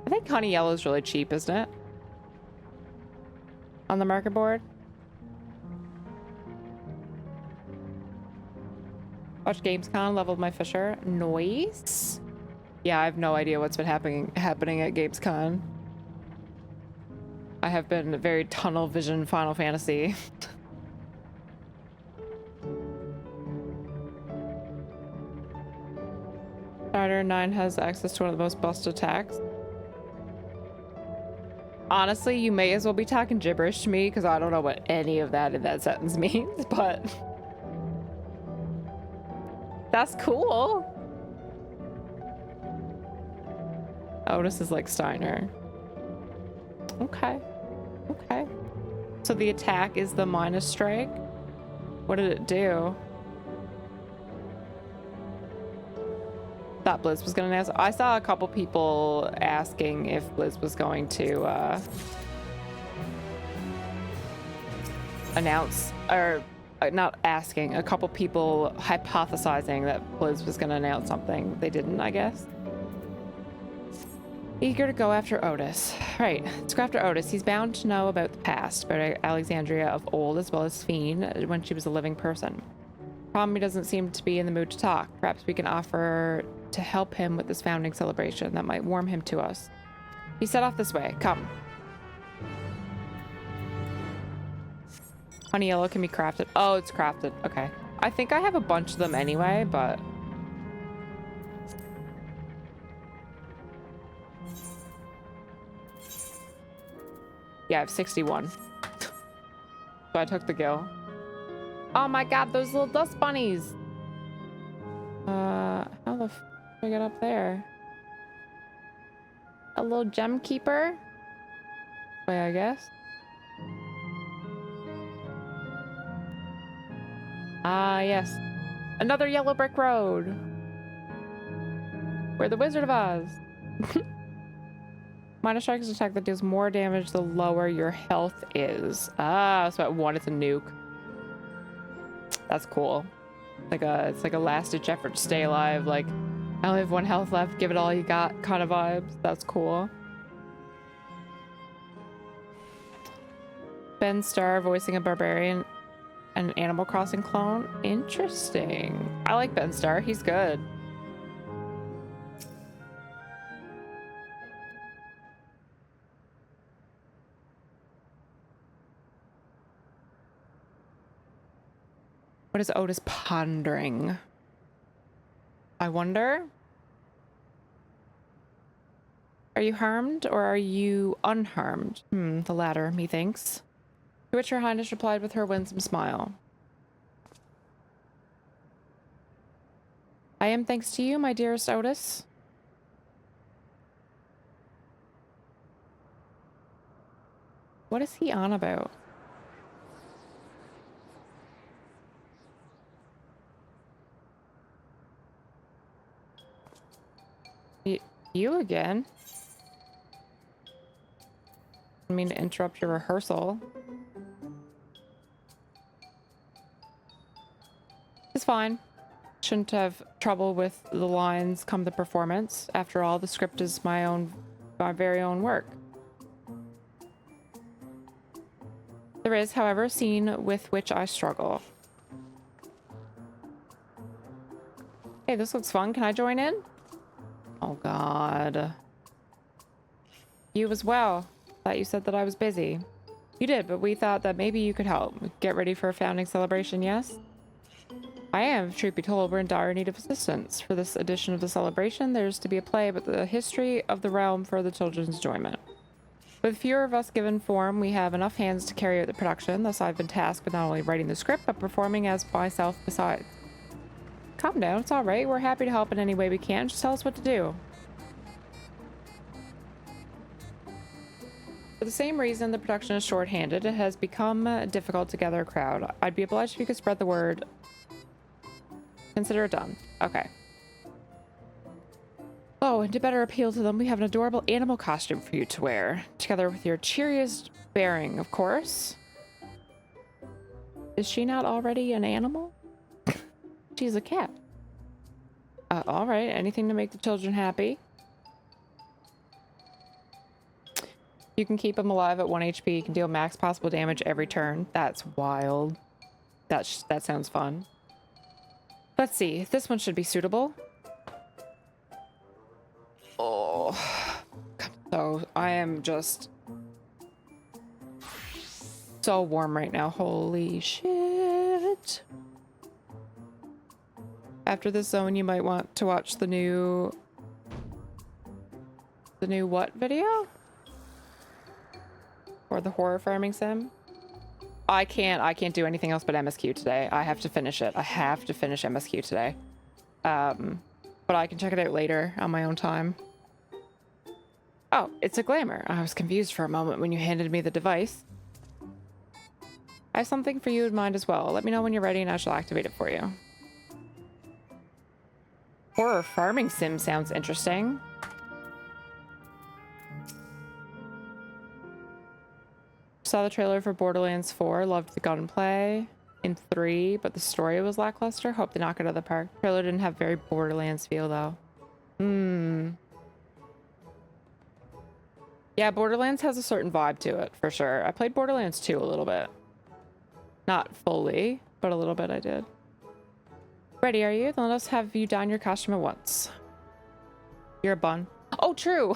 I think honey yellow is really cheap, isn't it? On the market board. Watch Gamescom, leveled my Fisher. Noise? Yeah, I have no idea what's been happening at Gamescom. I have been very tunnel vision Final Fantasy. Starter 9 has access to one of the most busted attacks. Honestly, you may as well be talking gibberish to me because I don't know what any of that in that sentence means, but that's cool. Otis is like Steiner. Okay. Okay. So the attack is the minus strike? What did it do? Thought Blizz was gonna ask. I saw a couple people asking if Blizz was going to announce, or not asking, a couple people hypothesizing that Blizz was gonna announce something. They didn't, I guess. Eager to go after Otis. Right, let's go after Otis. He's bound to know about the past, about Alexandria of old, as well as Fiend when she was a living person. Problem, he doesn't seem to be in the mood to talk. Perhaps we can offer to help him with this founding celebration. That might warm him to us. He set off this way. Come. Honey yellow can be crafted. Oh, it's crafted. Okay. I think I have a bunch of them anyway, but... yeah, I have 61. So I took the gill. Oh my god, those little dust bunnies! How the f do I get up there? A little gem keeper? Wait, I guess. Ah, yes. Another yellow brick road. We're the Wizard of Oz. Minor strike is an attack that deals more damage the lower your health is. Ah, so at 1 it's a nuke. That's cool. It's like a last-ditch effort to stay alive. Like, I only have 1 health left, give it all you got kind of vibes. That's cool. Ben Starr voicing a barbarian and an Animal Crossing clone. Interesting. I like Ben Starr. He's good. What is Otis pondering? I wonder. Are you harmed or are you unharmed? The latter, methinks. To which Her Highness replied with her winsome smile. I am thanks to you, my dearest Otis. What is he on about? You again? I mean to interrupt your rehearsal. It's fine. Shouldn't have trouble with the lines come the performance. After all, the script is my very own work. There is, however, a scene with which I struggle. Hey, this looks fun. Can I join in? Oh, God. You as well. Thought you said that I was busy. You did, but we thought that maybe you could help. Get ready for a founding celebration, yes? I am. If truth be told, we're in dire need of assistance. For this edition of the celebration, there's to be a play about the history of the realm for the children's enjoyment. With fewer of us given form, we have enough hands to carry out the production, thus I've been tasked with not only writing the script, but performing as myself besides. Calm down, it's alright. We're happy to help in any way we can. Just tell us what to do. For the same reason the production is short-handed, it has become difficult to gather a crowd. I'd be obliged if you could spread the word. Consider it done. Okay. Oh, and to better appeal to them, we have an adorable animal costume for you to wear, together with your cheeriest bearing, of course. Is she not already an animal? She's a cat. All right, anything to make the children happy. You can keep them alive at 1 HP. You can deal max possible damage every turn. That's wild. That sounds fun. Let's see. This one should be suitable. Oh. So I am just so warm right now. Holy shit. After this zone, you might want to watch the new what video? Or the horror farming sim? I can't do anything else but MSQ today. I have to finish it. I have to finish MSQ today. But I can check it out later on my own time. Oh, it's a glamour. I was confused for a moment when you handed me the device. I have something for you in mind as well. Let me know when you're ready and I shall activate it for you. Horror farming sim sounds interesting. Saw the trailer for Borderlands 4. Loved the gunplay in 3, but the story was lackluster. Hope they knock it out of the park. Trailer didn't have very Borderlands feel though. Yeah, Borderlands has a certain vibe to it, for sure. I played Borderlands 2 a little bit. Not fully, but a little bit I did. Ready, are you? Then let us have you don your costume at once. You're a bun. Oh, true!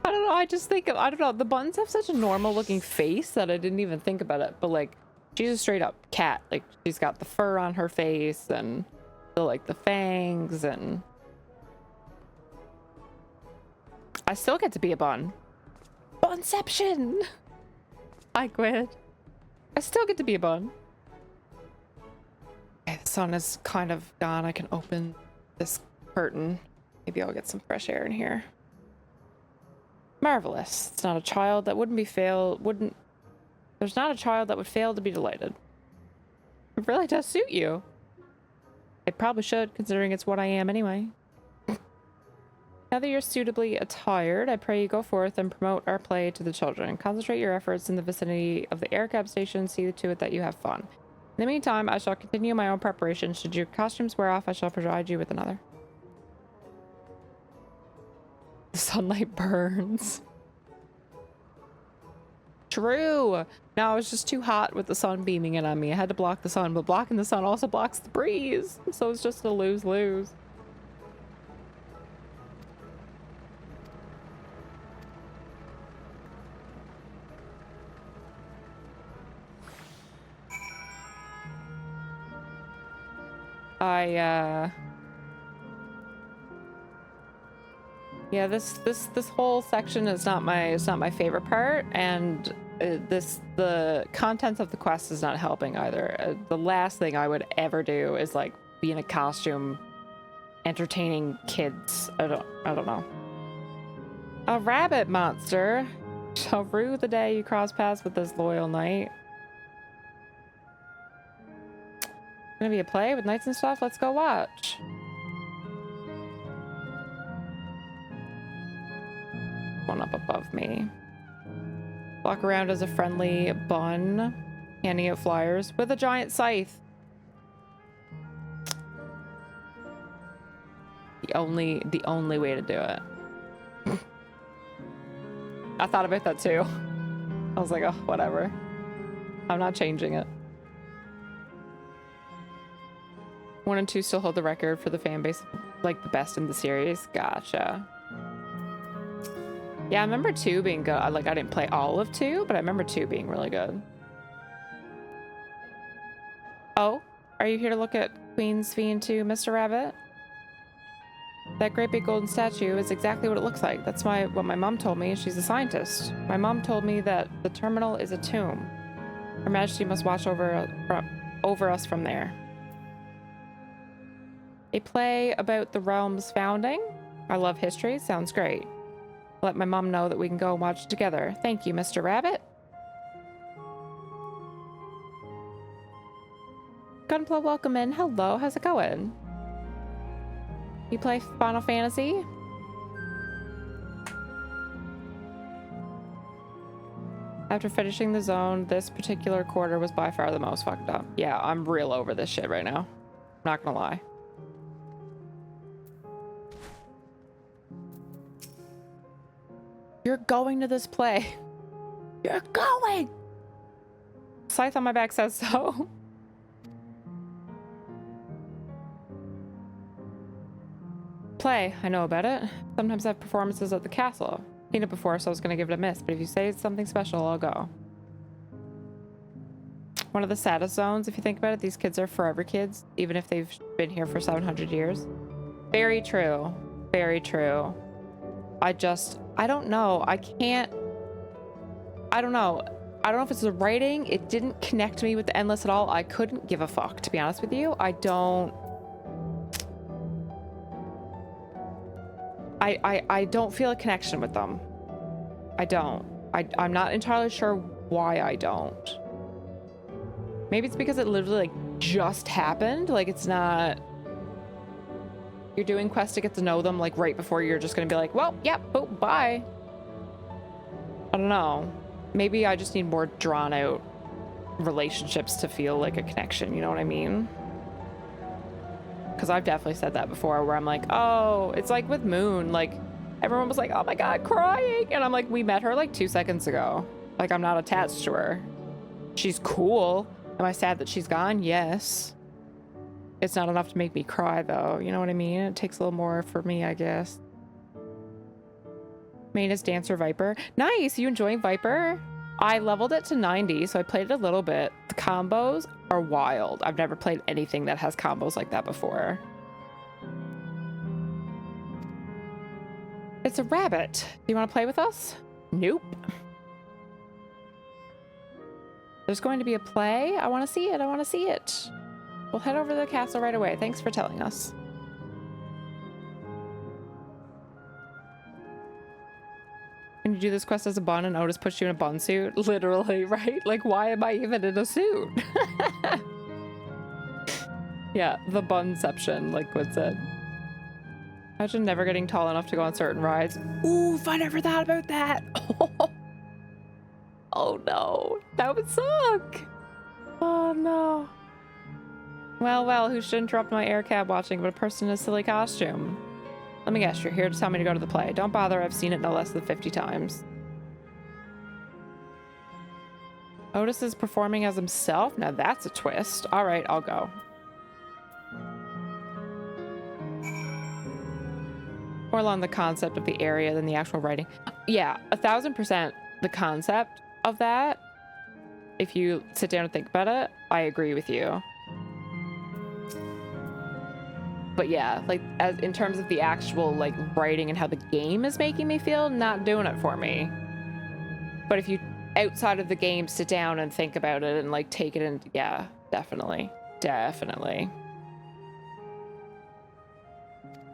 I don't know, I just think of, I don't know, the buns have such a normal looking face that I didn't even think about it, but like, she's a straight up cat. Like, she's got the fur on her face and the fangs and... I still get to be a bun. Bunception! I quit. I still get to be a bun. Okay, the sun is kind of gone. I can open this curtain. Maybe I'll get some fresh air in here. Marvelous. It's not a child that There's not a child that would fail to be delighted. It really does suit you. It probably should, considering it's what I am anyway. Now that you're suitably attired, I pray you go forth and promote our play to the children. Concentrate your efforts in the vicinity of the air cab station. See to it that you have fun. In the meantime, I shall continue my own preparation. Should your costumes wear off, I shall provide you with another. The sunlight burns. True. No, it was just too hot with the sun beaming in on me. I had to block the sun, but blocking the sun also blocks the breeze. So it's just a lose-lose. Yeah, this whole section is not my favorite part, and the contents of the quest is not helping either. The last thing I would ever do is like be in a costume entertaining kids. I don't know. A rabbit monster shall rue the day you cross paths with this loyal knight. Gonna be a play with knights and stuff? Let's go watch. One up above me. Walk around as a friendly bun, handing out flyers with a giant scythe. The only way to do it. I thought about that too. I was like, oh, whatever. I'm not changing it. 1 and 2 still hold the record for the fan base, like the best in the series. Gotcha. Yeah, I remember 2 being good. I didn't play all of 2, but I remember 2 being really good. Oh, are you here to look at Queen Sphene 2, Mr. Rabbit? That great big golden statue is exactly what it looks like. That's what my mom told me. She's a scientist. My mom told me that the terminal is a tomb. Her Majesty must watch over us from there. A play about the realm's founding? I love history. Sounds great. Let my mom know that we can go and watch it together. Thank you, Mr. Rabbit. Gunpla, welcome in. Hello, how's it going? You play Final Fantasy? After finishing the zone, this particular quarter was by far the most fucked up. Yeah, I'm real over this shit right now. Not gonna lie. You're going to this play. You're going! Scythe on my back says so. play. I know about it. Sometimes I have performances at the castle. I've seen it before, so I was going to give it a miss, but if you say it's something special, I'll go. One of the saddest zones, if you think about it. These kids are forever kids, even if they've been here for 700 years. Very true. Very true. I don't know. I don't know. I don't know if it's the writing. It didn't connect me with the Endless at all. I couldn't give a fuck, to be honest with you. I don't feel a connection with them. I don't. I'm not entirely sure why I don't. Maybe it's because it literally like just happened. Like it's not, you're doing quests to get to know them like right before you're just gonna be like, well, yep, oh, bye. I don't know. Maybe I just need more drawn out relationships to feel like a connection, you know what I mean? Because I've definitely said that before where I'm like, oh, it's like with Moon, like everyone was like, oh my God, crying. And I'm like, we met her like 2 seconds ago. Like I'm not attached to her. She's cool. Am I sad that she's gone? Yes. It's not enough to make me cry though. You know what I mean? It takes a little more for me, I guess. Main is Dancer Viper. Nice. You enjoying Viper? I leveled it to 90, so I played it a little bit. The combos are wild. I've never played anything that has combos like that before. It's a rabbit. Do you want to play with us? Nope. There's going to be a play. I want to see it. I want to see it. We'll head over to the castle right away. Thanks for telling us. When you do this quest as a bun and Otis puts you in a bun suit, literally, right? Like, why am I even in a suit? Yeah, the bunception, like what said. Imagine never getting tall enough to go on certain rides. Ooh, if I never thought about that. Oh no, that would suck. Oh no. Well, who should interrupt my air cab watching but a person in a silly costume? Let me guess, you're here to tell me to go to the play. Don't bother, I've seen it no less than 50 times. Otis is performing as himself? Now that's a twist. All right, I'll go. More along the concept of the area than the actual writing. Yeah, 1000% the concept of that. If you sit down and think about it, I agree with you. But yeah, like as in terms of the actual like writing and how the game is making me feel, not doing it for me. But if you outside of the game sit down and think about it and like take it in, yeah, definitely.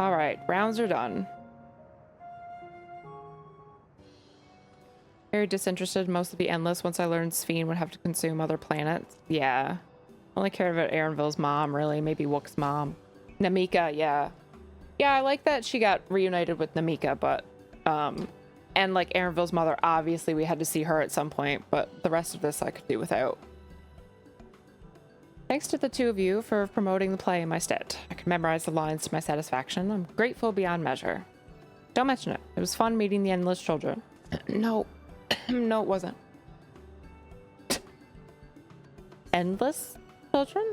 All right, rounds are done. Very disinterested. Most of the Endless once I learned Sphene would have to consume other planets. Yeah. Only cared about Aaronville's mom, really. Maybe Wook's mom. Namika, yeah. Yeah, I like that she got reunited with Namika, but, and like Aaronville's mother, obviously we had to see her at some point, but the rest of this I could do without. Thanks to the two of you for promoting the play in my stead. I can memorize the lines to my satisfaction. I'm grateful beyond measure. Don't mention it. It was fun meeting the Endless children. No. No, it wasn't. Endless children?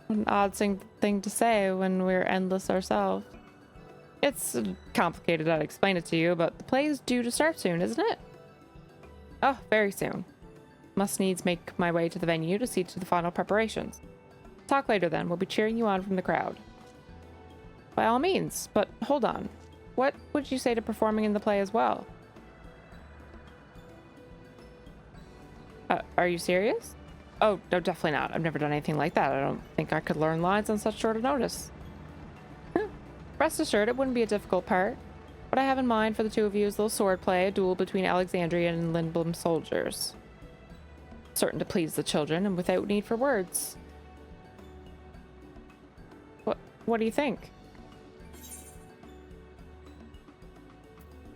An odd thing to say when we're endless ourselves. It's complicated, I'd explain it to you, but the play is due to start soon, isn't it? Oh, very soon. Must needs make my way to the venue to see to the final preparations. Talk later then, we'll be cheering you on from the crowd. By all means, but hold on. What would you say to performing in the play as well? Are you serious? Oh, no, definitely not. I've never done anything like that. I don't think I could learn lines on such short a notice. Rest assured, it wouldn't be a difficult part. What I have in mind for the two of you is a little sword play, a duel between Alexandrian and Lindblom soldiers. Certain to please the children and without need for words. What do you think?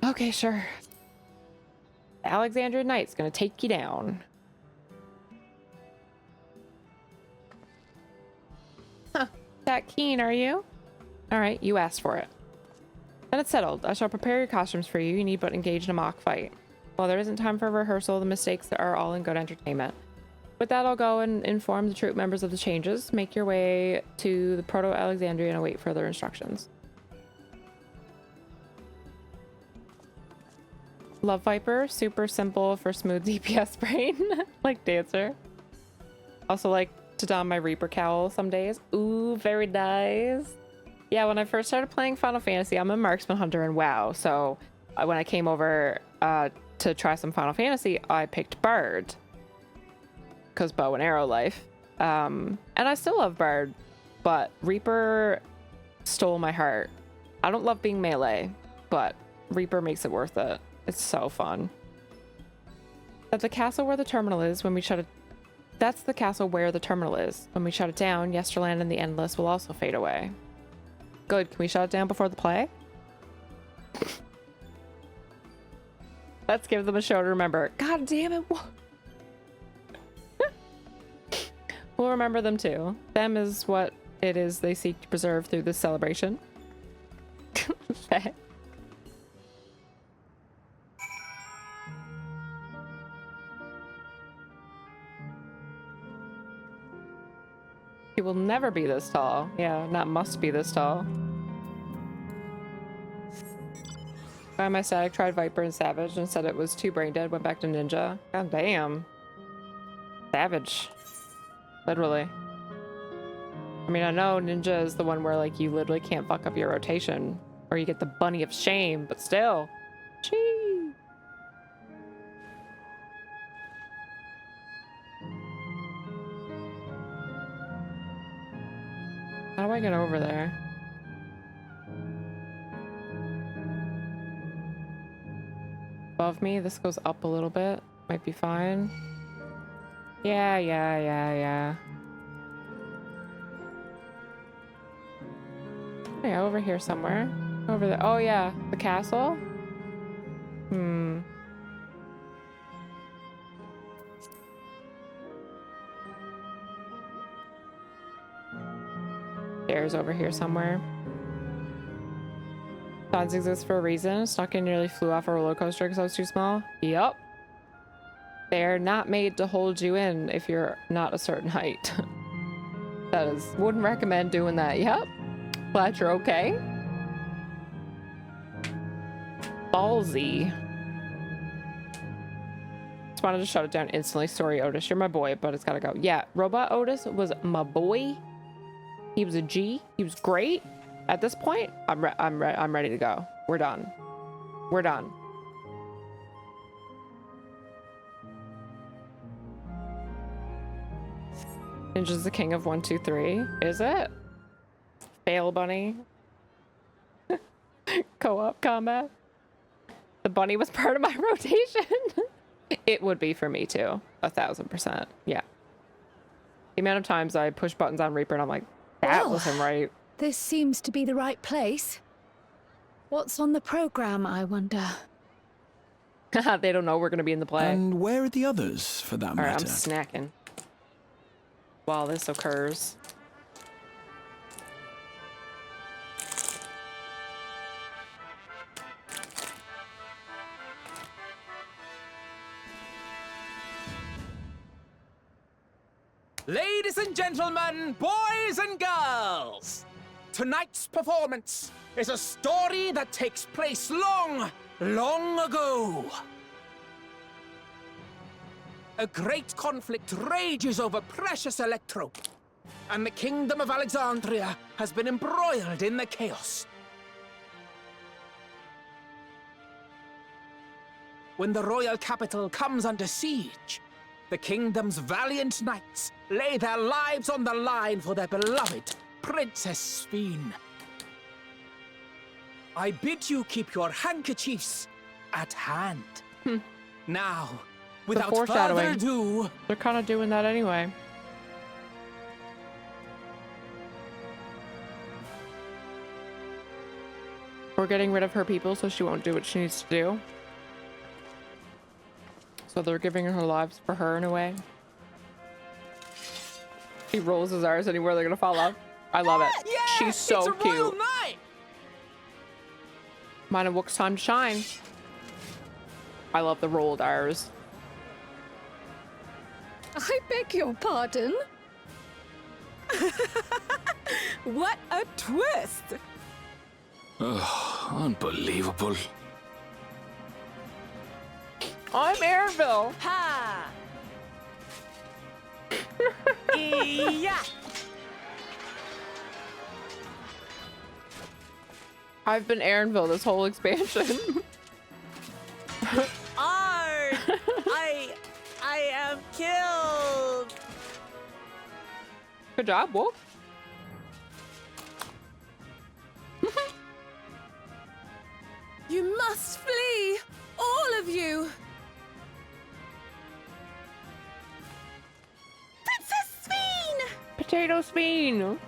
Okay, sure. The Alexandrian Knight's gonna take you down. Huh, that keen, are you? Alright, you asked for it. Then it's settled. I shall prepare your costumes for you. You need but engage in a mock fight. While there isn't time for rehearsal, the mistakes are all in good entertainment. With that, I'll go and inform the troop members of the changes. Make your way to the Proto-Alexandria and await further instructions. Love Viper, super simple for smooth DPS brain. Like Dancer. Also like to don my Reaper cowl some days. Ooh, very nice. Yeah, when I first started playing Final Fantasy, I'm a marksman hunter in WoW. So when I came over to try some Final Fantasy, I picked Bard. Because bow and arrow life. And I still love Bard, but Reaper stole my heart. I don't love being melee, but Reaper makes it worth it. It's so fun. That's the castle where the terminal is when we shut it. That's the castle where the terminal is. When we shut it down, Yesterland and the Endless will also fade away. Good. Can we shut it down before the play? Let's give them a show to remember. God damn it. We'll remember them too. Them is what it is they seek to preserve through this celebration. He will never be this tall. Yeah, not must be this tall. By my static, tried Viper and Savage and said it was too brain dead, went back to Ninja. God damn. Savage. Literally. I mean, I know Ninja is the one where like you literally can't fuck up your rotation or you get the bunny of shame, but still. Gee. How do I get over there? Above me, this goes up a little bit. Might be fine. Yeah. Yeah, over here somewhere. Over there. Oh yeah, the castle? Stairs over here somewhere. Gods exist for a reason. Snuck-in nearly flew off a roller coaster because I was too small. Yup. They're not made to hold you in if you're not a certain height. That is, wouldn't recommend doing that. Yep. Glad you're okay. Ballsy. Just wanted to shut it down instantly. Sorry, Otis. You're my boy, but it's gotta go. Yeah, Robot Otis was my boy. He was a G. He was great. At this point, I'm ready to go. We're done. We're done. Ninja's the king of 1, 2, 3. Is it? Fail bunny. Co-op combat. The bunny was part of my rotation. It would be for me too. 1000%. Yeah. The amount of times I push buttons on Reaper and I'm like, that wasn't right. This seems to be the right place. What's on the program, I wonder? They don't know we're going to be in the play. And where are the others, for that matter? Alright, I'm snacking while this occurs. Ladies and gentlemen, boys and girls, tonight's performance is a story that takes place long, long ago. A great conflict rages over precious Electro, and the kingdom of Alexandria has been embroiled in the chaos. When the royal capital comes under siege, the kingdom's valiant knights lay their lives on the line for their beloved Princess Sphene. I bid you keep your handkerchiefs at hand. Now, without further ado... They're kind of doing that anyway. We're getting rid of her people so she won't do what she needs to do. So they're giving her lives for her in a way. He rolls his R's anywhere they're gonna fall off. I love it. Yeah, she's so it's a cute. royal night. Mine and Wook's time to shine. I love the rolled R's. I beg your pardon? What a twist! Oh, unbelievable. I'm Aaronville. Ha! Yeah. I've been Aaronville this whole expansion. Art! I am killed. Good job, Wolf. You must flee, all of you. Princess Sveen! Potato Speen.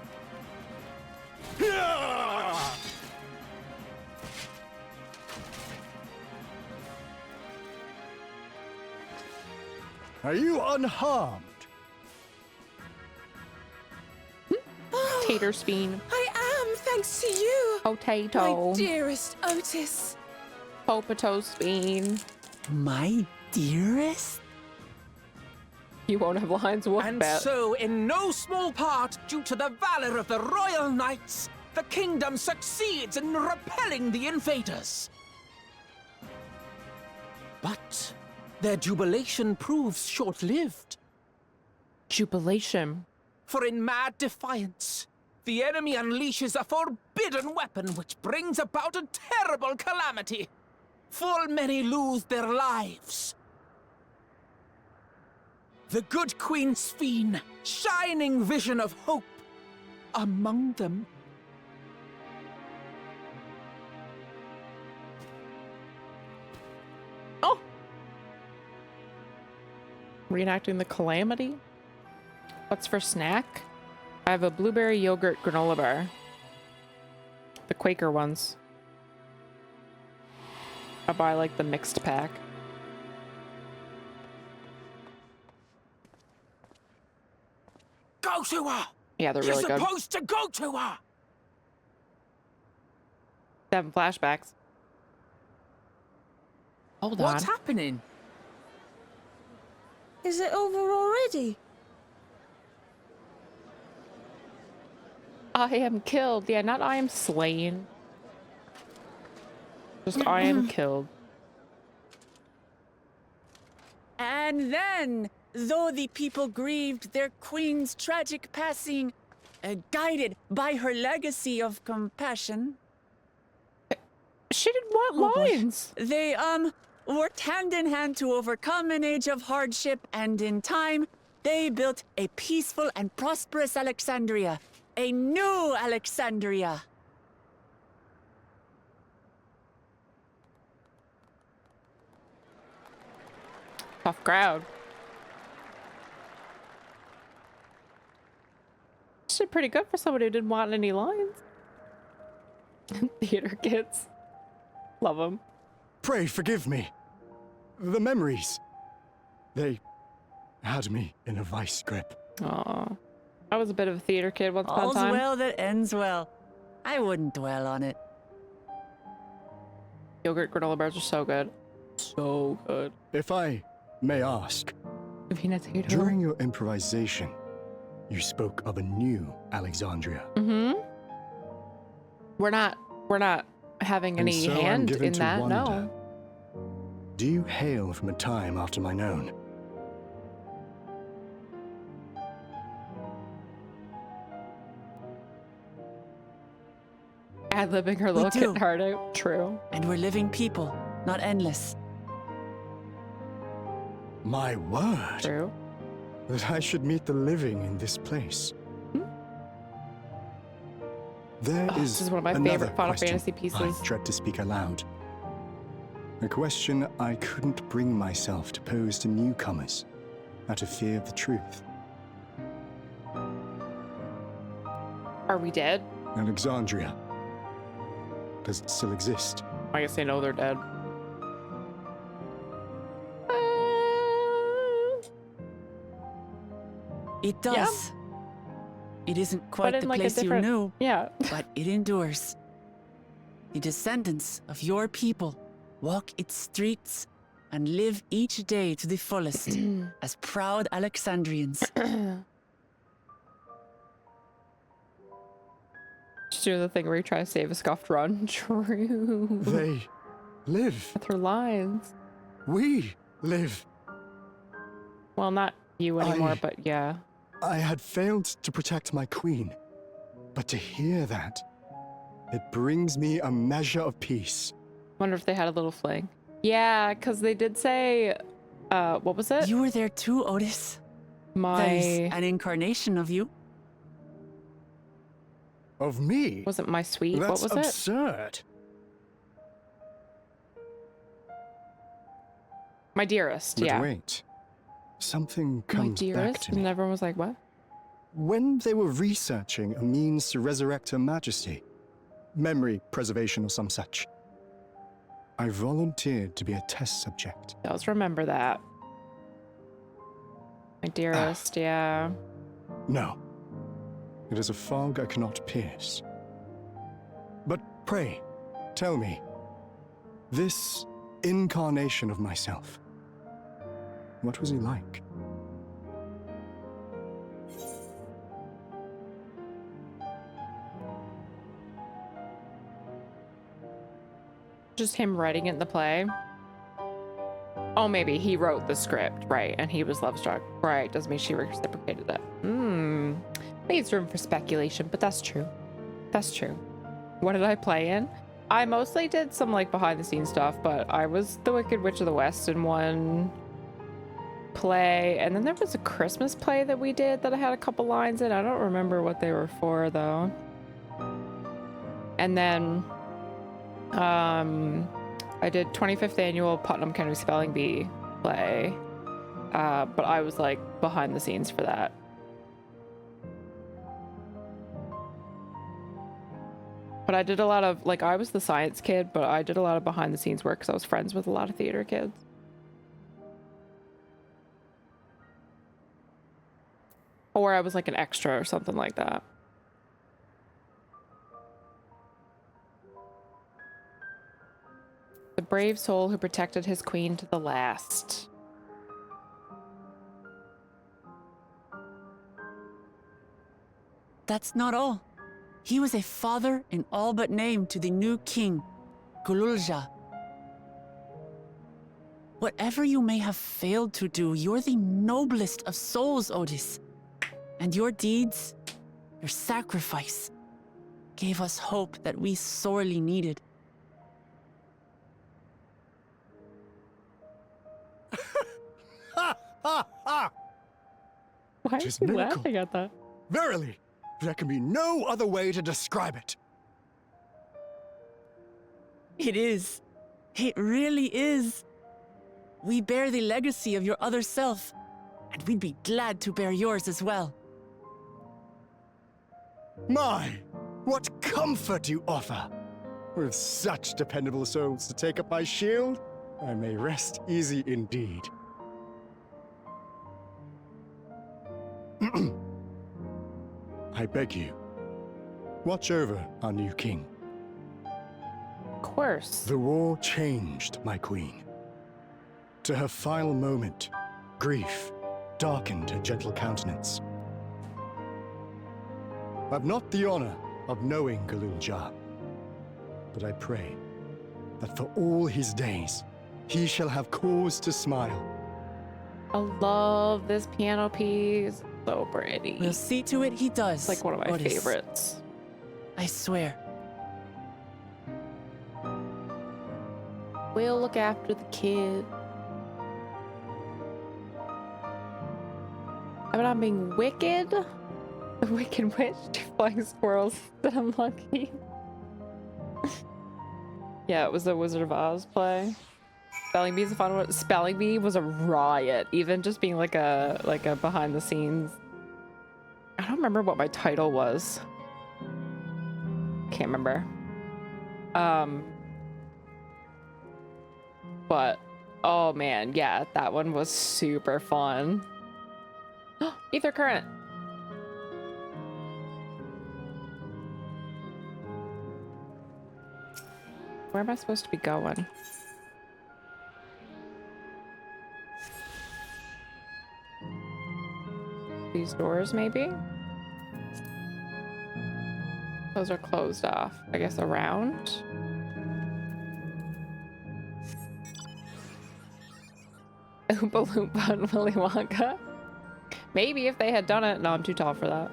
Are you unharmed? Tater Speen. I am, thanks to you. Potato. My dearest Otis. Potato Speen. My dearest? You won't have lines, Wolf. And bet. so, in no small part, due to the valor of the royal knights, the kingdom succeeds in repelling the invaders. But their jubilation proves short-lived. Jubilation. For in mad defiance, the enemy unleashes a forbidden weapon which brings about a terrible calamity. Full many lose their lives. The good Queen Sveen, shining vision of hope, among them. Oh! Reenacting the calamity? What's for snack? I have a blueberry yogurt granola bar. The Quaker ones. I buy like the mixed pack. Go to her! Yeah, they're really You're good. supposed to go to her! Having flashbacks. Hold on. What's happening? Is it over already? I am killed. Yeah, not I am slain. Just I am killed. And then, though the people grieved their queen's tragic passing, guided by her legacy of compassion, she didn't want lines. They, worked hand in hand to overcome an age of hardship, and in time, they built a peaceful and prosperous Alexandria. A new Alexandria. Tough crowd. Shit, pretty good for somebody who didn't want any lines. Theater kids. Love them. Pray forgive me. The memories. They had me in a vice grip. Aw. I was a bit of a theater kid once upon a All's time. well that ends well. I wouldn't dwell on it. Yogurt granola bars are so good. So good. If I may ask, during your improvisation, you spoke of a new Alexandria. Mm-hmm. We're not having And any so I'm hand given in to that, wonder, no. Do you hail from a time after mine own? Ad-libbing her little kitten heart out. True. And we're living people, not endless. My word. True. That I should meet the living in this place. There Oh, this is one of my another favorite Final question Fantasy pieces. I dread to speak aloud. A question I couldn't bring myself to pose to newcomers out of fear of the truth. Are we dead? Alexandria. Does it still exist? I guess they know they're dead. It does. It isn't quite But in the like a place you different- knew. Yeah. But it endures. The descendants of your people walk its streets and live each day to the fullest as proud Alexandrians. Just do the thing where you try to save a scuffed run. True. They live. With her lines. We live. Well, not you anymore, but yeah. I had failed to protect my queen, but to hear that, it brings me a measure of peace. Wonder if they had a little fling. Yeah, because they did say, what was it? You were there too, Otis. There's an incarnation of you. Of me? Wasn't my sweet? That's What was absurd. My dearest, But yeah. wait. Something My comes back dearest? to me. And everyone was like, what? When they were researching a means to resurrect Her Majesty, memory preservation or some such, I volunteered to be a test subject. Does remember that. My dearest, yeah. No. It is a fog I cannot pierce. But pray, tell me, this incarnation of myself, what was he like? Just him writing it in the play. Oh, maybe he wrote the script, right? And he was love struck, right? Doesn't mean she reciprocated that. Leaves room for speculation, but that's true. That's true. What did I play in? I mostly did some like behind the scenes stuff, but I was the Wicked Witch of the West in one play, and then there was a Christmas play that we did that I had a couple lines in. I don't remember what they were for though. And then I did 25th annual Putnam County Spelling Bee play, but I was like behind the scenes for that. But I did a lot of, like, I was the science kid, but I did a lot of behind the scenes work because I was friends with a lot of theater kids. Or I was like an extra or something like that. The brave soul who protected his queen to the last. That's not all. He was a father in all but name to the new king, Gululja. Whatever you may have failed to do, you're the noblest of souls, Otis. And your deeds, your sacrifice, gave us hope that we sorely needed. Why are you laughing at that? Verily, there can be no other way to describe it. It is. It really is. We bear the legacy of your other self, and we'd be glad to bear yours as well. My, what comfort you offer! With such dependable souls to take up my shield, I may rest easy indeed. I beg you, watch over our new king. Of course. The war changed my queen. To her final moment, grief darkened her gentle countenance. I've not the honor of knowing Gululja, but I pray that for all his days, he shall have cause to smile. I love this piano piece. So pretty. We'll see to it he does. It's like one of my Otis. favorites. I swear. We'll look after the kid. I mean, I'm being wicked. The Wicked Witch, 2 flying squirrels that I'm lucky. Yeah, it was a Wizard of Oz play. Spelling Bee is a fun one. Spelling Bee was a riot. Even just being like a behind the scenes. I don't remember what my title was. Can't remember. But oh man, yeah, that one was super fun. Ether current. Where am I supposed to be going? These doors, maybe? Those are closed off. I guess around? Oompa Loompa and Willy Wonka. Maybe if they had done it. No, I'm too tall for that.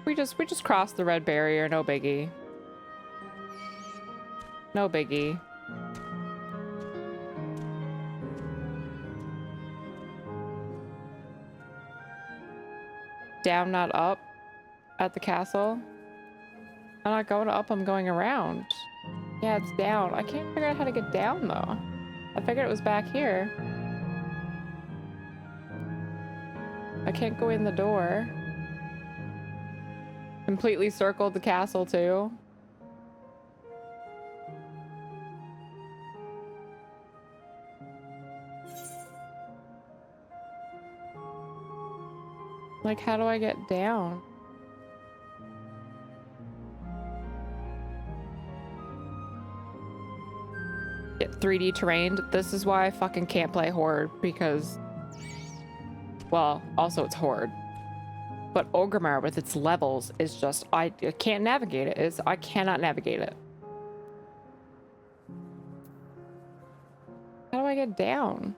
We just crossed the red barrier, no biggie. No biggie. Down, not up at the castle. I'm not going up, I'm going around. Yeah, it's down. I can't figure out how to get down though. I figured it was back here. I can't go in the door. Completely circled the castle too. Like, how do I get down? Get 3D terrain. This is why I fucking can't play Horde, because... Well, also it's Horde. But Orgrimmar with its levels is just... I can't navigate it. I cannot navigate it. How do I get down?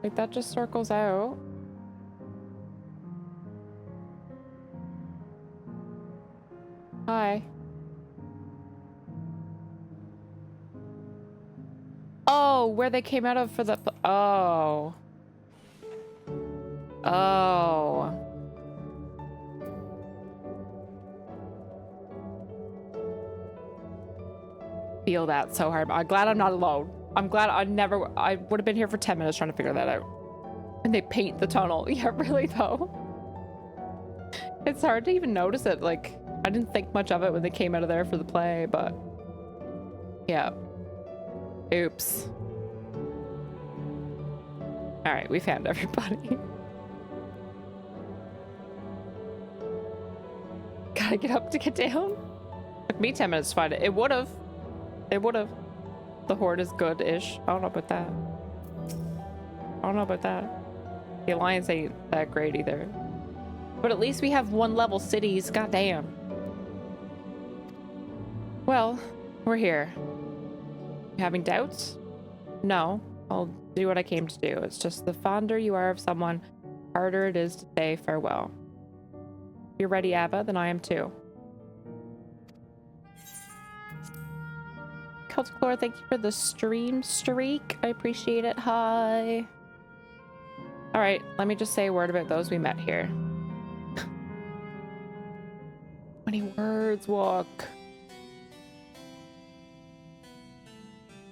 Like, that just circles out. Hi. Oh, where they came out of for the... Oh. Oh. Feel that so hard. I'm glad I'm not alone. I'm glad I would have been here for 10 minutes trying to figure that out. And they paint the tunnel. Yeah, really though. It's hard to even notice it. Like, I didn't think much of it when they came out of there for the play, but yeah. Oops. All right, we found everybody. Gotta get up to get down. Took me 10 minutes to find it. It would have. It would have. The Horde is good-ish. I don't know about that. I don't know about that. The Alliance ain't that great either. But at least we have one-level cities. Goddamn. Well, we're here. You having doubts? No. I'll do what I came to do. It's just the fonder you are of someone, harder it is to say farewell. If you're ready, Ava, then I am too. Culticlore, thank you for the stream streak. I appreciate it. Hi. All right, let me just say a word about those we met here. Many words, walk.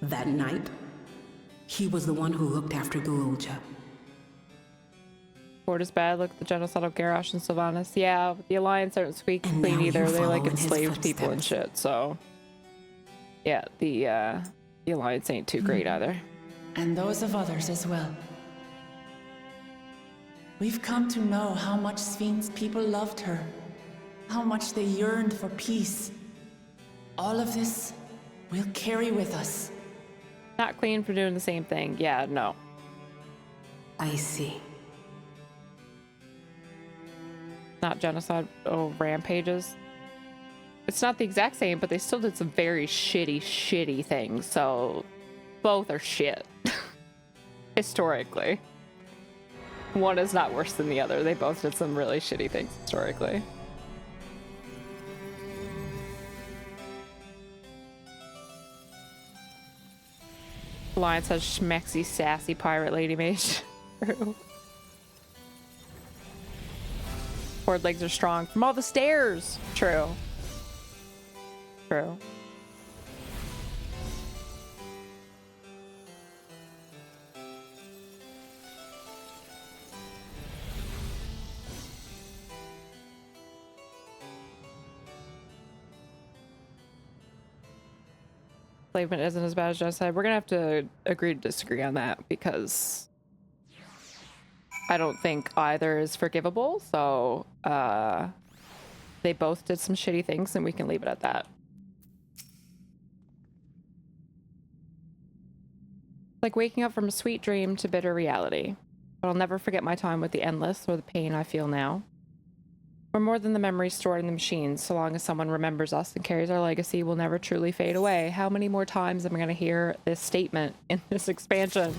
That night, he was the one who looked after Gulja. Horde is bad. Look at the genocide of Garrosh and Sylvanas. Yeah, the Alliance aren't sweet clean either. They like enslaved people and shit, so... Yeah, the Alliance ain't too great either. And those of others as well. We've come to know how much Sven's people loved her. How much they yearned for peace. All of this we'll carry with us. Not clean for doing the same thing. Yeah, no. I see. Not genocide. Oh, rampages. It's not the exact same, but they still did some very shitty things. So both are shit. Historically. One is not worse than the other. They both did some really shitty things historically. Alliance has schmexy, sassy pirate lady mage. True. Horde legs are strong from all the stairs. True. True. Enslavement isn't as bad as genocide. We're gonna have to agree to disagree on that because I don't think either is forgivable. So they both did some shitty things and we can leave it at that. Like waking up from a sweet dream to bitter reality. But I'll never forget my time with the Endless or the pain I feel now. We're more than the memories stored in the machines. So long as someone remembers us and carries our legacy, we'll never truly fade away. How many more times am I going to hear this statement in this expansion?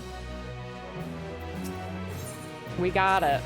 We got it.